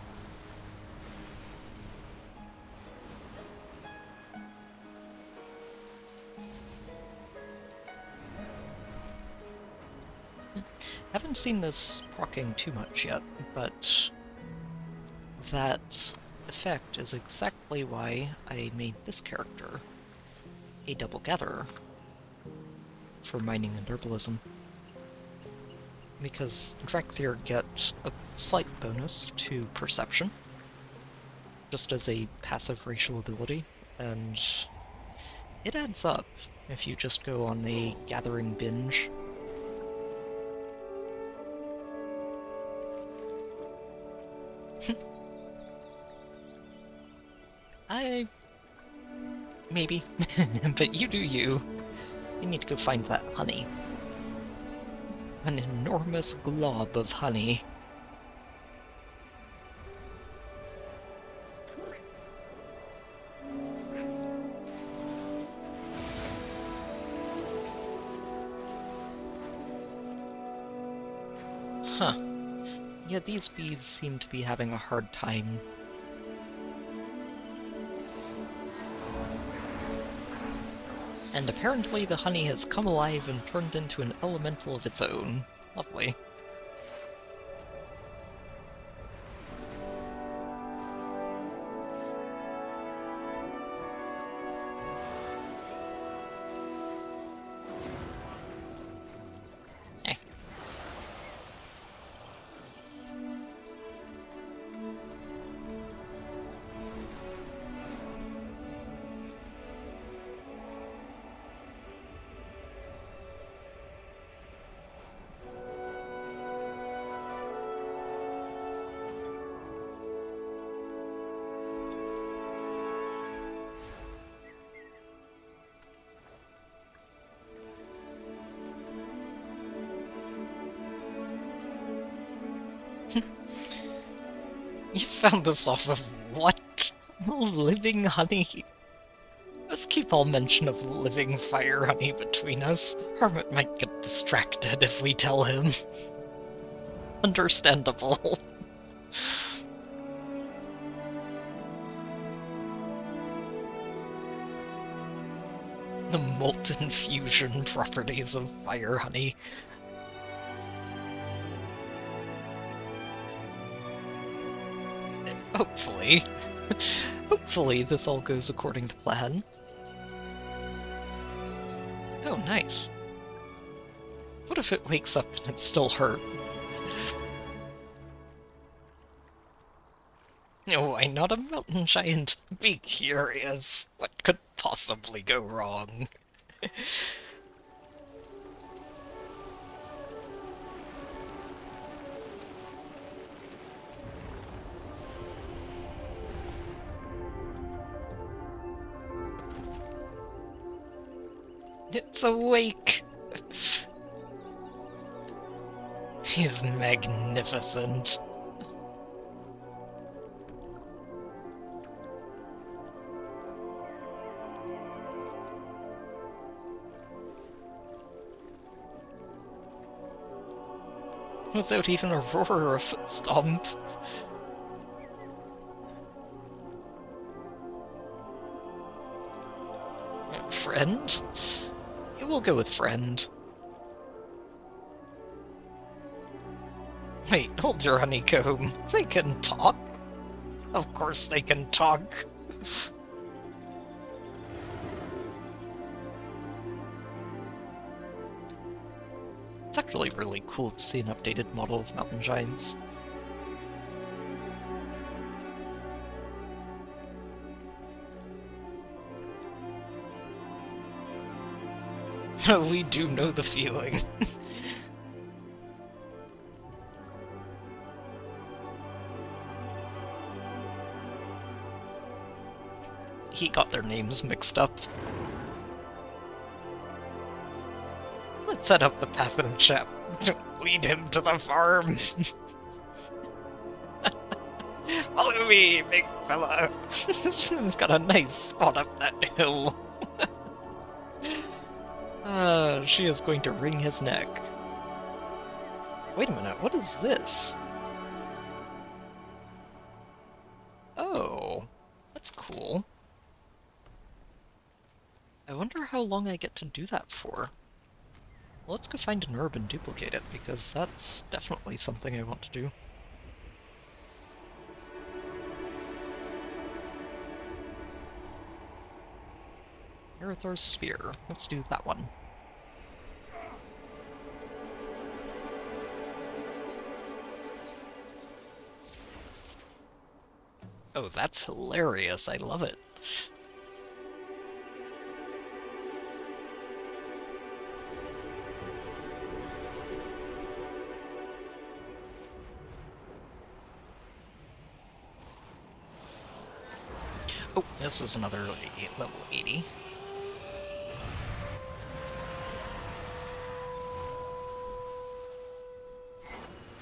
Haven't seen this proccing too much yet, but that effect is exactly why I made this character a double gatherer for mining and herbalism. Because Drakthir get a slight bonus to perception, just as a passive racial ability, and it adds up if you just go on a gathering binge. Maybe. But you do you. You need to go find that honey. An enormous glob of honey. Huh. Yeah, these bees seem to be having a hard time. And apparently the honey has come alive and turned into an elemental of its own. Lovely. You found this off of what? Living honey? Let's keep all mention of living fire honey between us. Hermit might get distracted if we tell him. Understandable. The molten fusion properties of fire honey. Hopefully this all goes according to plan. Oh, nice. What if it wakes up and it's still hurt? No, why not a mountain giant? Be curious. What could possibly go wrong? It's awake! He's magnificent. Without even a roar or a foot stomp. Friend? We'll go with friend. Wait, hold your honeycomb. They can talk. Of course they can talk. It's actually really cool to see an updated model of mountain giants. We do know the feeling. He got their names mixed up. Let's set up the path of the chap to lead him to the farm. Follow me, big fella. He's got a nice spot up that hill. She is going to wring his neck. Wait a minute, what is this? Oh, that's cool. I wonder how long I get to do that for. Well, let's go find an herb and duplicate it, because that's definitely something I want to do. Erythor's Spear. Let's do that one. Oh, that's hilarious. I love it. Oh, this is another level 80.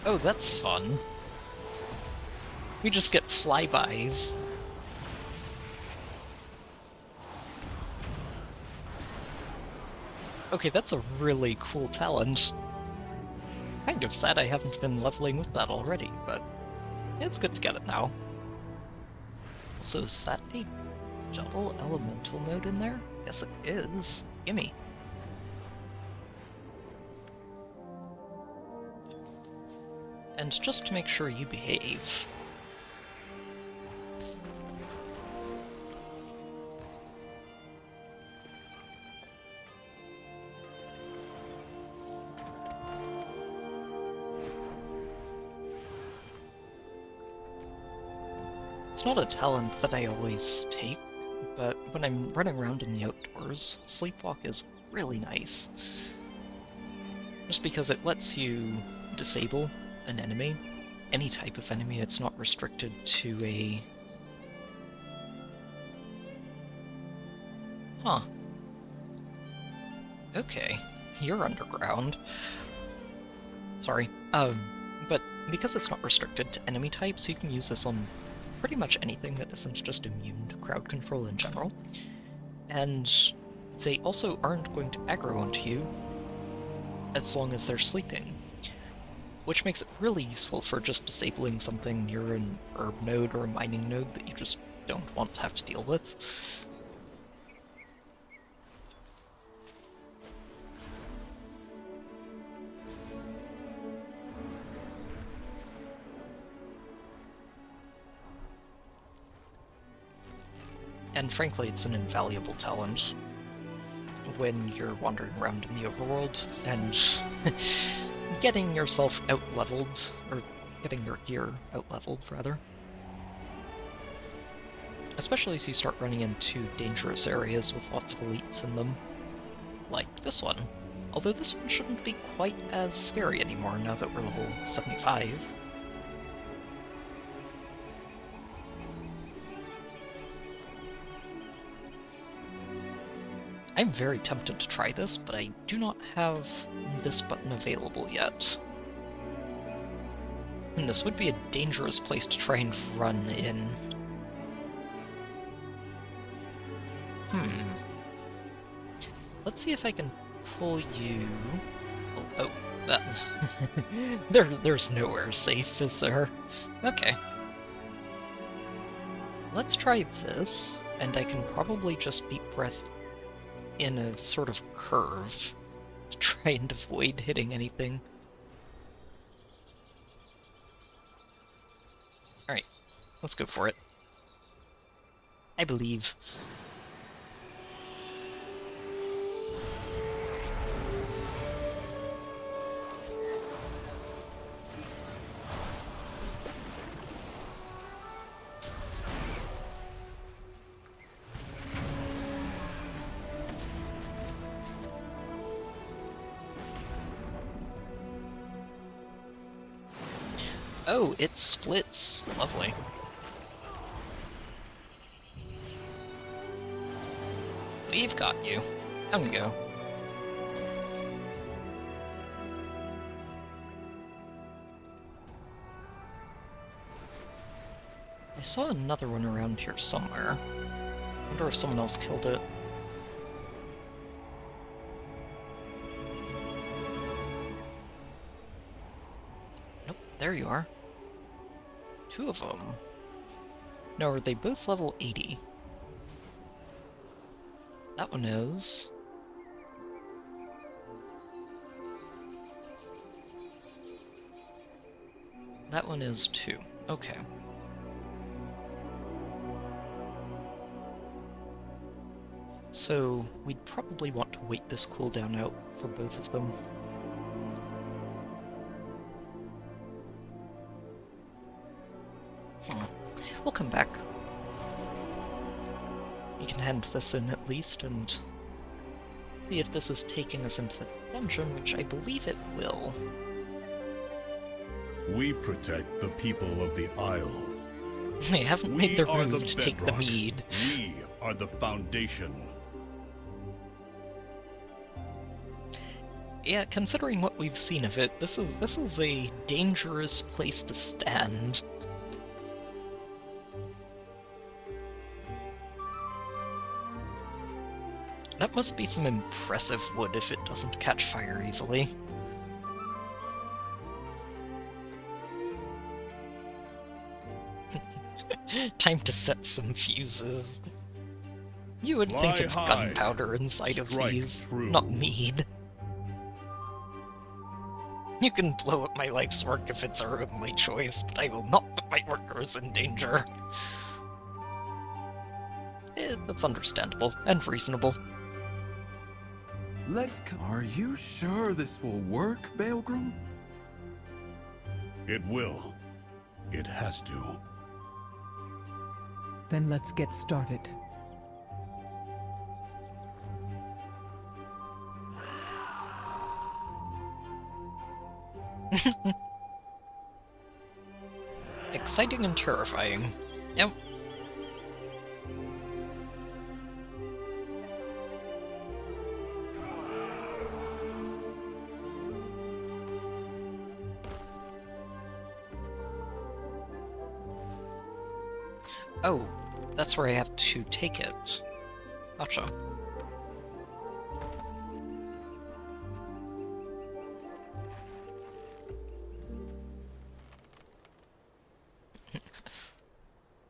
Oh, that's fun. We just get flybys. Okay, that's a really cool talent. Kind of sad I haven't been leveling with that already, but it's good to get it now. Also, is that a Jungle Elemental node in there? Yes, it is. Gimme. And just to make sure you behave. It's not a talent that I always take, but when I'm running around in the outdoors, Sleepwalk is really nice. Just because it lets you disable an enemy, any type of enemy. It's not restricted to a... Huh. Okay, you're underground. Sorry. But because it's not restricted to enemy types, you can use this on pretty much anything that isn't just immune to crowd control in general. And they also aren't going to aggro onto you as long as they're sleeping, which makes it really useful for just disabling something near an herb node or a mining node that you just don't want to have to deal with. And frankly, it's an invaluable talent when you're wandering around in the overworld and getting yourself out-leveled, or getting your gear out-leveled, rather. Especially as you start running into dangerous areas with lots of elites in them, like this one. Although this one shouldn't be quite as scary anymore now that we're level 75. I'm very tempted to try this, but I do not have this button available yet. And this would be a dangerous place to try and run in. Let's see if I can pull you... Oh, that... There's nowhere safe, is there? Okay. Let's try this, and I can probably just beat breath in a sort of curve to try and avoid hitting anything. Alright, let's go for it. I believe. Oh, it splits. Lovely. We've got you. Down we go. I saw another one around here somewhere. Wonder if someone else killed it. Nope, there you are. Two of them. No, are they both level 80? That one is. That one is too. Okay. So, we'd probably want to wait this cooldown out for both of them. We'll come back. We can hand this in at least and see if this is taking us into the dungeon, which I believe it will. We protect the people of the Isle. They haven't made their move to take the mead. We are the foundation. Yeah, considering what we've seen of it, this is a dangerous place to stand. That must be some impressive wood if it doesn't catch fire easily. Time to set some fuses. You would think it's gunpowder inside of these, not mead. You can blow up my life's work if it's our only choice, but I will not put my workers in danger. That's understandable and reasonable. Are you sure this will work, Baelgrim? It will. It has to. Then let's get started. Exciting and terrifying. Yep. Oh, that's where I have to take it. Gotcha.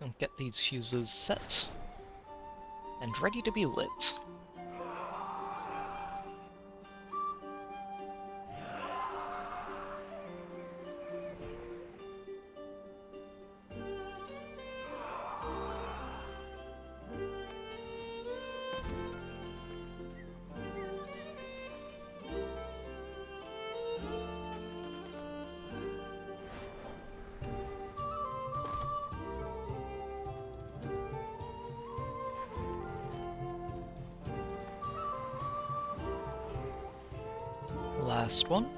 And get these fuses set and ready to be lit. Last one.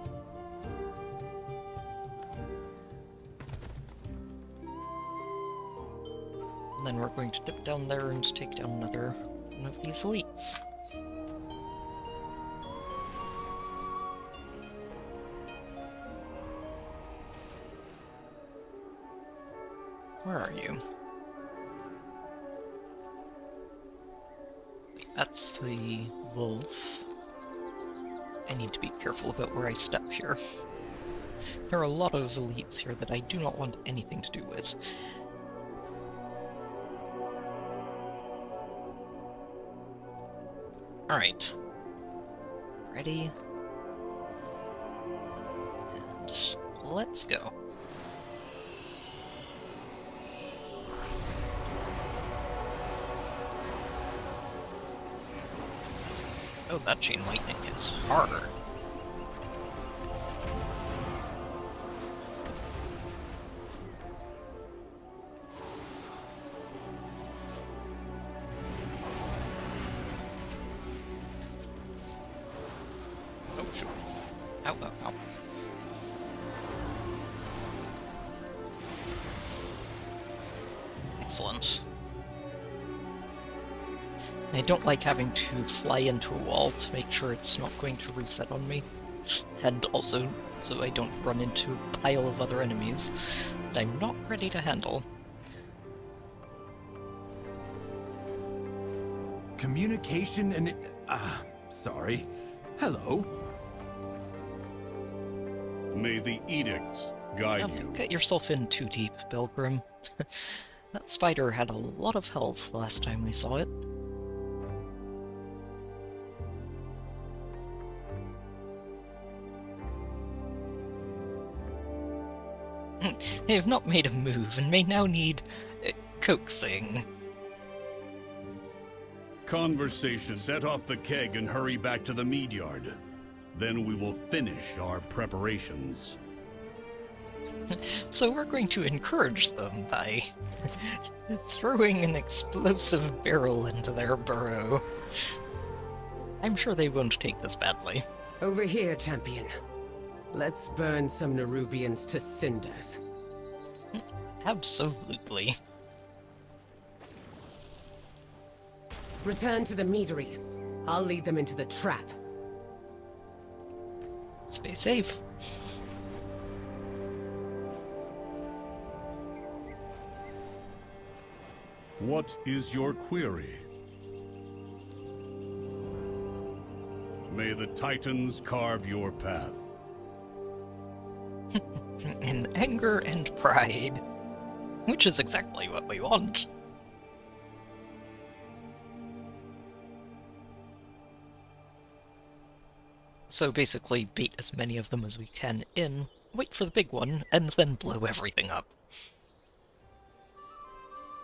And then we're going to dip down there and take down another one of these elites. Where are you? That's the wolf. I need to be careful about where I step here. There are a lot of elites here that I do not want anything to do with. Alright. Ready? And let's go. Oh, that chain lightning is hard. Oh, sure. Ow, ow, ow. Excellent. I don't like having to fly into a wall to make sure it's not going to reset on me. And also, so I don't run into a pile of other enemies that I'm not ready to handle. Communication and... sorry. Hello. May the edicts guide you. Don't get yourself in too deep, Pilgrim. That spider had a lot of health last time we saw it. They have not made a move and may now need coaxing. Conversation. Set off the keg and hurry back to the mead yard. Then we will finish our preparations. So we're going to encourage them by throwing an explosive barrel into their burrow. I'm sure they won't take this badly. Over here, champion. Let's burn some Nerubians to cinders. Absolutely. Return to the meadery. I'll lead them into the trap. Stay safe. What is your query? May the Titans carve your path. In anger and pride. Which is exactly what we want. So basically, bait as many of them as we can in, wait for the big one, and then blow everything up.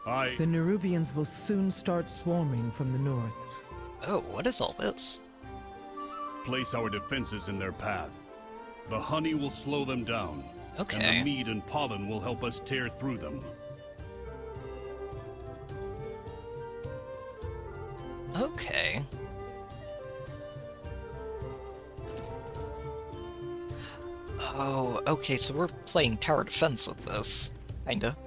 The Nerubians will soon start swarming from the north. Oh, what is all this? Place our defenses in their path. The honey will slow them down. Okay. And the mead and pollen will help us tear through them. Okay. Oh, okay, so we're playing tower defense with this. Kinda.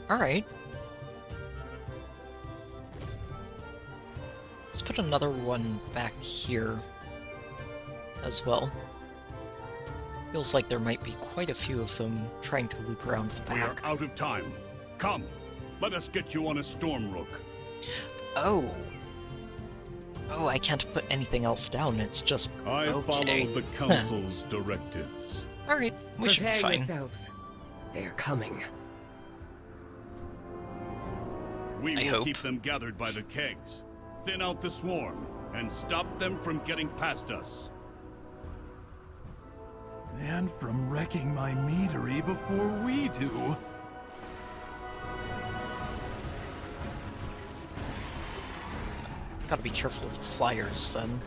Alright. put another one back here as well. Feels like there might be quite a few of them trying to loop around the We are back. out of time. Come, let us get you on a storm rook. Oh. Oh, I can't put anything else down, it's just... I okay. follow the council's directives. Alright, we should be Prepare fine. yourselves. They're coming. We I will hope. keep them gathered by the kegs, thin out the swarm, and stop them from getting past us. And from wrecking my meadery before we do. Gotta be careful with the flyers, then.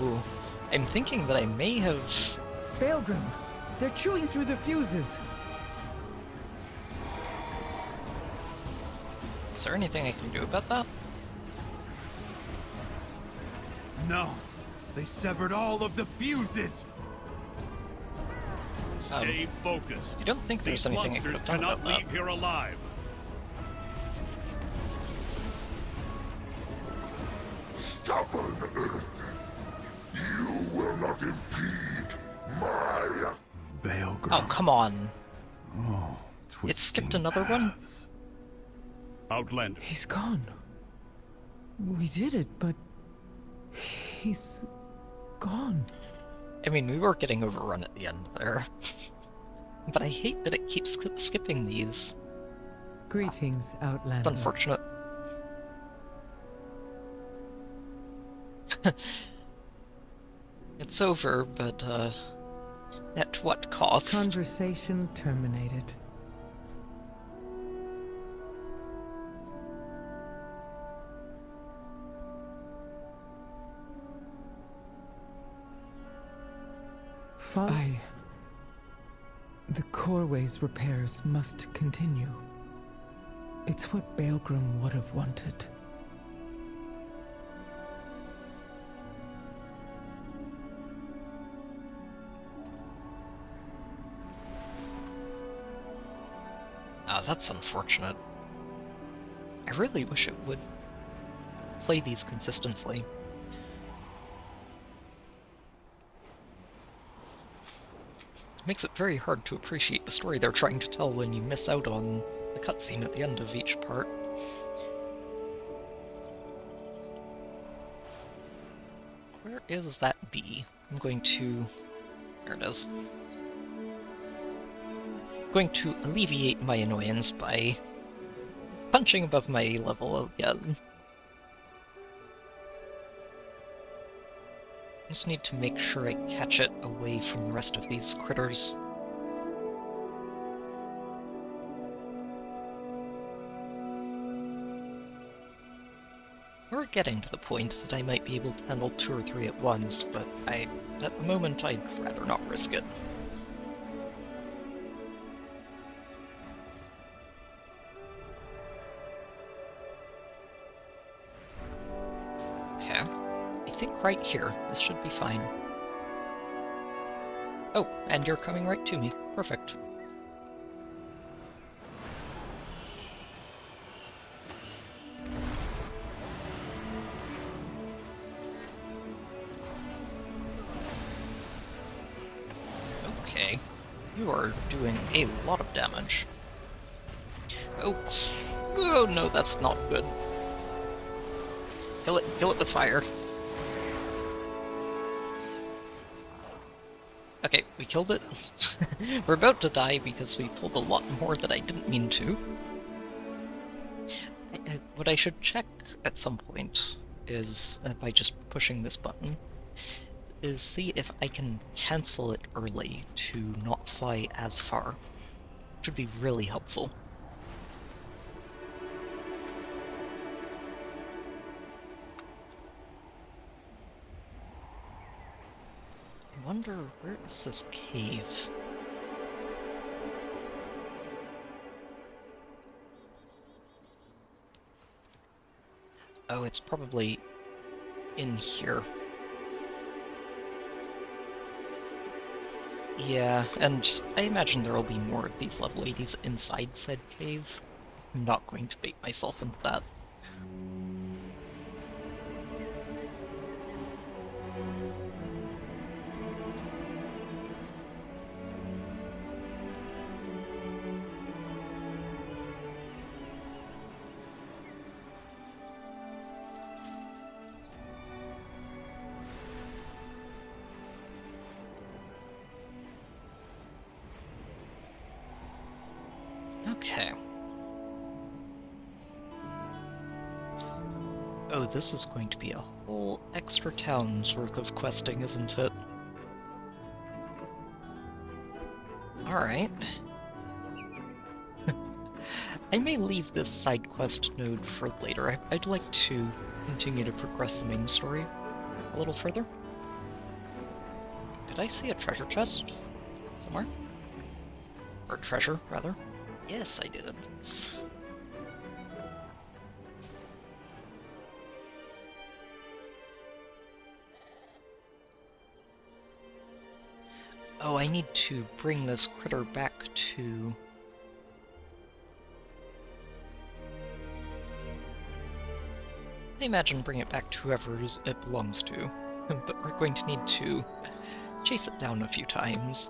Ooh. I'm thinking that I may have... Baelgrim, they're chewing through the fuses. Is there anything I can do about that? No, they severed all of the fuses. Stay focused. I don't think there's These anything I could monsters have done cannot about that. leave here alive. Stubborn earth, you will not impede my... Baelgrim. Oh, come on. Oh, It skipped another one? Outlander. He's gone. We did it, but he's gone. I mean, we were getting overrun at the end there. But I hate that it keeps skipping these. Greetings, Outlander. It's unfortunate. It's over, but at what cost? Conversation terminated. The Corway's repairs must continue. It's what Baelgrim would have wanted. Ah, that's unfortunate. I really wish it would play these consistently. It makes it very hard to appreciate the story they're trying to tell when you miss out on the cutscene at the end of each part. Where is that bee? I'm going to... There it is. Going to alleviate my annoyance by punching above my level again. Just need to make sure I catch it away from the rest of these critters. We're getting to the point that I might be able to handle 2 or 3 at once, but at the moment I'd rather not risk it. Okay, I think right here, this should be fine. Oh, and you're coming right to me. Perfect. Okay, you are doing a lot of damage. Oh, oh no, that's not good. Kill it with fire. Okay, we killed it. We're about to die because we pulled a lot more that I didn't mean to. What I should check at some point is, by just pushing this button, is see if I can cancel it early to not fly as far. Which would be really helpful. I wonder, where is this cave? Oh, it's probably in here. Yeah, and I imagine there will be more of these level 80s inside said cave. I'm not going to bait myself into that. Okay. Oh, this is going to be a whole extra town's worth of questing, isn't it? Alright. I may leave this side quest node for later. I'd like to continue to progress the main story a little further. Did I see a treasure chest somewhere? Or treasure, rather? Yes, I did. Oh, I need to bring this critter back to... I imagine bring it back to whoever it belongs to, but we're going to need to chase it down a few times.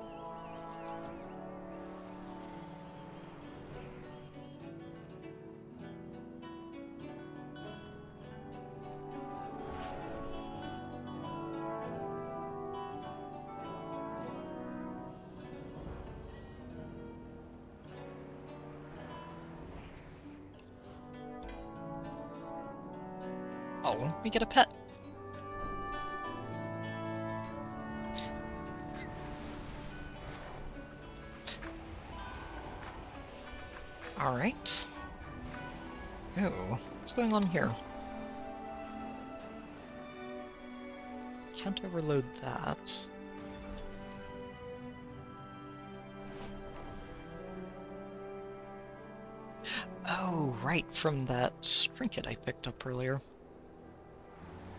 Oh, we get a pet. Alright. Oh, what's going on here? Can't overload that. Oh, right, from that trinket I picked up earlier.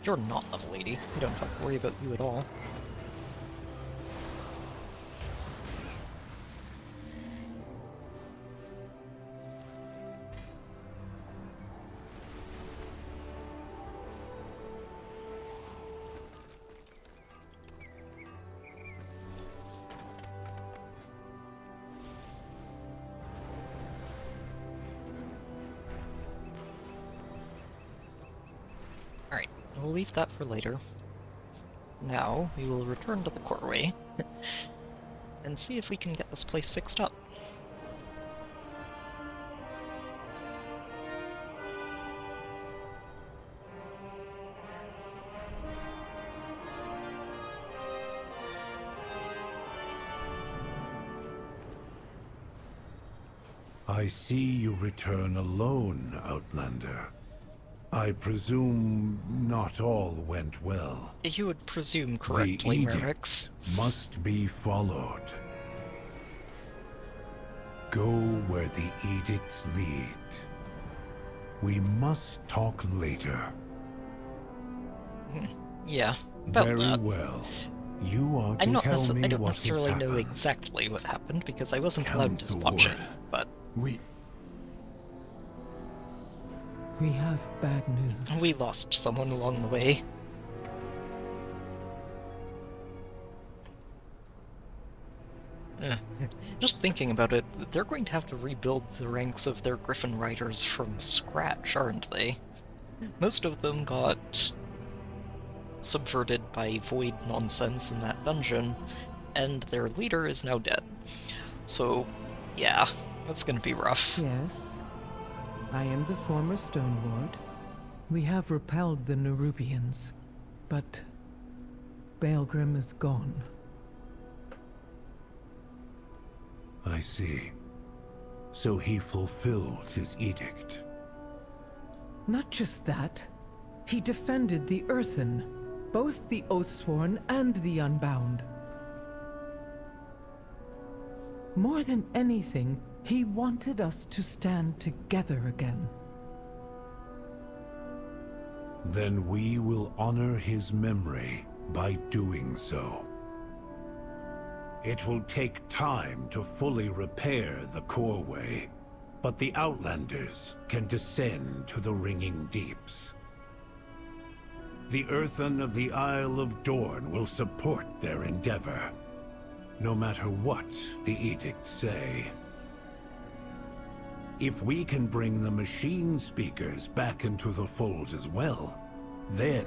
You're not level 80. We don't have to worry about you at all. Alright, we'll leave that for later. Now, we will return to the Corway and see if we can get this place fixed up. I see you return alone, Outlander. I presume not all went well. You would presume correctly, Merrix. Must be followed. Go where the edicts lead. We must talk later. Yeah, about Very that. well. You are to tell me I don't what has necessarily know happened. exactly what happened because I wasn't allowed to watch it, but We have bad news. we lost someone along the way. Just thinking about it, they're going to have to rebuild the ranks of their Griffin Riders from scratch, aren't they? Most of them got subverted by void nonsense in that dungeon, and their leader is now dead. So, yeah, that's gonna be rough. Yes. I am the former Stone Lord. We have repelled the Nerubians, but Baelgrim is gone. I see. So he fulfilled his edict. Not just that. He defended the Earthen, both the Oathsworn and the Unbound. More than anything, he wanted us to stand together again. Then we will honor his memory by doing so. It will take time to fully repair the coreway, but the Outlanders can descend to the ringing deeps. The Earthen of the Isle of Dorn will support their endeavor, no matter what the edicts say. If we can bring the machine speakers back into the fold as well, then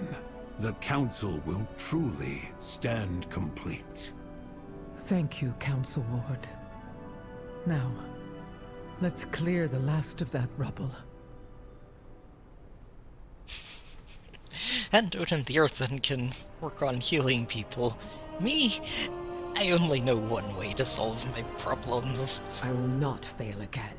the Council will truly stand complete. Thank you, Council Ward. Now, let's clear the last of that rubble. And Odin the Earthen can work on healing people. Me, I only know one way to solve my problems. I will not fail again.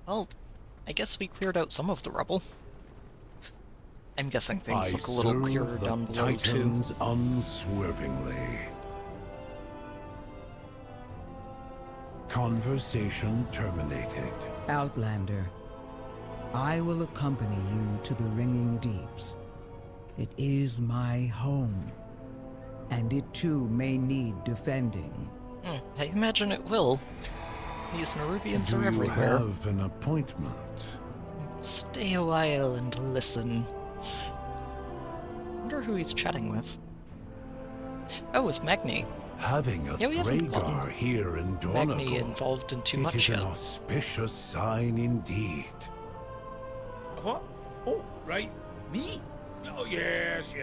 Well, I guess we cleared out some of the rubble. I'm guessing things look a little clearer down below, too. Unswervingly. Conversation terminated. Outlander, I will accompany you to the Ringing Deeps. It is my home, and it too may need defending. I imagine it will. These Nerubians are everywhere. Do you have an appointment? Stay a while and listen. Wonder who he's chatting with. Oh, it's Magni. Having a Thragar here in Dornacle, Magni involved in too much it is yet. an auspicious sign indeed. What? Oh, right. Me? Oh, yes.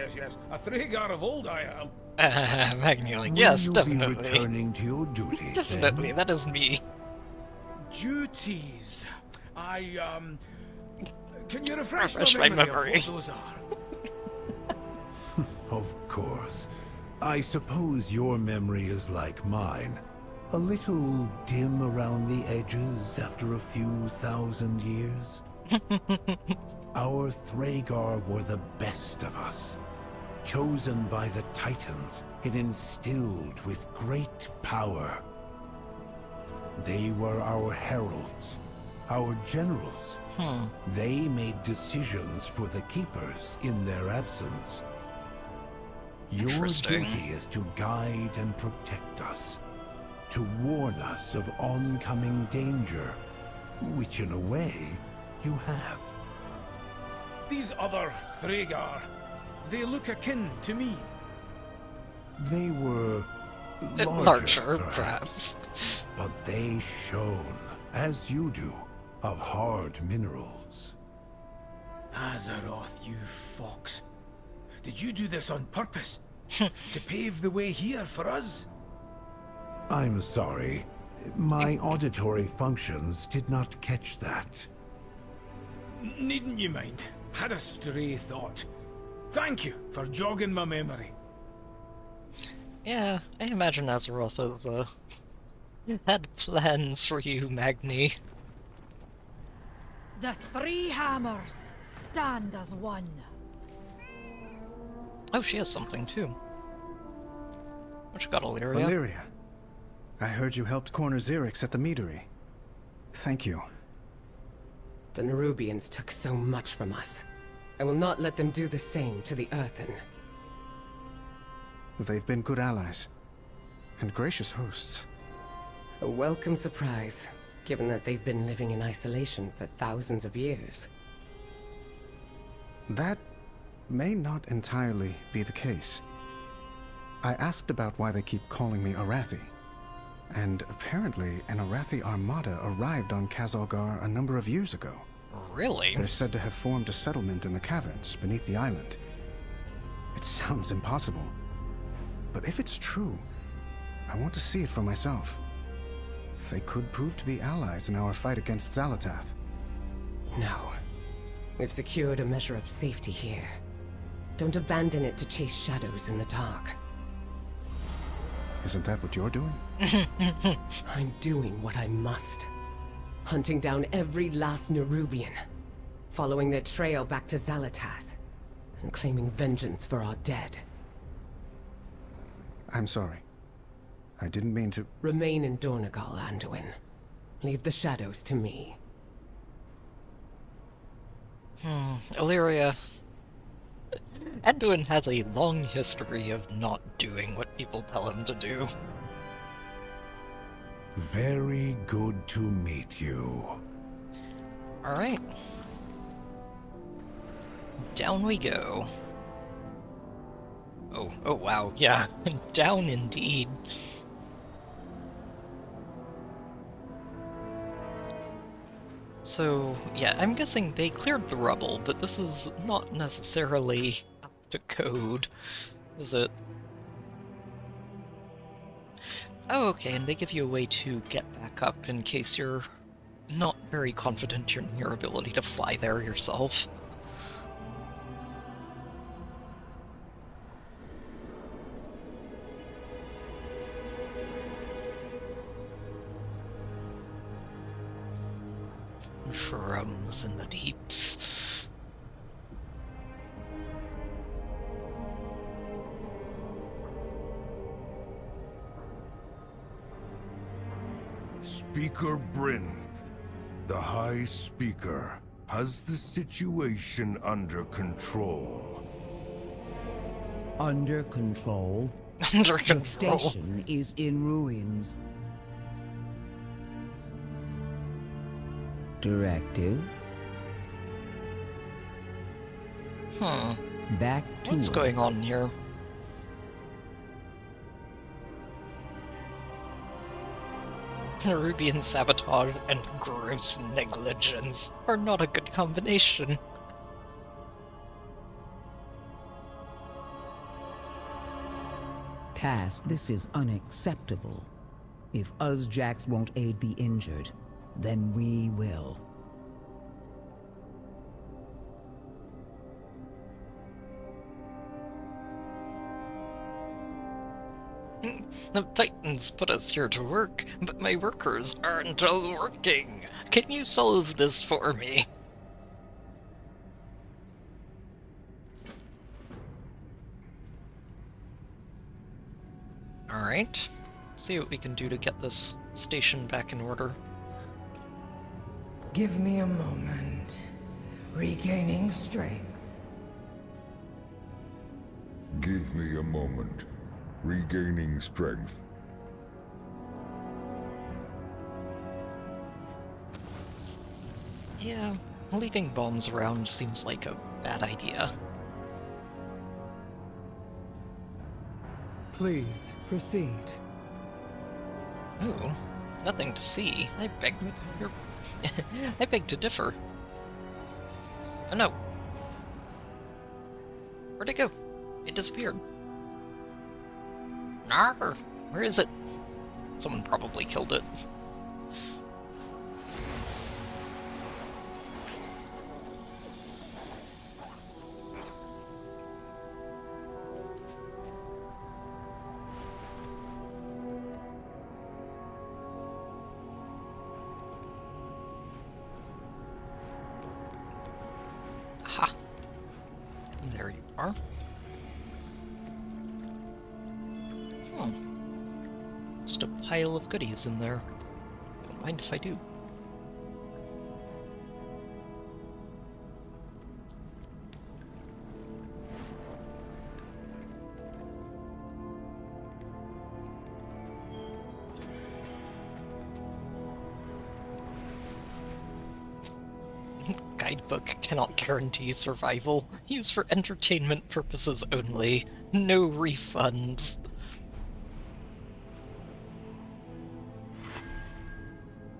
A Thragar of old I am. Magni, like, Will yes, you definitely. be returning to your duties, Definitely, then? that is me. Duties. Can you refresh my my memory memory. of what those are? Of course. I suppose your memory is like mine. A little dim around the edges after a few thousand years. Our Thragar were the best of us. Chosen by the Titans and instilled with great power. They were our heralds, our generals. They made decisions for the Keepers in their absence. Your duty is to guide and protect us, to warn us of oncoming danger, which in a way, you have. These other Thragar, they look akin to me. They were larger, perhaps, but they shone, as you do, of hard minerals. Azeroth, you fox. Did you do this on purpose? To pave the way here for us? I'm sorry. My auditory functions did not catch that. Needn't you mind. Had a stray thought. Thank you for jogging my memory. Yeah, I imagine Azeroth has, had plans for you, Magni. The three hammers stand as one. Oh, she has something, too. What you got, Illyria? Illyria, I heard you helped corner Xerix at the meadery. Thank you. The Nerubians took so much from us. I will not let them do the same to the Earthen. They've been good allies, and gracious hosts. A welcome surprise, given that they've been living in isolation for thousands of years. That may not entirely be the case. I asked about why they keep calling me Arathi, and apparently an Arathi armada arrived on Khaz a number of years ago. Really? They're said to have formed a settlement in the caverns beneath the island. It sounds impossible, but if it's true, I want to see it for myself. They could prove to be allies in our fight against Xalatath. No. We've secured a measure of safety here. Don't abandon it to chase shadows in the dark. Isn't that what you're doing? I'm doing what I must. Hunting down every last Nerubian. Following their trail back to Xalatath. And claiming vengeance for our dead. I'm sorry. I didn't mean to... Remain in Dornagal, Anduin. Leave the shadows to me. Illyria. Anduin has a long history of not doing what people tell him to do. Very good to meet you. Alright. Down we go. Oh wow, yeah. Down indeed. So, yeah, I'm guessing they cleared the rubble, but this is not necessarily up to code, is it? Oh, okay, and they give you a way to get back up in case you're not very confident in your ability to fly there yourself. Shrums in the deeps. Speaker Brinth, the High Speaker, has the situation under control. Under control? Under The control. station is in ruins. Directive? Back to What's work. going on here? Nerubian sabotage and gross negligence are not a good combination. Task, this is unacceptable. If us Jacks won't aid the injured, then we will. The Titans put us here to work, but my workers aren't all working. Can you solve this for me? Alright. See what we can do to get this station back in order. Give me a moment. Regaining strength. Give me a moment. Regaining strength. Yeah, leaving bombs around seems like a bad idea. Please, proceed. Ooh, nothing to see. I beg I beg to differ. Oh no. Where'd it go? It disappeared. Nar! Where is it? Someone probably killed it. Aha! There you are. Just a pile of goodies in there. Don't mind if I do. Guidebook cannot guarantee survival. Used for entertainment purposes only. No refunds.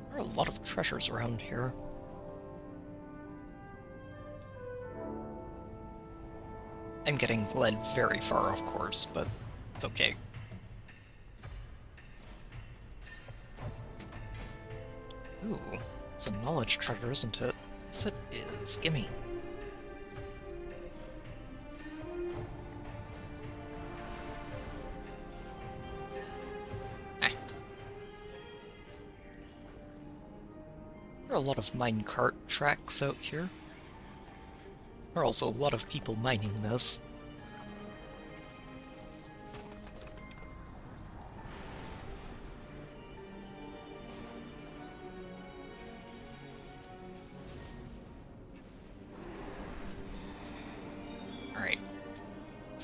There are a lot of treasures around here. I'm getting led very far off course, but it's okay. Ooh, some knowledge treasure, isn't it? Yes, it is. Gimme. There are a lot of minecart tracks out here. There are also a lot of people mining this.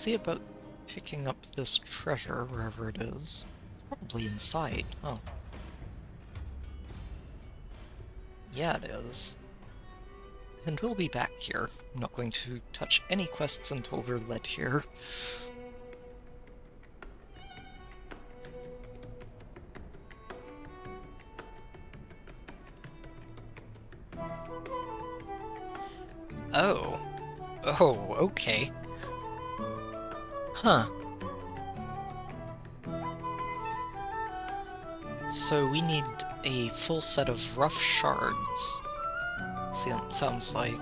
see about picking up this treasure, wherever it is. It's probably inside. Oh. Yeah, it is. And we'll be back here. I'm not going to touch any quests until we're led here. Oh. Oh, okay. Huh. So we need a full set of rough shards. Sounds like...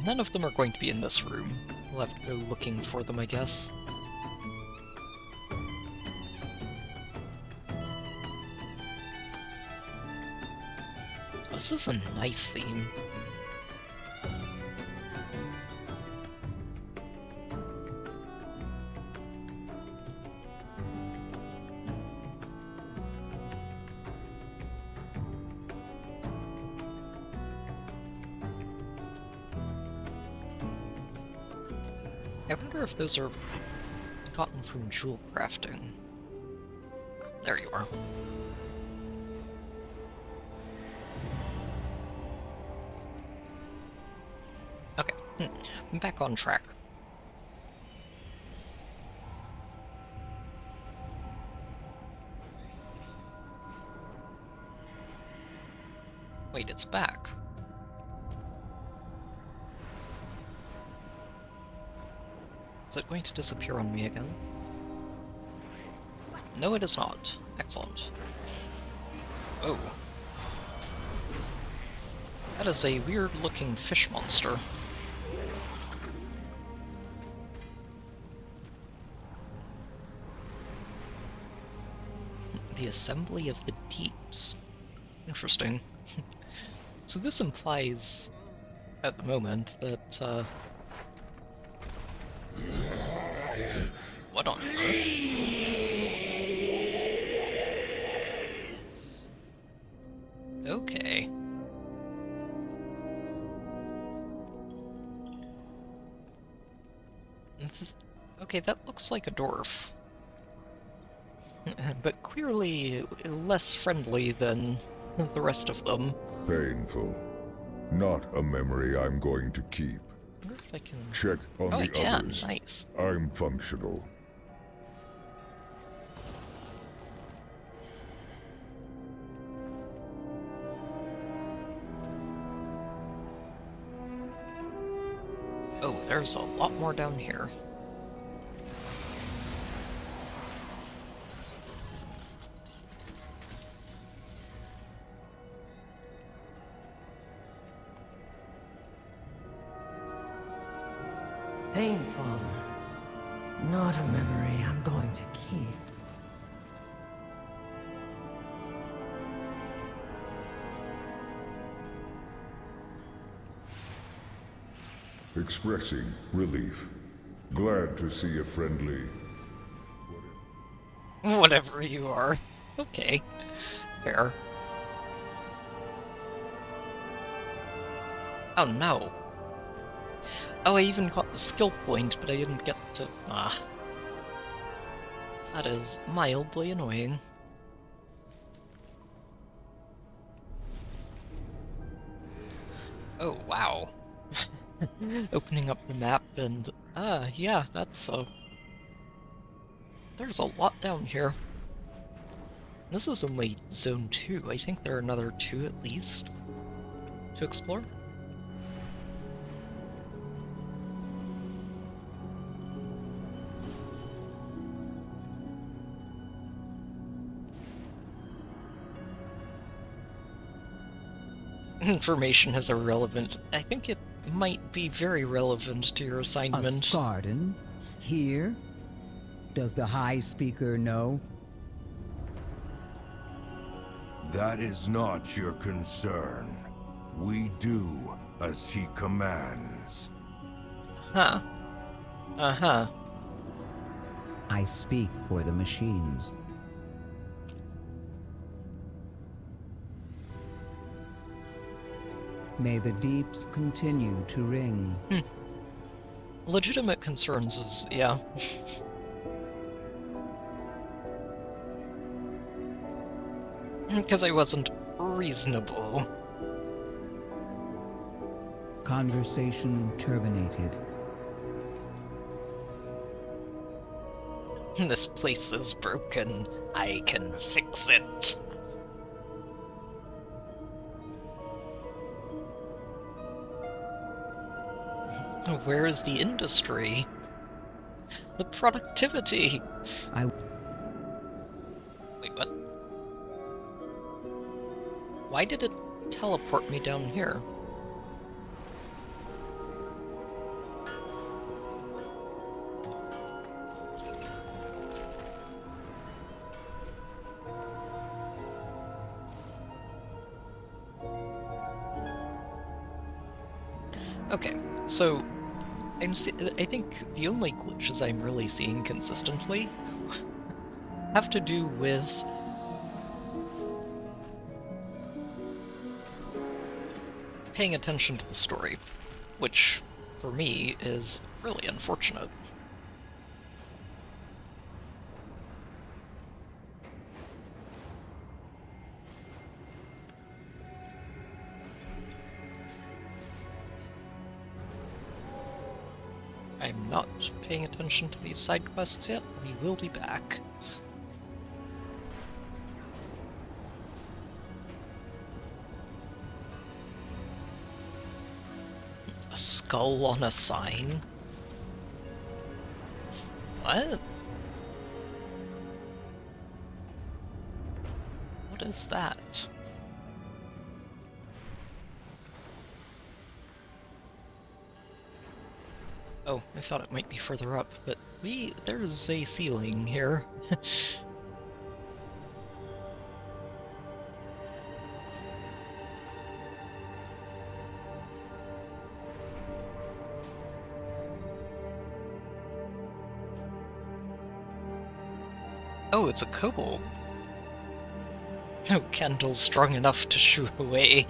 None of them are going to be in this room. We'll have to go looking for them, I guess. This is a nice theme. I wonder if those are gotten from jewel crafting. There you are. Okay, I'm back on track. Wait, it's back. Is it going to disappear on me again? No, it is not. Excellent. Oh. That is a weird-looking fish monster. The Assembly of the Deeps. Interesting. So this implies, at the moment, that, what on earth? Okay. Okay, that looks like a dwarf. But clearly less friendly than the rest of them. Painful. Not a memory I'm going to keep. I wonder if I can... Check on I the can. others. Nice. I'm functional. Oh, there's a lot more down here. Painful. Not a memory I'm going to keep. Expressing relief. Glad to see a friendly... Whatever you are. Okay. Fair. Oh no. Oh, I even got the skill point, but I didn't get to... Ah. That is mildly annoying. Oh, wow. Opening up the map and... yeah, that's there's a lot down here. This is only Zone 2. I think there are another 2 at least to explore. Information is irrelevant. I think it might be very relevant to your assignment. A garden? Here? Does the High Speaker know? That is not your concern. We do as he commands. Huh. Uh-huh. I speak for the machines. May the deeps continue to ring. legitimate concerns is, yeah. Because I wasn't reasonable. Conversation terminated. This place is broken. I can fix it. Where is the industry? The productivity? Wait, what? Why did it teleport me down here? Okay, so I think the only glitches I'm really seeing consistently have to do with paying attention to the story, which for me is really unfortunate. I'm not paying attention to these side quests yet. We will be back. A skull on a sign? What? What is that? Oh, I thought it might be further up, but there's a ceiling here. Oh, it's a kobold. No candle strong enough to shoo away.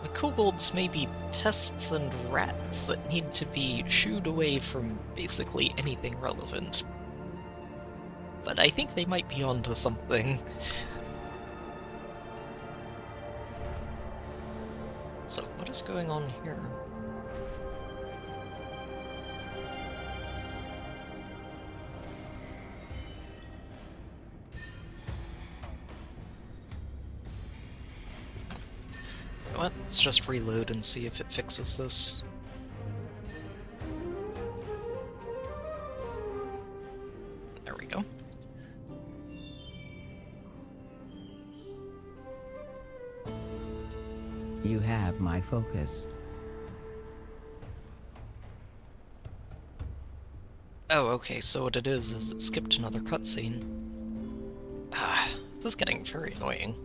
The kobolds may be pests and rats that need to be shooed away from basically anything relevant. But I think they might be onto something. So, what is going on here? Let's just reload and see if it fixes this. There we go. You have my focus. Oh, okay, so what it is it skipped another cutscene. Ah, this is getting very annoying.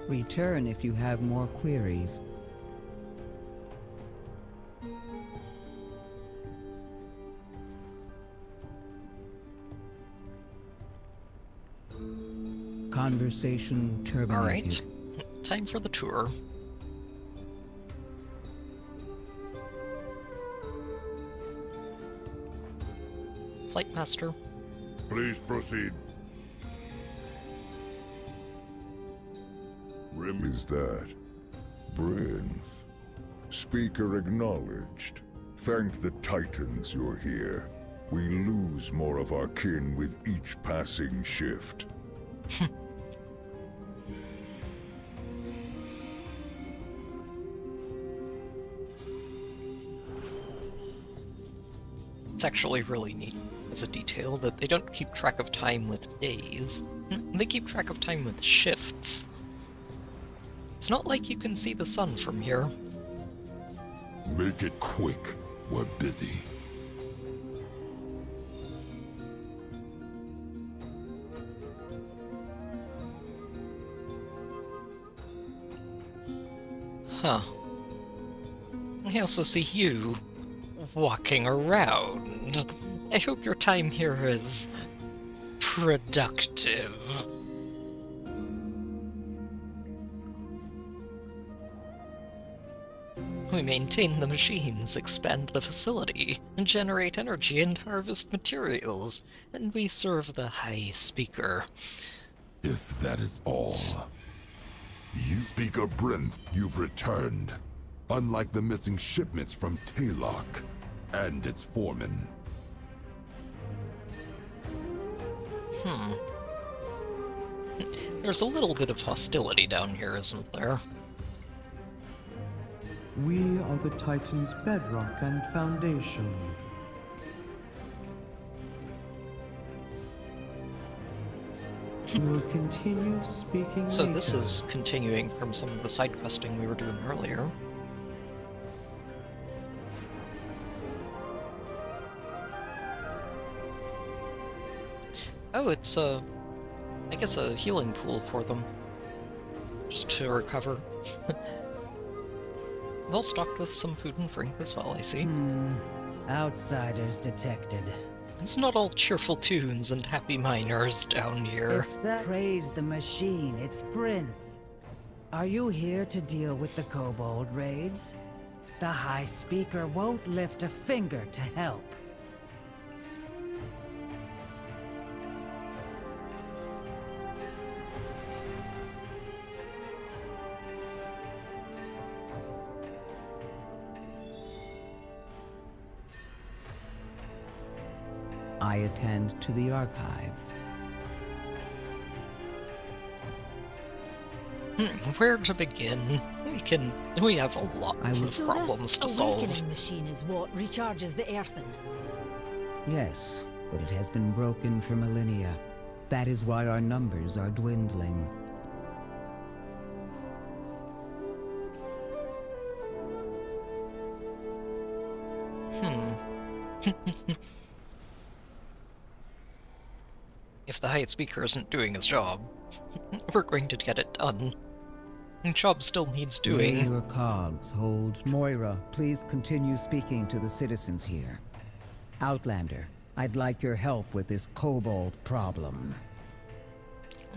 Return if you have more queries. Conversation terminated. Alright, time for the tour. Flight Master. Please proceed. Is that Brinth? Speaker acknowledged. Thank the Titans you're here. We lose more of our kin with each passing shift. It's actually really neat as a detail that they don't keep track of time with days. They keep track of time with shifts. It's not like you can see the sun from here. Make it quick. We're busy. Huh. I also see you walking around. I hope your time here is productive. We maintain the machines, expand the facility, and generate energy and harvest materials, and we serve the High Speaker. If that is all... You Speaker Bryn, you've returned. Unlike the missing shipments from Taylok and its foreman. There's a little bit of hostility down here, isn't there? We are the Titan's bedrock and foundation. We will continue speaking So later. this is continuing from some of the side questing we were doing earlier. Oh, it's I guess a healing pool for them. Just to recover. Well stocked with some food and drink as well, I see. Outsiders detected. It's not all cheerful tunes and happy miners down here. If that praised the machine, it's Brinth. Are you here to deal with the kobold raids? The High Speaker won't lift a finger to help. I attend to the archive. Where to begin? We have a lot of problems to this solve. awakening machine is what recharges the earthen. Yes, but it has been broken for millennia. That is why our numbers are dwindling. If the High Speaker isn't doing his job, we're going to get it done. The job still needs May doing. your cogs hold. Moira, please continue speaking to the citizens here. Outlander, I'd like your help with this kobold problem.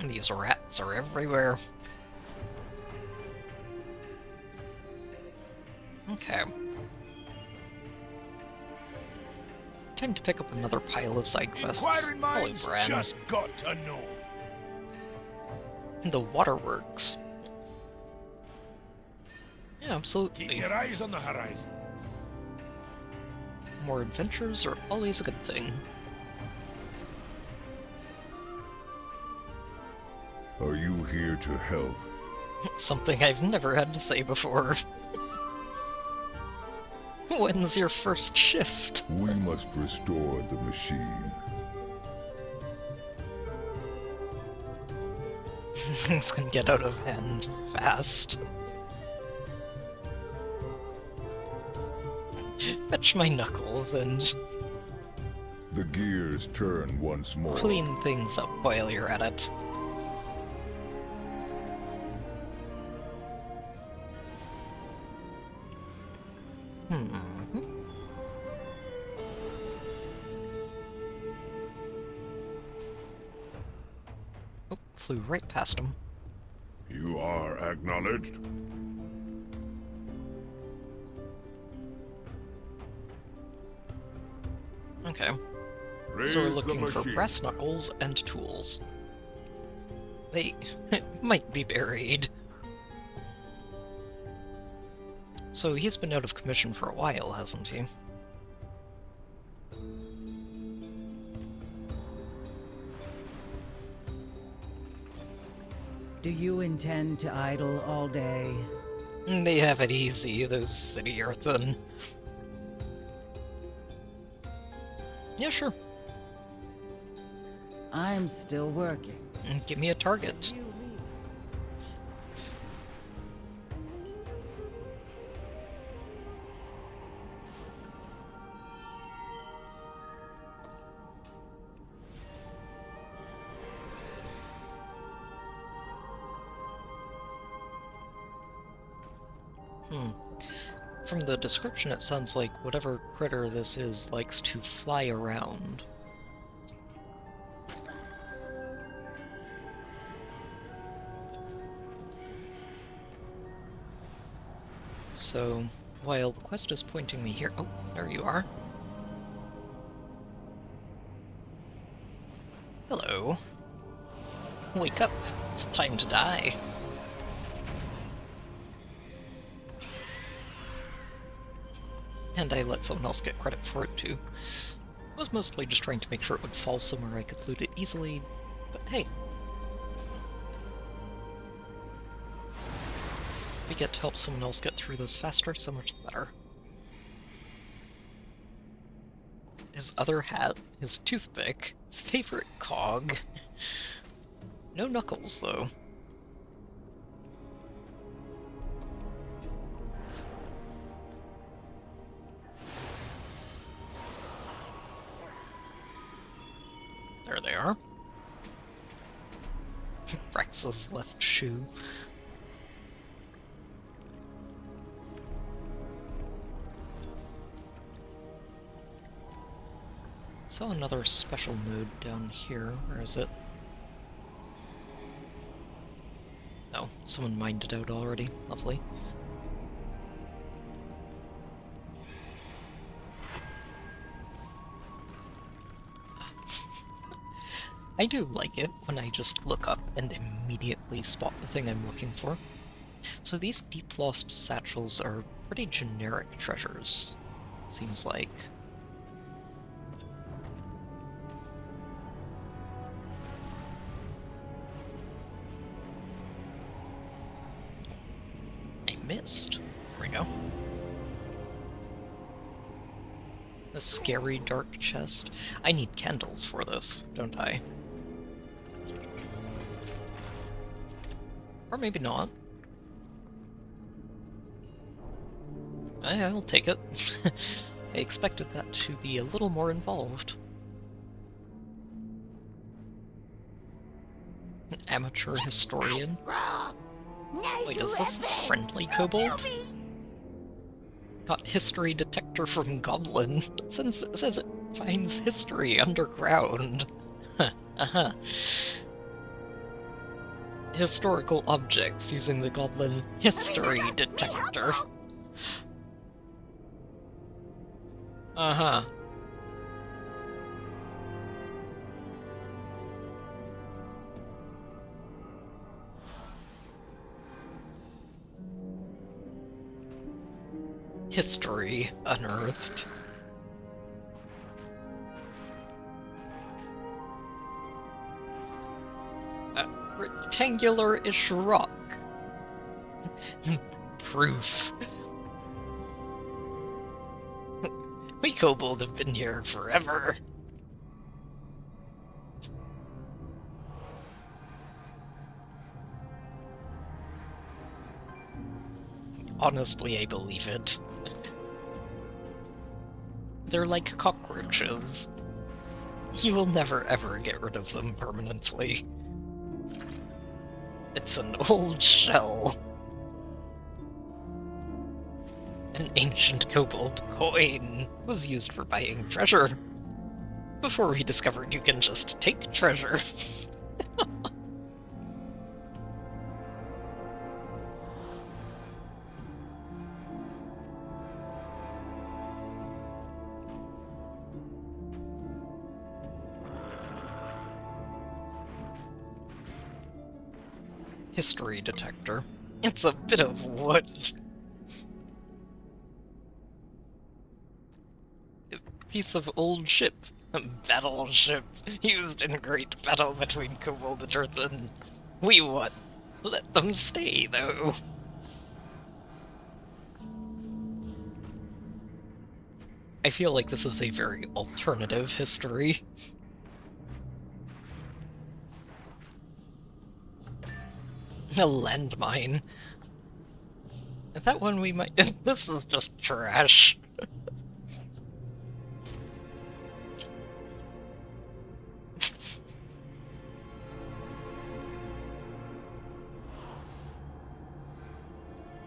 These rats are everywhere. Okay. Time to pick up another pile of side quests. Inquiring Holy minds Bran. just got to know. The waterworks. Yeah, absolutely. Keep your eyes on the horizon. More adventures are always a good thing. Are you here to help? Something I've never had to say before. When's your first shift? We must restore the machine. It's gonna get out of hand fast. Fetch my knuckles and The gears turn once more. clean things up while you're at it. Oh, flew right past him. You are acknowledged. Okay. Raise So we're the looking for machine. brass knuckles and tools. They might be buried. So he's been out of commission for a while, hasn't he? Do you intend to idle all day? They have it easy, those city earthen. Yeah, sure. I'm still working. Give me a target. From the description, it sounds like whatever critter this is likes to fly around. So, while the quest is pointing me here... Oh, there you are. Hello. Wake up. It's time to die. And I let someone else get credit for it too. I was mostly just trying to make sure it would fall somewhere I could loot it easily, but hey. If we get to help someone else get through this faster, so much the better. His other hat, his toothpick, his favorite cog. No knuckles, though. There they are. Rex's left shoe. Saw another special node down here. Where is it? Oh, someone mined it out already. Lovely. I do like it when I just look up and immediately spot the thing I'm looking for. So these deep lost satchels are pretty generic treasures, seems like. I missed. There we go. The scary dark chest. I need candles for this, don't I? Or maybe not. I'll take it. I expected that to be a little more involved. An amateur historian. Wait, is this a friendly kobold? Got history detector from Goblin. Since it says it finds history underground. Uh-huh. Historical objects using the Goblin history detector. Uh-huh. History unearthed. Rectangular-ish rock. Proof. We kobold have been here forever. Honestly, I believe it. They're like cockroaches. You will never ever get rid of them permanently. It's an old shell. An ancient kobold coin was used for buying treasure. Before we discovered you can just take treasure. History detector. It's a bit of wood. Piece of old ship. Battleship. Used in great battle between kobold and earthen. We won. Let them stay, though. I feel like this is a very alternative history. A landmine. That one we might... This is just trash.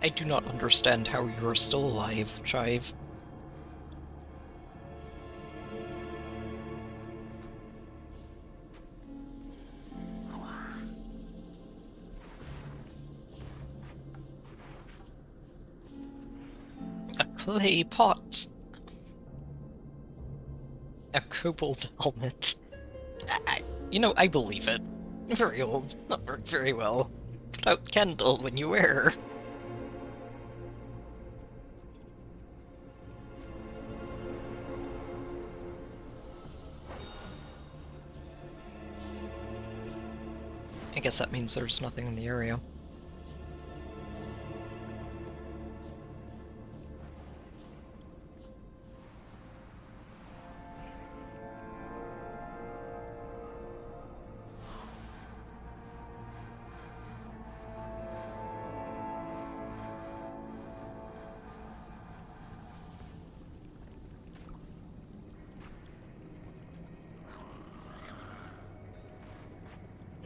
I do not understand how you are still alive, Chive. A clay pot. A kobold helmet. I believe it. Very old, not worked very well. Put out candle when you wear. I guess that means there's nothing in the area.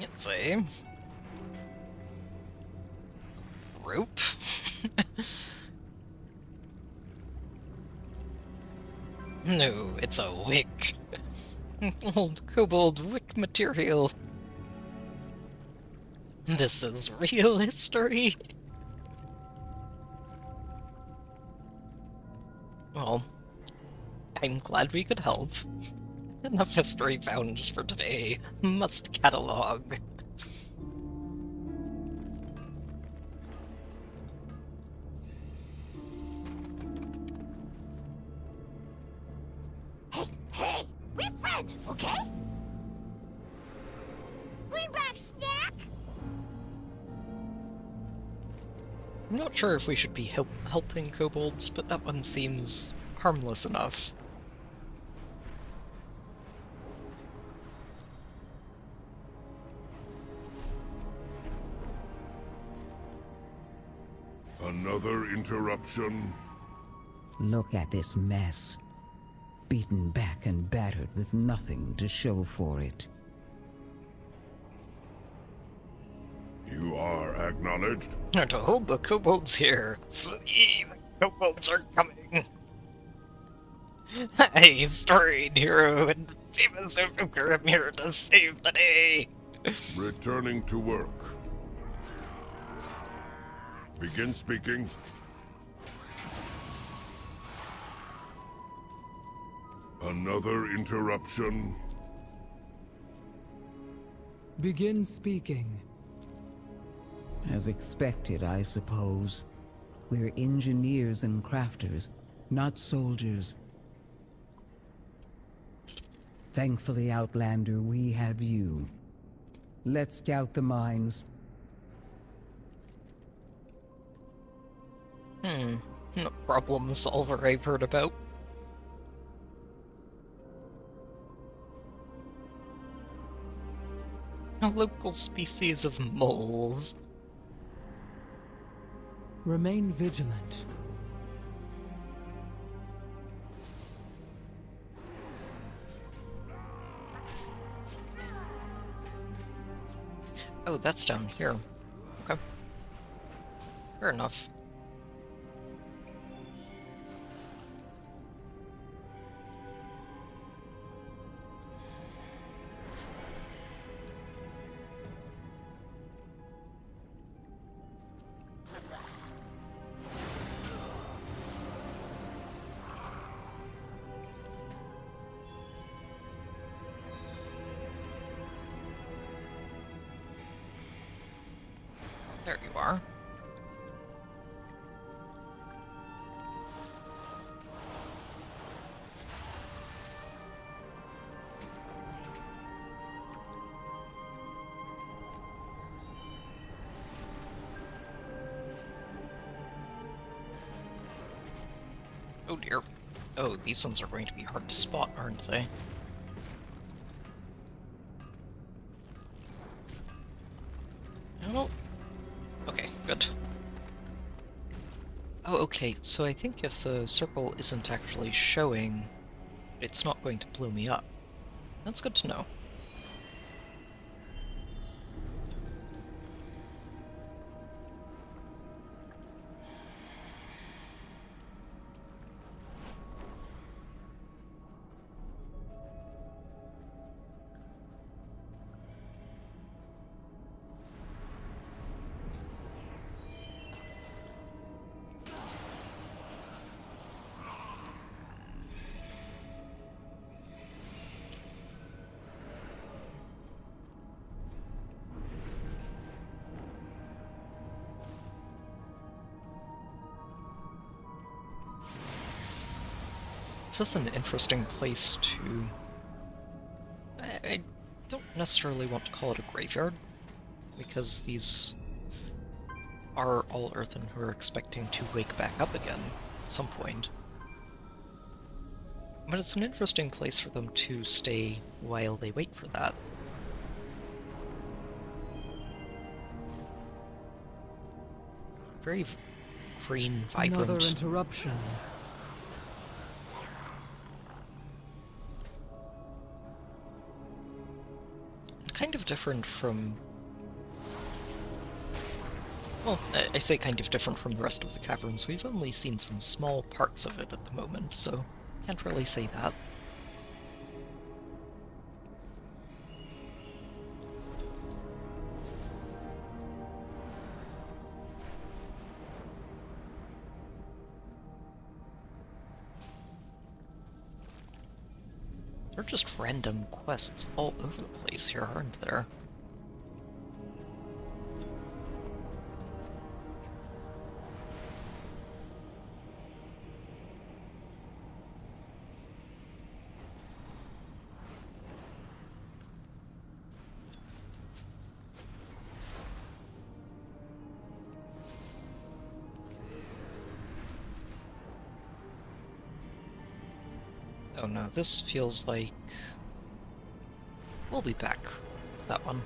It's a rope. No, it's a wick. Old kobold wick material. This is real history. Well, I'm glad we could help. Enough history found for today. Must catalog. Hey, we're friends, okay? Bring back snack! I'm not sure if we should be helping kobolds, but that one seems harmless enough. Another interruption? Look at this mess. Beaten back and battered with nothing to show for it. You are acknowledged? To hold the kobolds here. Flee, the kobolds are coming. I, storied hero and famous Evoker, am here to save the day. Returning to work. Begin speaking. Another interruption? Begin speaking. As expected, I suppose. We're engineers and crafters, not soldiers. Thankfully, Outlander, we have you. Let's scout the mines. No problem solver I've heard about. A local species of moles. Remain vigilant. Oh, that's down here. Okay. Fair enough. There you are. Oh dear. Oh, these ones are going to be hard to spot, aren't they? Oh. Okay, good. Oh, okay, so I think if the circle isn't actually showing, it's not going to blow me up. That's good to know. This is an interesting place to... I don't necessarily want to call it a graveyard, because these are all Earthen who are expecting to wake back up again at some point. But it's an interesting place for them to stay while they wait for that. Very green, vibrant. Another interruption. Kind of different from... Well, I say kind of different from the rest of the caverns. We've only seen some small parts of it at the moment, so can't really say that. There are just random quests all over the place here, aren't there? Oh no, this feels like... We'll be back with that one.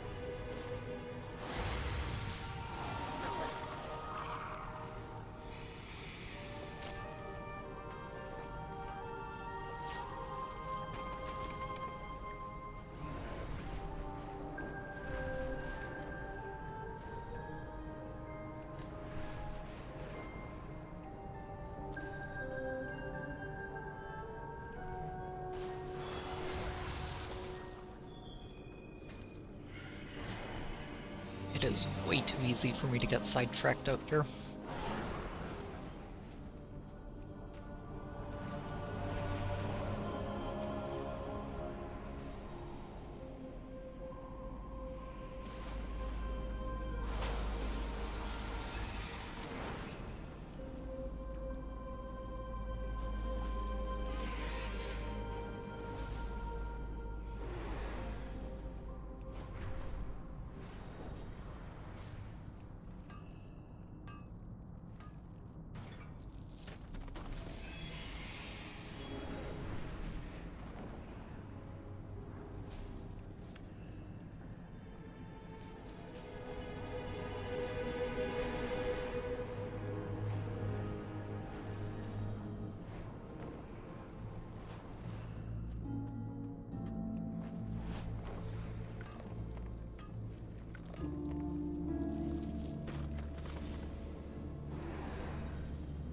It is way too easy for me to get sidetracked out here.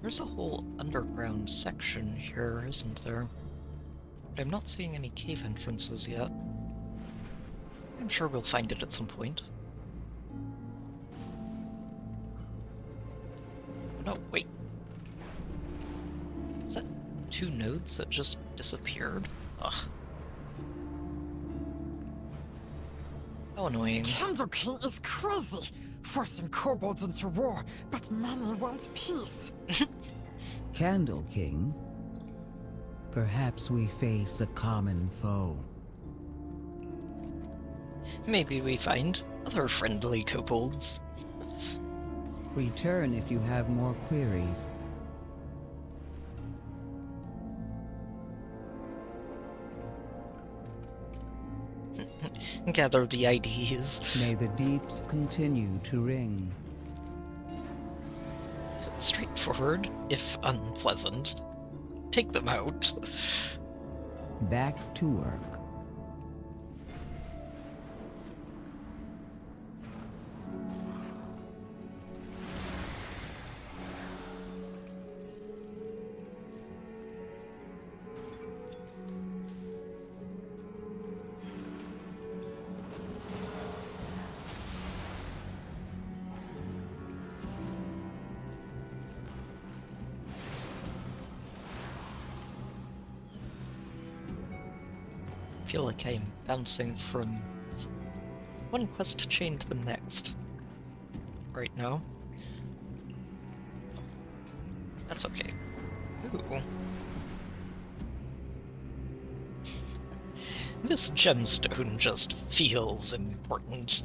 There's a whole underground section here, isn't there? But I'm not seeing any cave entrances yet. I'm sure we'll find it at some point. No, wait. Is that 2 nodes that just disappeared? Ugh. How annoying. Candle King is crazy, forcing kobolds into war, but many want peace. Candle King? Perhaps we face a common foe. Maybe we find other friendly kobolds. Return if you have more queries. Gather the IDs. May the deeps continue to ring. Straightforward, if unpleasant. Take them out. Back to work. I feel like I'm bouncing from one quest chain to the next right now. That's okay. Ooh. This gemstone just feels important.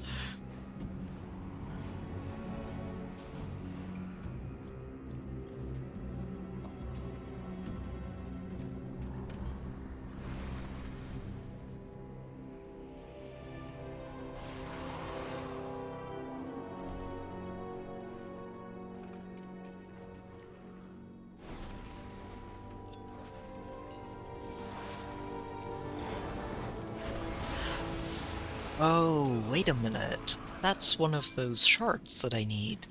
Oh, wait a minute. That's one of those shards that I need.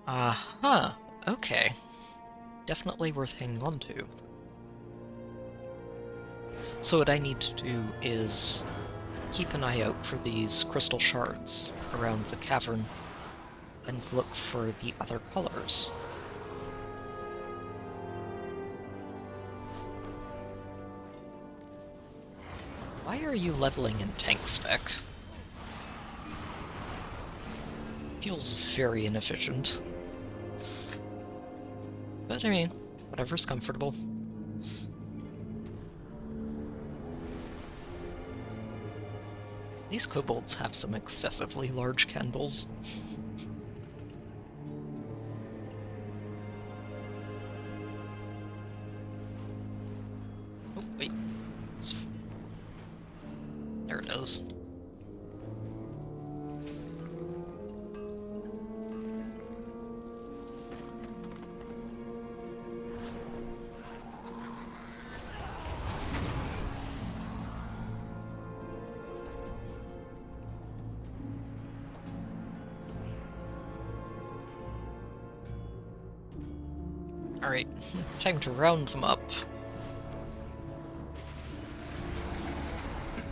Aha, okay. Definitely worth hanging on to. So what I need to do is keep an eye out for these crystal shards around the cavern and look for the other colors. Why are you leveling in tank spec? Feels very inefficient. But I mean, whatever's comfortable. These kobolds have some excessively large candles. Oh, wait. There it is. Alright, time to round them up.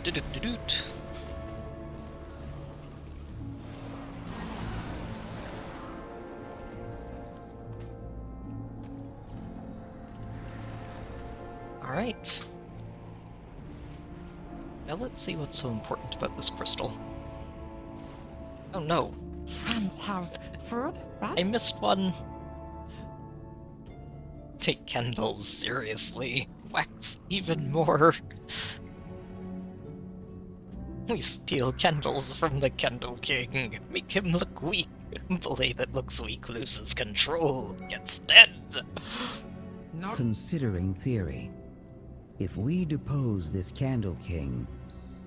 Do-do-do-doot. Alright. Now let's see what's so important about this crystal. Oh no. Hands have food, right? I missed one. Take candles seriously. Wax even more. We steal candles from the Candle King. Make him look weak. Bully that looks weak loses control. Gets dead. Considering theory, if we depose this Candle King,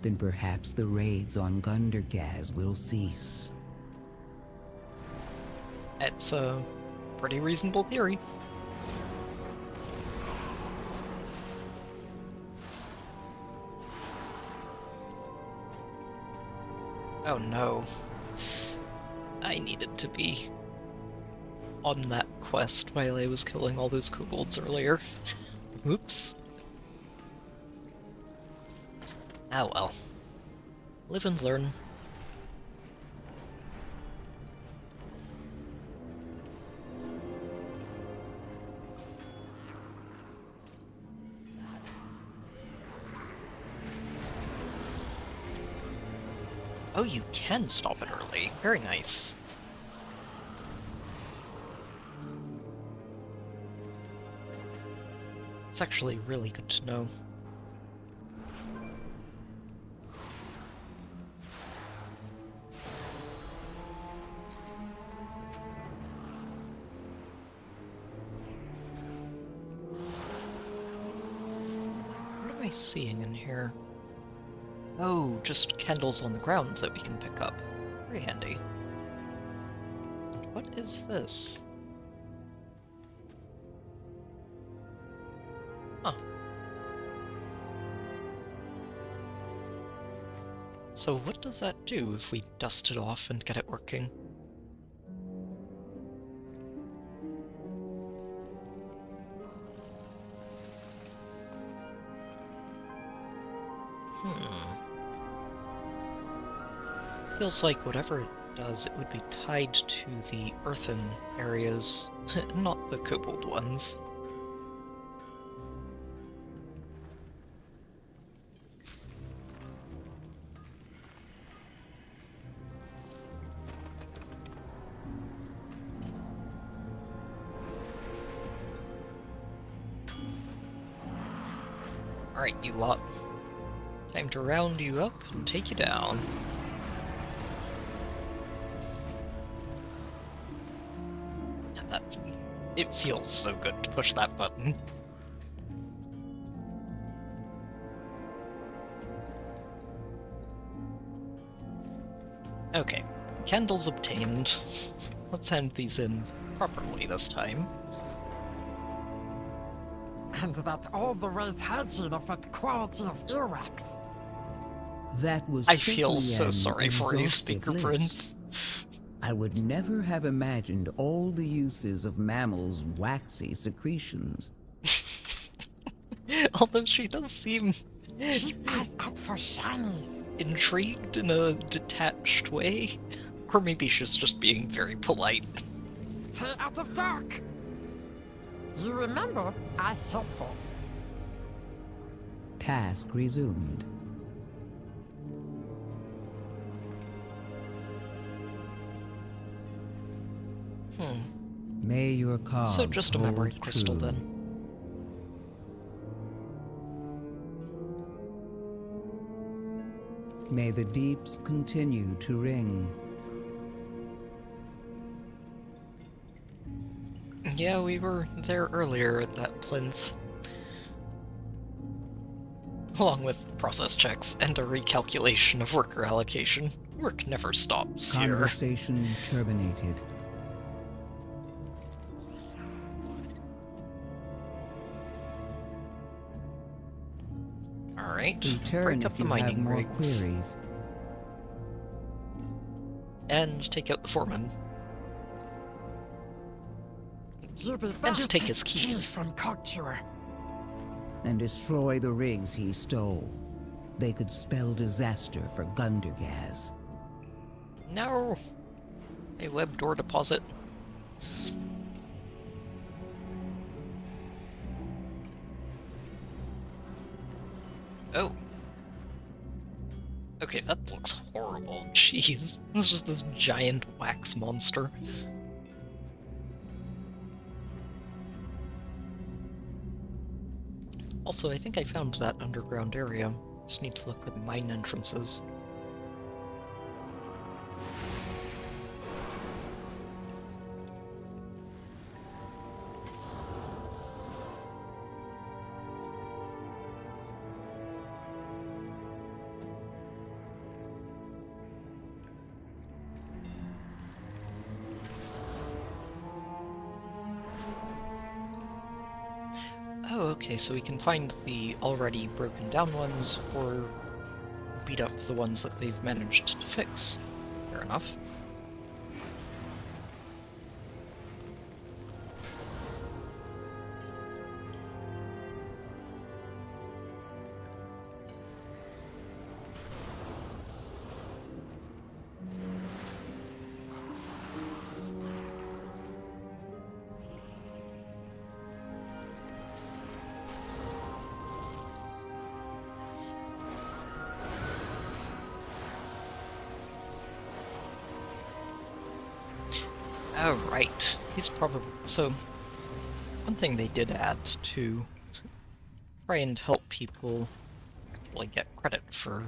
then perhaps the raids on Gundergaz will cease. It's a pretty reasonable theory. Oh no. I needed to be on that quest while I was killing all those kobolds earlier. Oops. Oh well. Live and learn. Oh, you can stop it early. Very nice. It's actually really good to know. What am I seeing in here? Oh, just candles on the ground that we can pick up. Very handy. And what is this? Huh. So what does that do if we dust it off and get it working? Feels like whatever it does, it would be tied to the earthen areas, not the kobold ones. Alright, you lot. Time to round you up and take you down. It feels so good to push that button. Okay, candles obtained. Let's hand these in properly this time. And that's all the race hygiene of that quality of earwax. That was I feel so simply an sorry for you, exhaustive Speaker list. Prince. I would never have imagined all the uses of mammals' waxy secretions. Although she does seem Keep eyes out for shinies. intrigued in a detached way. Or maybe she's just being very polite. Stay out of dark. You remember, I'm helpful. Task resumed. May your cause So just a memory hold crystal true. then. May the deeps continue to ring. Yeah, we were there earlier at that plinth. Along with process checks and a recalculation of worker allocation. Work never stops here. Conversation terminated. Alright, Return break up if the you have mining more rigs. queries. And take out the foreman. And take his keys. From culture. And destroy the rigs he stole. They could spell disaster for Gundergaz. No! A web door deposit. Oh. Okay, that looks horrible. Jeez. It's just this giant wax monster. Also, I think I found that underground area. Just need to look for the mine entrances. Oh, okay, so we can find the already broken down ones, or beat up the ones that they've managed to fix. Fair enough. Oh, right. He's probably... So, one thing they did add to try and help people actually get credit for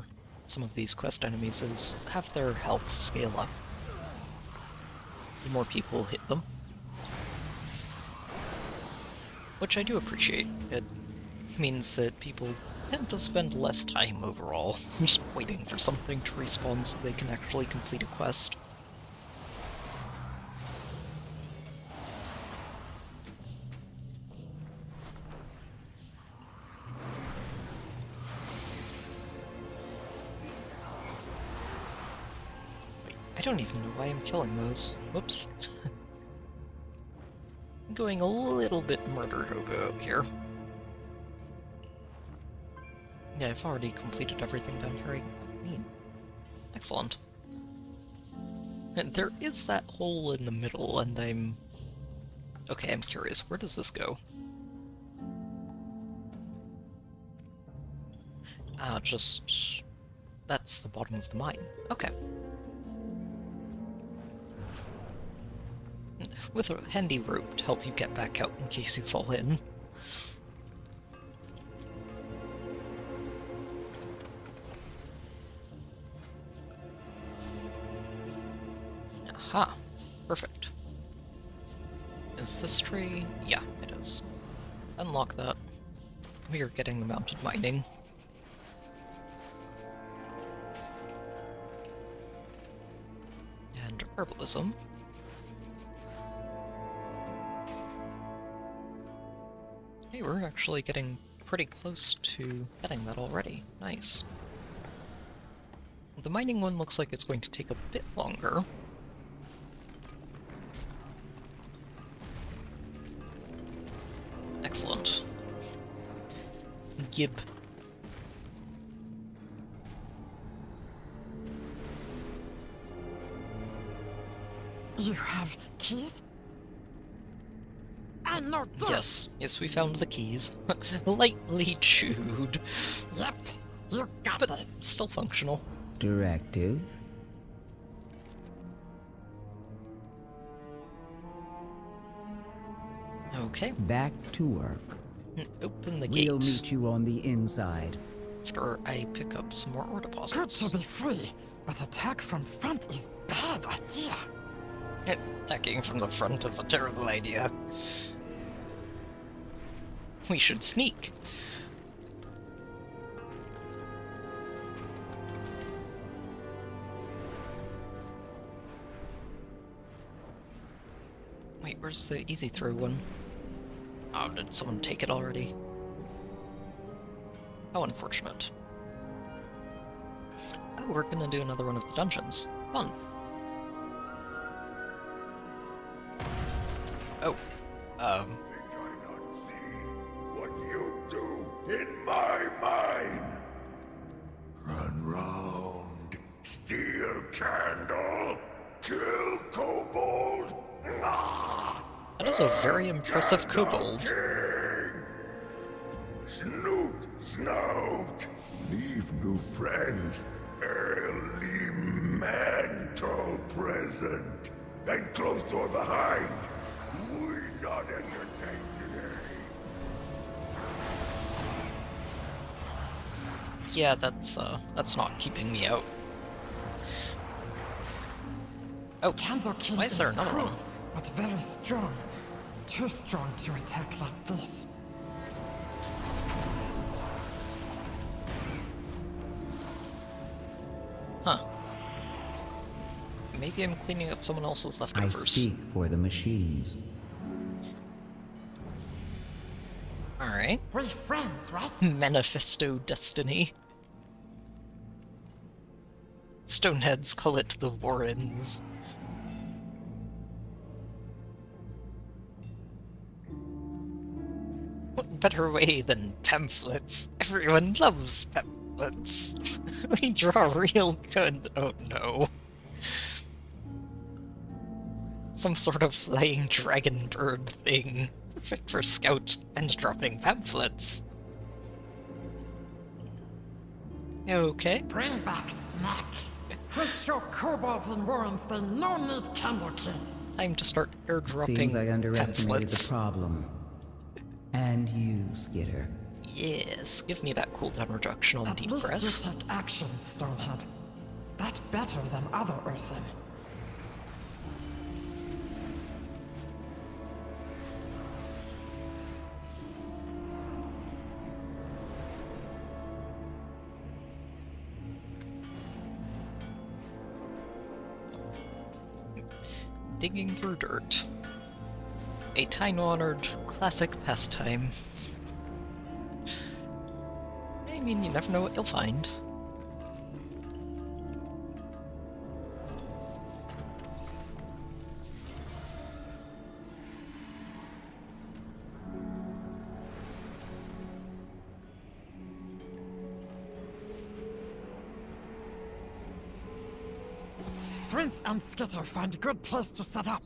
some of these quest enemies is have their health scale up. The more people hit them. Which I do appreciate. It means that people tend to spend less time overall just waiting for something to respawn so they can actually complete a quest. I don't even know why I'm killing those. Whoops. I'm going a little bit murder hobo here. Yeah, I've already completed everything down here I need. Excellent. And there is that hole in the middle, and I'm... Okay, I'm curious. Where does this go? Ah, just... That's the bottom of the mine. Okay. With a handy rope to help you get back out in case you fall in. Aha! Perfect. Is this tree? Yeah, it is. Unlock that. We are getting the mounted mining. And herbalism. Hey, we're actually getting pretty close to getting that already. Nice. The mining one looks like it's going to take a bit longer. Excellent. Gib. You have keys? And no dirt! Yes, we found the keys. Lightly chewed. Yep, you got but this. Still functional. Directive. Okay. Back to work. Open the gate. We'll meet you on the inside. After I pick up some more ore deposits. Good to be free, but attack from front is bad idea. Attacking from the front is a terrible idea. We should sneak. Wait, where's the easy throw one? Oh, did someone take it already? How unfortunate. Oh, we're gonna do another one of the dungeons. Fun. Oh. What you do in my mind? Run round, steal candle, kill kobold. That is a very impressive kobold. Snoot, snout, leave new friends, early mantle present, and closed door behind. We not entertain today. Yeah, that's not keeping me out. Oh, why is there another one? But very strong. Too strong to attack like this. Huh. Maybe I'm cleaning up someone else's I leftovers. speak for the machines. Alright. We're friends, right? Manifesto Destiny. Stoneheads call it the Warrens. What better way than pamphlets? Everyone loves pamphlets. We draw real good. Oh no. Some sort of flying dragon bird thing. Perfect for scout and dropping pamphlets. Okay. Bring back snack. We show kobolds and warrens they no need Candle King. Time to start airdropping Seems I underestimated pamphlets. the problem. And you, Skitter. Yes, give me that cooldown reduction on At deep least breath. you take action, Stonehead. That's better than other earthen. Digging through dirt. A time-honored classic pastime. I mean, you never know what you'll find. Prince and Skitter find a good place to set up.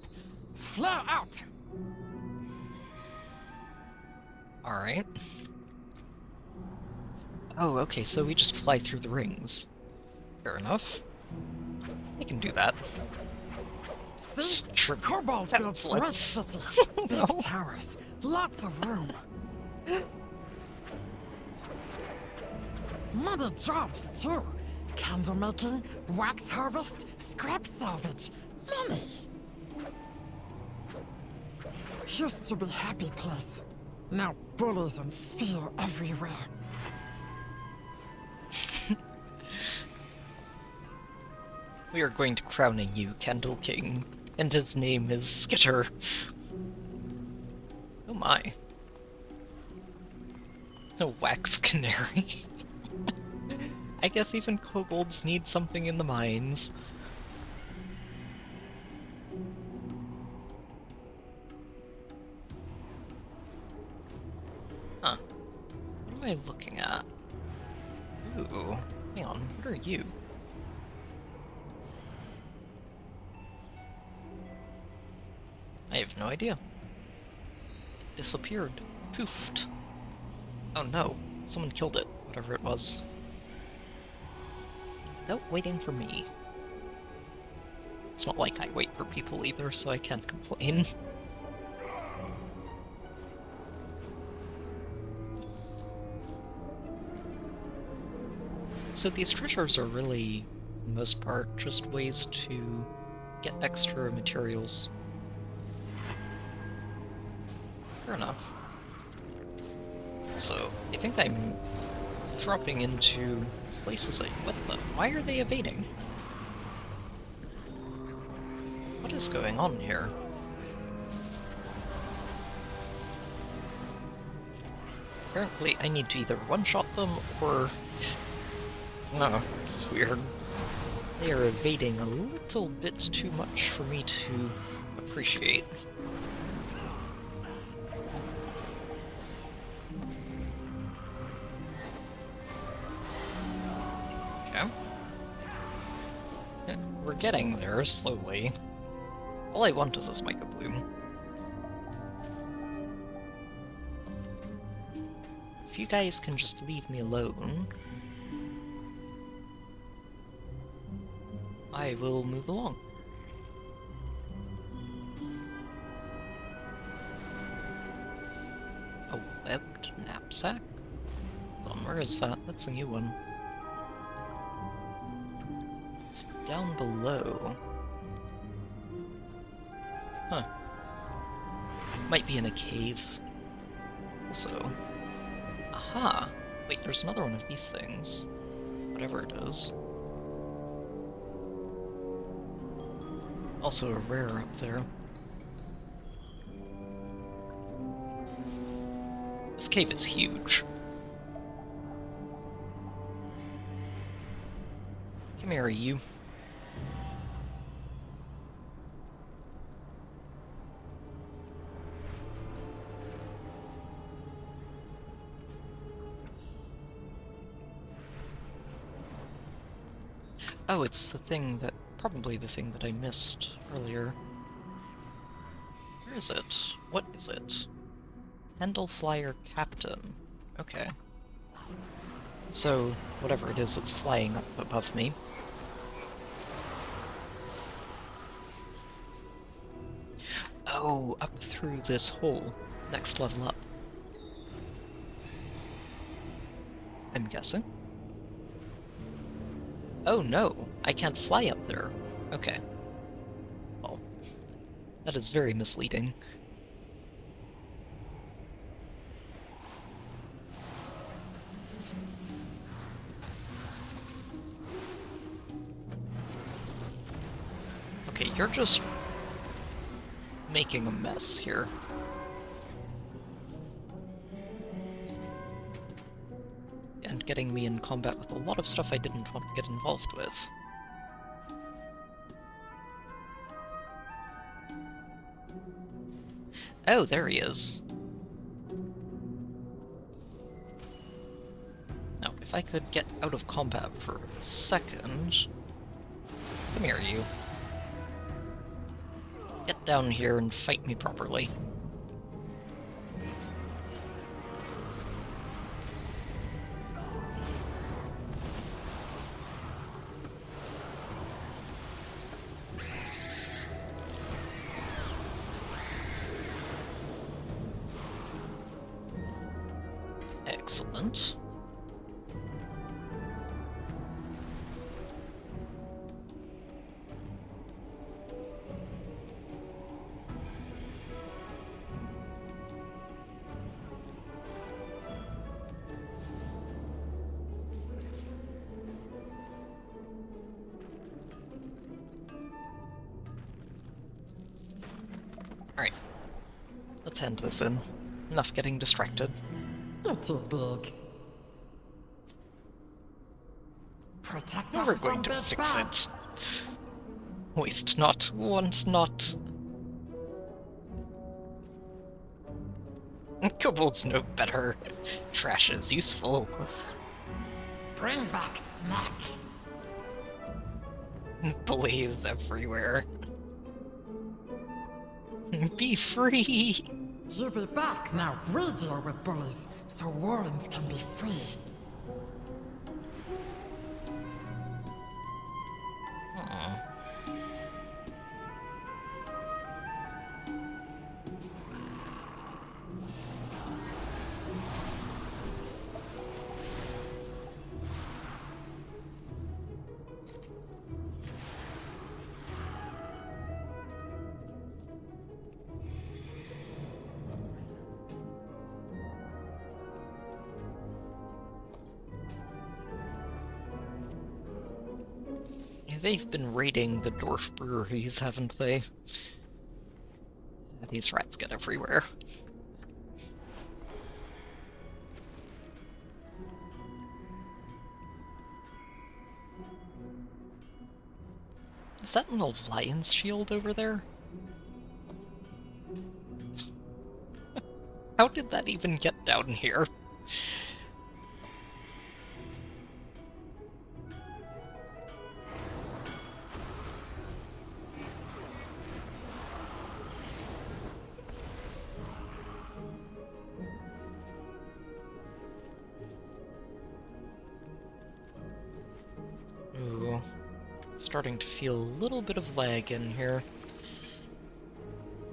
Flare out! Alright. Oh, okay, so we just fly through the rings. Fair enough. I can do that. See? Kobold built Red pamphlets. City. Big No. towers. Lots of room. Many jobs, too. Candle making, wax harvest, scrap salvage. Money! Used to be happy place. Now bullies and fear everywhere. We are going to crown a new Candle King, and his name is Skitter. Oh my. A wax canary. I guess even kobolds need something in the mines. Huh. What am I looking at? Ooh, hang on, what are you? I have no idea. It disappeared. Poofed. Oh no, someone killed it, whatever it was. Without waiting for me. It's not like I wait for people either, so I can't complain. So these treasures are really, for the most part, just ways to get extra materials. Fair enough. So, I think I'm dropping into places like... What the... Why are they evading? What is going on here? Apparently I need to either one-shot them or... No, it's weird. They are evading a little bit too much for me to appreciate. Okay. Yeah, we're getting there, slowly. All I want is this Mica Bloom. If you guys can just leave me alone, I will move along. A webbed knapsack? Hold on, where is that? That's a new one. It's down below. Huh. Might be in a cave. Also. Aha! Wait, there's another one of these things. Whatever it is. Also a rare up there. This cave is huge. Come here, you. Oh, it's the thing that... probably the thing that I missed earlier. Where is it? What is it? Handle Flyer Captain. Okay. So, whatever it is that's flying up above me. Oh, up through this hole. Next level up. I'm guessing. Oh no, I can't fly up there. Okay. Well, that is very misleading. Okay, you're just making a mess here. And getting me in combat with a lot of stuff I didn't want to get involved with. Oh, there he is. Now, if I could get out of combat for a second... Come here, you. Get down here and fight me properly. Excellent. hand this in. Enough getting distracted. You're too big. Protect We're us going from to the fix bats. it. Waste not, want not. Kobolds know better. Trash is useful. Bring back snack. Blaze everywhere. Be free! You be back now. We deal with bullies, so Warrens can be free. They've been raiding the dwarf breweries, haven't they? These rats get everywhere. Is that an old lion's shield over there? How did that even get down here? Ooh, starting to feel a little bit of lag in here.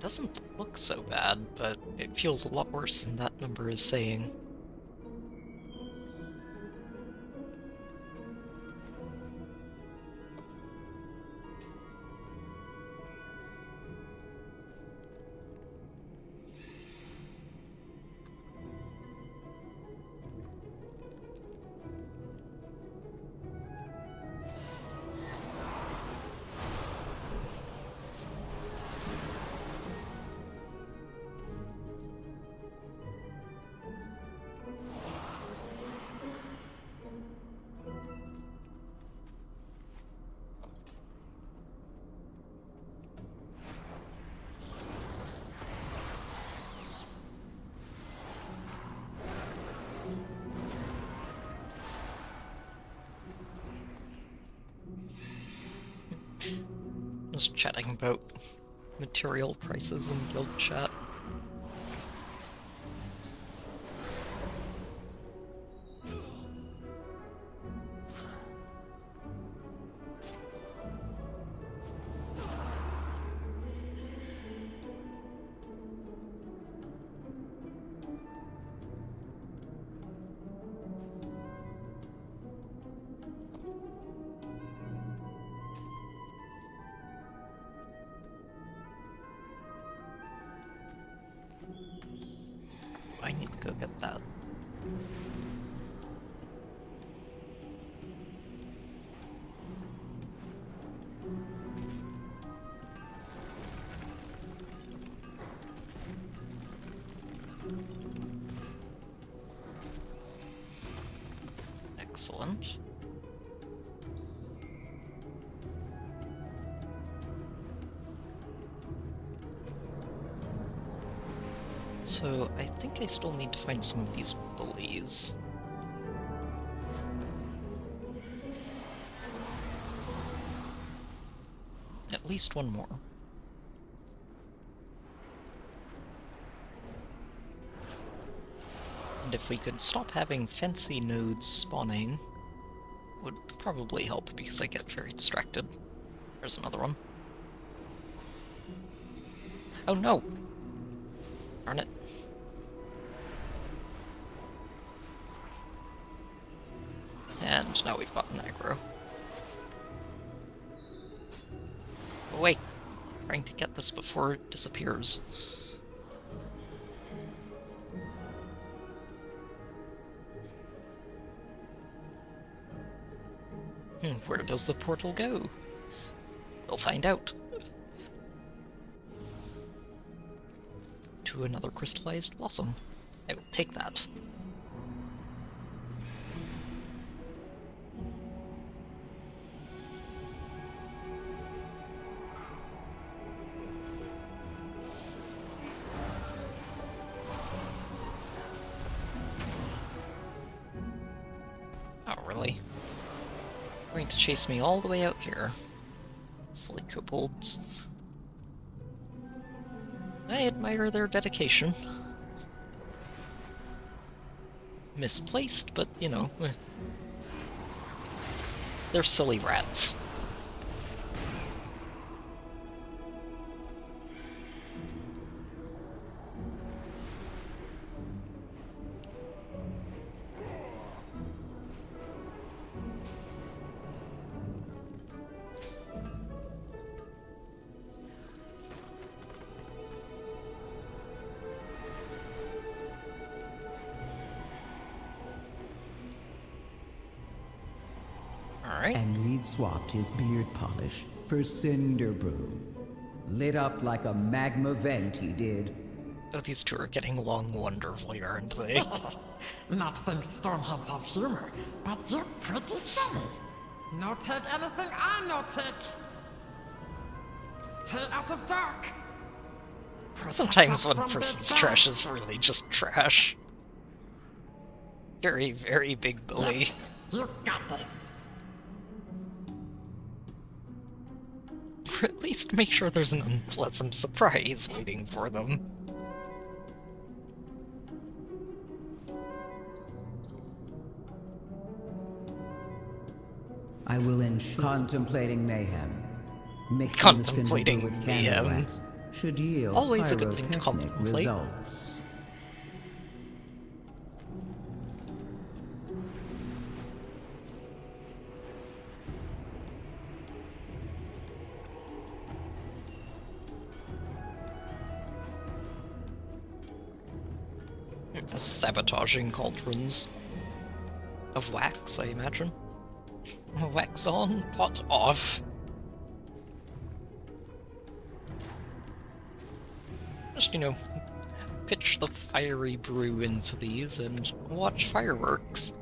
Doesn't look so bad, but it feels a lot worse than that number is saying. Just chatting about material prices in guild chat. I need to go get that. Excellent. So, I think I still need to find some of these bullies. At least one more. And if we could stop having fancy nodes spawning, would probably help because I get very distracted. There's another one. Oh no! Darn it. And now we've got an aggro. Oh wait, trying to get this before it disappears. Where does the portal go? We'll find out. to another crystallized blossom. I will take that. Oh, really? Going to chase me all the way out here. Silly kobolds. I admire their dedication. Misplaced, but, you know, they're silly rats. And Reed swapped his beard polish for cinder brew. Lit up like a magma vent, he did. Oh, these two are getting along wonderfully, aren't they? Not think stoneheads have humor, but you're pretty funny. No take anything I no take. Stay out of dark. Sometimes one person's trash is really just trash. Very, very big bully. You got this. Or at least make sure there's an unpleasant surprise waiting for them. I will ensure contemplating mayhem. Mixing Contemplating the cinder with mayhem. candle wax should yield Always a good thing to pyrotechnic contemplate. results. Sabotaging cauldrons. Of wax, I imagine. Wax on, pot off. Just, you know, pitch the fiery brew into these and watch fireworks.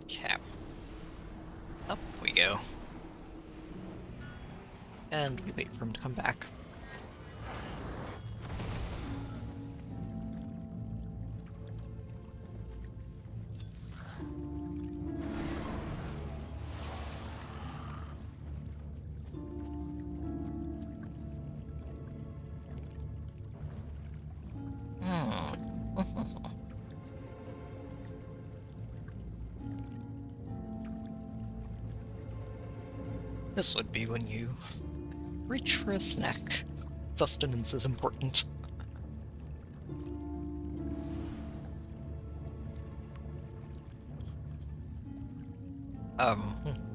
Okay. Up we go. And we wait for him to come back. This would be when you reach for a snack. Sustenance is important.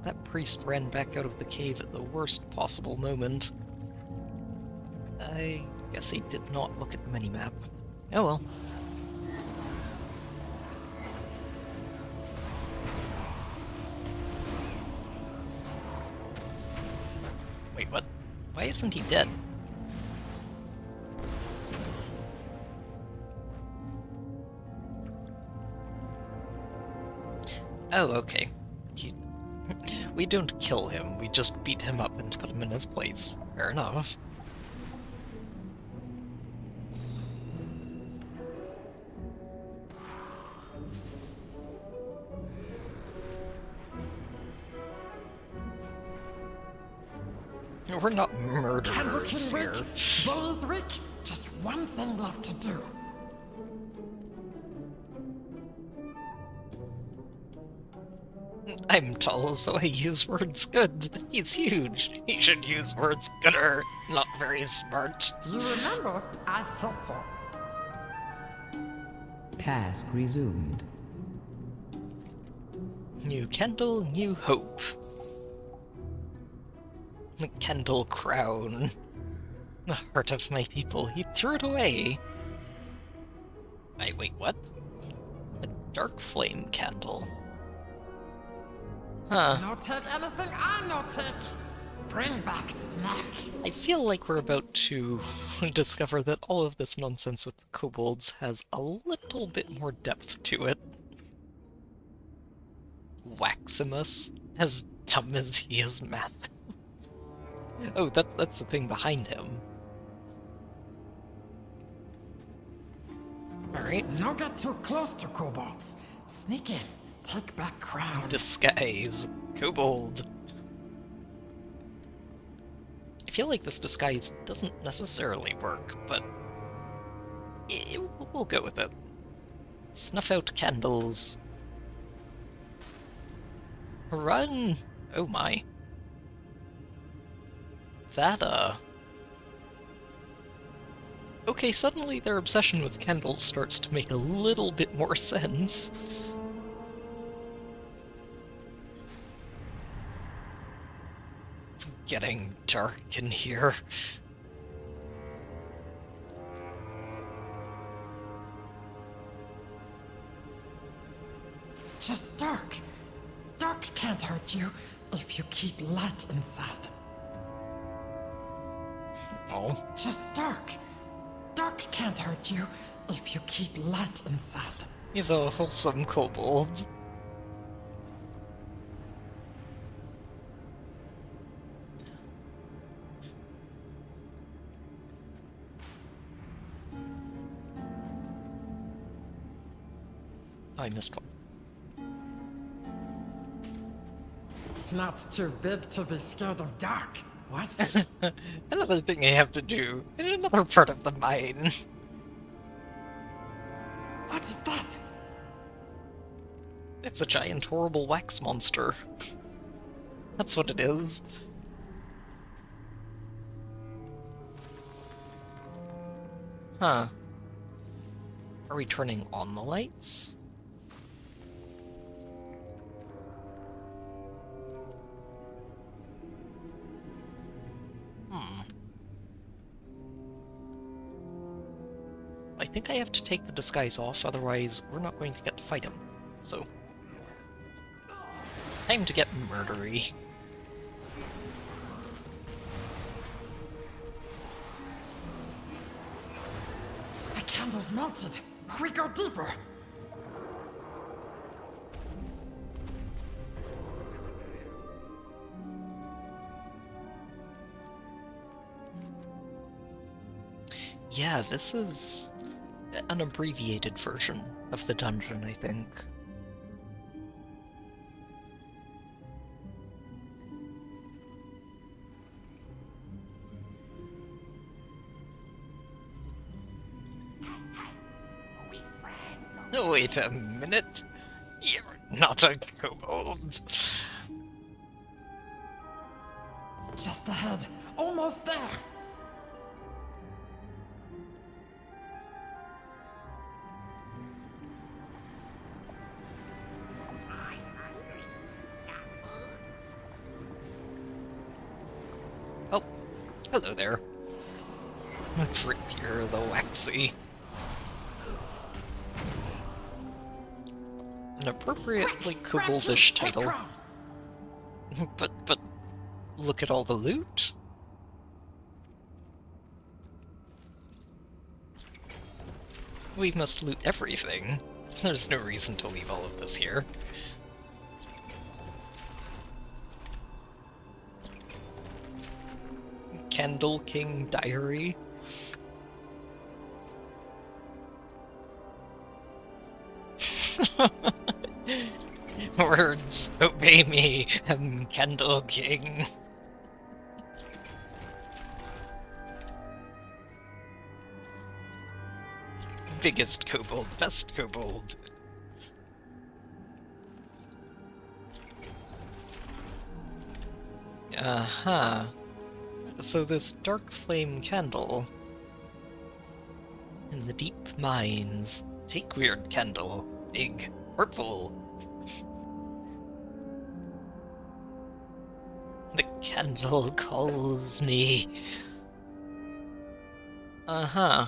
That priest ran back out of the cave at the worst possible moment. I guess he did not look at the minimap. Oh well. Wait, what? Why isn't he dead? Oh, okay. We don't kill him, we just beat him up and put him in his place. Fair enough. We're not murderers here. Bully's weak. Just one thing left to do. I'm tall, so I use words good. He's huge. He should use words gooder. Not very smart. You remember, I'm helpful. Task resumed. New candle, new hope. The candle crown. The heart of my people. He threw it away. Wait, what? A dark flame candle. Huh. No take anything, I no take. Bring back snack. I feel like we're about to discover that all of this nonsense with the kobolds has a little bit more depth to it. Waximus, as dumb as he is math. Oh, that's the thing behind him. Alright. Don't get too close to kobolds. Sneak in. Take back crown. Disguise. Kobold. I feel like this disguise doesn't necessarily work, but we'll go with it. Snuff out candles. Run! Oh my. That, okay, suddenly their obsession with candles starts to make a little bit more sense. It's getting dark in here. Just dark. Dark can't hurt you if you keep light inside. Oh. Just dark. Dark can't hurt you if you keep light inside. He's a wholesome kobold. I missed one. Not too big to be scared of dark, was it? Another thing I have to do in another part of the mine. What is that? It's a giant horrible wax monster. That's what it is. Huh. Are we turning on the lights? I think I have to take the disguise off, otherwise we're not going to get to fight him. So, time to get murdery. The candle's melted. We go deeper. Yeah, this is an abbreviated version of the dungeon, I think. Oh, wait a minute. You're not a kobold. Just ahead. Almost there. Oh, hello there. Trippier the Waxy. An appropriately koboldish title. But look at all the loot. We must loot everything. There's no reason to leave all of this here. Candle King Diary. Words, obey me, Candle King. Biggest kobold, best kobold. Uh-huh. So this dark flame candle in the deep mines. Take weird candle. Big. Hurtful. The candle calls me. Uh-huh.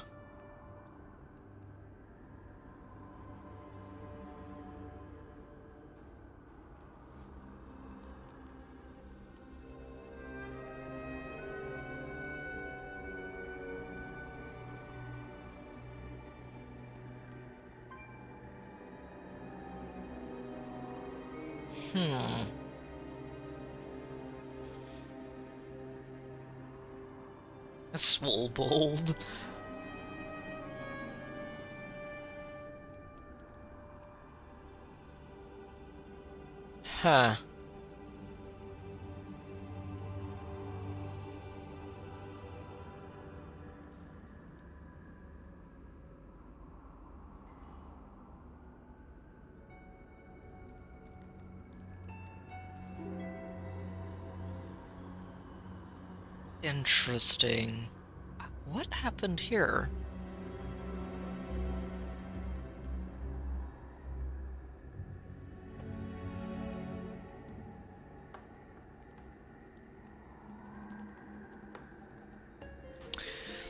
Swollbold. Huh. Interesting. What happened here?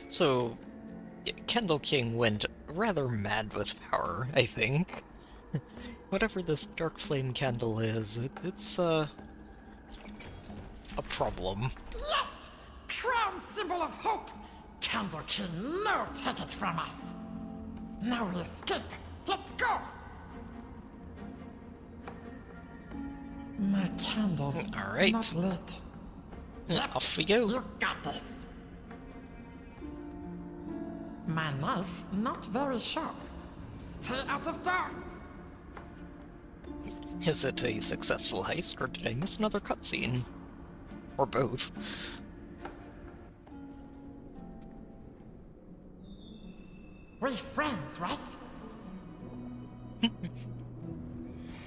So, Candle King went rather mad with power, I think. Whatever this dark flame candle is, it's a problem. Yes! Crown symbol of hope! Candle King, no take it from us! Now we escape! Let's go! My candle. Alright. Not lit. Off we go. You got this. My knife, not very sharp. Stay out of dark. Is it a successful heist, or did I miss another cutscene? Or both? We're friends, right?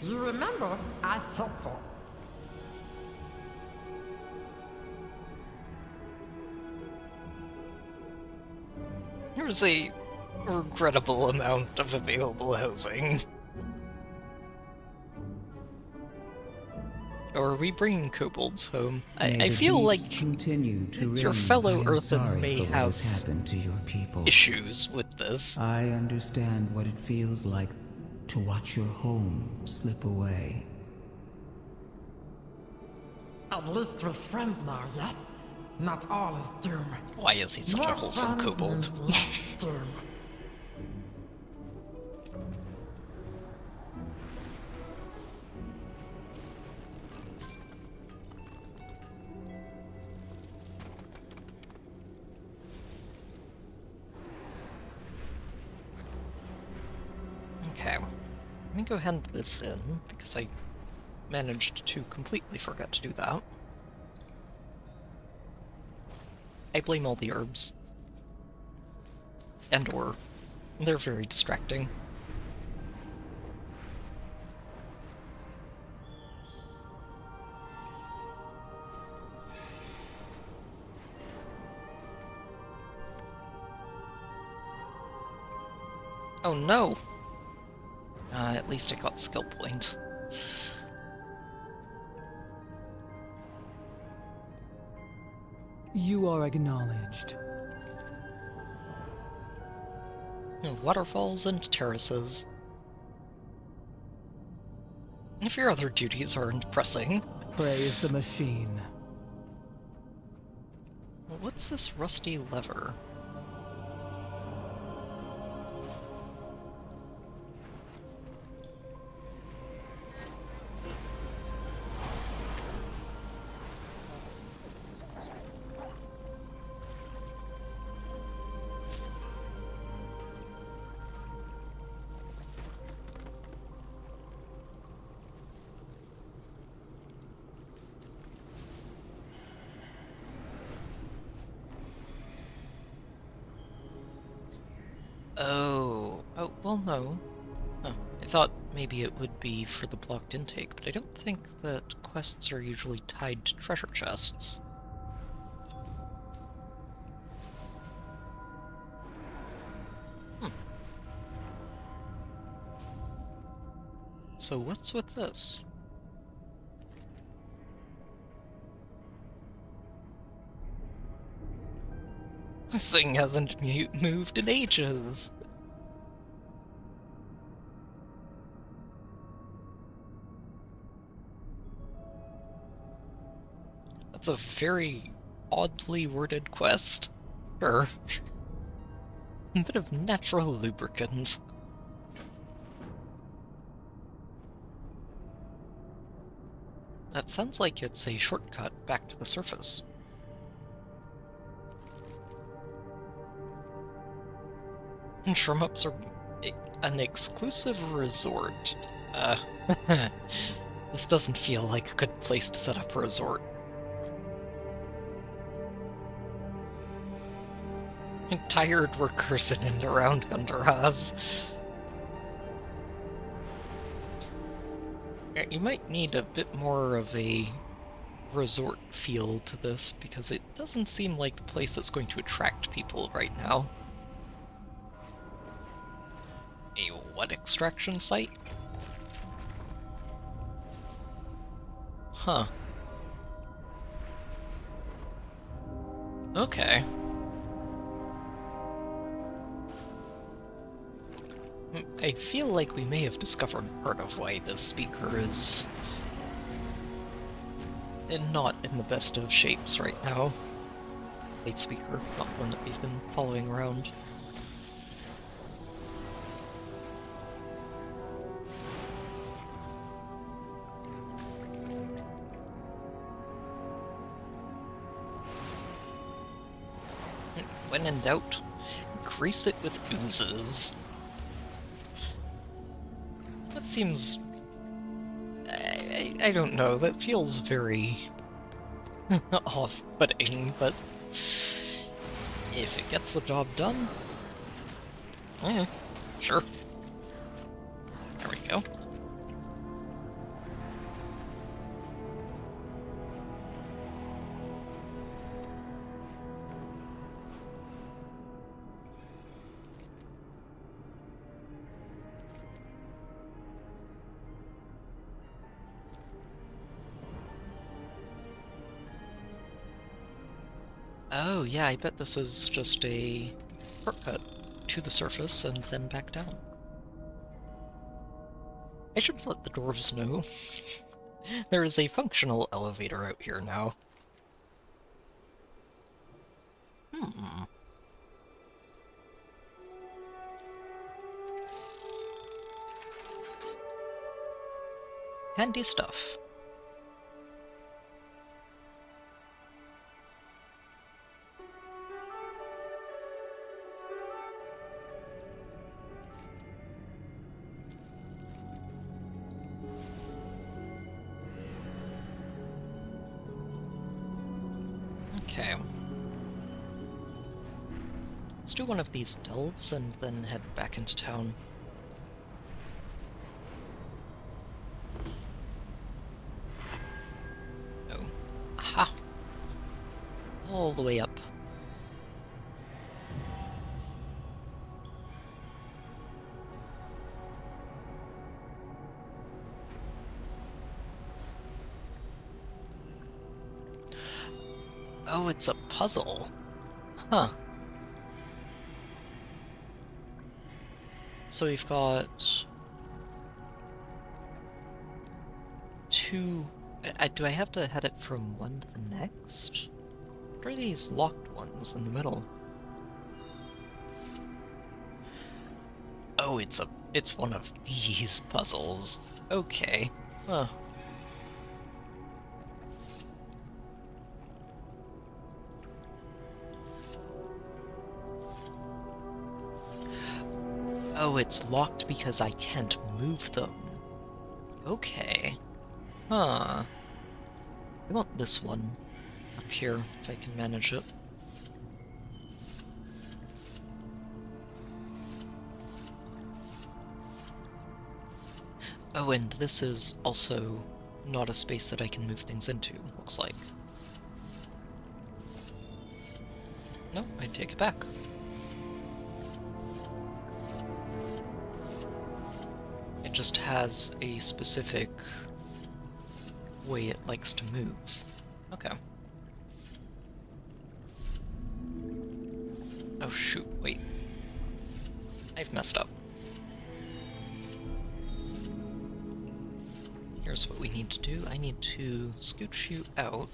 You remember, I'm helpful. There's a regrettable amount of available housing. Or are we bringing kobolds home? I feel like your fellow Earthen may have happened to your people. issues with this. I understand what it feels like to watch your home slip away. At least we're friends now, yes? Not all is doom. Why is he such More a wholesome friends kobold? means less doom. Okay, let me go hand this in, because I managed to completely forget to do that. I blame all the herbs. And or. They're very distracting. Oh no! At least I got skill point. You are acknowledged. Waterfalls and terraces. If your other duties aren't pressing. Praise the machine. What's this rusty lever? Oh, well no. Oh, I thought maybe it would be for the blocked intake, but I don't think that quests are usually tied to treasure chests. So what's with this? This thing hasn't moved in ages. That's a very oddly worded quest. Sure. A bit of natural lubricant. That sounds like it's a shortcut back to the surface. Shroom-ups are an exclusive resort. This doesn't feel like a good place to set up a resort. Tired workers in and around Khaz. You might need a bit more of a resort feel to this, because it doesn't seem like the place that's going to attract people right now. A what extraction site? Huh. Okay. I feel like we may have discovered part of why this speaker is not in the best of shapes right now. Light speaker, not one that we've been following around. When in doubt, grease it with oozes. That seems... I don't know, that feels very off-putting, but if it gets the job done, sure. There we go. Oh yeah, I bet this is just a shortcut to the surface and then back down. I should let the dwarves know. There is a functional elevator out here now. Handy stuff. Okay. Let's do one of these delves and then head back into town. Oh. Aha! All the way up. Oh, it's a puzzle. Huh. So we've got two... do I have to head it from one to the next? What are these locked ones in the middle? Oh, it's one of these puzzles. Okay. Huh. Oh, it's locked because I can't move them. Okay. Huh. I want this one up here, if I can manage it. Oh, and this is also not a space that I can move things into, looks like. No, I take it back. It just has a specific way it likes to move. Okay. Oh shoot, wait. I've messed up. Here's what we need to do. I need to scooch you out.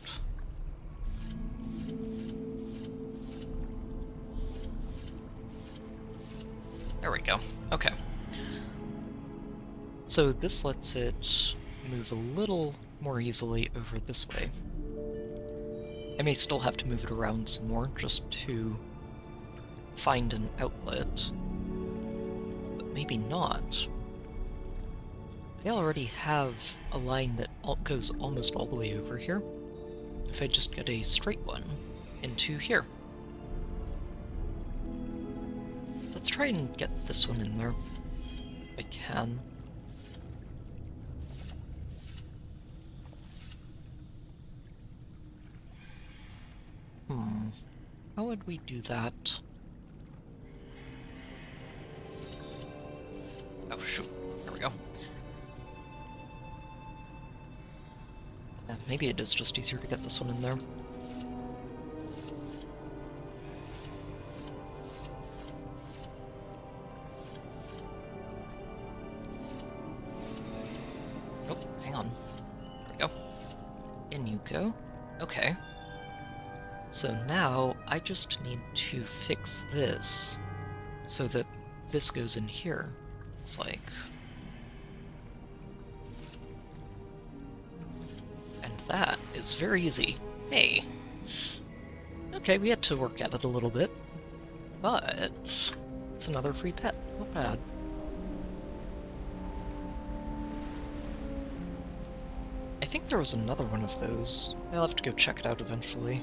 There we go. Okay. So this lets it move a little more easily over this way. I may still have to move it around some more just to find an outlet, but maybe not. I already have a line that goes almost all the way over here. If I just get a straight one into here. Let's try and get this one in there, if I can. How would we do that? Oh shoot, there we go. Maybe it is just easier to get this one in there. Oh, hang on. There we go. In you go. Okay. So now I just need to fix this so that this goes in here. It's like... And that is very easy. Hey! Okay, we had to work at it a little bit, but it's another free pet. Not bad. I think there was another one of those. I'll have to go check it out eventually.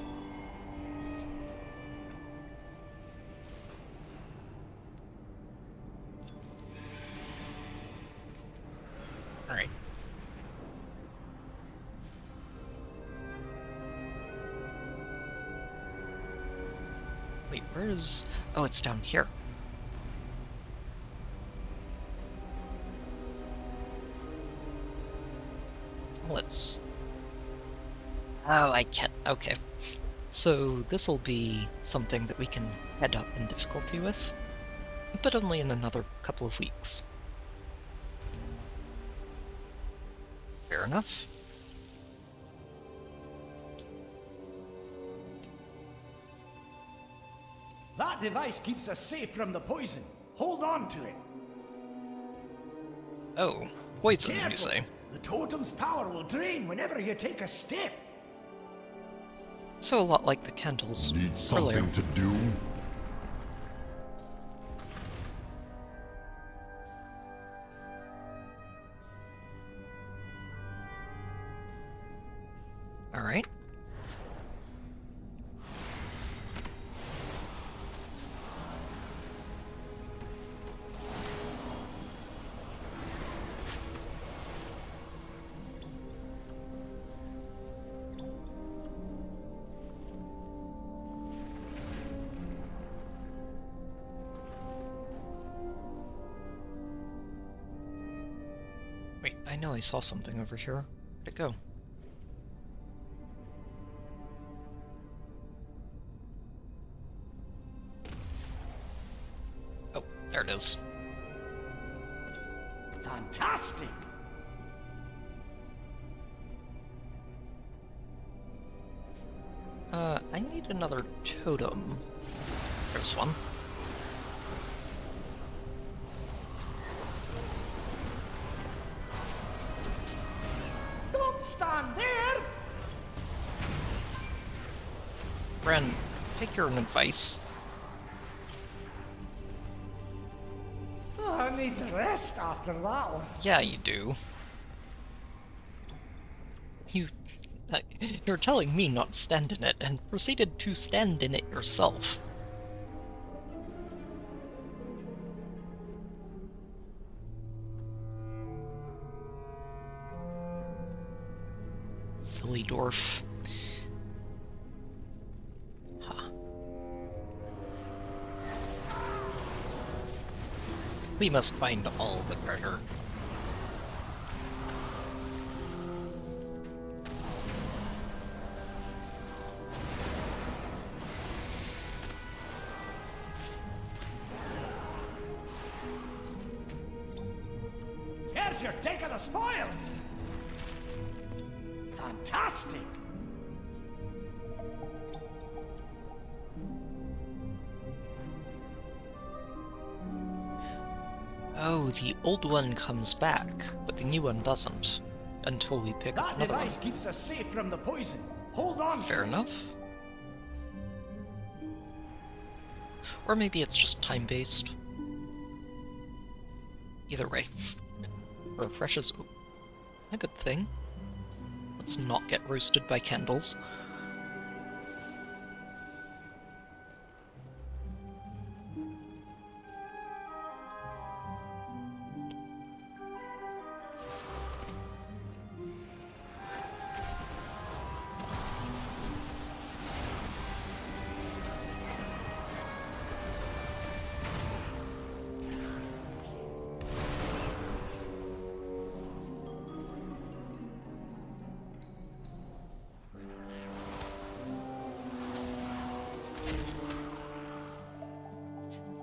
Alright. Wait, where is... Oh, it's down here. Let's... Oh, I can't... Okay. So this'll be something that we can head up in difficulty with, but only in another couple of weeks. Fair enough. That device keeps us safe from the poison. Hold on to it. Oh, poison, Careful. you say? The totem's power will drain whenever you take a step. So a lot like the candles. Need something earlier. to do? Alright. Wait, I know I saw something over here. Where'd it go? Oh, there it is. Fantastic! I need another totem. There's one. Don't stand there! Ren, take your own advice. Oh, I need to rest after that one. Yeah, you do. You're telling me not to stand in it, and proceeded to stand in it yourself. Silly dwarf. Huh. We must find all the treasure. Here's your take of the spoils! Fantastic! Oh, the old one comes back, but the new one doesn't. Until we pick up That another one. device keeps us safe from the poison. Hold on. Fair enough. Or maybe it's just time-based. Either way. Refreshes a good thing. Let's not get roasted by candles.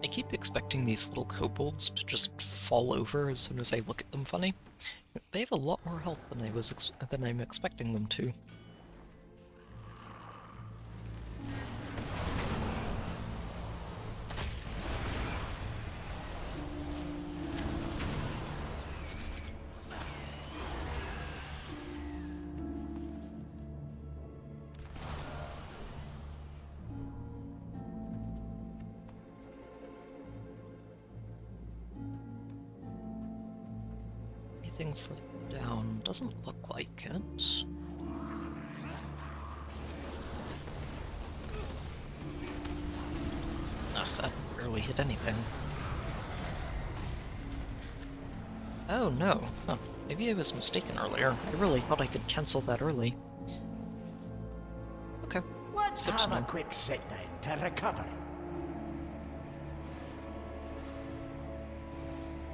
I keep expecting these little kobolds to just fall over as soon as I look at them funny. They have a lot more health than I'm expecting them to. Anything further down? Doesn't look like it. Ugh, that barely hit anything. Oh no. Huh. Maybe I was mistaken earlier. I really thought I could cancel that early. Okay. Let's have a quick sit down to recover.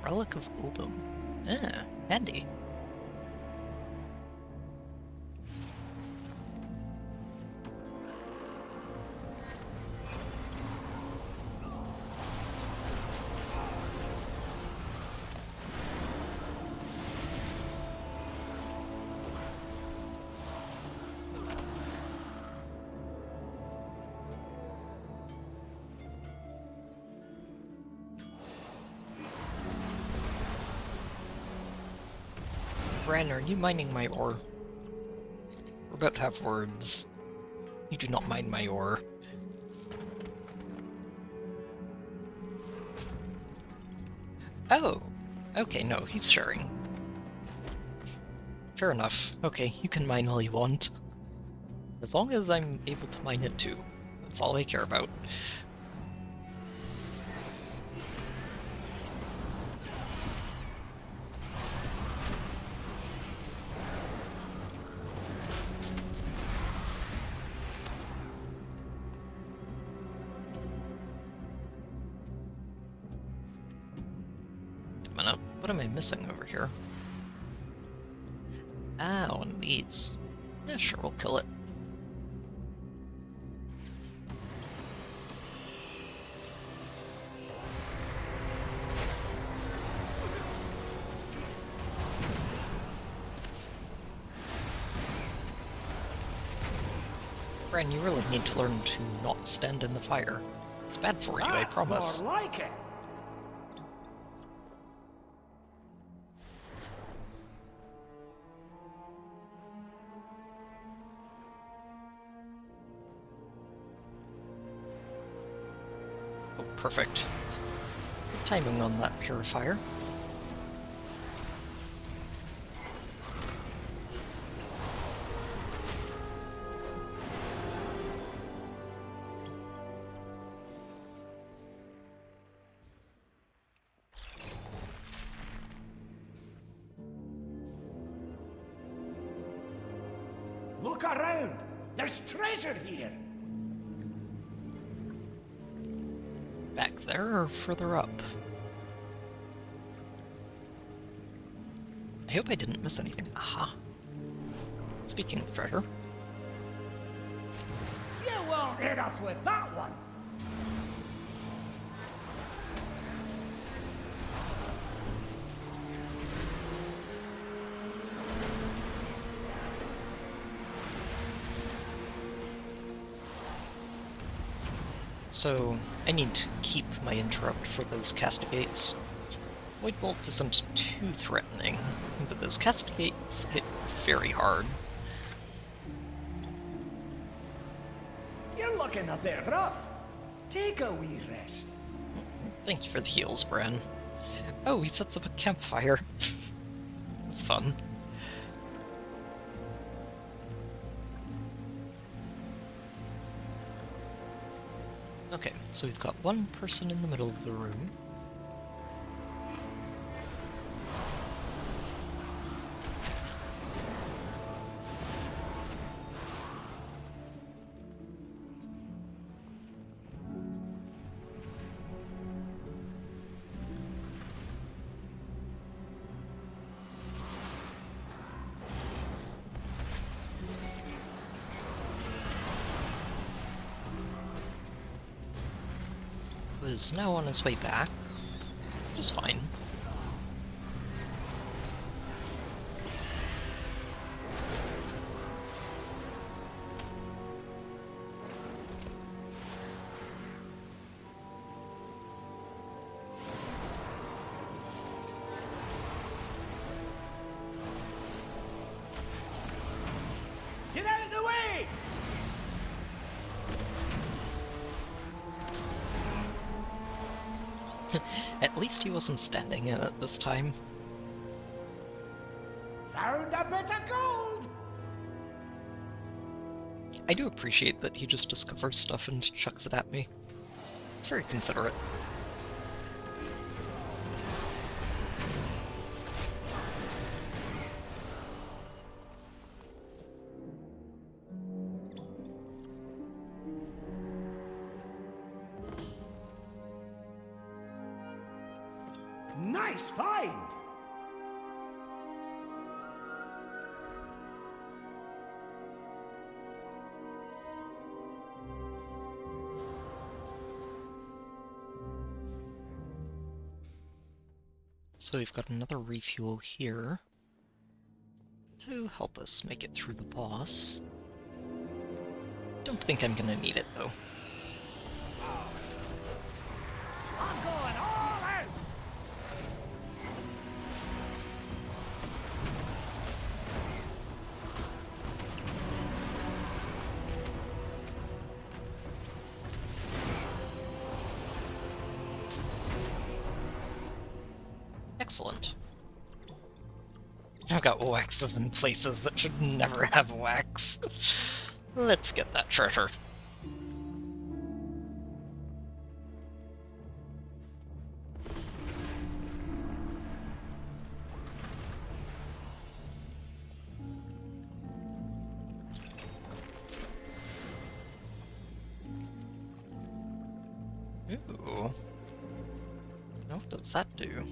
Relic of Uldum. Ah, handy. Bran, are you mining my ore? We're about to have words. You do not mine my ore. Oh! Okay, no, he's sharing. Fair enough. Okay, you can mine all you want. As long as I'm able to mine it too. That's all I care about. What am I missing over here? Ah, one of these. Yeah, sure, we'll kill it. Bran, you really need to learn to not stand in the fire. It's bad for you, I promise. More like it. Oh, perfect. Good timing on that purifier. Look around! There's treasure here! Back there or further up? I hope I didn't miss anything. Aha. Speaking of treasure. You won't hit us with that one! So, I need to keep my interrupt for those castigates. Void Bolt isn't too threatening, but those castigates hit very hard. You're looking a bit rough. Take a wee rest. Thank you for the heals, Bran. Oh, he sets up a campfire. That's fun. Okay, so we've got one person in the middle of the room. Was now on his way back, which is fine. Get out of the way! At least he wasn't standing in it this time. Found a bit of gold! I do appreciate that he just discovers stuff and chucks it at me. It's very considerate. Nice find! So we've got another refuel here to help us make it through the boss. Don't think I'm gonna need it though. I'm going all out! Excellent. I've got waxes in places that should never have wax. Let's get that treasure. Ooh. Now what does that do?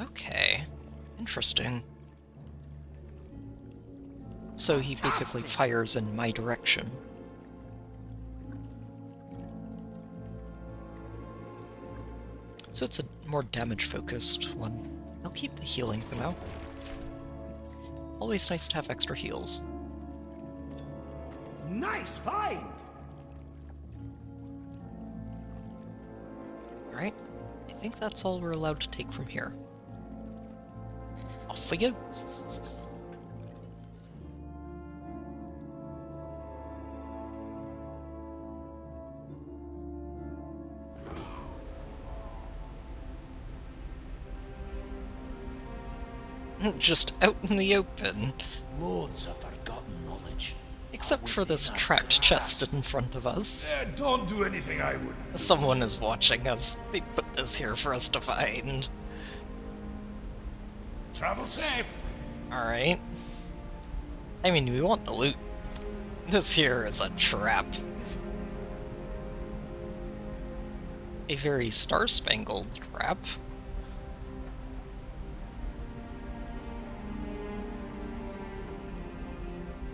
Okay, interesting. So he basically fires in my direction. So it's a more damage-focused one. I'll keep the healing for now. Always nice to have extra heals. Nice find! Alright, I think that's all we're allowed to take from here. Off we go! Just out in the open. Loads of forgotten knowledge. Except for this trapped chest in front of us. Don't do anything I wouldn't. Someone is watching us. They put this here for us to find. Travel safe. Alright. I mean, we want the loot. This here is a trap. A very star-spangled trap.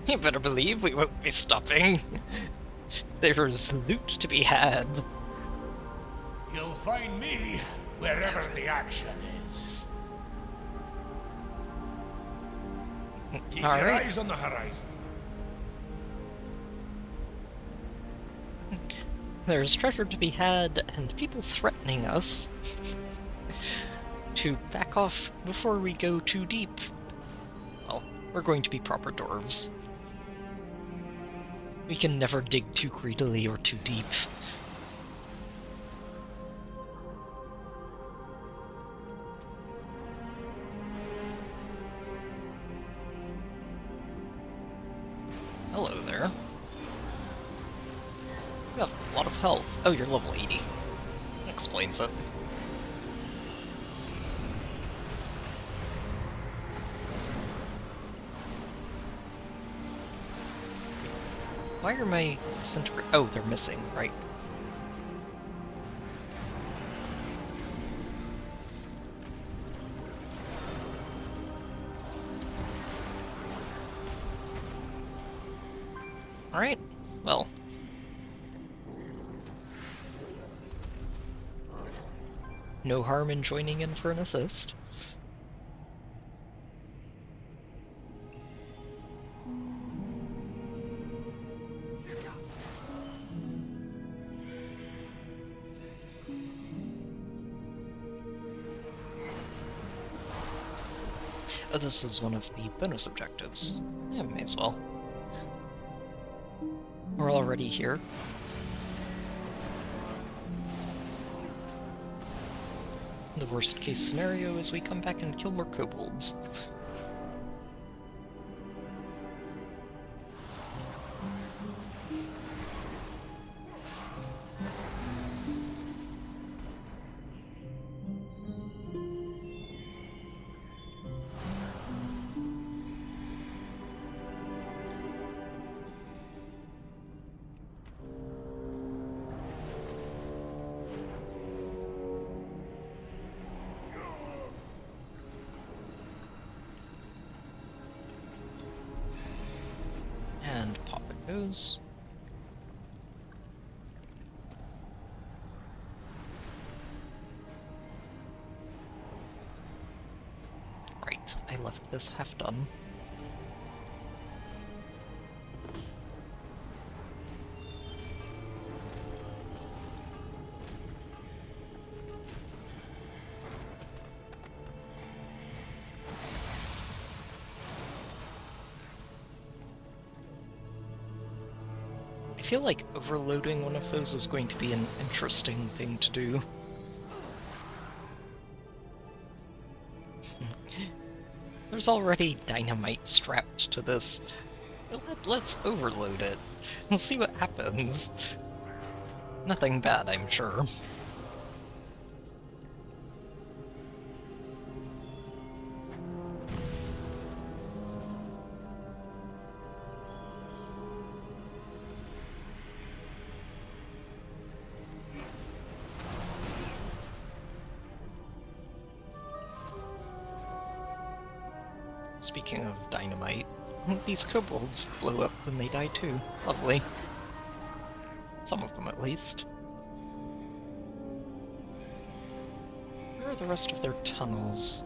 You better believe we won't be stopping. There's loot to be had. You'll find me wherever the action is. Keep your eyes on the horizon. There's treasure to be had, and people threatening us to back off before we go too deep. Well, we're going to be proper dwarves. We can never dig too greedily or too deep. Hello there. You have a lot of health. Oh, you're level 80. That explains it. Why are my disintegrate? Oh, they're missing, right? Alright, well. No harm in joining in for an assist. Oh, this is one of the bonus objectives. Yeah, may as well. We're already here. The worst case scenario is we come back and kill more kobolds. And pop it goes. Right, I left this half done. I feel like overloading one of those is going to be an interesting thing to do. There's already dynamite strapped to this. Let's overload it. We'll see what happens. Nothing bad, I'm sure. Speaking of dynamite, these kobolds blow up when they die too. Lovely. Some of them at least. Where are the rest of their tunnels?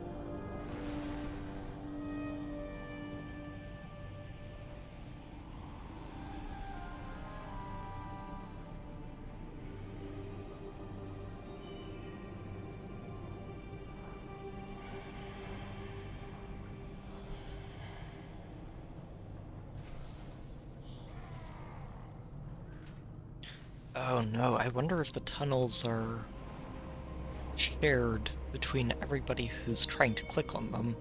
Oh no, I wonder if the tunnels are shared between everybody who's trying to click on them.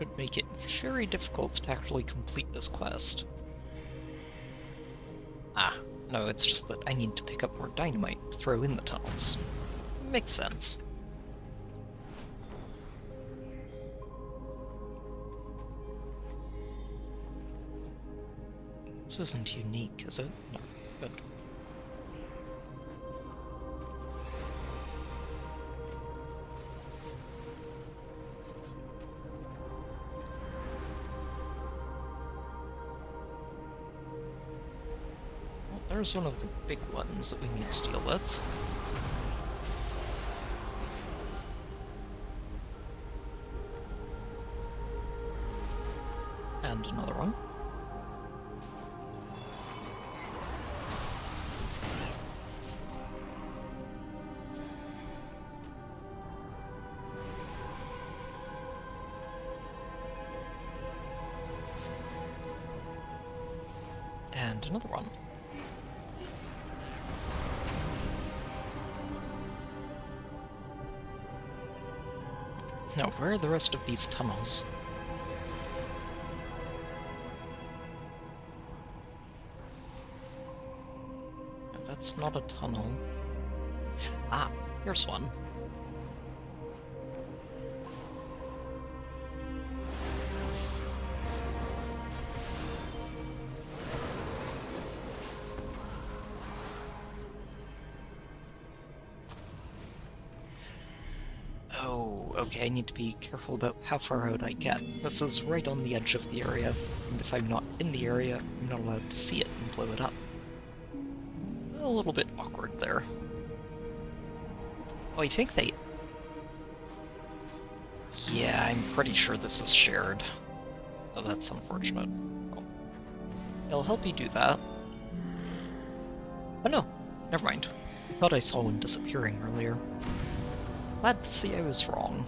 It would make it very difficult to actually complete this quest. Ah, no, it's just that I need to pick up more dynamite to throw in the tunnels. Makes sense. This isn't unique, is it? No. Good. Well, there's one of the big ones that we need to deal with. And another one. And another one. Now, where are the rest of these tunnels? That's not a tunnel. Ah, here's one. Oh, okay, I need to be careful about how far out I get. This is right on the edge of the area, and if I'm not in the area, I'm not allowed to see it and blow it up. A little bit awkward there. Oh, I think they... Yeah, I'm pretty sure this is shared. Oh, that's unfortunate. Oh. It'll help you do that. Oh no, never mind. I thought I saw one disappearing earlier. Glad to see I was wrong.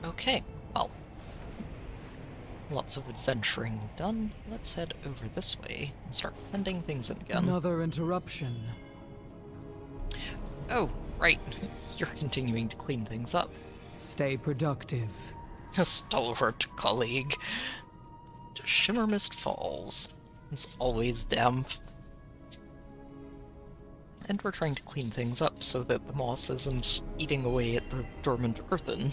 Okay, well, lots of adventuring done. Let's head over this way and start blending things in again. Another interruption. Oh, right. You're continuing to clean things up. Stay productive. A stalwart colleague. Shimmer Mist Falls. It's always damp. And we're trying to clean things up so that the moss isn't eating away at the dormant earthen.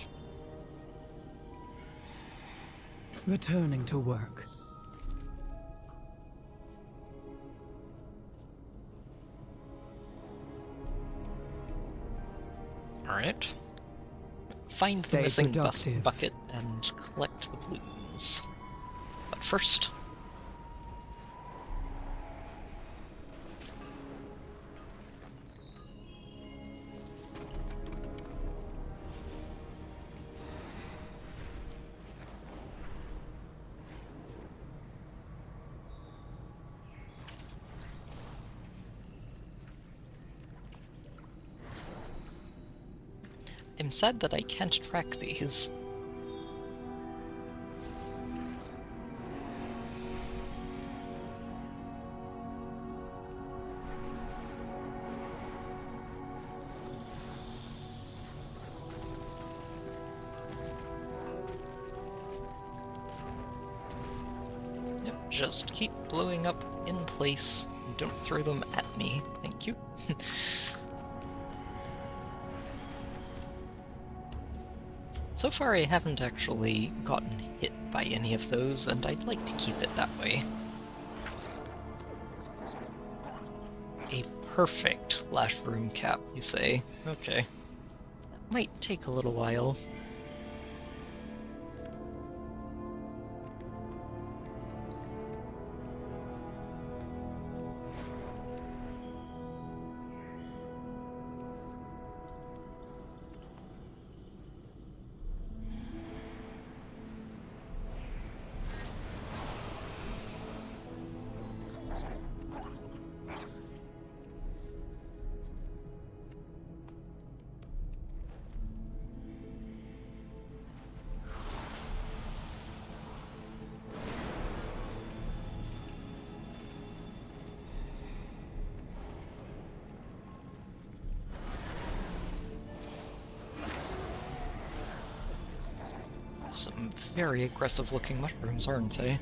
Returning to work. Alright. Find the missing bucket and collect the blues. But first... I'm sad that I can't track these. Yep, just keep blowing up in place and don't throw them at me. Thank you. So far I haven't actually gotten hit by any of those, and I'd like to keep it that way. A perfect Lash Room cap, you say? Okay. That might take a little while. Some very aggressive looking mushrooms, aren't they?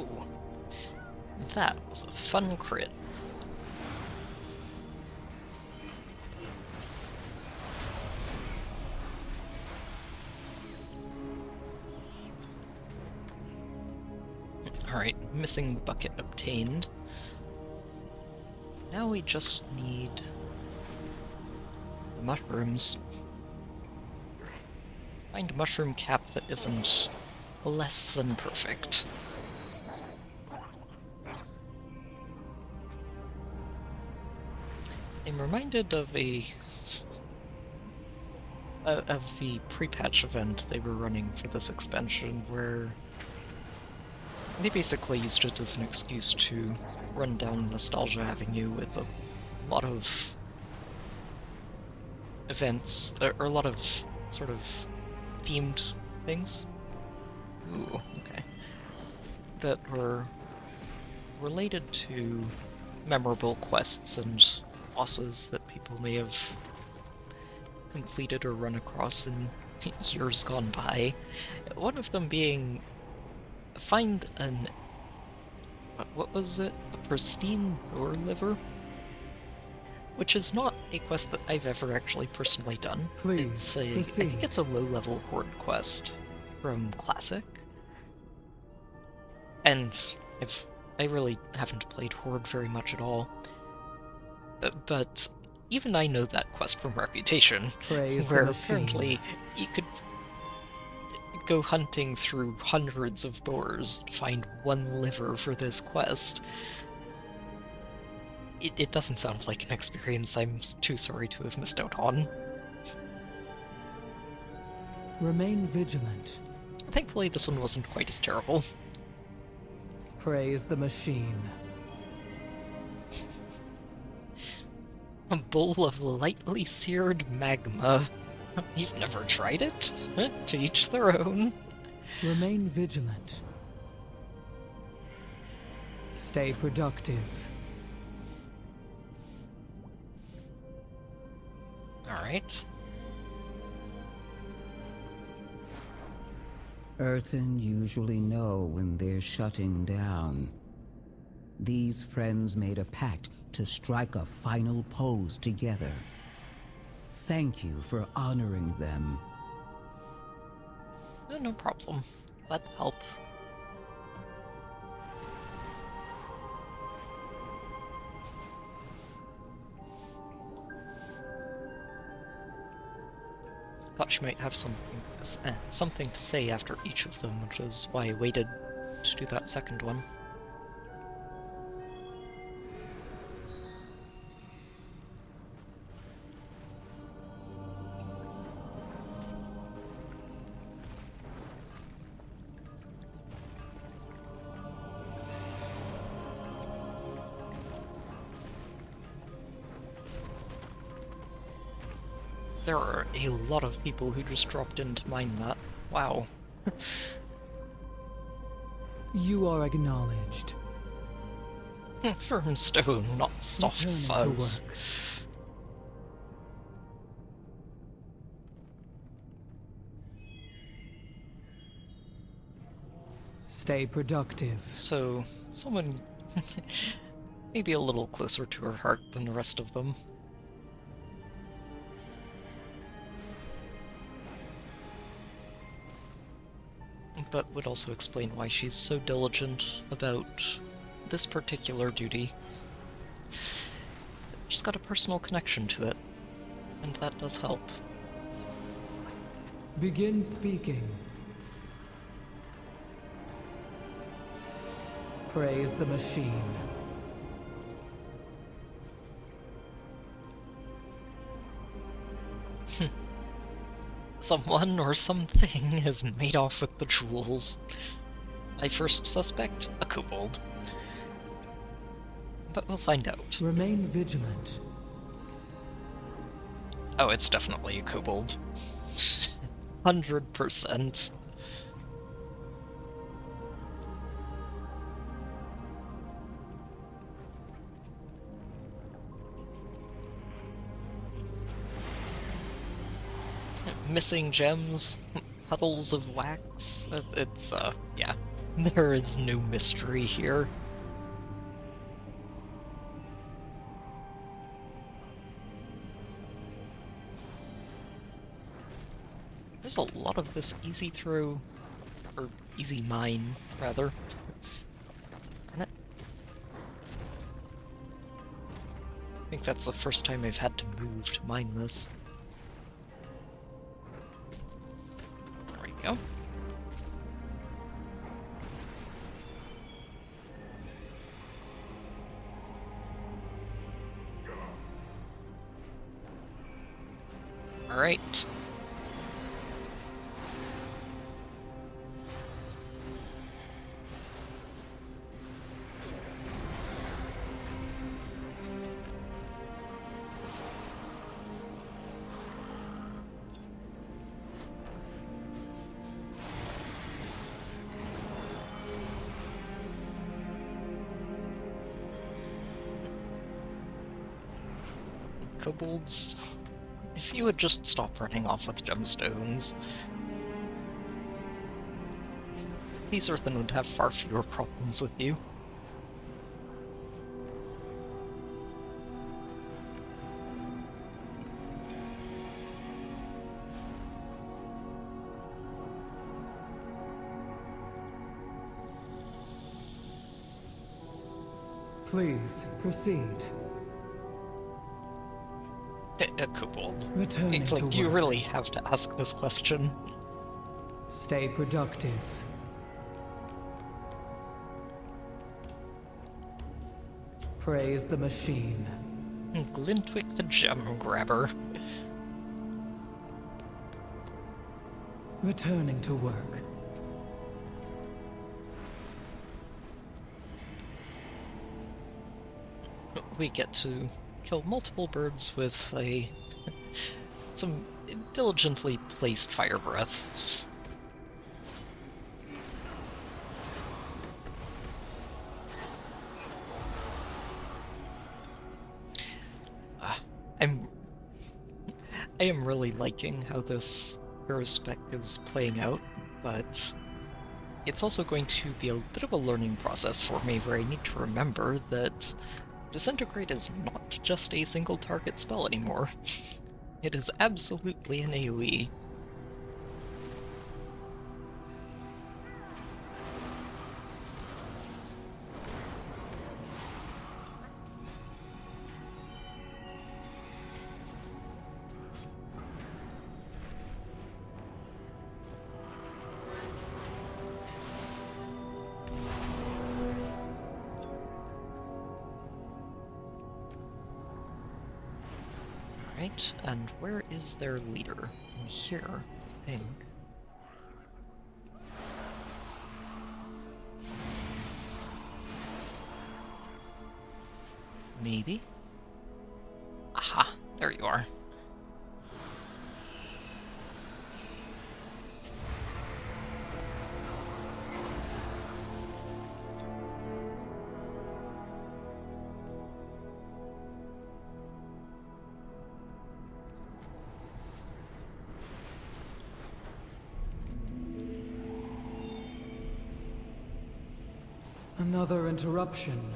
Oh, that was a fun crit. Alright, missing bucket obtained. Now we just need the mushrooms. Find a mushroom cap that isn't less than perfect. I'm reminded of the pre-patch event they were running for this expansion, where they basically used it as an excuse to run down Nostalgia Avenue with a lot of events, or a lot of sort of themed things. Ooh, okay. That were related to memorable quests and bosses that people may have completed or run across in years gone by. One of them being find an... what was it? A pristine door liver? Which is not a quest that I've ever actually personally done. Please, I think it's a low-level horde quest from Classic. And I really haven't played Horde very much at all. But even I know that quest from Reputation, where apparently you could go hunting through hundreds of doors to find one liver for this quest. It doesn't sound like an experience I'm too sorry to have missed out on. Remain vigilant. Thankfully, this one wasn't quite as terrible. Praise the machine. A bowl of lightly seared magma. You've never tried it? To each their own. Remain vigilant. Stay productive. Alright. Earthen usually know when they're shutting down. These friends made a pact to strike a final pose together. Thank you for honoring them. No problem. Glad to help. Thought she might have something to say after each of them, which is why I waited to do that second one. There are a lot of people who just dropped in to mine that. Wow. You are acknowledged. Firm stone, not soft fuzz. Stay productive. So, someone maybe a little closer to her heart than the rest of them. But would also explain why she's so diligent about this particular duty. She's got a personal connection to it, and that does help. Begin speaking. Praise the machine. Someone or something has made off with the jewels. I first suspect a kobold. But we'll find out. Remain vigilant. Oh, it's definitely a kobold. 100%. Missing gems, puddles of wax. It's, yeah. There is no mystery here. There's a lot of this easy throw, or easy mine, rather. And I think that's the first time I've had to move to mine this. There we go. Alright. Kobolds, if you would just stop running off with gemstones, these Earthen would have far fewer problems with you. Please, proceed. A kobold. Returning It's to like, do you work. really have to ask this question? Stay productive. Praise the machine. Glintwick the Gem Grabber. Returning to work. We get to kill multiple birds with some diligently placed fire breath. I am really liking how this hero spec is playing out, but it's also going to be a bit of a learning process for me where I need to remember that Disintegrate is not just a single target spell anymore. It is absolutely an AoE. Right, and where is their leader? In here, I think. Maybe? Aha, there you are. Another interruption.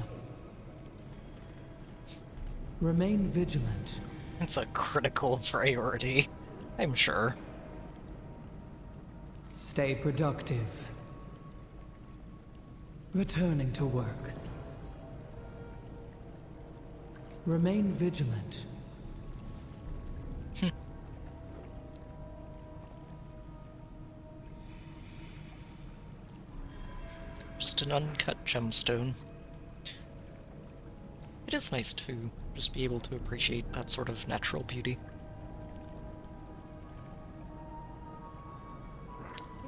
Remain vigilant. It's a critical priority, I'm sure. Stay productive. Returning to work. Remain vigilant. Just an uncut gemstone. It is nice to just be able to appreciate that sort of natural beauty.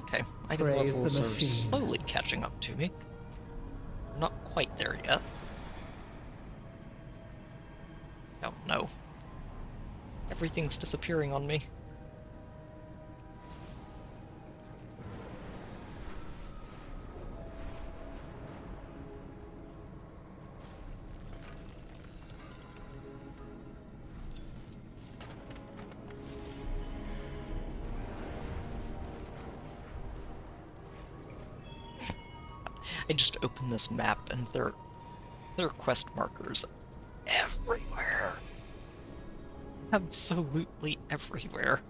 Okay, item Praise the levels are machine. slowly catching up to me. Not quite there yet. Oh no. Everything's disappearing on me. I just opened this map and there are quest markers everywhere. Absolutely everywhere.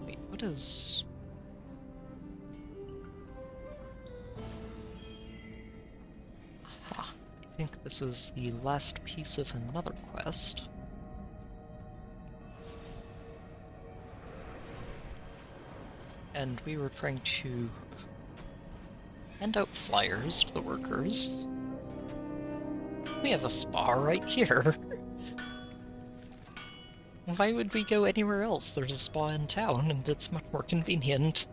Wait, what is... Aha, I think this is the last piece of another quest. And we were trying to hand out flyers to the workers. We have a spa right here. Why would we go anywhere else? There's a spa in town, and it's much more convenient.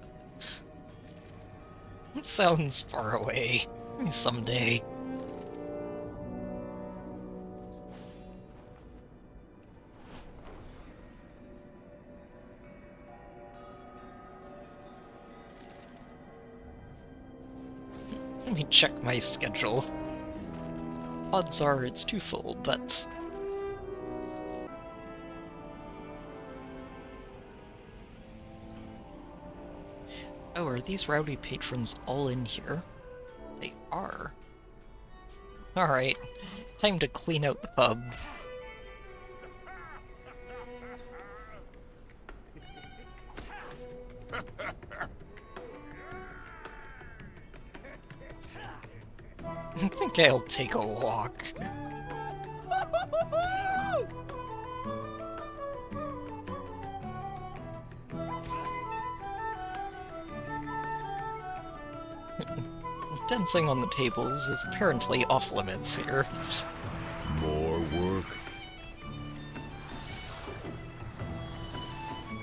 It sounds far away. Maybe someday. Let me check my schedule. Odds are it's too full, but... Oh, are these rowdy patrons all in here? They are. Alright, time to clean out the pub. I think I'll take a walk. Dancing on the tables is apparently off limits here. More work?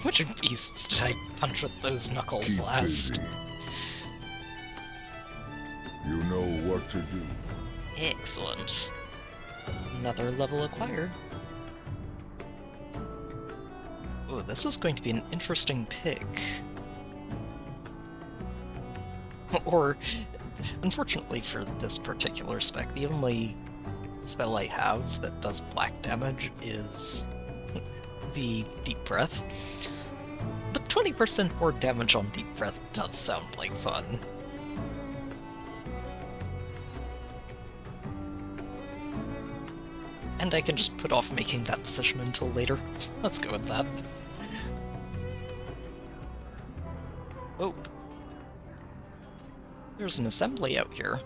Which beasts did I punch with those knuckles Keep last? busy. You know what to do. Excellent. Another level acquired. Oh, this is going to be an interesting pick. Or, unfortunately for this particular spec, the only spell I have that does black damage is the Deep Breath. But 20% more damage on Deep Breath does sound like fun. And I can just put off making that decision until later. Let's go with that. Oh. There's an assembly out here.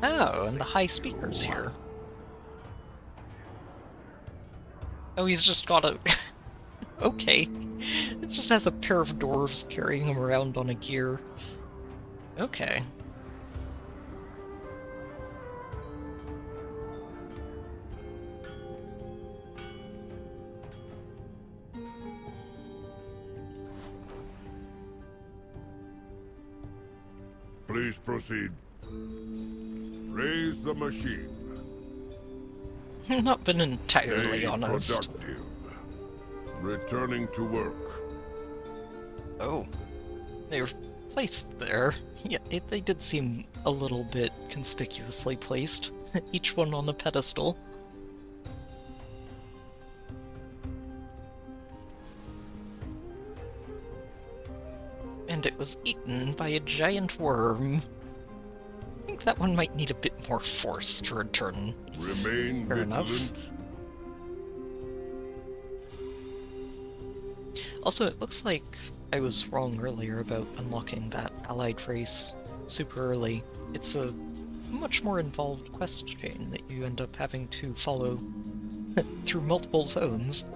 Oh, and the high speaker's here. Oh, he's just got a... Okay. It just has a pair of dwarves carrying him around on a gear. Okay. Please proceed. Raise the machine. Not been entirely Stay honest. productive. Returning to work. Oh. They were placed there. Yeah, they did seem a little bit conspicuously placed. Each one on a pedestal. And it was eaten by a giant worm. I think that one might need a bit more force to return. Remain Fair enough. vigilant. Also, it looks like I was wrong earlier about unlocking that allied race super early. It's a much more involved quest chain that you end up having to follow through multiple zones.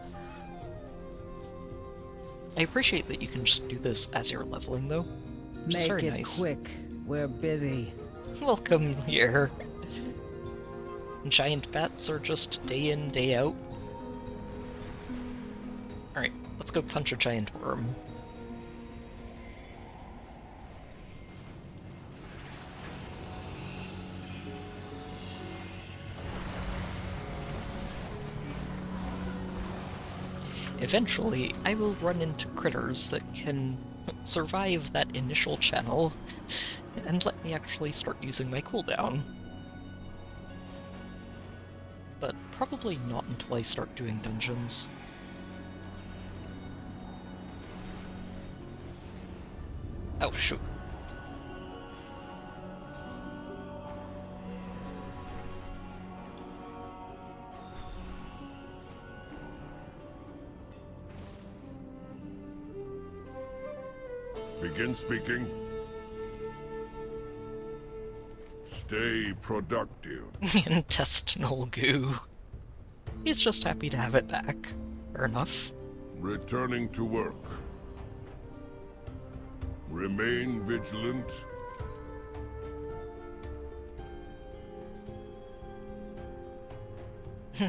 I appreciate that you can just do this as you're leveling, though, which is Make very it nice. quick. We're busy. Welcome here. Giant bats are just day in, day out. Alright, let's go punch a giant worm. Eventually, I will run into critters that can survive that initial channel and let me actually start using my cooldown. But probably not until I start doing dungeons. Oh, shoot. Begin speaking. Stay productive. Intestinal goo. He's just happy to have it back. Fair enough. Returning to work. Remain vigilant.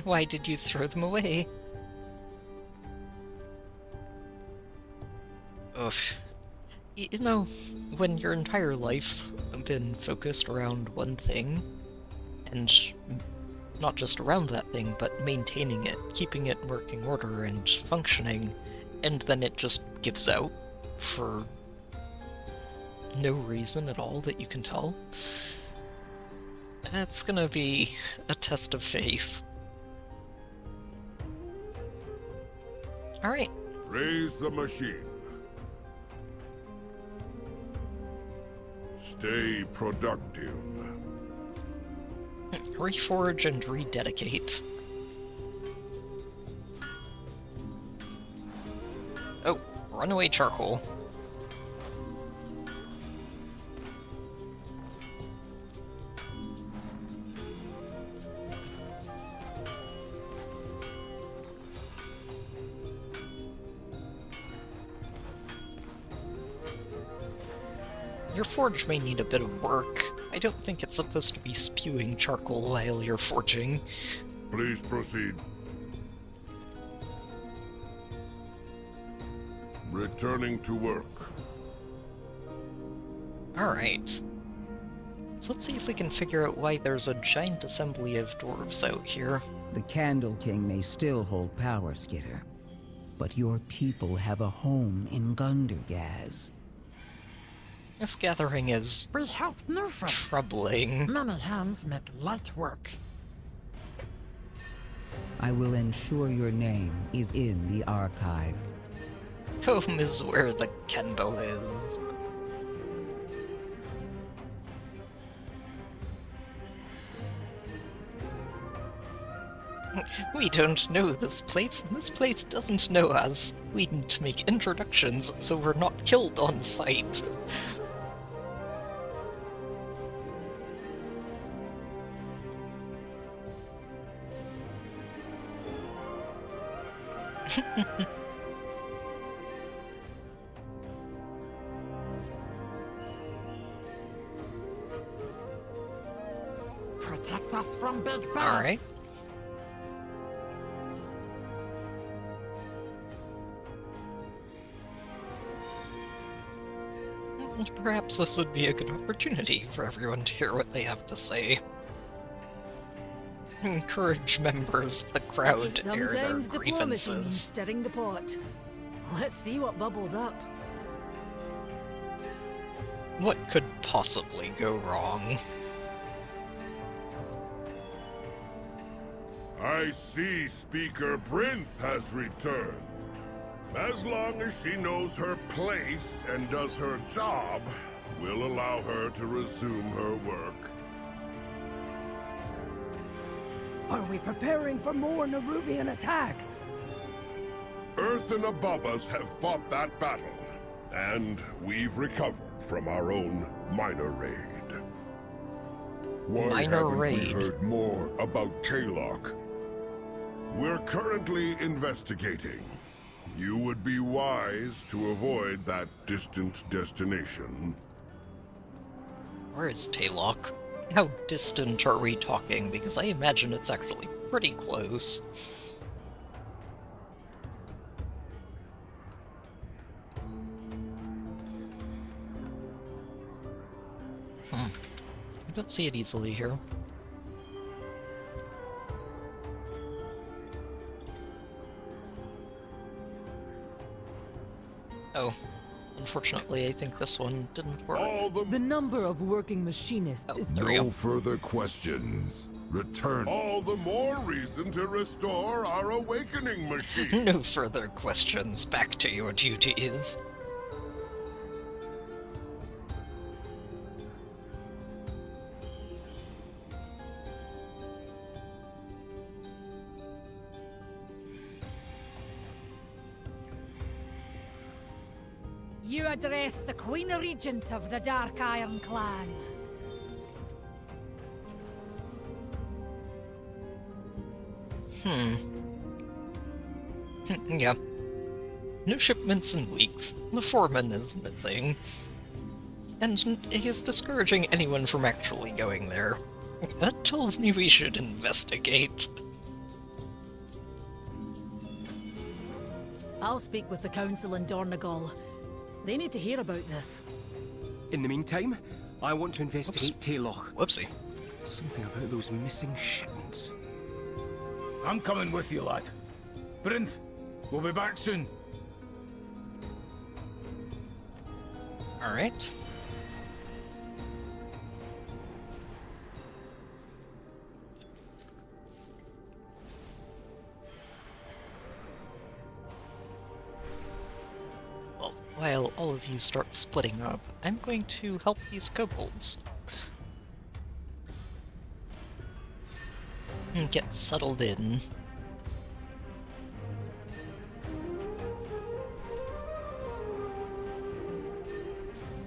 Why did you throw them away? Oof. You know, when your entire life's been focused around one thing, and not just around that thing, but maintaining it, keeping it in working order and functioning, and then it just gives out for no reason at all that you can tell, that's gonna be a test of faith. Alright. Raise the machine. Stay productive. Reforge and rededicate. Oh, runaway charcoal. Your forge may need a bit of work. I don't think it's supposed to be spewing charcoal while you're forging. Please proceed. Returning to work. Alright. So let's see if we can figure out why there's a giant assembly of dwarves out here. The Candle King may still hold power, Skitter, but your people have a home in Gundergaz. This gathering is We help new friends. troubling. Many hands make light work. I will ensure your name is in the archive. Home is where the candle is. We don't know this place, and this place doesn't know us. We need to make introductions so we're not killed on sight. Protect us from big birds. Alright. Perhaps this would be a good opportunity for everyone to hear what they have to say. Encourage members of the crowd to air their Sometimes diplomacy means grievances. stirring the pot. Let's see what bubbles up. What could possibly go wrong? I see Speaker Brinth has returned. As long as she knows her place and does her job, we'll allow her to resume her work. Are we preparing for more Nerubian attacks? Earth and above us have fought that battle, and we've recovered from our own minor raid. Why Minor haven't raid? we heard more about Taylock? We're currently investigating. You would be wise to avoid that distant destination. Where is Taylock? How distant are we talking? Because I imagine it's actually pretty close. I don't see it easily here. Oh, Unfortunately, I think this one didn't work. The number of working machinists is... No further questions. Return. All the more reason to restore our awakening machine. No further questions. Back to your duties. You address the Queen Regent of the Dark Iron Clan. Yeah. No shipments in weeks. The foreman is missing. And he is discouraging anyone from actually going there. That tells me we should investigate. I'll speak with the council in Dornegal. They need to hear about this. In the meantime, I want to investigate Tayloch. Whoopsie. Something about those missing shipments. I'm coming with you, lad. Brinth, we'll be back soon. Alright. Well, while all of you start splitting up, I'm going to help these kobolds. And get settled in.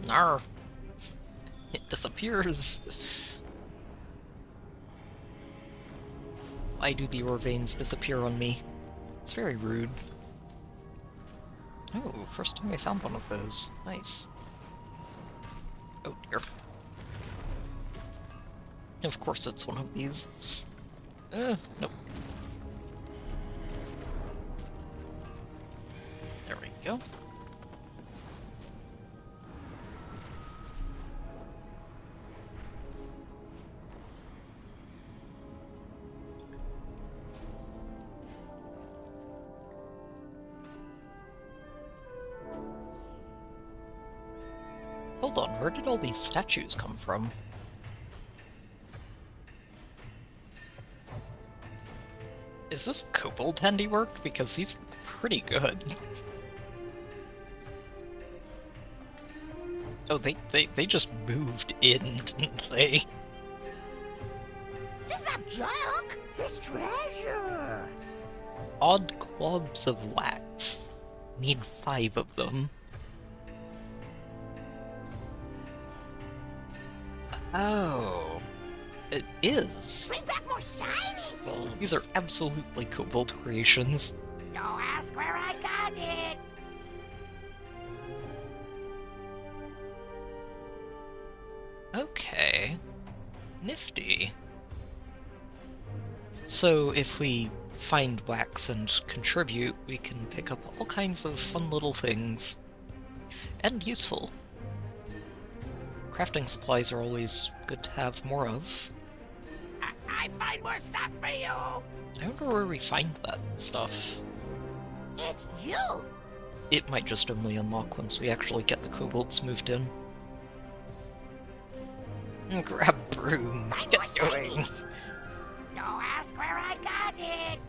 Nar. It disappears. Why do the Orvanes disappear on me? It's very rude. Oh, first time I found one of those. Nice. Oh dear. Of course it's one of these. Nope. There we go. Hold on, where did all these statues come from? Is this kobold handiwork? Because these look pretty good. Oh, they just moved in, didn't they? Does that junk? This treasure! Odd globs of wax. Need 5 of them. Oh. It is. Bring back more shiny things! These are absolutely kobold creations. Don't ask where I got it! Okay. Nifty. So if we find wax and contribute, we can pick up all kinds of fun little things. And useful. Crafting supplies are always good to have more of. I find more stuff for you! I wonder where we find that stuff. It's you! It might just only unlock once we actually get the kobolds moved in. Grab broom. Find Get more going. shinies. Don't ask where I got it!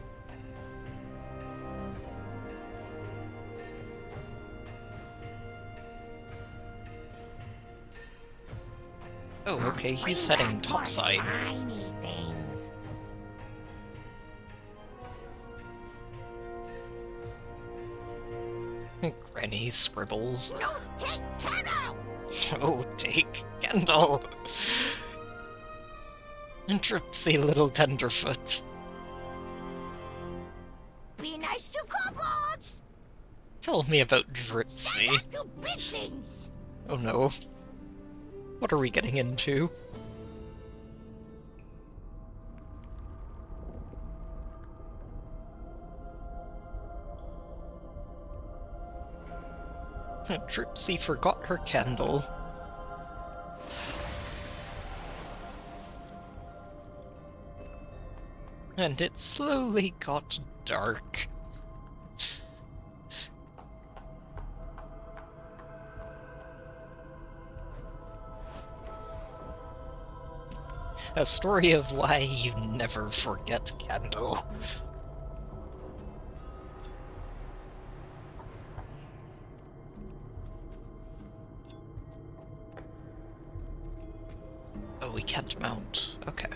Oh, okay, he's heading topside. Shiny things. Granny scribbles. No, take Kendall! Oh, take Kendall! And Tripsy little tenderfoot. Be nice to kobolds! Tell me about Dripsy. To big things! Oh no. What are we getting into? Dripsy forgot her candle. And it slowly got dark. A story of why you never forget Kendall. Oh, we can't mount. Okay.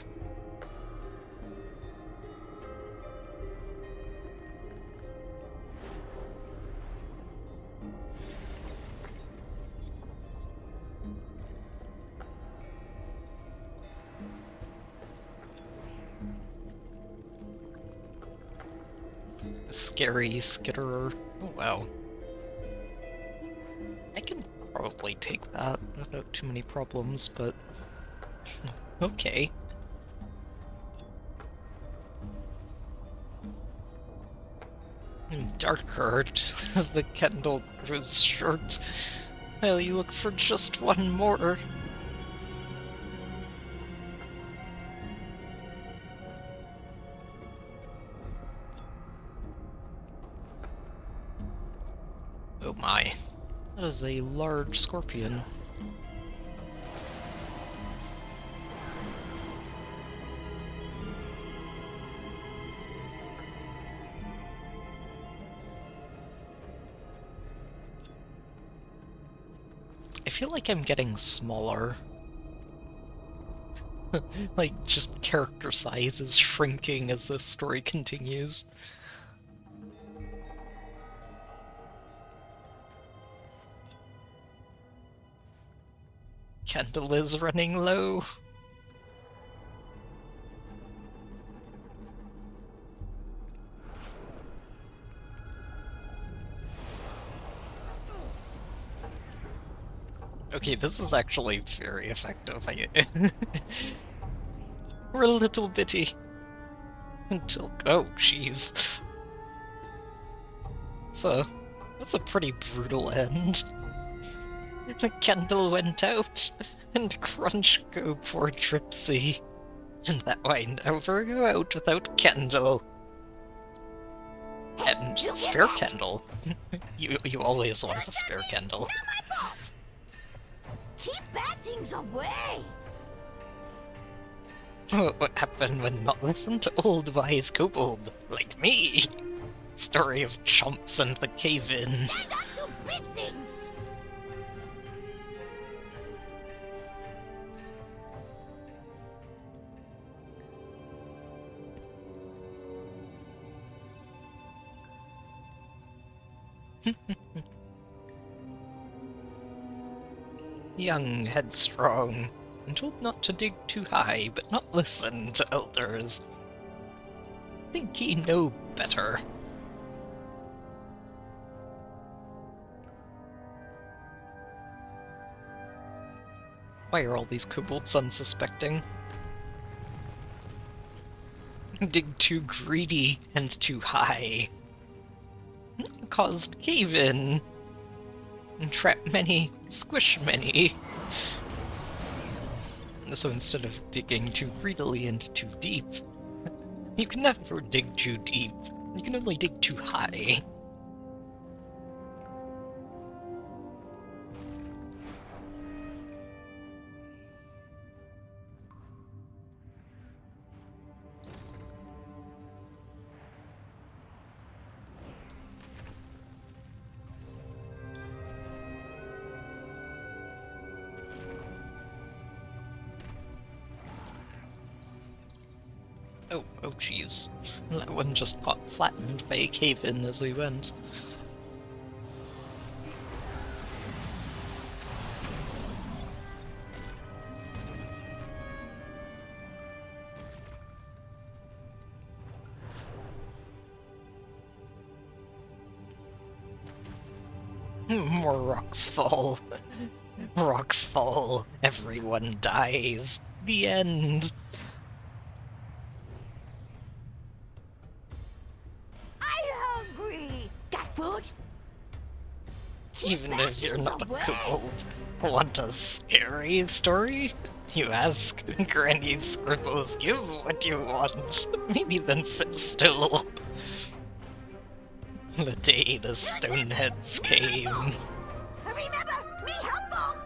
Scary skitterer. Oh wow. I can probably take that without too many problems, but okay. Darker, as the Kendall grows short. Well, you look for just one more. Oh my. That is a large scorpion. I feel like I'm getting smaller. Like, just character size is shrinking as this story continues. Kendall is running low. Okay, this is actually very effective. We're a little bitty. Until... oh, jeez. So, that's a pretty brutal end. The Kendall went out, and crunch go poor Tripsy. And that might never go out without Kendall. And spare Kendall. You always want to spare Kendall. Keep bad things away! What happened when not listen to old wise kobold like me? Story of chomps and the cave-in. Stand up to big things! Young, headstrong, and told not to dig too high, but not listen to elders. Think he know better. Why are all these kobolds unsuspecting? Dig too greedy and too high. Caused cave-in. Trap many, squish many. So instead of digging too greedily and too deep, you can never dig too deep. You can only dig too high. Oh jeez. That one just got flattened by a cave-in as we went. More rocks fall. Rocks fall. Everyone dies. The end. Even if you're not a kobold, want a scary story? You ask, Granny scribbles, give what you want. Maybe then sit still. The day the Stoneheads came. Remember, me helpful!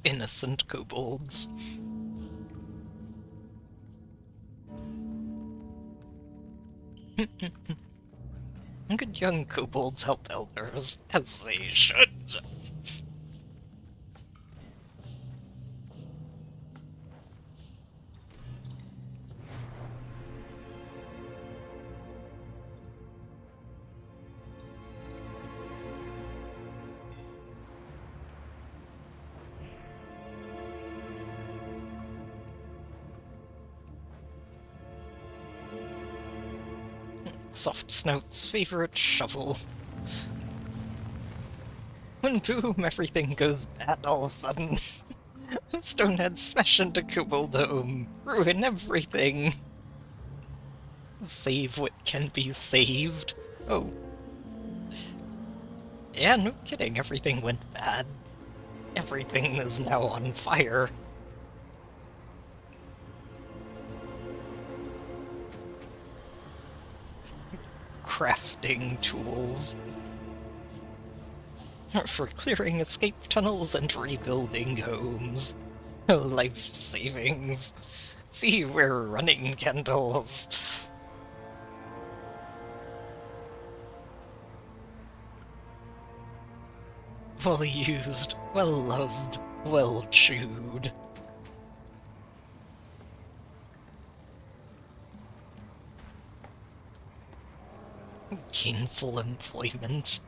innocent kobolds. Good young kobolds help elders, as they should. Soft Snout's favorite shovel. When boom, everything goes bad all of a sudden. Stoneheads smash into Kobold Dome, ruin everything. Save what can be saved. Oh. Yeah, no kidding, everything went bad. Everything is now on fire. Crafting tools for clearing escape tunnels and rebuilding homes. Life savings. See, we're running candles. Well used, well loved, well chewed. Gainful employment.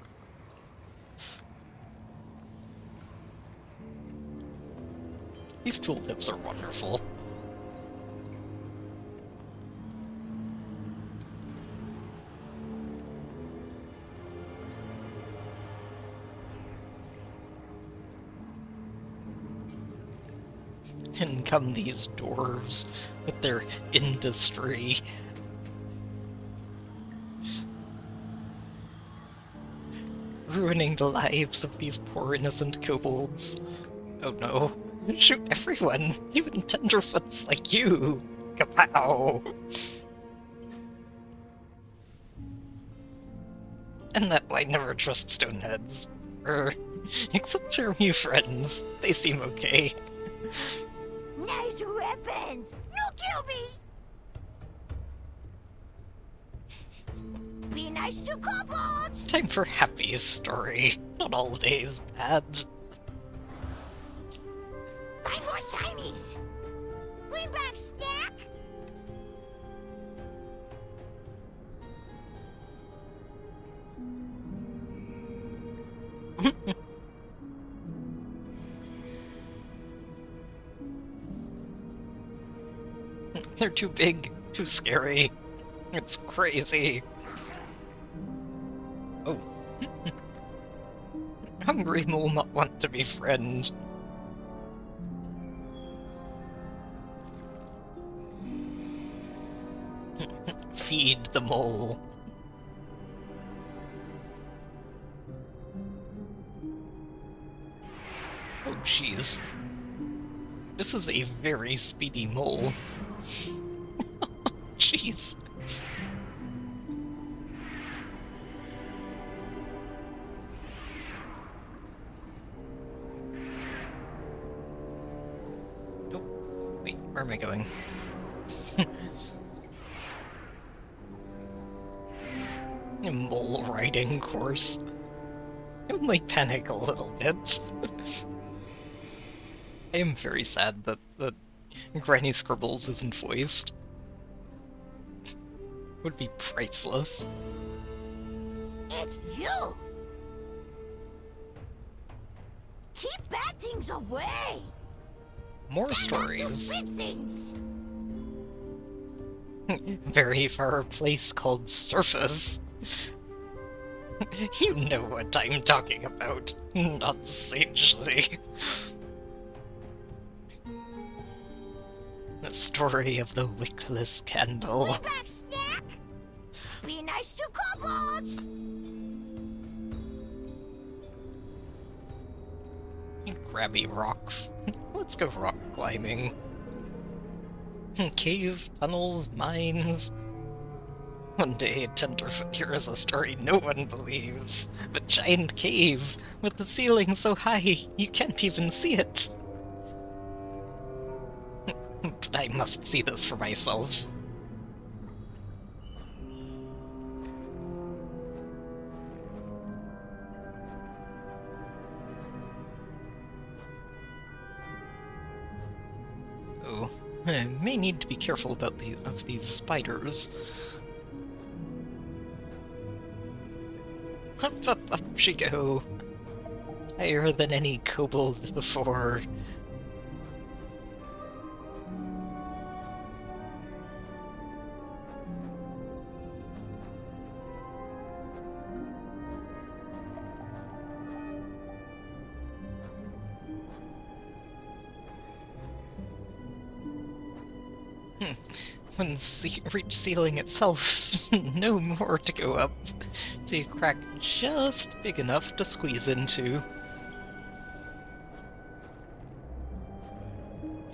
These tooltips are wonderful. In come these dwarves with their industry. Ruining the lives of these poor innocent kobolds. Oh no. Shoot everyone, even tenderfoots like you. Kapow! And that I never trust stoneheads. Except your new friends. They seem okay. Nice weapons! No kill me! Be nice to kobolds! Time for Happy's story. Not all days bad. Find more shinies! Bring back snack! They're too big, too scary. It's crazy. Oh. Hungry mole not want to be friend. Feed the mole. Oh jeez. This is a very speedy mole. Jeez. Oh, wait, where am I going? A mole riding course. I only panic a little bit. I am very sad that Granny Scribbles isn't voiced. Would be priceless. It's you! Keep bad things away! More stories. Big things. Very far place called Surface. You know what I'm talking about, not sagely. The story of the wickless candle. Bring back snack! Be nice to kobolds! Grabby rocks. Let's go rock climbing. Cave, tunnels, mines. One day, Tenderfoot hears a story no one believes. A giant cave, with the ceiling so high you can't even see it. But I must see this for myself. Oh, I may need to be careful about these spiders. Up, up, up she go. Higher than any kobold before. When reach ceiling itself, no more to go up. See a crack just big enough to squeeze into.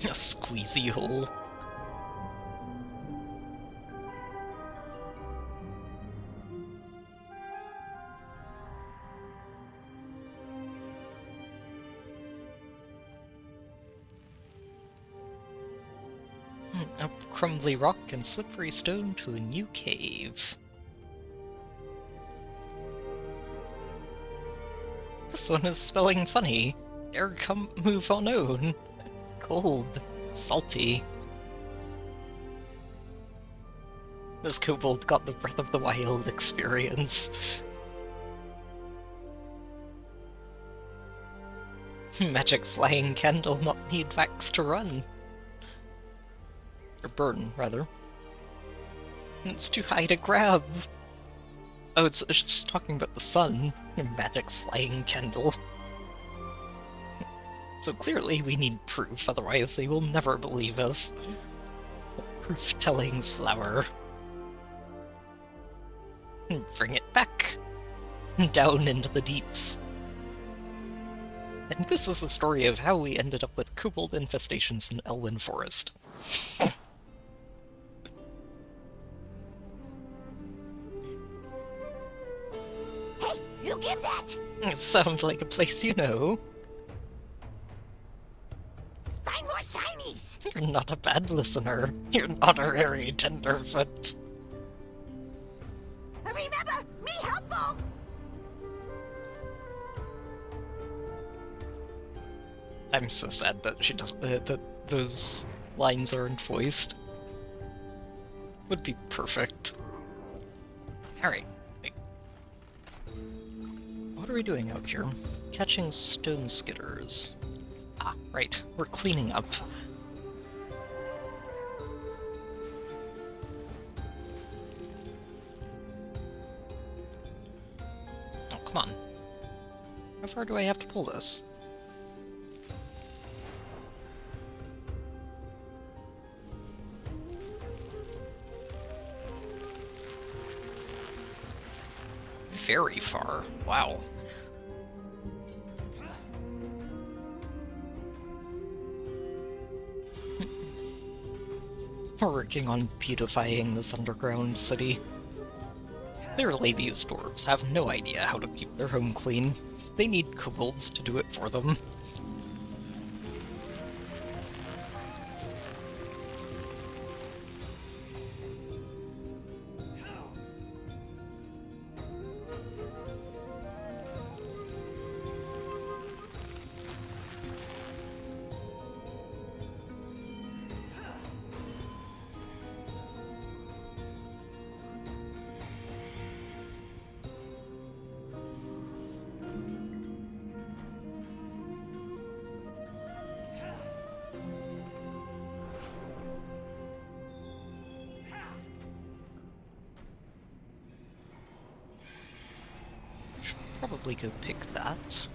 A squeezy hole. Up crumbly rock and slippery stone to a new cave. This one is spelling funny. Dare come move on own. Cold. Salty. This kobold got the Breath of the Wild experience. Magic flying candle not need wax to run. Or burn, rather. It's too high to grab. Oh, it's just talking about the sun. Magic flying candle. So clearly we need proof, otherwise they will never believe us. Proof-telling flower. Bring it back. Down into the deeps. And this is the story of how we ended up with kobold infestations in Elwyn Forest. Hey, you give that! It sounds like a place you know. Find more shinies! You're not a bad listener. You're an honorary tenderfoot. Remember, me helpful! I'm so sad that she does that those lines aren't voiced. Would be perfect. Alright. What are we doing out here? Catching stone skitters. Ah, right. We're cleaning up. Oh, come on. How far do I have to pull this? Very far. Wow. We're working on beautifying this underground city. Clearly these dwarves have no idea how to keep their home clean. They need kobolds to do it for them. Probably go pick that.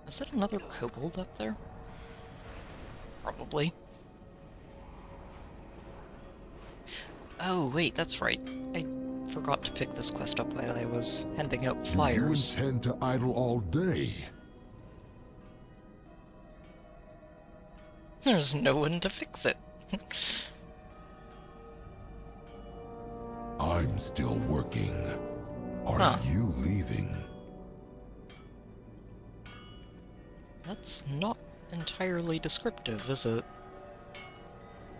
Is that another kobold up there? Probably. Oh, wait, that's right. I forgot to pick this quest up while I was handing out flyers. Do you intend to idle all day? There's no one to fix it. I'm still working. Are you leaving? That's not entirely descriptive, is it?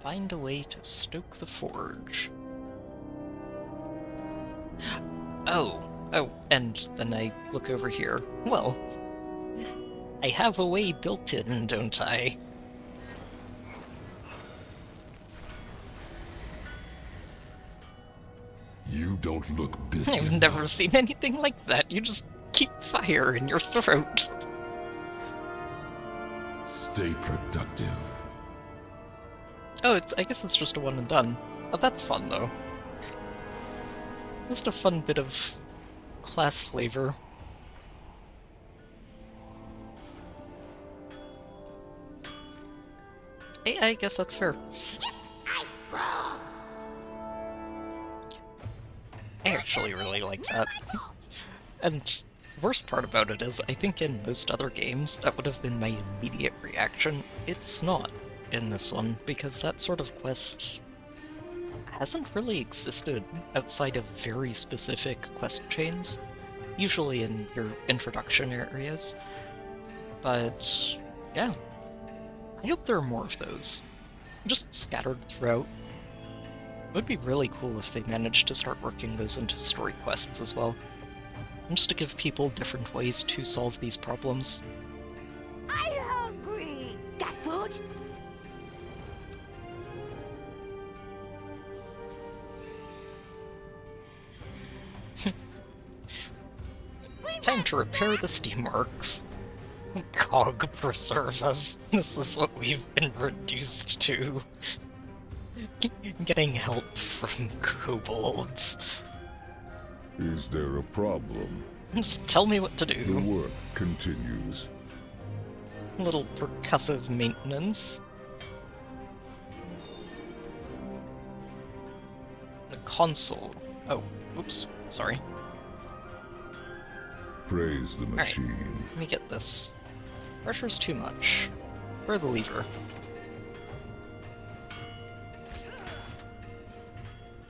Find a way to stoke the forge. Oh, and then I look over here. Well, I have a way built in, don't I? You don't look busy. I've never seen anything like that. You just keep fire in your throat. Stay productive. Oh, I guess it's just a one and done. Oh, that's fun, though. Just a fun bit of class flavor. I guess that's fair. I actually really like that. And worst part about it is, I think in most other games, that would have been my immediate reaction. It's not in this one, because that sort of quest hasn't really existed outside of very specific quest chains, usually in your introduction areas. But yeah, I hope there are more of those, just scattered throughout. It would be really cool if they managed to start working those into story quests as well, just to give people different ways to solve these problems. I'm hungry. Got food? Time to repair the steamworks. Cog preserve us. This is what we've been reduced to. Getting help from kobolds. Is there a problem? Just tell me what to The do. work continues. A little percussive maintenance. The console. Oh, oops, sorry. Praise the machine. Right, let me get this. Pressure's too much. Throw the lever.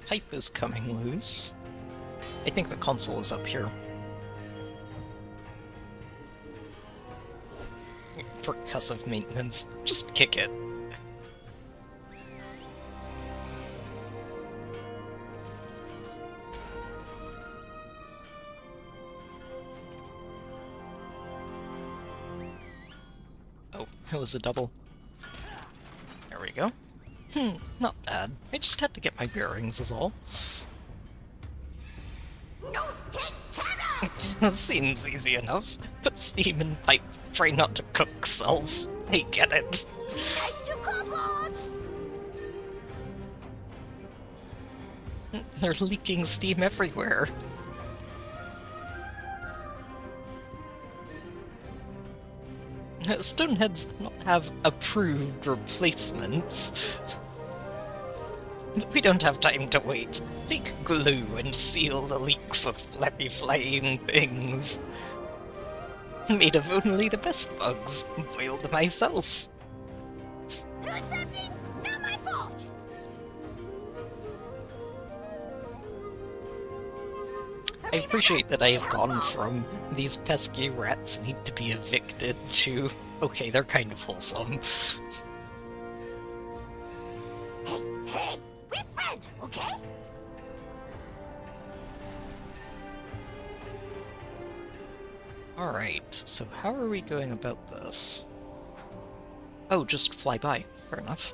Pipe is coming loose. I think the console is up here. Percussive maintenance. Just kick it. Oh, it was a double. There we go. Not bad. I just had to get my bearings is all. No, take care. Seems easy enough. Put steam in pipe, try not to cook self. I get it. Nice to kobolds. They're leaking steam everywhere. Stoneheads do not have approved replacements. We don't have time to wait. Take glue and seal the leaks with flappy flying things. Made of only the best bugs. Boiled myself. Heard something? Not my fault. I appreciate that I have gone from these pesky rats need to be evicted to, okay, they're kind of wholesome. Hey, we're friends, okay? Alright, so how are we going about this? Oh, just fly by. Fair enough.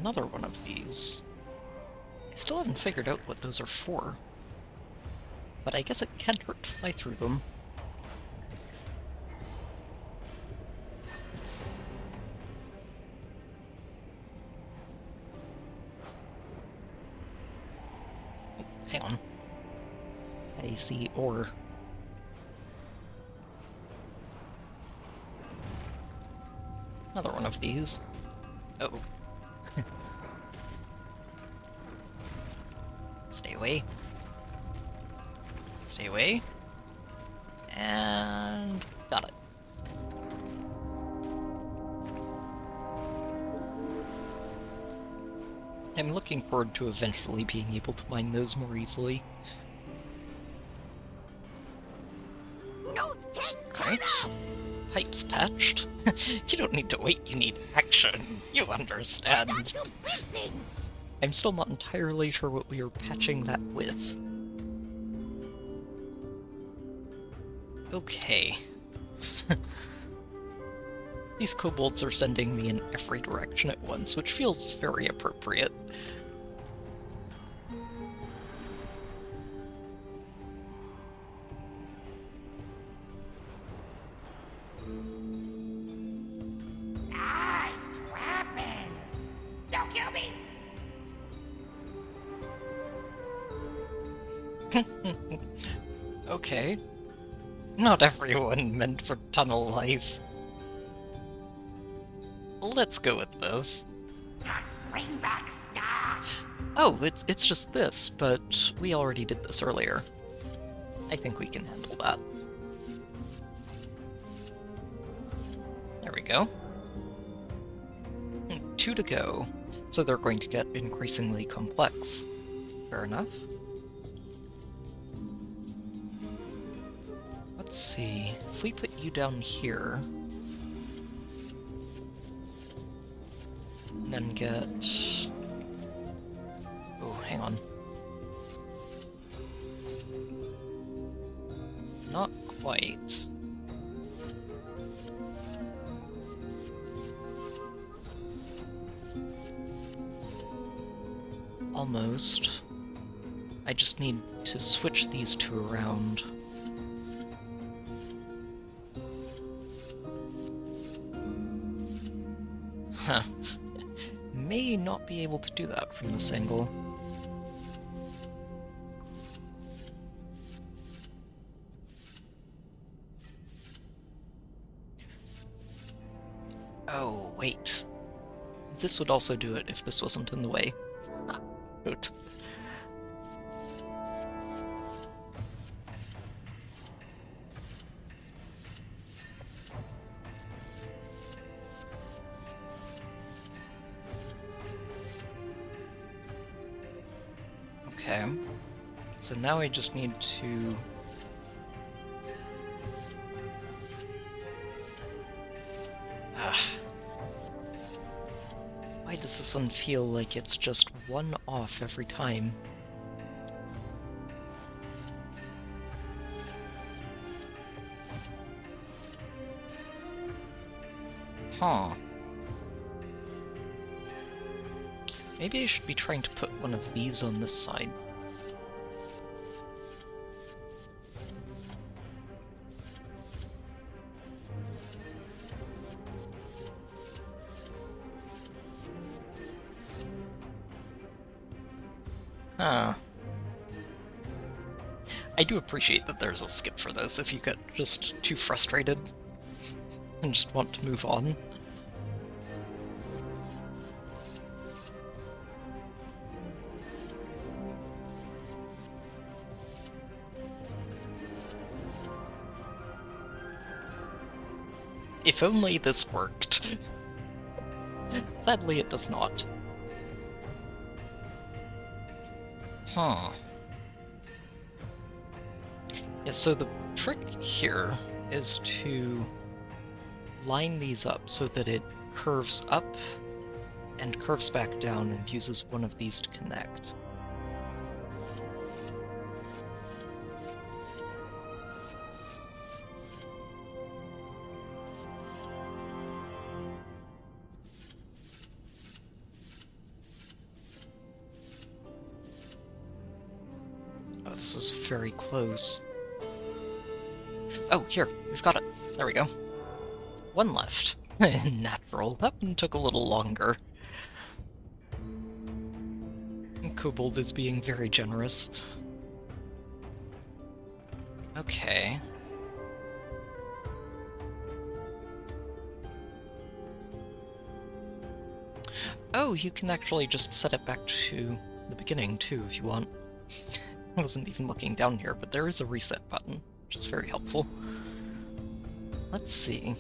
Another one of these. I still haven't figured out what those are for. But I guess it can't hurt to fly through them. Hang on. I see ore. Another one of these. Oh. Stay away. Stay away. And got it. looking forward to eventually being able to mine those more easily. Right. Pipes patched. You don't need to wait, you need action. You understand. I'm still not entirely sure what we are patching that with. Okay. These kobolds are sending me in every direction at once, which feels very appropriate. Nice weapons! Don't kill me! Okay. Not everyone meant for tunnel life. Let's go with this. Bring back stuff! Oh, it's just this, but we already did this earlier. I think we can handle that. There we go. 2 to go, so they're going to get increasingly complex. Fair enough. Let's see, if we put you down here, and then get... Oh, hang on. Not quite. Almost. I just need to switch these two around. Huh. May not be able to do that from this angle. Oh, wait. This would also do it if this wasn't in the way. Good. Okay. So now I just need to... Why does this one feel like it's just one off every time? Huh. Maybe I should be trying to put one of these on this side. Huh. I do appreciate that there's a skip for this if you get just too frustrated and just want to move on. If only this worked. Sadly, it does not. Huh. Yeah, so the trick here is to line these up so that it curves up and curves back down and uses one of these to connect. This is very close. Oh, here, we've got it. There we go. One left. Natural. That one took a little longer. Kobold is being very generous. Okay. Oh, you can actually just set it back to the beginning, too, if you want. I wasn't even looking down here, but there is a reset button, which is very helpful. Let's see.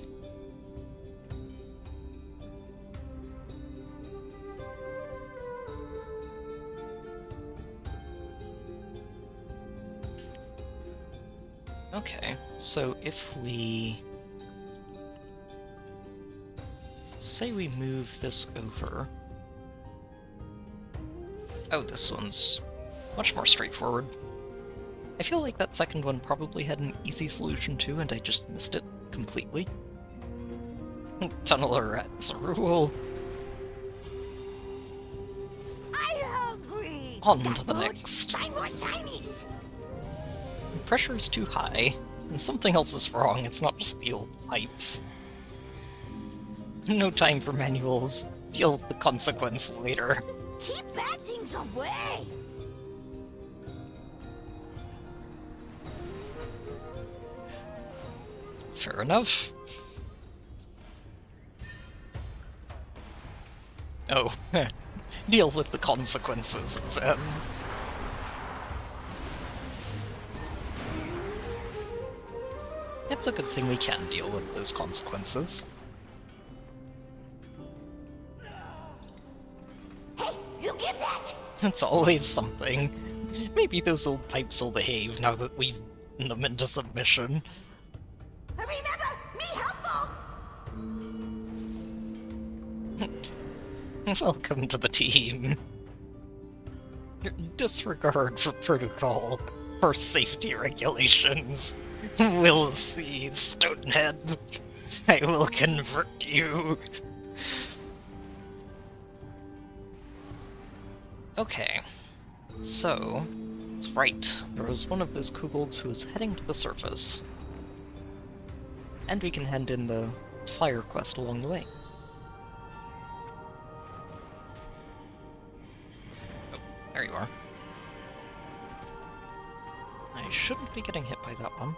Okay, so if we... say we move this over... Oh, this one's much more straightforward. I feel like that second one probably had an easy solution too, and I just missed it completely. Tunneler rats rule. On to the next. More shinies. The pressure is too high, and something else is wrong. It's not just the old pipes. No time for manuals. Deal with the consequence later. Keep bad things away. Fair enough. Oh, deal with the consequences, it says. It's a good thing we can deal with those consequences. Hey, you give that! It's always something. Maybe those old pipes will behave now that we've beaten them into submission. Remember, me helpful! Welcome to the team. Disregard for protocol, for safety regulations. We'll see, Stonehead. I will convert you. Okay, so, it's right. There was one of those kobolds who was heading to the surface. And we can hand in the flyer quest along the way. Oh, there you are. I shouldn't be getting hit by that one.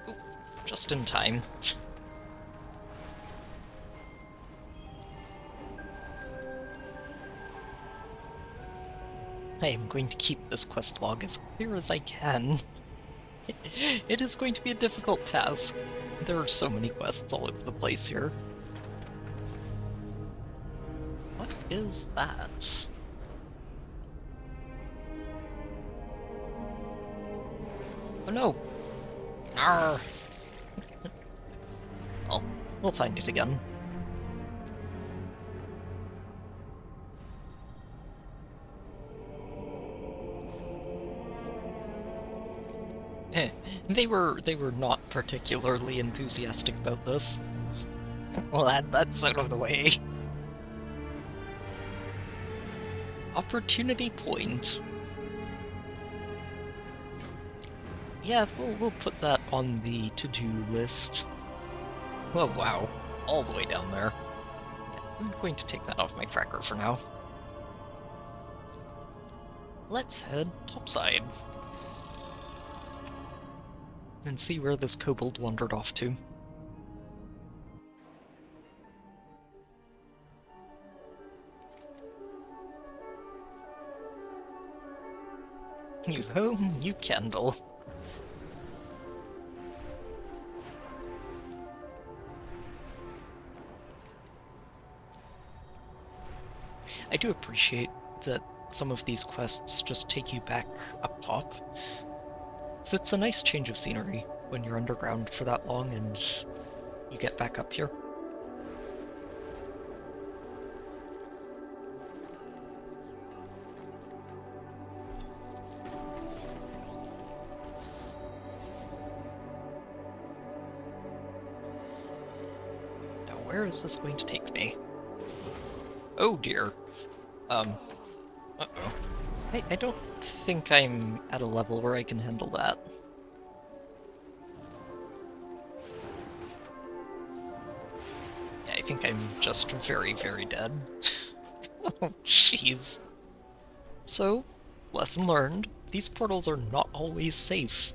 Ooh, just in time. I am going to keep this quest log as clear as I can. It is going to be a difficult task. There are so many quests all over the place here. What is that? Oh no! Arr! Well, we'll find it again. They were not particularly enthusiastic about this. Well, that's out of the way. Opportunity point. Yeah, we'll put that on the to-do list. Oh wow, all the way down there. Yeah, I'm going to take that off my tracker for now. Let's head topside. And see where this kobold wandered off to. You home, you candle. I do appreciate that some of these quests just take you back up top. So it's a nice change of scenery when you're underground for that long and you get back up here. Now where is this going to take me? Oh dear. Uh-oh. I don't think I'm at a level where I can handle that. Yeah, I think I'm just very, very dead. Oh, jeez. So, lesson learned, these portals are not always safe.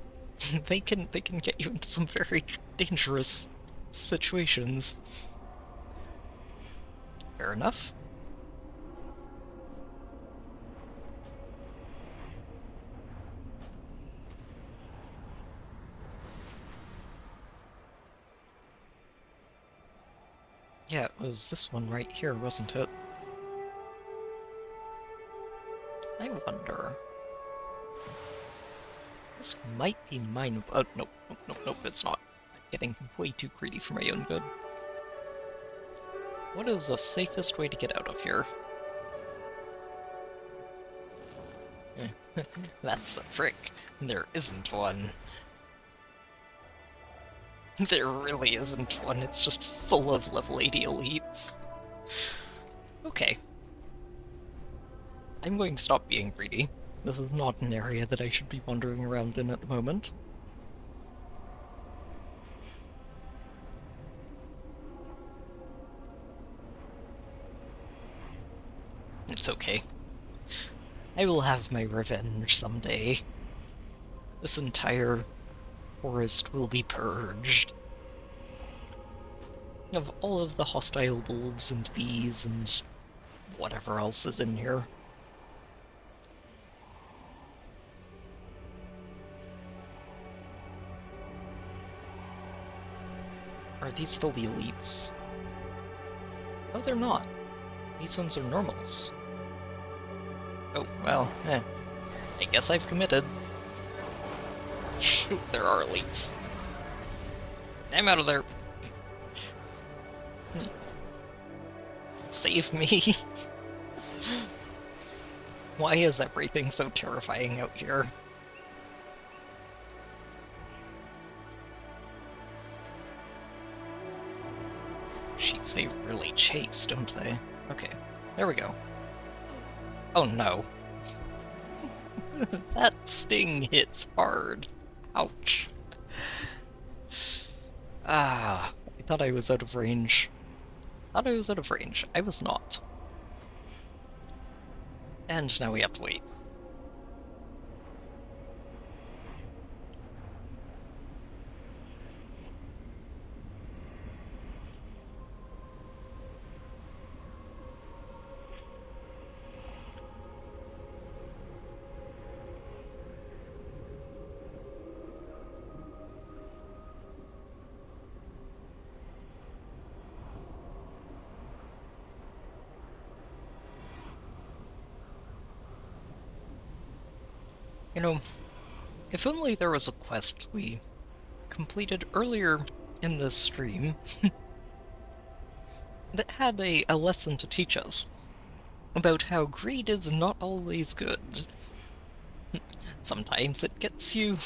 They can get you into some very dangerous situations. Fair enough. Yeah, it was this one right here, wasn't it? I wonder... This might be mine. Oh, nope, nope, nope, nope, it's not. I'm getting way too greedy for my own good. What is the safest way to get out of here? That's the frick. There isn't one. There really isn't one, it's just full of level 80 elites. Okay. I'm going to stop being greedy. This is not an area that I should be wandering around in at the moment. It's okay. I will have my revenge someday. This entire forest will be purged of all of the hostile wolves and bees and whatever else is in here. Are these still the elites? Oh, they're not. These ones are normals. Oh, well, I guess I've committed. Shoot, there are elites. I'm out of there. Save me. Why is everything so terrifying out here? Jeez, they really chase, don't they? Okay, there we go. Oh no. That sting hits hard. Ouch. Ah, I thought I was out of range. I was not. And now we have to wait. You know, if only there was a quest we completed earlier in this stream that had a lesson to teach us about how greed is not always good. Sometimes it gets you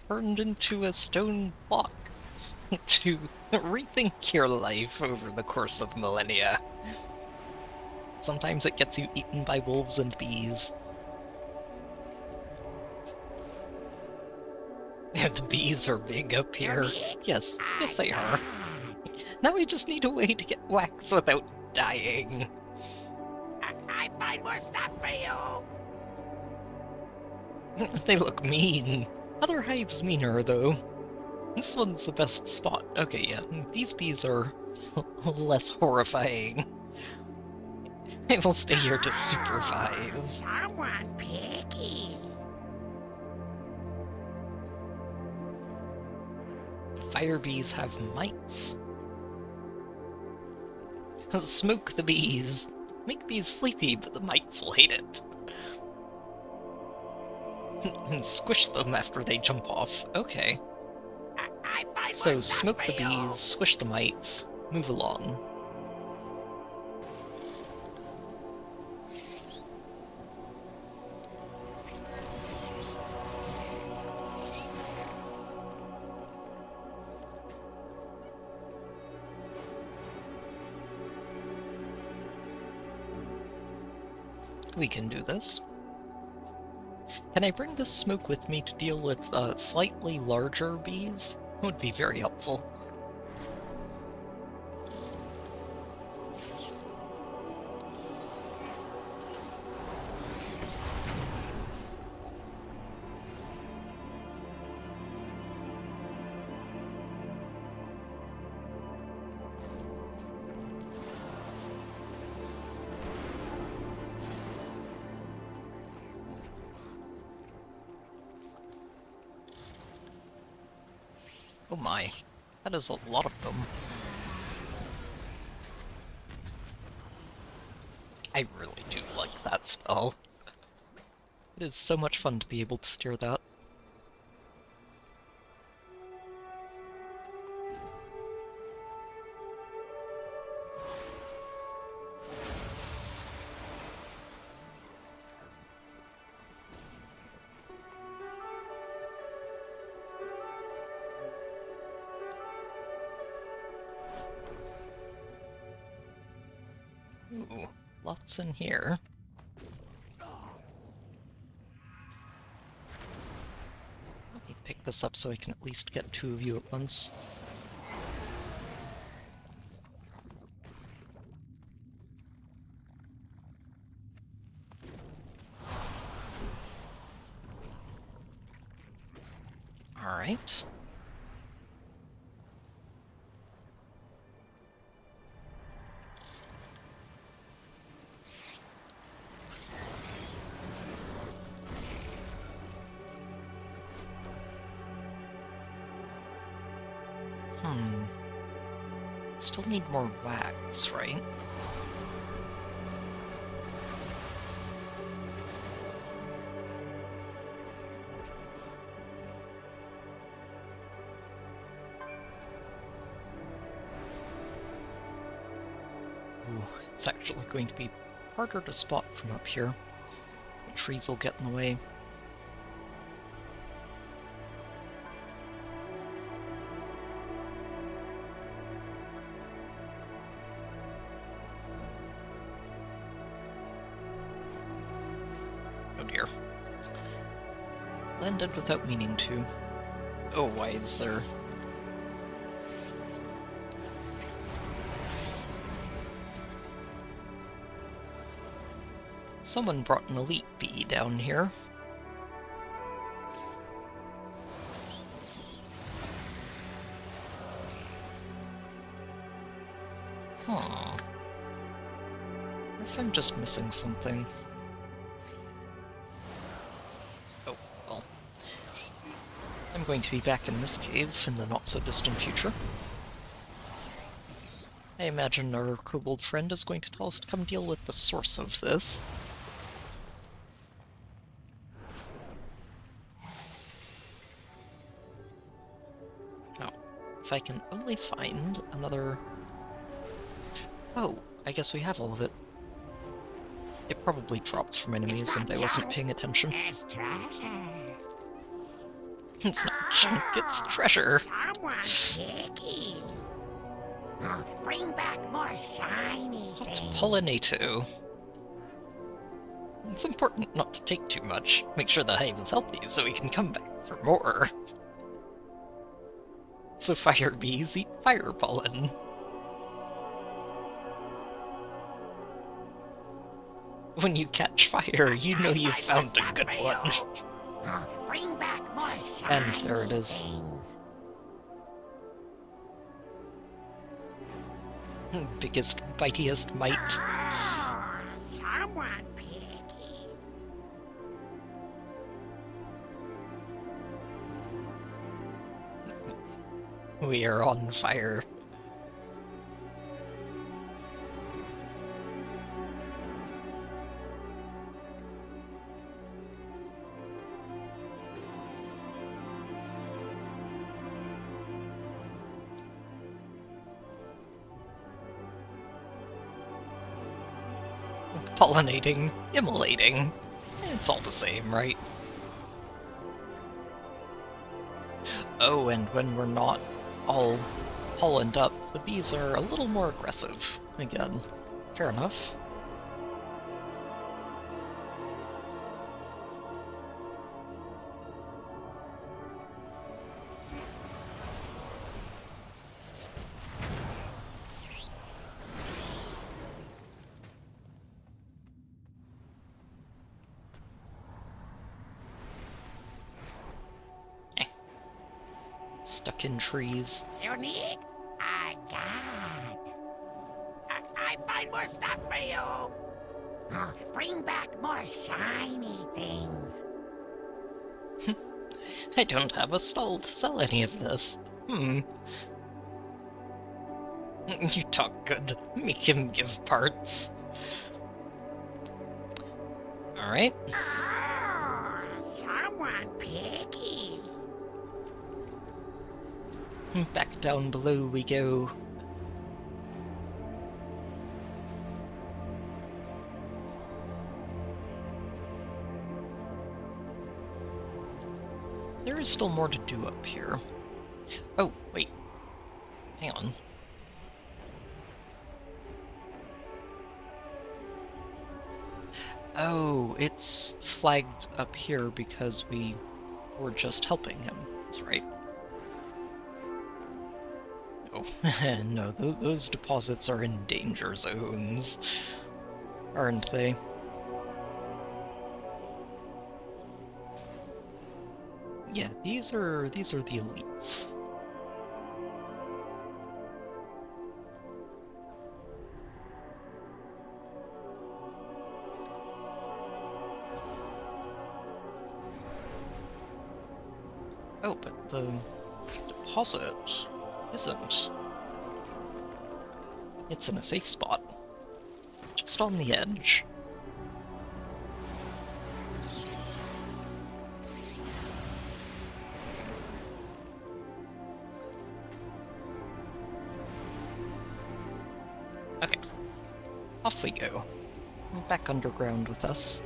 turned into a stone block to rethink your life over the course of millennia. Sometimes it gets you eaten by wolves and bees. The bees are big up here. Yes, yes they are. Now we just need a way to get wax without dying. I find more stuff for you! They look mean. Other hives meaner, though. This one's the best spot. Okay, yeah, these bees are less horrifying. I will stay here to supervise. Someone picky. Fire bees have mites. Smoke the bees. Make bees sleepy, but the mites will hate it. And squish them after they jump off. Okay. So smoke the bees, squish the mites, move along. We can do this. Can I bring this smoke with me to deal with slightly larger bees? That would be very helpful. Oh my, that is a lot of them. I really do like that spell. It is so much fun to be able to steer that. lots in here. Let me pick this up so I can at least get 2 of you at once. Alright. Still need more wax, right? Ooh, it's actually going to be harder to spot from up here. The trees will get in the way. Landed without meaning to. Oh, why is there... Someone brought an elite bee down here. Huh. What if I'm just missing something? I'm going to be back in this cave in the not-so-distant future. I imagine our kobold friend is going to tell us to come deal with the source of this. Now, if I can only find another... Oh, I guess we have all of it. It probably drops from enemies and I wasn't paying attention. It's not junk, it's treasure. Someone's picky. Oh, bring back more shiny things. Pollinato. It's important not to take too much. Make sure the hive is healthy so we can come back for more. So fire bees eat fire pollen. When you catch fire, you know you've found a good one. Bring back more shiny And there it is. things. Biggest, bitiest mite. Oh, someone picky. We are on fire. Pollinating, immolating. It's all the same, right? Oh, and when we're not all pollened up, the bees are a little more aggressive. Again, fair enough. Stuck in trees. Unique? I got. I find more stuff for you. Oh, bring back more shiny things. I don't have a stall to sell any of this. You talk good. Make him give parts. Alright. Oh, someone picky. Back down below we go. There is still more to do up here. Oh, wait. Hang on. Oh, it's flagged up here because we were just helping him. That's right. Oh, no, those deposits are in danger zones, aren't they? Yeah, these are the elites. Oh, but the deposit isn't. It's in a safe spot. Just on the edge. Okay. Off we go. Back underground with us.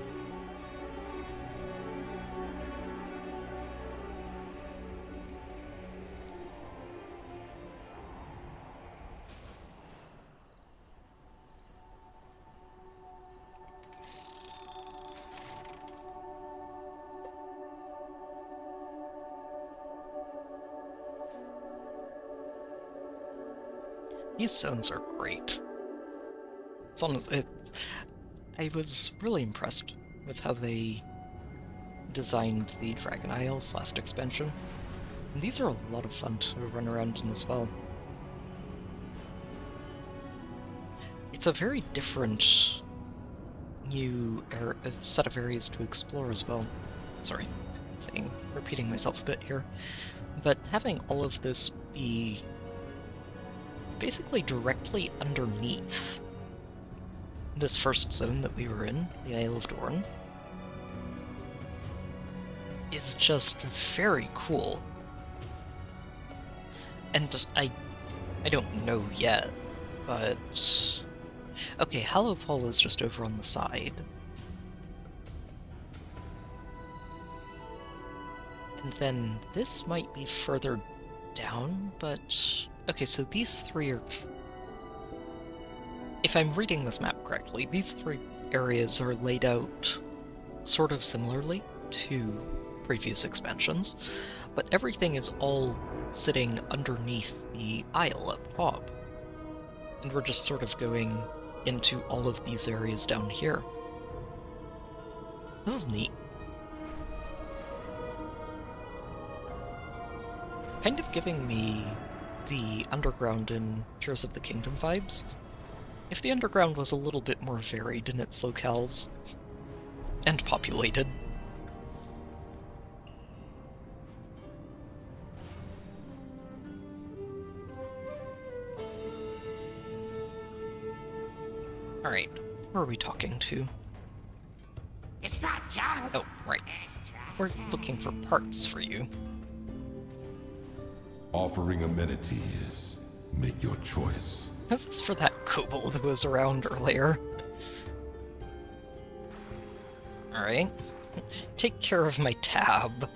These zones are great. I was really impressed with how they designed the Dragon Isles last expansion. And these are a lot of fun to run around in as well. It's a very different new set of areas to explore as well. Sorry, repeating myself a bit here. But having all of this be basically directly underneath this first zone that we were in, the Isle of Dorn, is just very cool. And I don't know yet, but okay, Hallowfall is just over on the side. And then this might be further down, but okay, so these three are... If I'm reading this map correctly, these three areas are laid out sort of similarly to previous expansions, but everything is all sitting underneath the isle up top. And we're just sort of going into all of these areas down here. This is neat. Kind of giving me the underground in Tears of the Kingdom vibes. If the underground was a little bit more varied in its locales and populated. Alright, who are we talking to? It's not junk. Oh, right. We're looking for parts for you. Offering amenities. Make your choice. Is this for that kobold who was around earlier? Alright. Take care of my tab.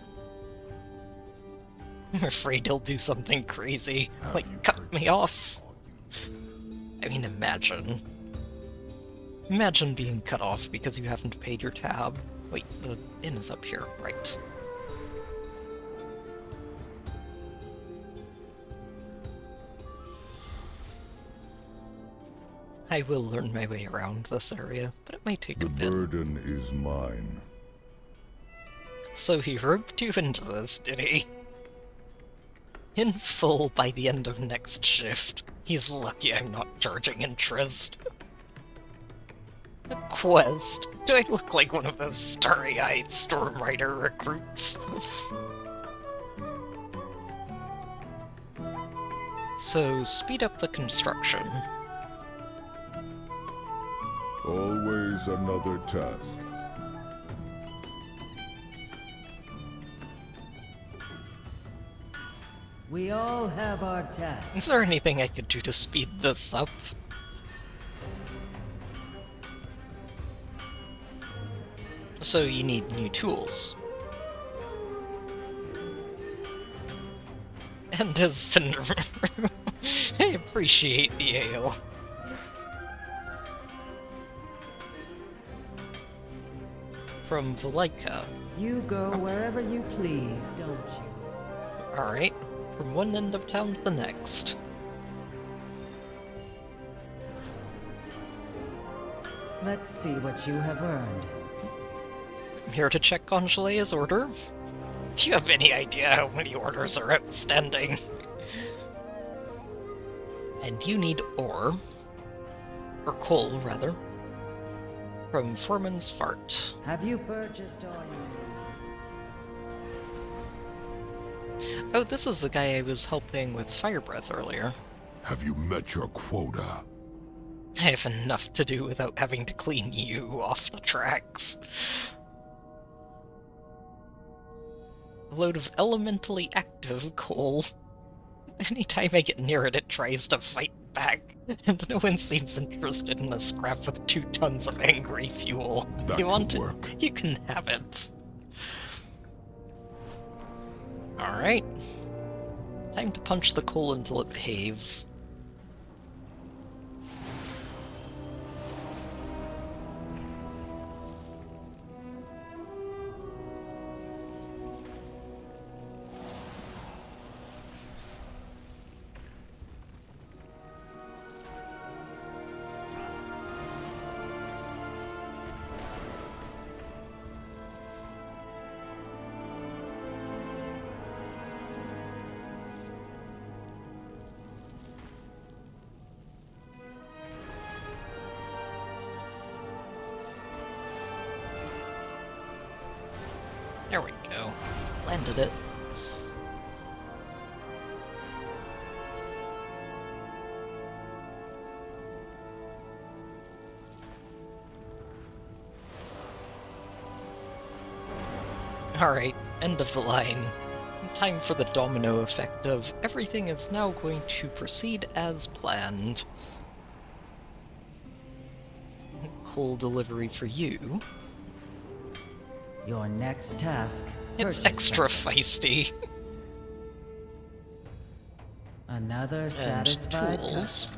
I'm afraid he'll do something crazy, like cut me off. I mean, imagine. Imagine being cut off because you haven't paid your tab. Wait, the inn is up here, right. I will learn my way around this area, but it might take a bit. The burden is mine. So he roped you into this, did he? In full by the end of next shift. He's lucky I'm not charging interest. A quest? Do I look like one of those starry-eyed Stormrider recruits? So, speed up the construction. Always another task. We all have our tasks. Is there anything I could do to speed this up? So you need new tools. And as Cinder... I appreciate the ale. from Valika. You go wherever you please, don't you? Alright, from one end of town to the next. Let's see what you have earned. I'm here to check on Shalea's order. Do you have any idea how many orders are outstanding? And you need ore. Or coal, rather. From Foreman's Fart. Have you purchased all you... Oh, this is the guy I was helping with Fire Breath earlier. Have you met your quota? I have enough to do without having to clean you off the tracks. A load of elementally active coal. Anytime I get near it, it tries to fight back, and no one seems interested in a scrap with 2 tons of angry fuel. You want it? You can have it. Alright. Time to punch the coal until it behaves. There we go. Landed it. Alright, end of the line. Time for the domino effect of everything is now going to proceed as planned. Coal delivery for you. Your next task. It's extra feisty. Another satisfied tools.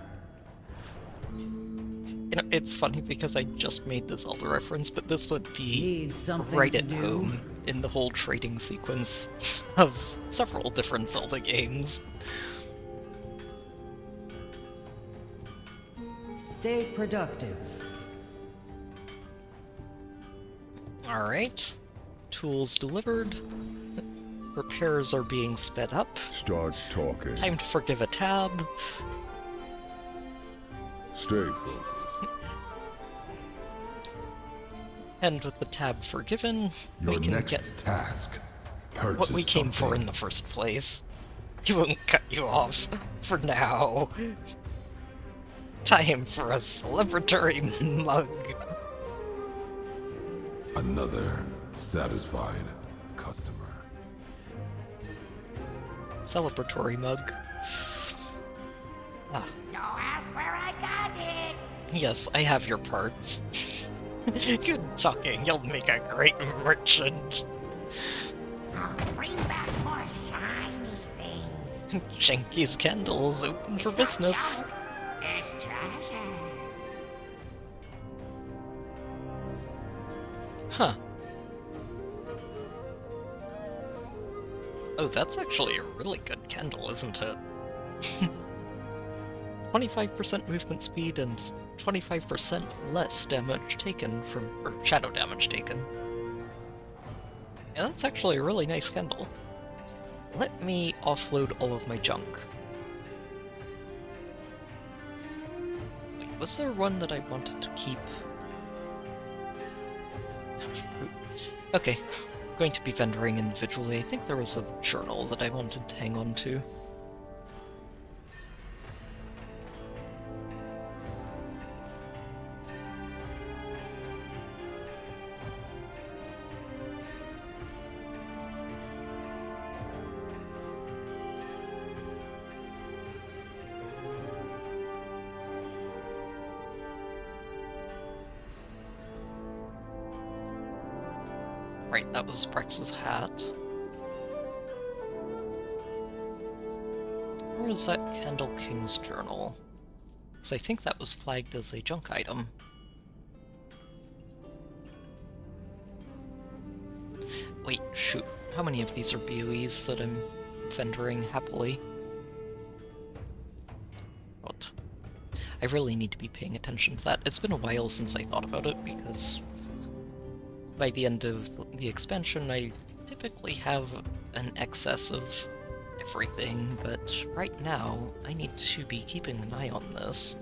You know, it's funny because I just made this Zelda reference, but this would be right at home in the whole trading sequence of several different Zelda games. Stay productive. Alright. Tools delivered. Repairs are being sped up. Start talking. Time to forgive a tab. Stay focused. And with the tab forgiven, Your we can next get task. what we came for in the first place. He won't cut you off for now. Time for a celebratory mug. Another satisfied customer. Celebratory mug. Ah. No, ask where I got it. Yes, I have your parts. Good talking, you'll make a great merchant. I'll bring back more shiny things. Shanky's Candle is open for business. It's treasure. Huh. Oh, that's actually a really good candle, isn't it? 25% movement speed and 25% less damage taken from, or shadow damage taken. Yeah, that's actually a really nice candle. Let me offload all of my junk. Wait, was there one that I wanted to keep? Okay, I'm going to be vendoring individually. I think there was a journal that I wanted to hang on to. Right, that was Brex's hat. Where was that Candle King's journal? Because I think that was flagged as a junk item. wait, shoot. How many of these are BOEs that I'm vendering happily? What? I really need to be paying attention to that. It's been a while since I thought about it, because by the end of the expansion I typically have an excess of everything, but right now I need to be keeping an eye on this.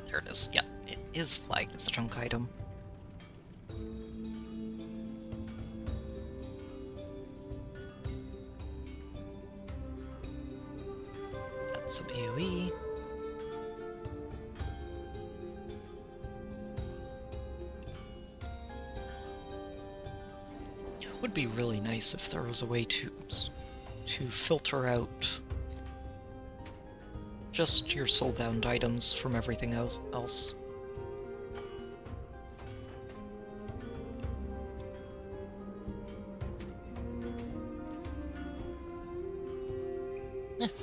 There it is. Yeah, it is flagged as a junk item. That's a BOE. It would be really nice if there was a way to filter out just your soul-bound items from everything else.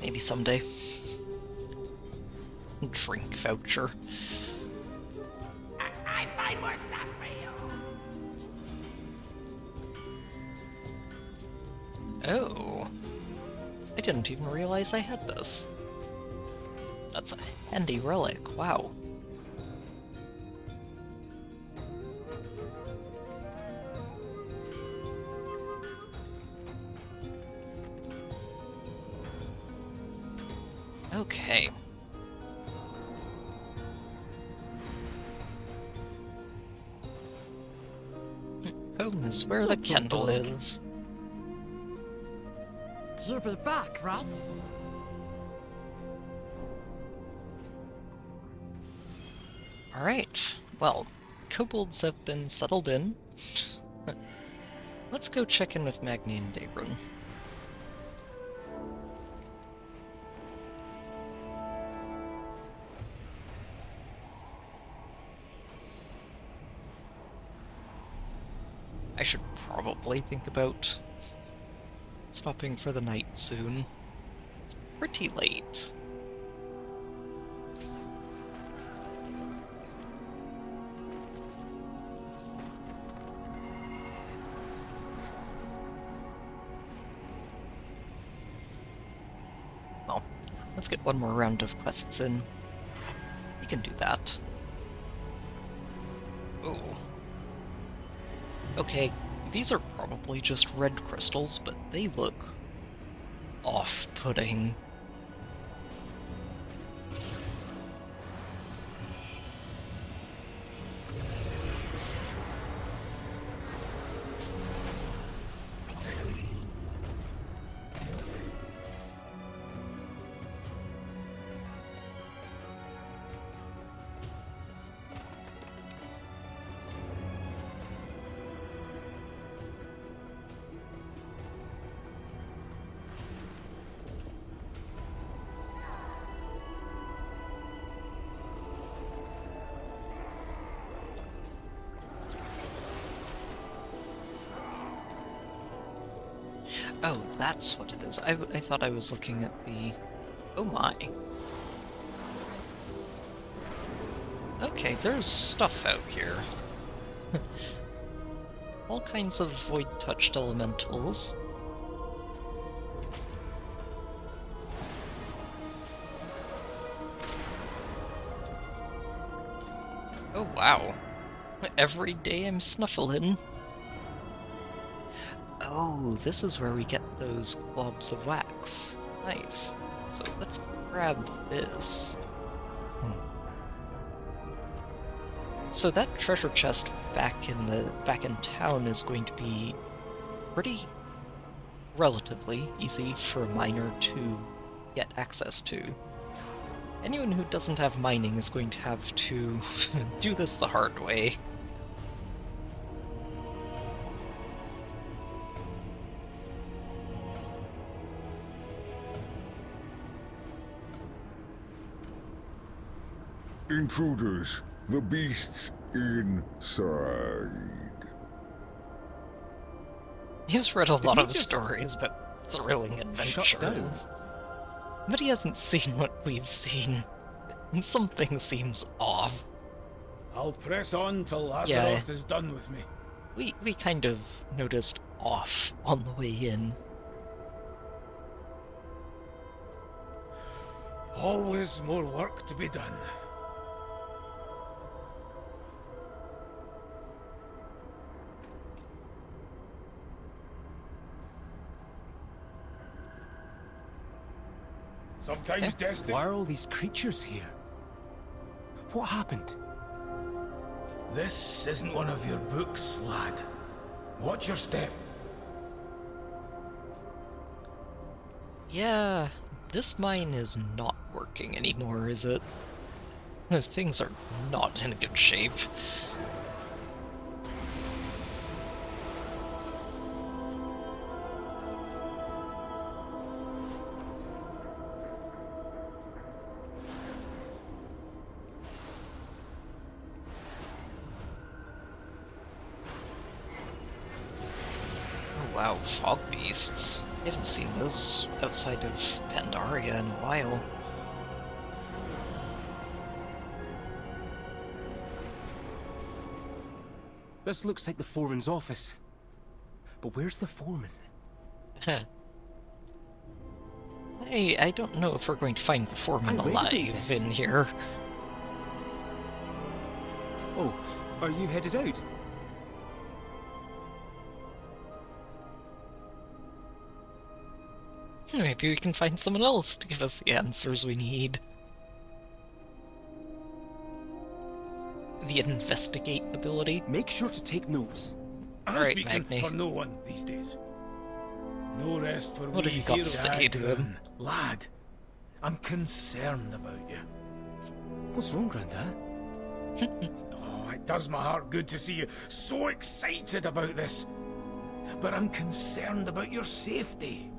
Maybe someday. Drink voucher. I find more stuff for you. Oh. I didn't even realize I had this. That's a handy relic, wow. Okay. Home is where the candle is. You'll be back, right? Alright, well, kobolds have been settled in. Let's go check in with Magni and Dabrun. I should probably think about stopping for the night soon. It's pretty late. Well, let's get one more round of quests in. We can do that. Oh. Okay, these are probably just red crystals, but they look off-putting. Oh, that's what it is. I thought I was looking at the... Oh my. Okay, there's stuff out here. All kinds of void-touched elementals. Oh wow. Every day I'm snuffling. Oh, this is where we get those globs of wax. Nice. So let's grab this. So that treasure chest back in town is going to be pretty relatively easy for a miner to get access to. Anyone who doesn't have mining is going to have to do this the hard way. Intruders, the beasts inside. He's read a lot of stories about thrilling adventures, but he hasn't seen what we've seen. Something seems off. I'll press on till Azeroth is done with me. We kind of noticed off on the way in. Always more work to be done. Sometimes destiny. Why are all these creatures here? What happened? This isn't one of your books, lad. Watch your step. Yeah, this mine is not working anymore, is it? Things are not in good shape. Oh wow, fog beasts. I haven't seen those outside of Pandaria in a while. This looks like the foreman's office. But where's the foreman? I don't know if we're going to find the foreman alive in here. Oh, are you headed out? Maybe we can find someone else to give us the answers we need. The investigate ability. Make sure to take notes. I'm speaking for no one these days. No rest for what me. Have you got to say to him? Lad, I'm concerned about you. What's wrong, Grandad? Oh, it does my heart good to see you so excited about this. But I'm concerned about your safety.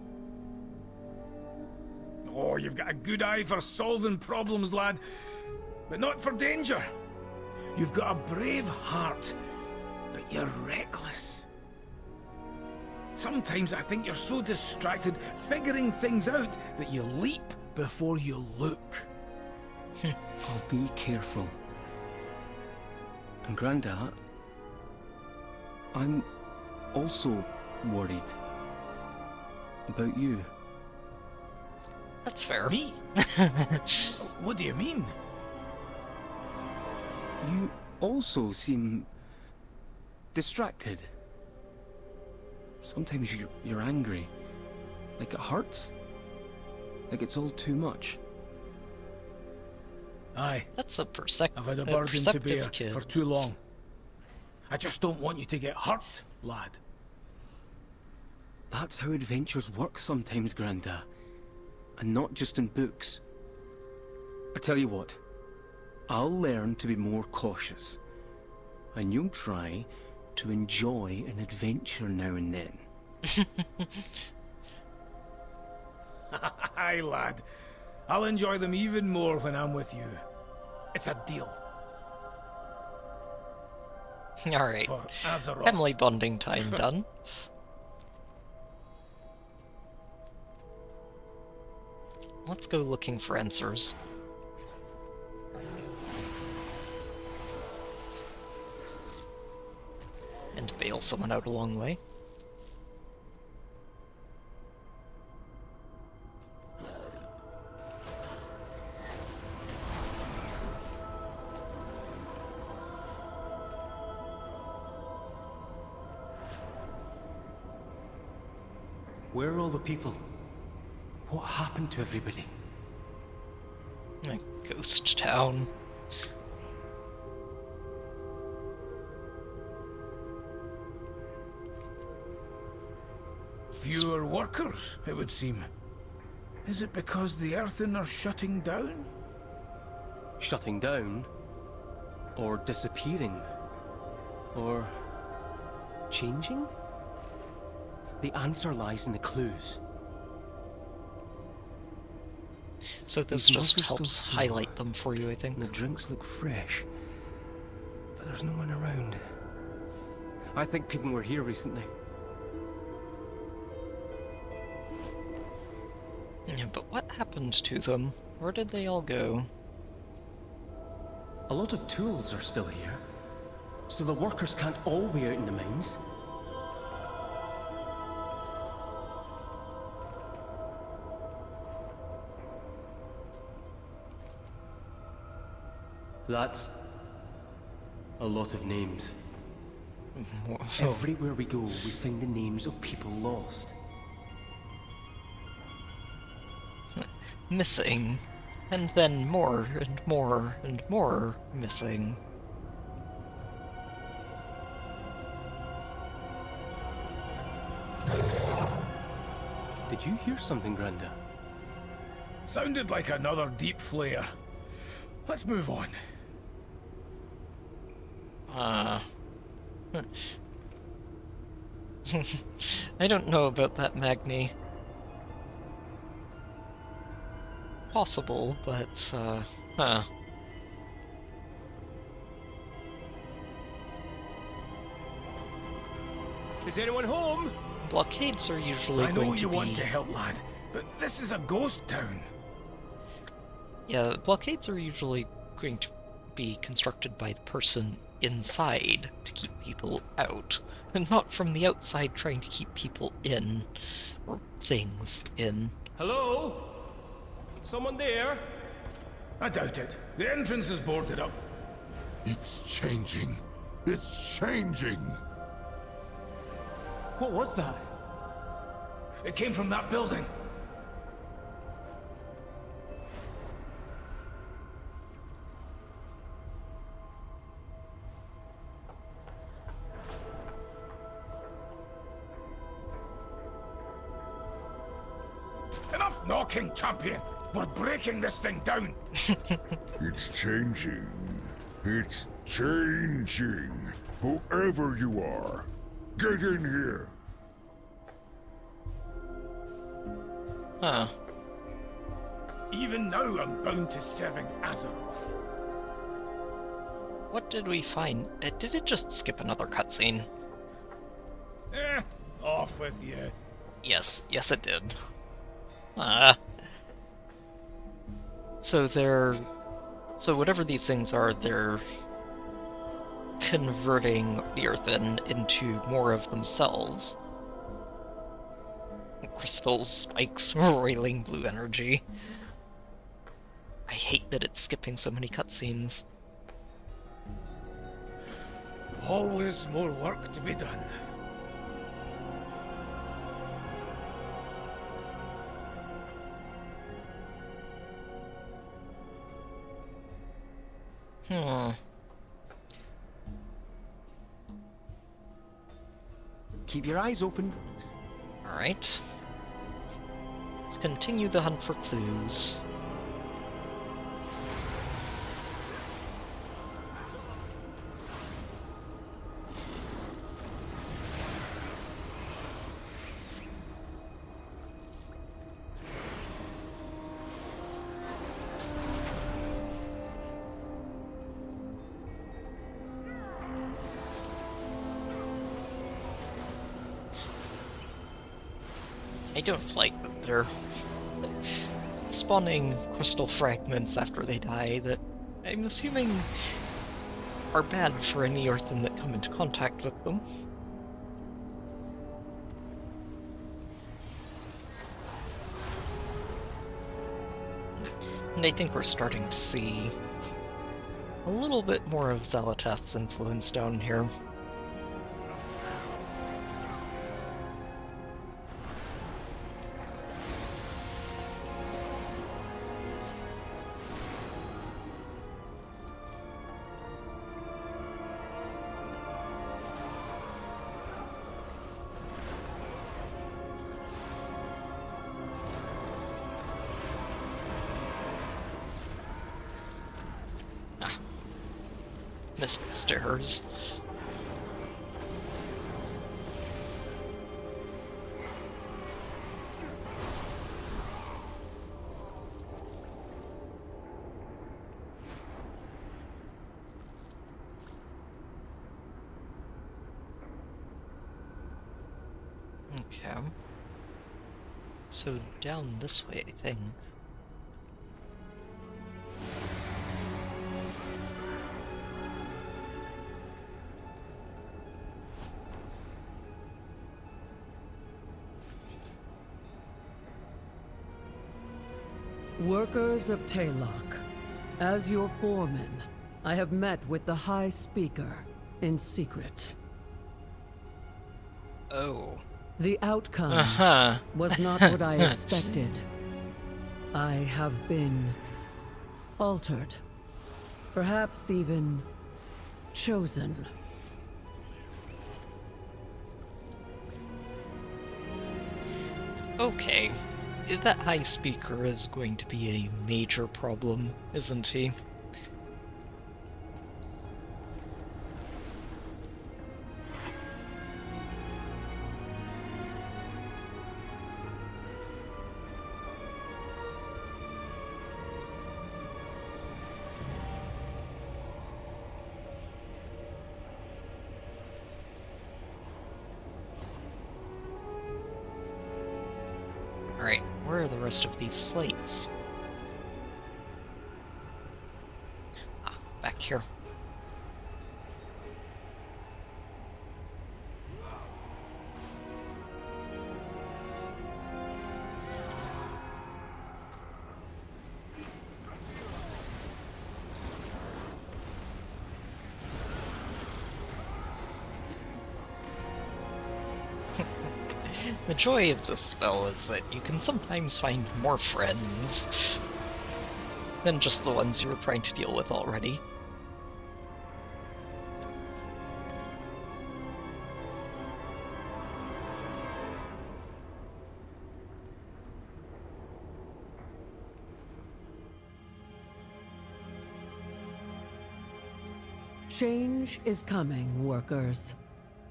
Oh, you've got a good eye for solving problems, lad, but not for danger. You've got a brave heart, but you're reckless. Sometimes I think you're so distracted figuring things out that you leap before you look. I'll be careful. And Grandad, I'm also worried about you. That's fair. Me? What do you mean? You also seem distracted. Sometimes you're angry. Like it hurts. Like it's all too much. Aye. That's a I've had a burden to bear for too long. I just don't want you to get hurt, lad. That's how adventures work sometimes, Grandad. And not just in books. I tell you what, I'll learn to be more cautious. And you'll try to enjoy an adventure now and then. Aye, lad. I'll enjoy them even more when I'm with you. It's a deal. Alright. Family bonding time done. Let's go looking for answers. And bail someone out along the way. Where are all the people? What happened to everybody? A ghost town. Fewer workers, it would seem. Is it because the Earthen are shutting down? Shutting down? Or disappearing? Or changing? The answer lies in the clues. So this just helps highlight them for you, I think. The drinks look fresh, but there's no one around. I think people were here recently. Yeah, but what happened to them? Where did they all go? A lot of tools are still here, so the workers can't all be out in the mines. That's a lot of names. Everywhere we go, we find the names of people lost. Missing. And then more and more and more missing. Did you hear something, Granda? Sounded like another deep flare. Let's move on. I don't know about that, Magni. Possible, but, huh. Is anyone home? Blockades are usually going to be... I know you want to help, lad, but this is a ghost town. Yeah, blockades are usually going to be constructed by the person inside to keep people out, and not from the outside trying to keep people in, or things in. Hello? Someone there? I doubt it. The entrance is boarded up. It's changing. It's changing. What was that? It came from that building. Enough knocking, champion! We're breaking this thing down! It's changing. It's changing. Whoever you are, get in here. Huh. Even now I'm bound to serving Azeroth. What did we find? Did it just skip another cutscene? Off with you. Yes, it did. So whatever these things are, they're converting the Earthen into more of themselves. Crystals, spikes, roiling blue energy. I hate that it's skipping so many cutscenes. Always more work to be done. Keep your eyes open. Alright. Let's continue the hunt for clues. I don't like that they're spawning crystal fragments after they die that I'm assuming are bad for any Earthen that come into contact with them. And I think we're starting to see a little bit more of Xal'atath's influence down here. Missed the stairs. Okay. So down this way, I think. Workers of Taylock, as your foreman, I have met with the High Speaker in secret. Oh. The outcome was not what I expected. I have been altered. Perhaps even chosen. Okay. That High Speaker is going to be a major problem, isn't he? Alright, where are the rest of these slates? Ah, back here. The joy of this spell is that you can sometimes find more friends than just the ones you were trying to deal with already. Change is coming, workers.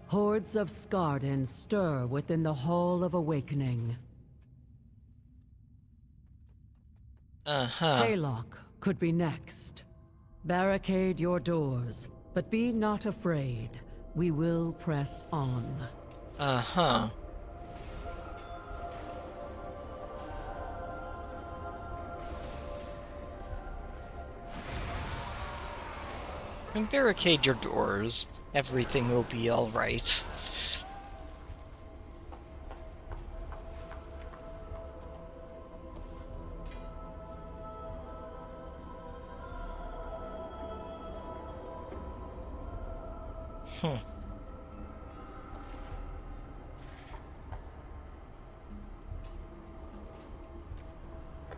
Hordes of Skardens stir within the Hall of Awakening. Taylock could be next. Barricade your doors, but be not afraid. We will press on. And barricade your doors. Everything will be alright.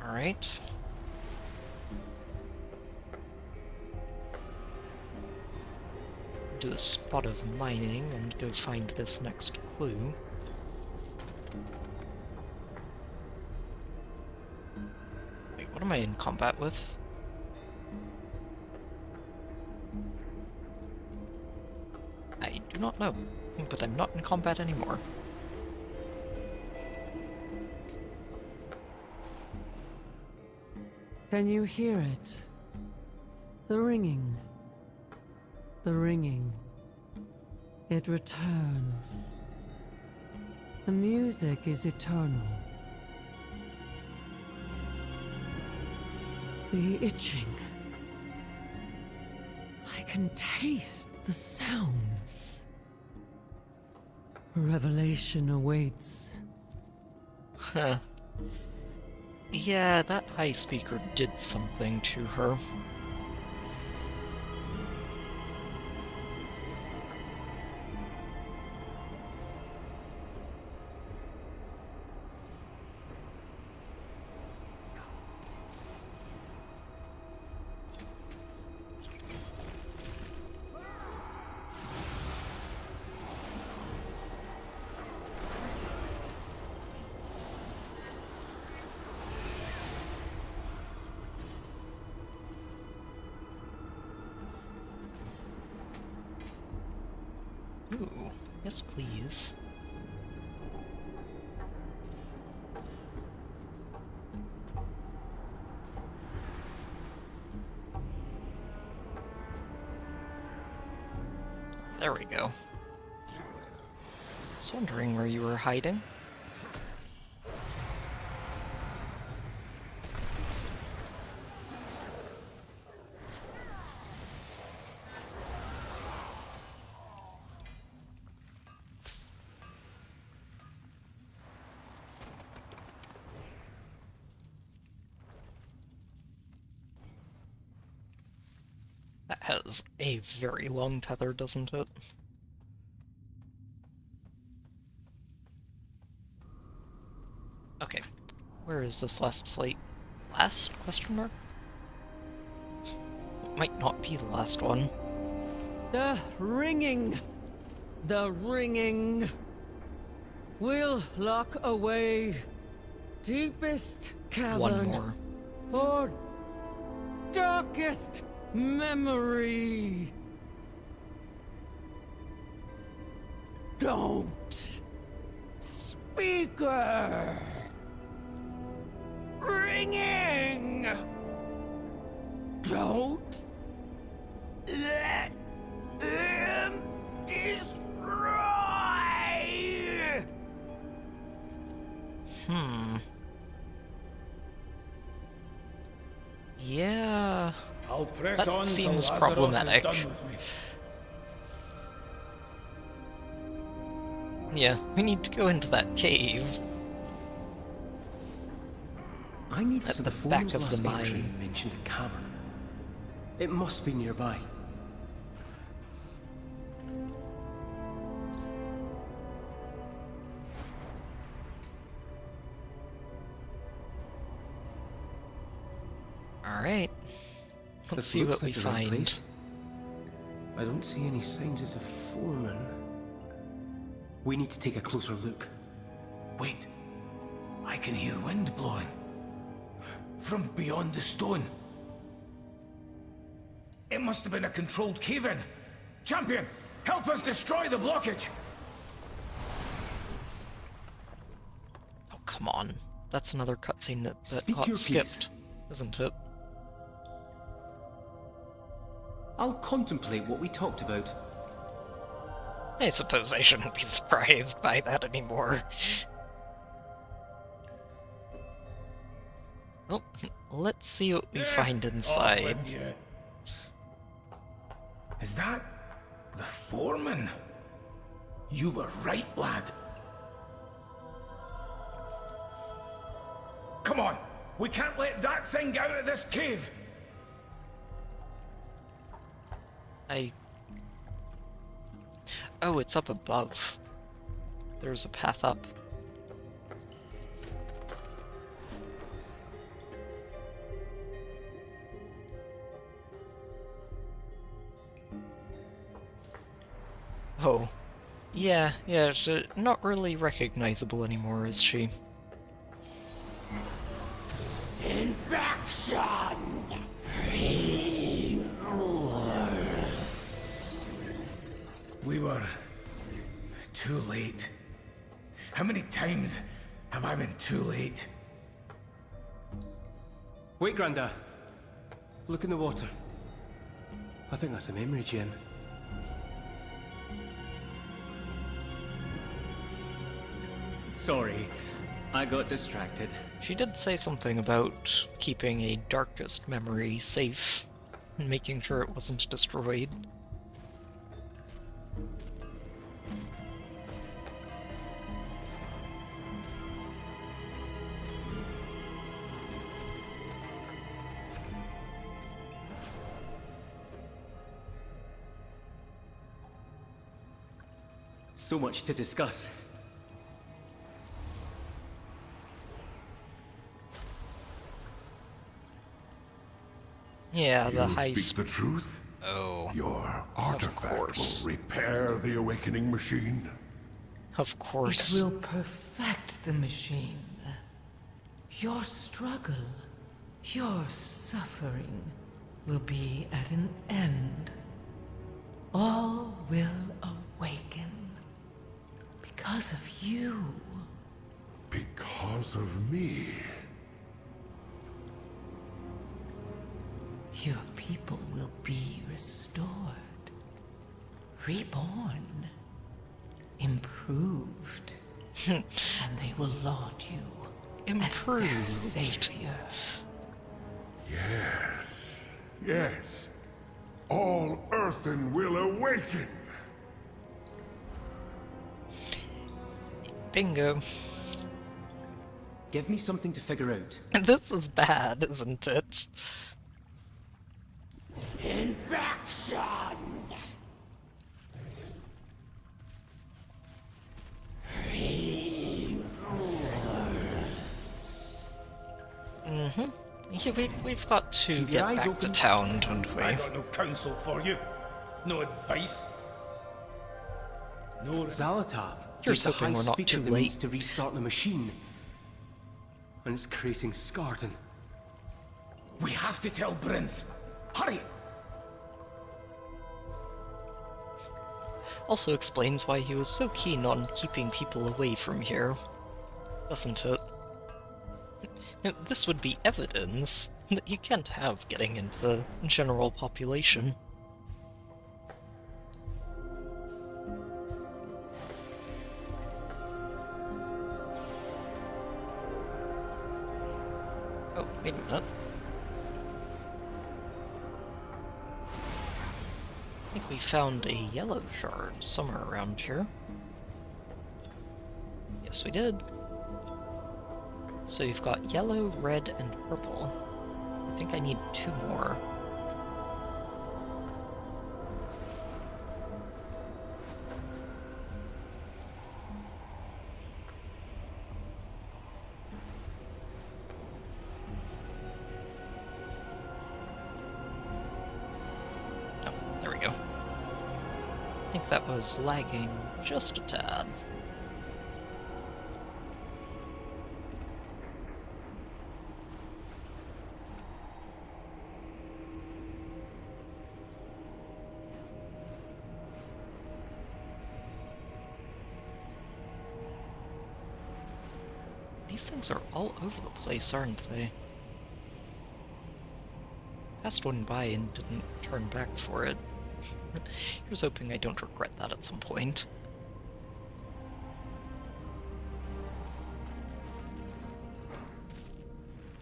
Alright. Do a spot of mining and go find this next clue. Wait, what am I in combat with? I do not know, but I'm not in combat anymore. Can you hear it? The ringing. The ringing. It returns. The music is eternal. The itching. I can taste the sounds. Revelation awaits. Huh. Yeah, that High Speaker did something to her. Ooh, yes please. There we go. I was wondering where you were hiding. That has a very long tether, doesn't it? Okay, where is this last slate? Last? Question mark? It might not be the last one. The ringing. The ringing. We'll lock away. Deepest cavern. One more. For darkest memory. Don't. Speaker. Ringing. Don't let him destroy. Yeah. I'll press that on seems till problematic. Azeroth is done with me. Yeah, we need to go into that cave. I need at some the back of the mine. Mentioned a cavern. It must be nearby. Alright. Let's This see looks what we like the right find. place. I don't see any signs of the foreman. We need to take a closer look. Wait. I can hear wind blowing. From beyond the stone. It must have been a controlled cave-in. Champion, help us destroy the blockage! Oh, come on. That's another cutscene that Speak got your piece. skipped, isn't it? I'll contemplate what we talked about. I suppose I shouldn't be surprised by that anymore. Well, let's see what we find inside. Is that the foreman? You were right, lad. Come on, we can't let that thing get out of this cave. Oh, it's up above. There's a path up. Oh. Yeah, she's not really recognizable anymore, is she? Infection! We were too late. How many times have I been too late? Wait, Granda. Look in the water. I think that's a memory gem. Sorry, I got distracted. She did say something about keeping a darkest memory safe and making sure it wasn't destroyed. So much to discuss. Yeah, the You high speak the truth? Oh. Your artifact course. will repair the awakening machine. Of course. It will perfect the machine. Your struggle, your suffering will be at an end. All will awaken because of you. Because of me? Your people will be restored, reborn, improved, and they will laud you as their savior. Yes. Yes. All earthen will awaken. Bingo. Give me something to figure out. This is bad, isn't it? Infection! Perfection! Yeah, we've got to Keep your get eyes back open. to town, don't we? I got no counsel for you. No advice. No Zalatar Here's gave the hoping high we're not speaker too the late. means to restart the machine. And it's creating Scarden. We have to tell Brinth. Hurry! Also explains why he was so keen on keeping people away from here, doesn't it? This would be evidence that you can't have getting into the general population. Oh, wait a minute. I think we found a yellow shard somewhere around here. Yes, we did. So you've got yellow, red, and purple. I think I need 2 more. Oh, there we go. I think that was lagging just a tad. These things are all over the place, aren't they? Passed one by and didn't turn back for it. Here's hoping I don't regret that at some point.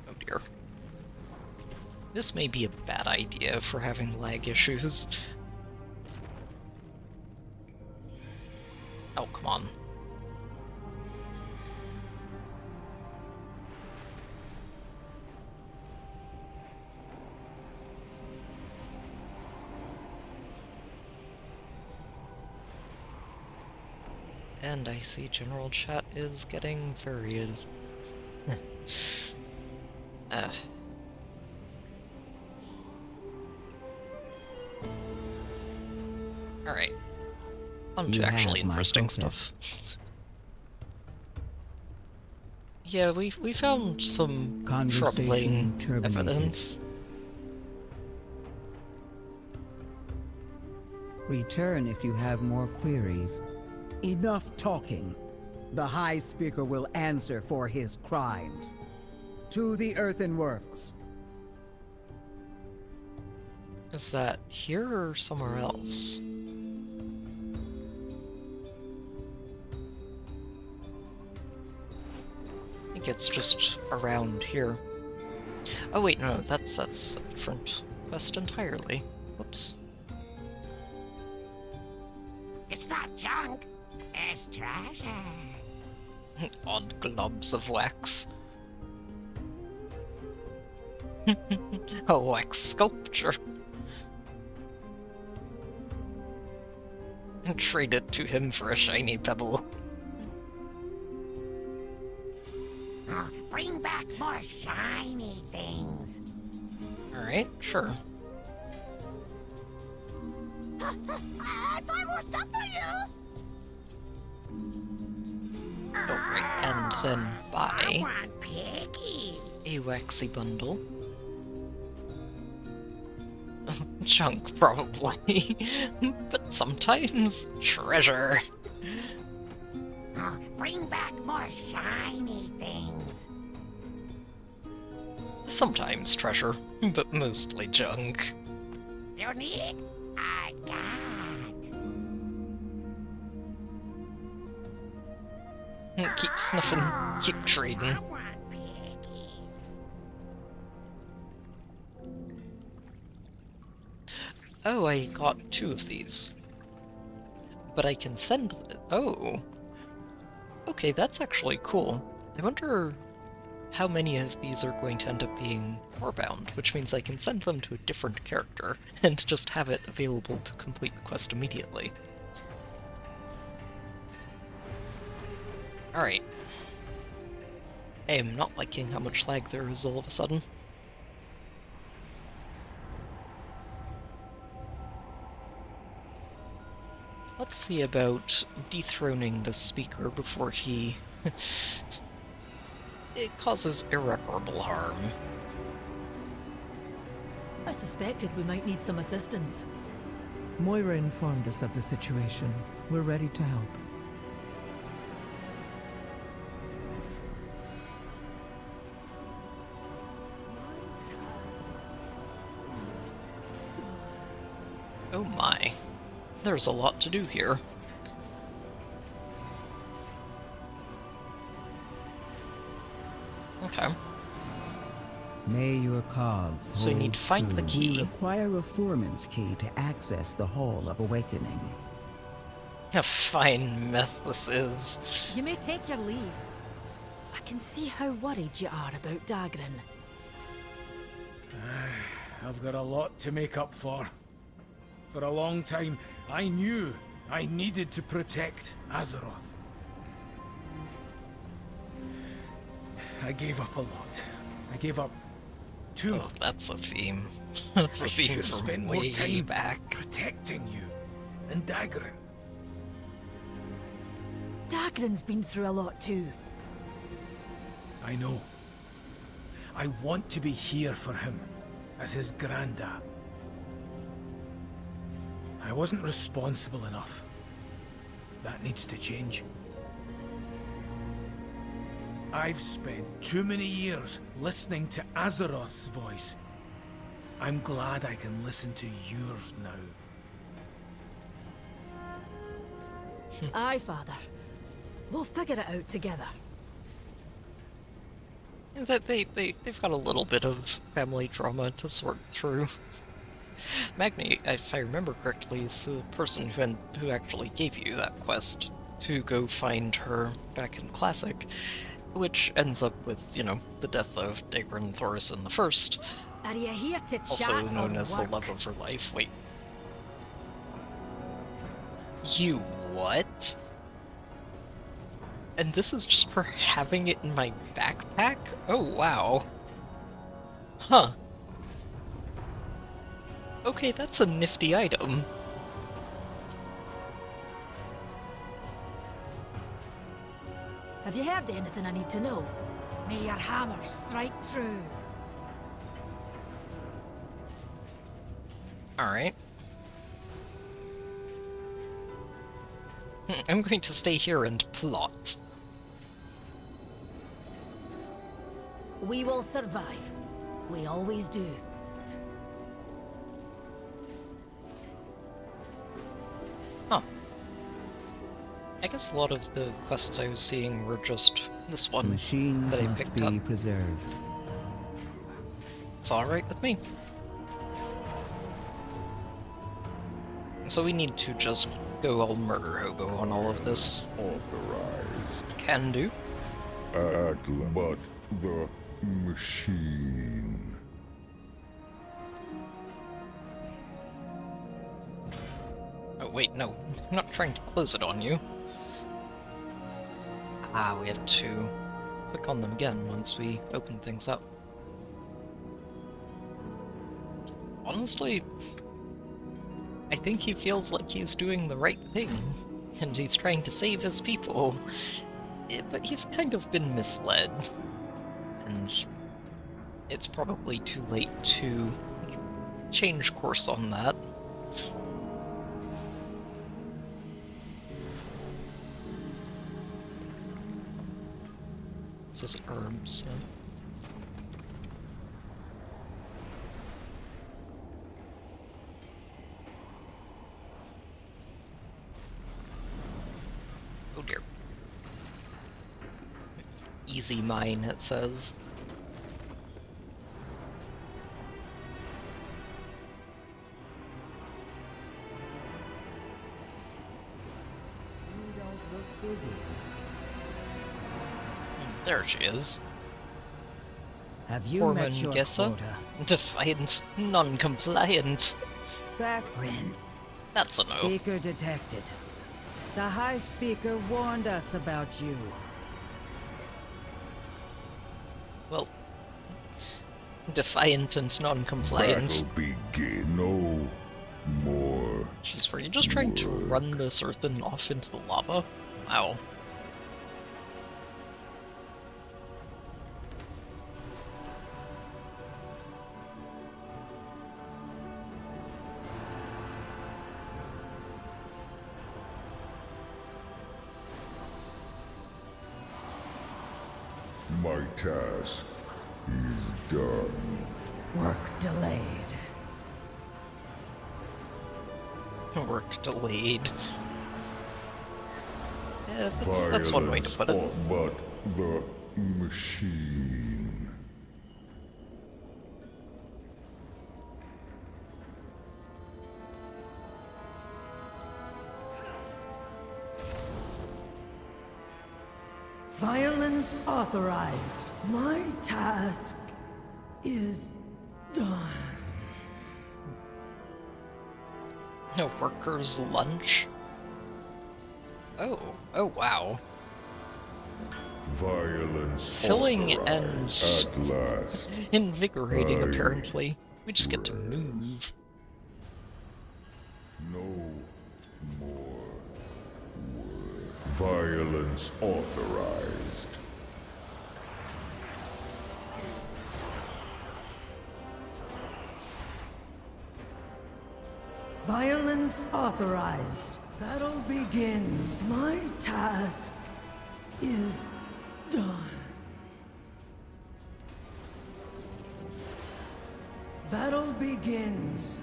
Oh dear. This may be a bad idea for having lag issues. Oh, come on. And I see general chat is getting very Alright. On to actually interesting stuff. Yeah, we found some troubling evidence. Return if you have more queries. Enough talking. The High Speaker will answer for his crimes. To the earthenworks. Is that here or somewhere else? I think it's just around here. Oh wait, no, that's a different quest entirely. Whoops. It's not junk. It's treasure. Odd globs of wax. A wax sculpture. Trade it to him for a shiny pebble. Oh, bring back more shiny things. Alright, sure. I find more stuff for you. Oh, right, and then buy I want Piggy. a waxy bundle. Junk, probably. But sometimes treasure. Oh, bring back more shiny things. Sometimes treasure, but mostly junk. You need? I got. Keep sniffing, keep trading. I want Piggy. Oh, I got 2 of these. But I can send... Oh. Okay, that's actually cool. I wonder how many of these are going to end up being core-bound, which means I can send them to a different character and just have it available to complete the quest immediately. Alright. I am not liking how much lag there is all of a sudden. Let's see about dethroning the speaker before he... it causes irreparable harm. I suspected we might need some assistance. Moira informed us of the situation. We're ready to help. Oh my. There's a lot to do here. Okay. May your cogs So we need to find the key. You require a foreman's key to access the Hall of Awakening. A fine mess this is. You may take your leave. I can see how worried you are about Dagran. I've got a lot to make up for. For a long time, I knew I needed to protect Azeroth. I gave up a lot. I gave up too much. Oh, that's a theme. That's a theme should from spend way more time back. protecting you and Dagran. Dagran's been through a lot too. I know. I want to be here for him, as his granddad. I wasn't responsible enough. That needs to change. I've spent too many years listening to Azeroth's voice. I'm glad I can listen to yours now. Aye, Father. We'll figure it out together. That they've got a little bit of family drama to sort through. Magni, if I remember correctly, is the person who actually gave you that quest to go find her back in Classic, which ends up with, you know, the death of Dagran Thorison the First, Are you here to chat also known or as work? the love of her life. Wait. You what? And this is just for having it in my backpack? Oh, wow. Huh. Okay, that's a nifty item. Have you heard anything I need to know? May your hammer strike true. Alright. I'm going to stay here and plot. We will survive. We always do. Huh. I guess a lot of the quests I was seeing were just this one Machines that I must picked be up. preserved. It's alright with me. So we need to just go all murder hobo on all of this. Authorized. Can do. But the machine. Oh wait, no. I'm not trying to close it on you. Ah, we have to click on them again once we open things up. Honestly, I think he feels like he's doing the right thing, and he's trying to save his people, but he's kind of been misled, and it's probably too late to change course on that. This is herbs. No? Oh dear. Easy mine, it says. You don't look busy. There she is. Have you Foreman met your Gessa? quota? Defiant, non-compliant. Back, Prince. That's a no. Speaker detected. The High Speaker warned us about you. Well, defiant and non-compliant. Battle begin. No more. Jeez, were you just trying to run this earthen off into the lava? Wow. My task is done. Work delayed. Work delayed. Yeah, that's one way to put it. But the machine. Violence authorized. My task is done. No workers' lunch? Oh wow. Violence Filling and at last. invigorating, apparently. We just get to move. No more work. Violence authorized. Violence authorized. Battle begins. My task is done. Battle begins.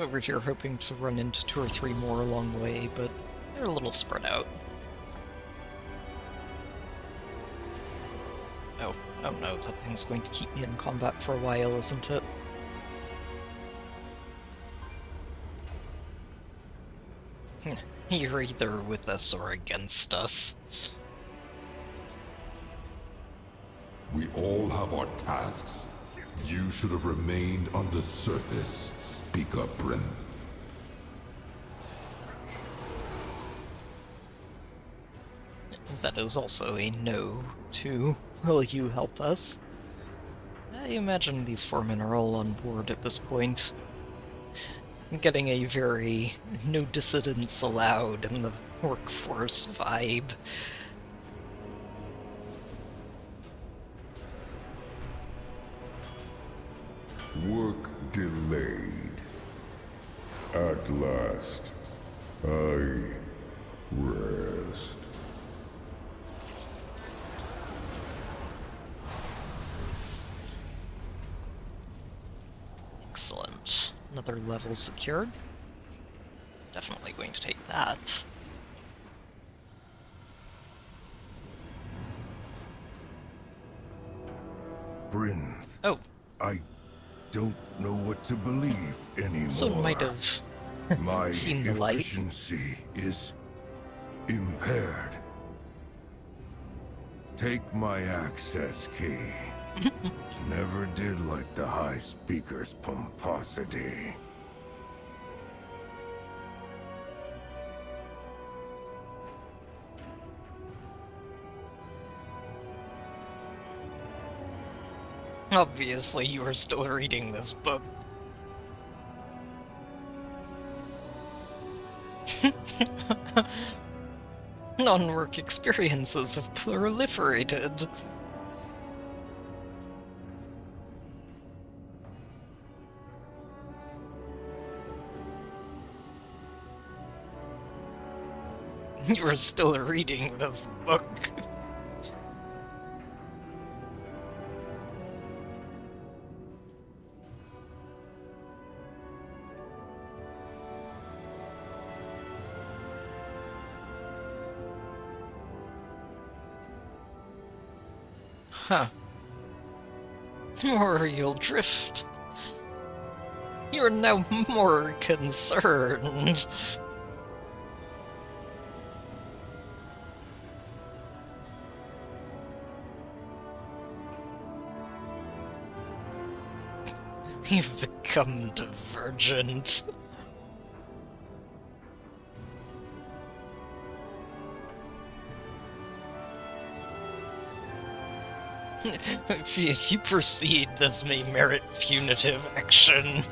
Over here hoping to run into 2 or 3 more along the way, but they're a little spread out. Oh no, that thing's going to keep me in combat for a while, isn't it? You're either with us or against us. We all have our tasks. You should have remained on the surface. Speak up, Bryn. That is also a no to will you help us? I imagine these foremen are all on board at this point. I'm getting a very no dissidents allowed in the workforce vibe. Work delayed. At last, I rest. Excellent. Another level secured. Definitely going to take that. Bryn. Oh. I don't know what to believe anymore. Someone might have My seen the light. efficiency is impaired. Take my access key. Never did like the High Speaker's pomposity. Obviously, you are still reading this book. Non-work experiences have proliferated. You are still reading this book. Huh. Memorial Drift. You are now more concerned. You've become divergent. If you proceed, this may merit punitive action.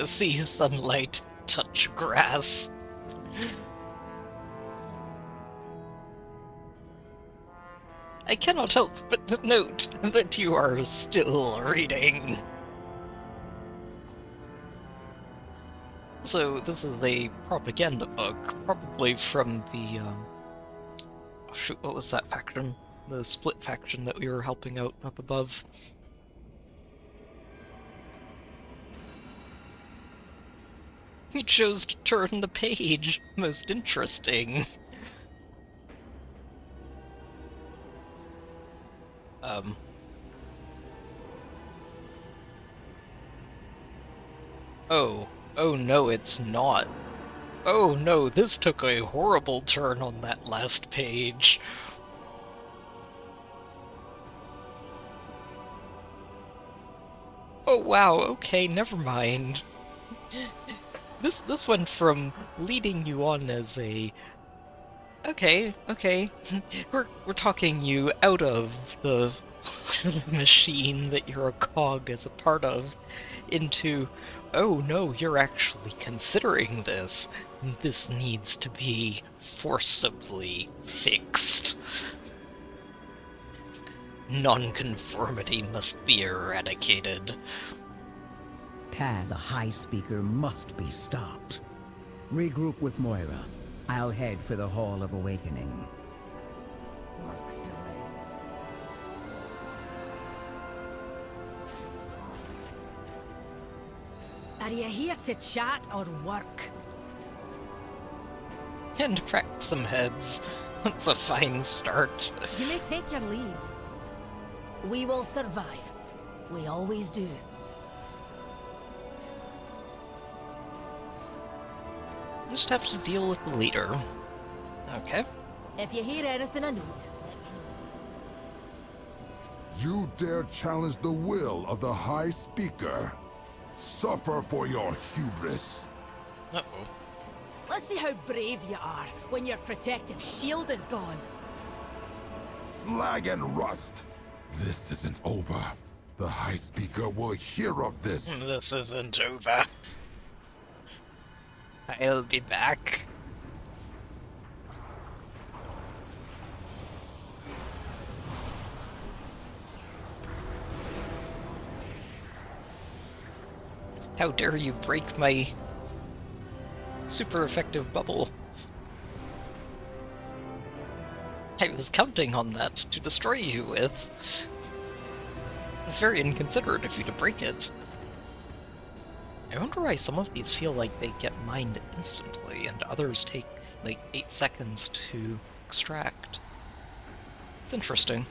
See sunlight touch grass. I cannot help but note that you are still reading. So this is a propaganda book, probably from the, shoot, what was that faction? The split faction that we were helping out up above. He chose to turn the page. Most interesting. Oh no, it's not. Oh no, this took a horrible turn on that last page. Oh wow, okay, never mind. This went from leading you on as a okay, we're talking you out of the machine that you're a cog as a part of into, oh no, you're actually considering this. This needs to be forcibly fixed. Nonconformity must be eradicated. Khaz, the High Speaker, must be stopped. Regroup with Moira. I'll head for the Hall of Awakening. Are you here to chat or work? And crack some heads. That's a fine start. You may take your leave. We will survive. We always do. Just have to deal with the leader. Okay. If you hear anything, a note. You dare challenge the will of the High Speaker? Suffer for your hubris. Uh-oh. Let's see how brave you are when your protective shield is gone. Slag and rust. This isn't over. The High Speaker will hear of this. This isn't over. I'll be back. How dare you break my super effective bubble? I was counting on that to destroy you with. It's very inconsiderate of you to break it. I wonder why some of these feel like they get mined instantly and others take like 8 seconds to extract. It's interesting.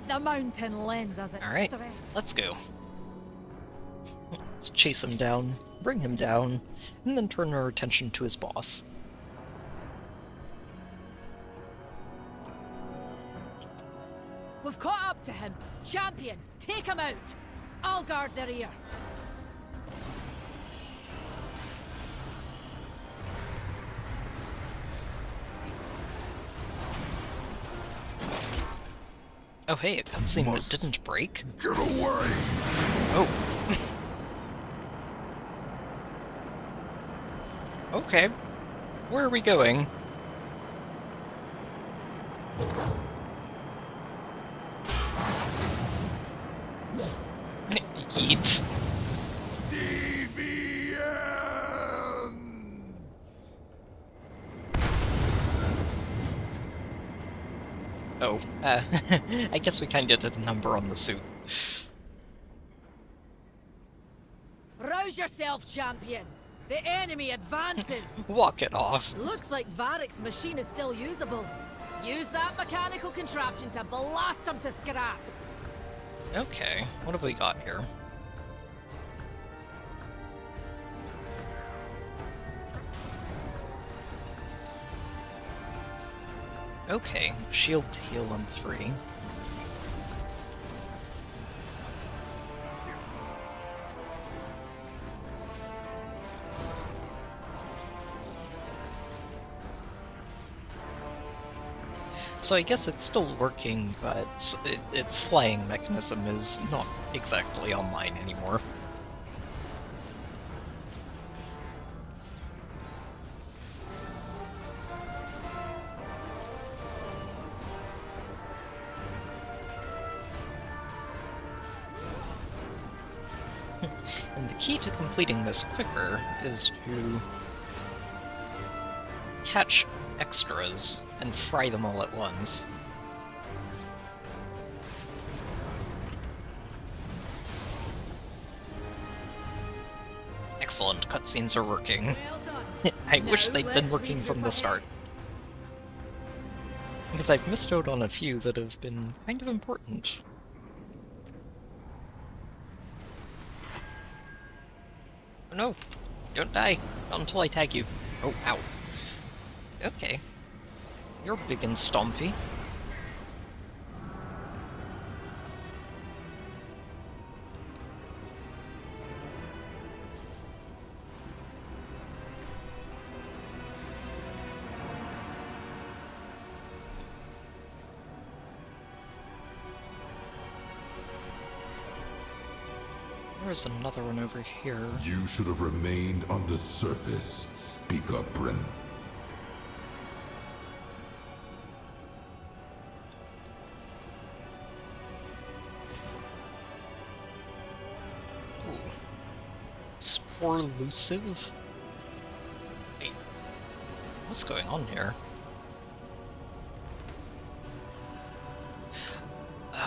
The mountain lends us its Alright, strength. let's go. Let's chase him down, bring him down, and then turn our attention to his boss. We've caught up to him. Champion, take him out. I'll guard the rear. Oh hey, a cutscene that didn't break. Get away! Oh. Okay. Where are we going? Yeet. Oh, I guess we kinda did a number on the suit. Rouse yourself, champion. The enemy advances. Walk it off. Looks like Varric's machine is still usable. Use that mechanical contraption to blast him to scrap. Okay, what have we got here? Okay, shield to heal on 3. So I guess it's still working, but its flying mechanism is not exactly online anymore. And the key to completing this quicker is to catch extras and fry them all at once. Excellent, cutscenes are working. I wish they'd been working from the start. Because I've missed out on a few that have been kind of important. Oh no! Don't die! Not until I tag you. Oh, ow. Okay. You're big and stompy. There's another one over here. You should have remained on the surface, Speaker Brinth. Ooh. Sporlusive? Wait. What's going on here?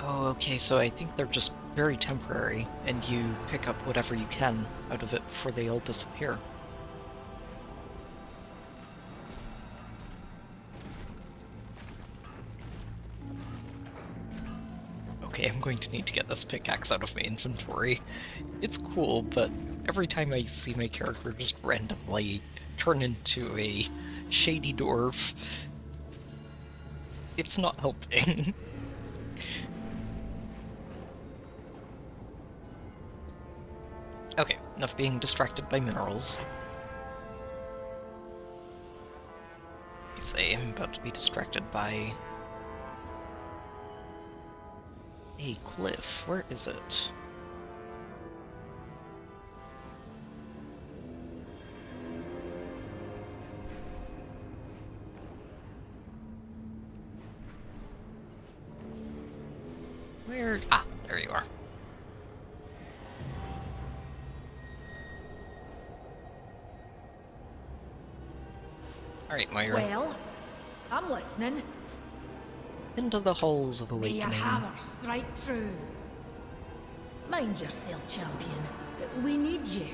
Oh, okay, so I think they're just very temporary, and you pick up whatever you can out of it before they all disappear. Okay, I'm going to need to get this pickaxe out of my inventory. It's cool, but every time I see my character just randomly turn into a shady dwarf, it's not helping. Okay, enough being distracted by minerals. I say I'm about to be distracted by a cliff. Where is it? Where? Ah, there you are. Alright, Moira. Well, I'm listening. Into the halls of May your awakening. hammer strike true. Mind yourself, champion. We need you.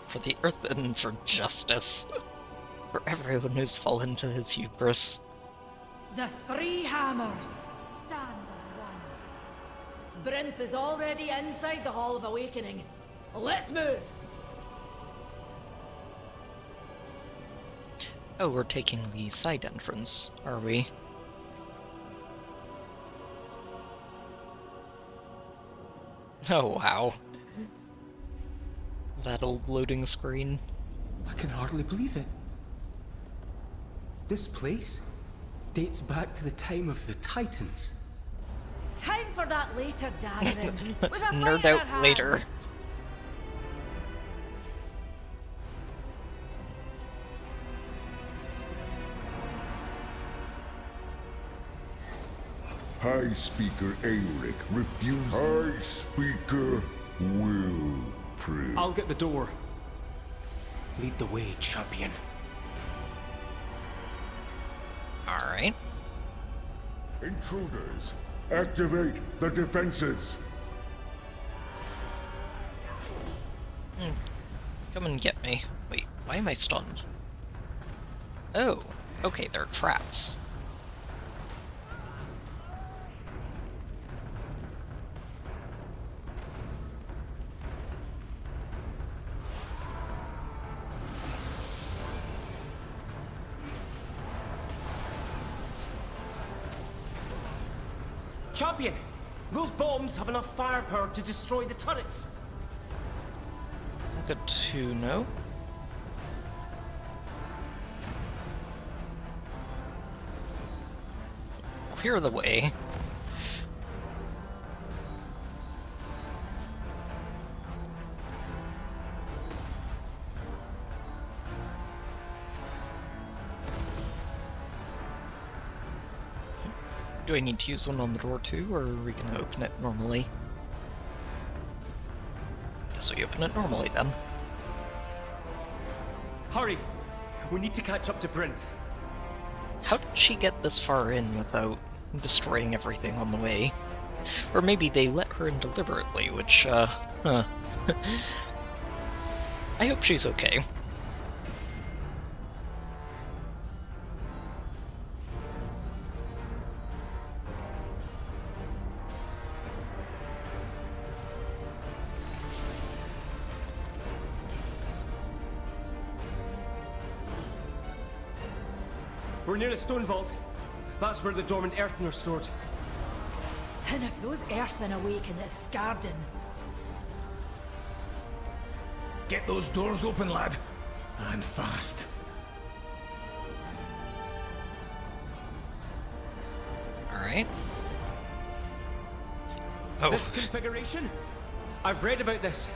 For the earth and for justice. For everyone who's fallen to his hubris. The 3 hammers stand as one. Brinth is already inside the Hall of Awakening. Let's move! Oh, we're taking the side entrance, are we? Oh, wow. That old loading screen. I can hardly believe it. This place dates back to the time of the Titans. Time for that later, Dagrin. With a Nerd fight in out our later. hands. High Speaker Auric refuses. High Speaker will pray. I'll get the door. Lead the way, champion. Alright. Intruders, activate the defenses. Come and get me. Wait, why am I stunned? Oh, okay, there are traps. Champion! Those bombs have enough firepower to destroy the turrets! Good to know. Clear the way. Do I need to use one on the door too, or are we gonna open it normally? Guess we open it normally then. Hurry! We need to catch up to Brinth. How did she get this far in without destroying everything on the way? Or maybe they let her in deliberately, which, I hope she's okay. We're near a stone vault. That's where the dormant earthen are stored. And if those earthen awaken at Scarden... Get those doors open, lad. And fast. Alright. Oh. This configuration? I've read about this.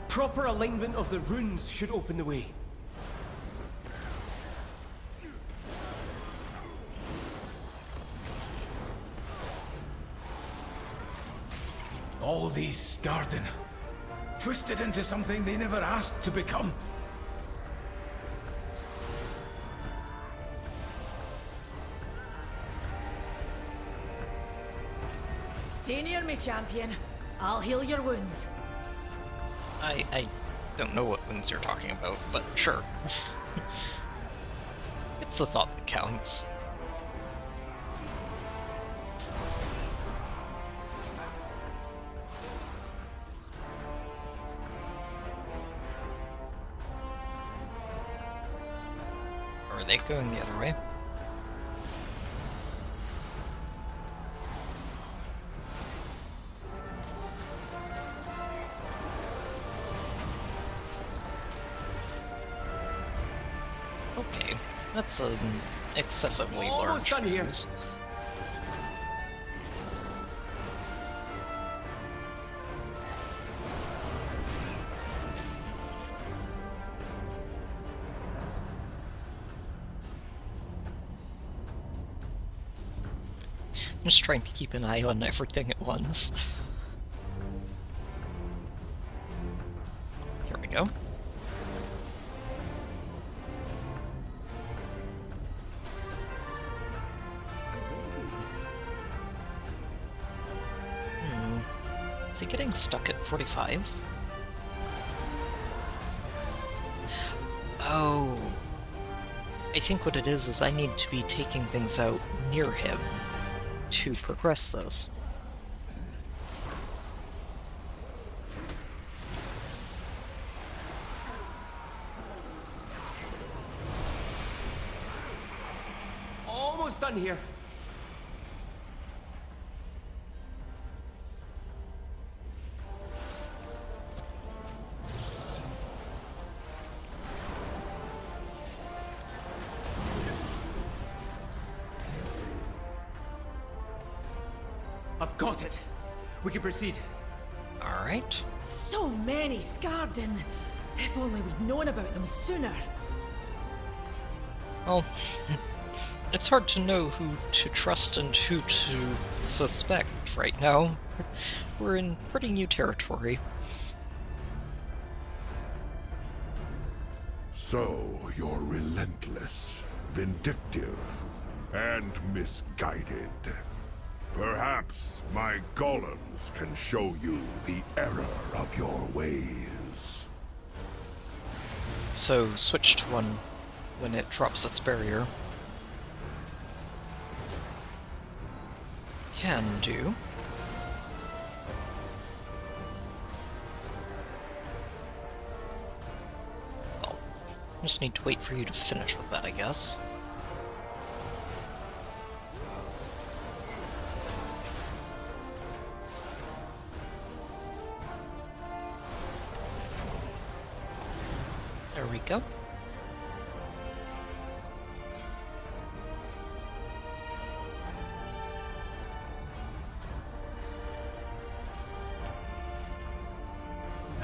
Proper alignment of the runes should open the way. All these Scarden, twisted into something they never asked to become. Stay near me, champion. I'll heal your wounds. I don't know what wounds you're talking about, but sure. It's the thought that counts. Or are they going the other way? Okay, that's an excessively Almost large done here. bruise. I'm just trying to keep an eye on everything at once. Here we go. Is he getting stuck at 45? Oh. I think what it is I need to be taking things out near him to progress those. Almost done here. I've got it. We can proceed. Alright. So many Scarden. If only we'd known about them sooner. Well, it's hard to know who to trust and who to suspect right now. We're in pretty new territory. So, you're relentless, vindictive, and misguided. Perhaps my golems can show you the error of your ways. So switch to one when it drops its barrier. Can do. Well, just need to wait for you to finish with that, I guess. we go.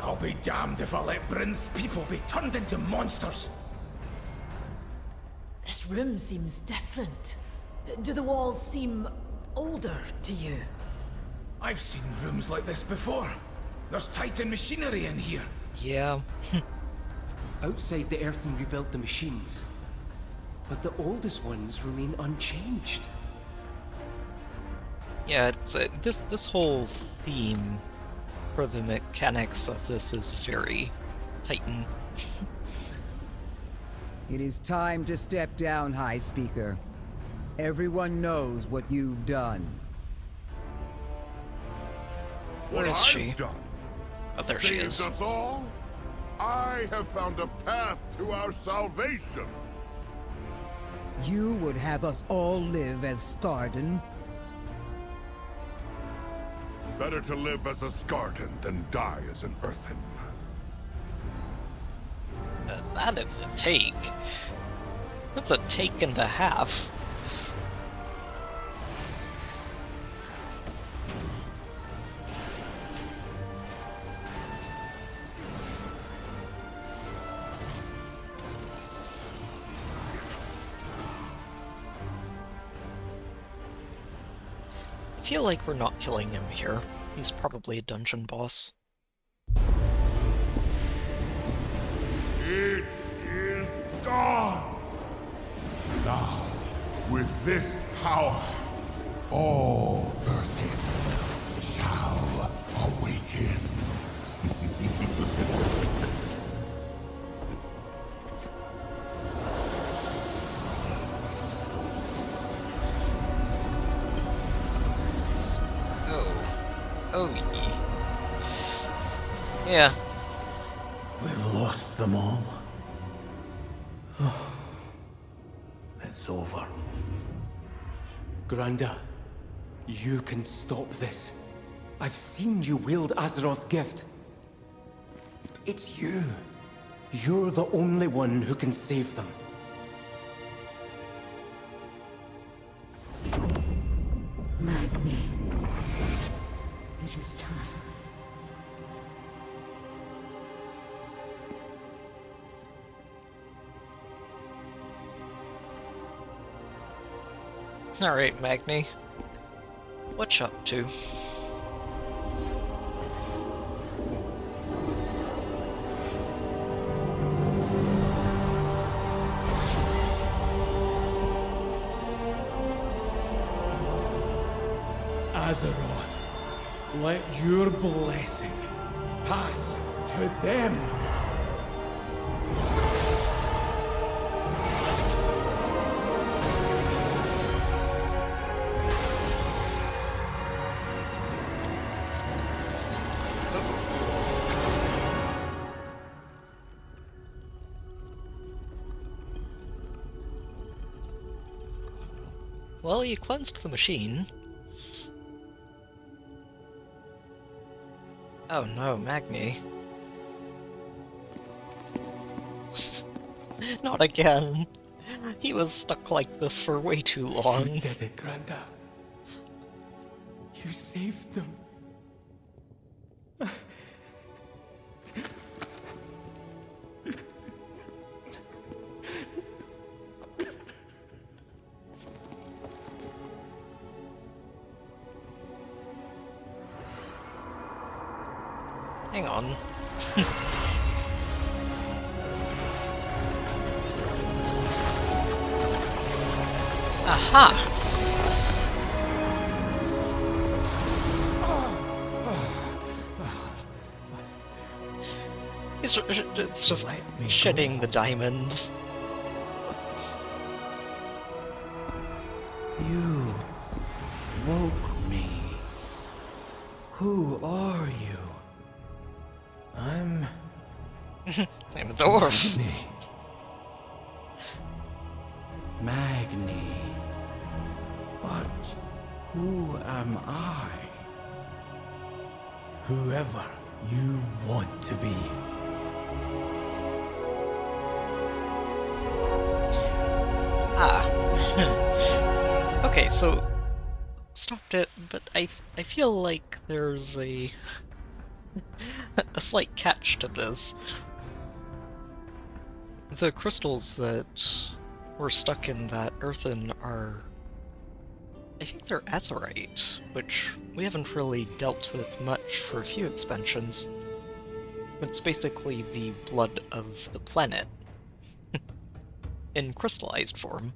I'll be damned if I let Bryn's people be turned into monsters. This room seems different. Do the walls seem older to you? I've seen rooms like this before. There's Titan machinery in here. Yeah. Outside the Earthen rebuilt the machines, but the oldest ones remain unchanged. Yeah, it's this whole theme for the mechanics of this is very Titan. It is time to step down, High Speaker. Everyone knows what you've done. Where is she? Oh, there she is. Saved us all? I have found a path to our salvation. You would have us all live as Skarden? Better to live as a Skarden than die as an Earthen. That is a take. That's a take and a half. I feel like we're not killing him here. He's probably a dungeon boss. It is done! Now, with this power, all Earthen shall awaken. Oh, yeah. We've lost them all. Oh, it's over. Granda, you can stop this. I've seen you wield Azeroth's gift. It's you. You're the only one who can save them. Magni. It is time. Alright, Magni. What you up to? Azeroth, let your blessing pass to them. Well, you cleansed the machine. Oh no, Magni. Not again. He was stuck like this for way too long. You did it, Granda. You saved them. Hang on. Aha! It's just shedding the diamonds. You woke me. Who are you? I'm a dwarf. Magni. But who am I? Whoever you want to be. Okay, so stopped it, but I feel like there's a a slight catch to this. The crystals that were stuck in that earthen are, I think they're azurite, which we haven't really dealt with much for a few expansions. It's basically the blood of the planet in crystallized form.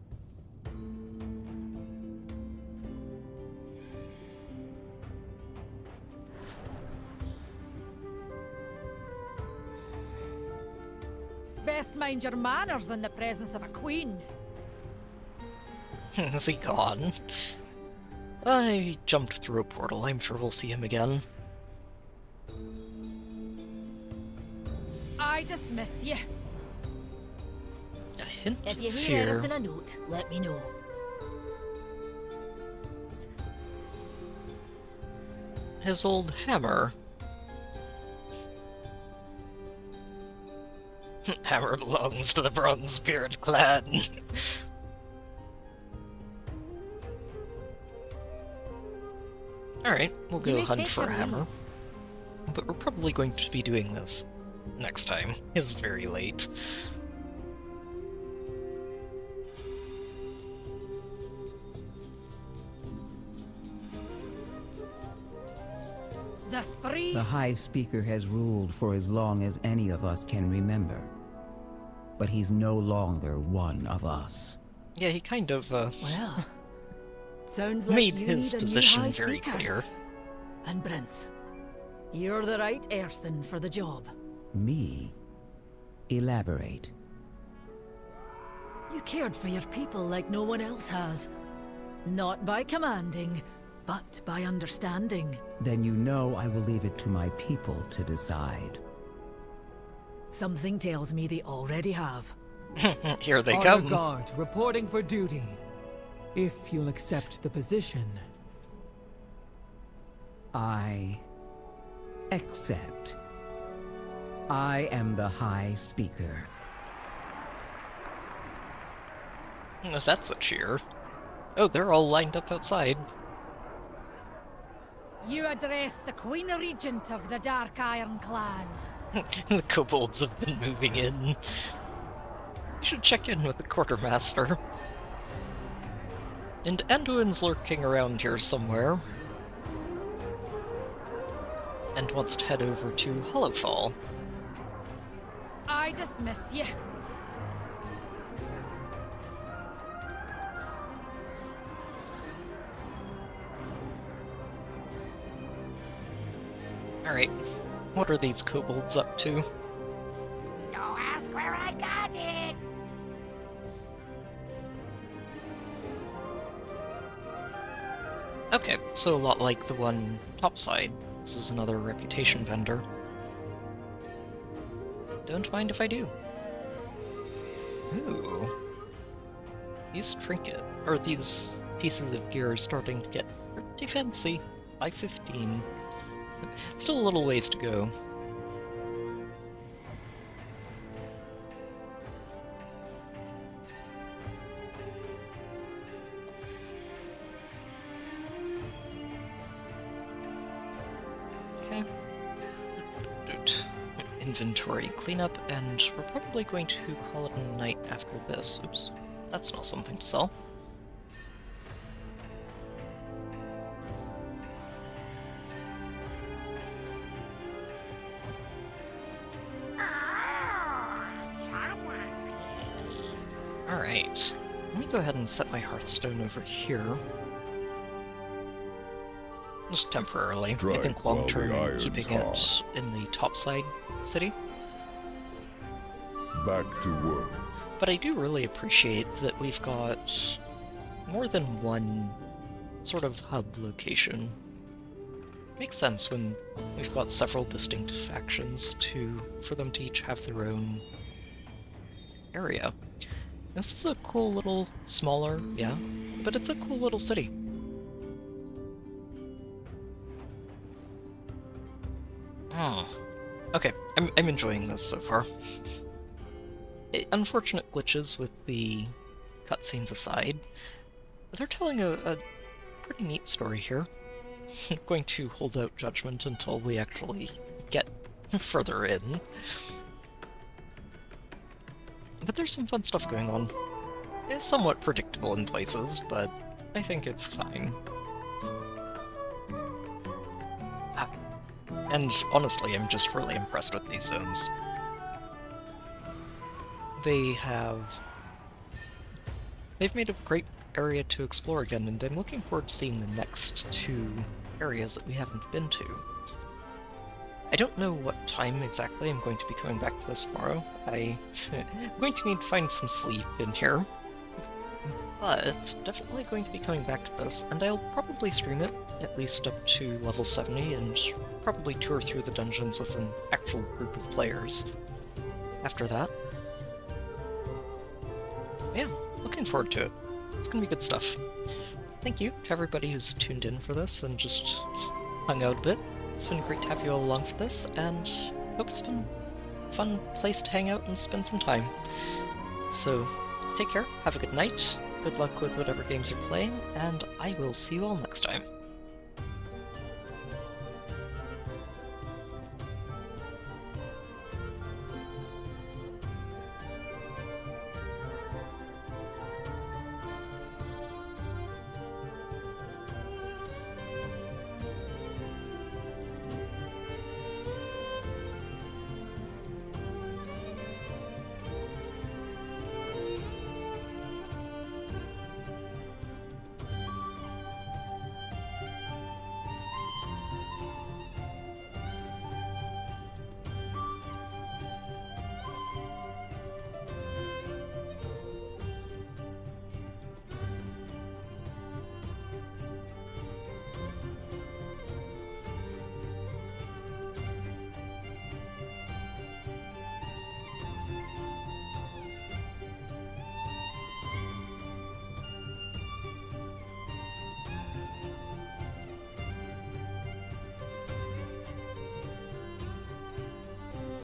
Best mind your manners in the presence of a queen. Is he gone? I jumped through a portal. I'm sure we'll see him again. I dismiss you. A hint If you of hear fear. anything of note, let me know. His old hammer. Hammer belongs to the Bronzebeard clan. Alright, we'll You go may hunt take for a your hammer. leave. But we're probably going to be doing this next time. It's very late. The High Speaker has ruled for as long as any of us can remember. But he's no longer one of us. Yeah, he kind of, Well, sounds like made you his need a new position High very Speaker. clear. And Brinth, you're the right earthen for the job. Me? Elaborate. You cared for your people like no one else has. Not by commanding, but by understanding. Then you know I will leave it to my people to decide. Something tells me they already have. Here they Honor come. Guard, reporting for duty. If you'll accept the position. I accept. I am the High Speaker. That's a cheer. Oh, they're all lined up outside. You address the Queen Regent of the Dark Iron Clan. The kobolds have been moving in. You should check in with the quartermaster. And Anduin's lurking around here somewhere. And wants to head over to Hollowfall. I dismiss you. Alright, what are these kobolds up to? Don't ask where I got it. Okay, so a lot like the one topside. This is another reputation vendor. Don't mind if I do. Ooh. These these pieces of gear are starting to get pretty fancy. 515. Still a little ways to go. Okay. Inventory cleanup, and we're probably going to call it a night after this. Oops, that's not something to sell. Alright, let me go ahead and set my Hearthstone over here. Just temporarily. I Strike think while long term, the iron's keeping hot. it in the topside city. Back to work. But I do really appreciate that we've got more than one sort of hub location. Makes sense when we've got several distinct factions for them to each have their own area. This is a cool little, smaller, yeah, but it's a cool little city. Okay, I'm enjoying this so far. Unfortunate glitches with the cutscenes aside, they're telling a pretty neat story here. I'm going to hold out judgment until we actually get further in. But there's some fun stuff going on. It's somewhat predictable in places, but I think it's fine. And honestly, I'm just really impressed with these zones. They've made a great area to explore again, and I'm looking forward to seeing the next 2 areas that we haven't been to. I don't know what time exactly I'm going to be coming back to this tomorrow. I'm going to need to find some sleep in here. But definitely going to be coming back to this, and I'll probably stream it, at least up to level 70, and probably tour through the dungeons with an actual group of players after that. Yeah, looking forward to it. It's gonna be good stuff. Thank you to everybody who's tuned in for this and just hung out a bit. It's been great to have you all along for this, and hope it's been a fun place to hang out and spend some time. So, take care, have a good night, good luck with whatever games you're playing, and I will see you all next time.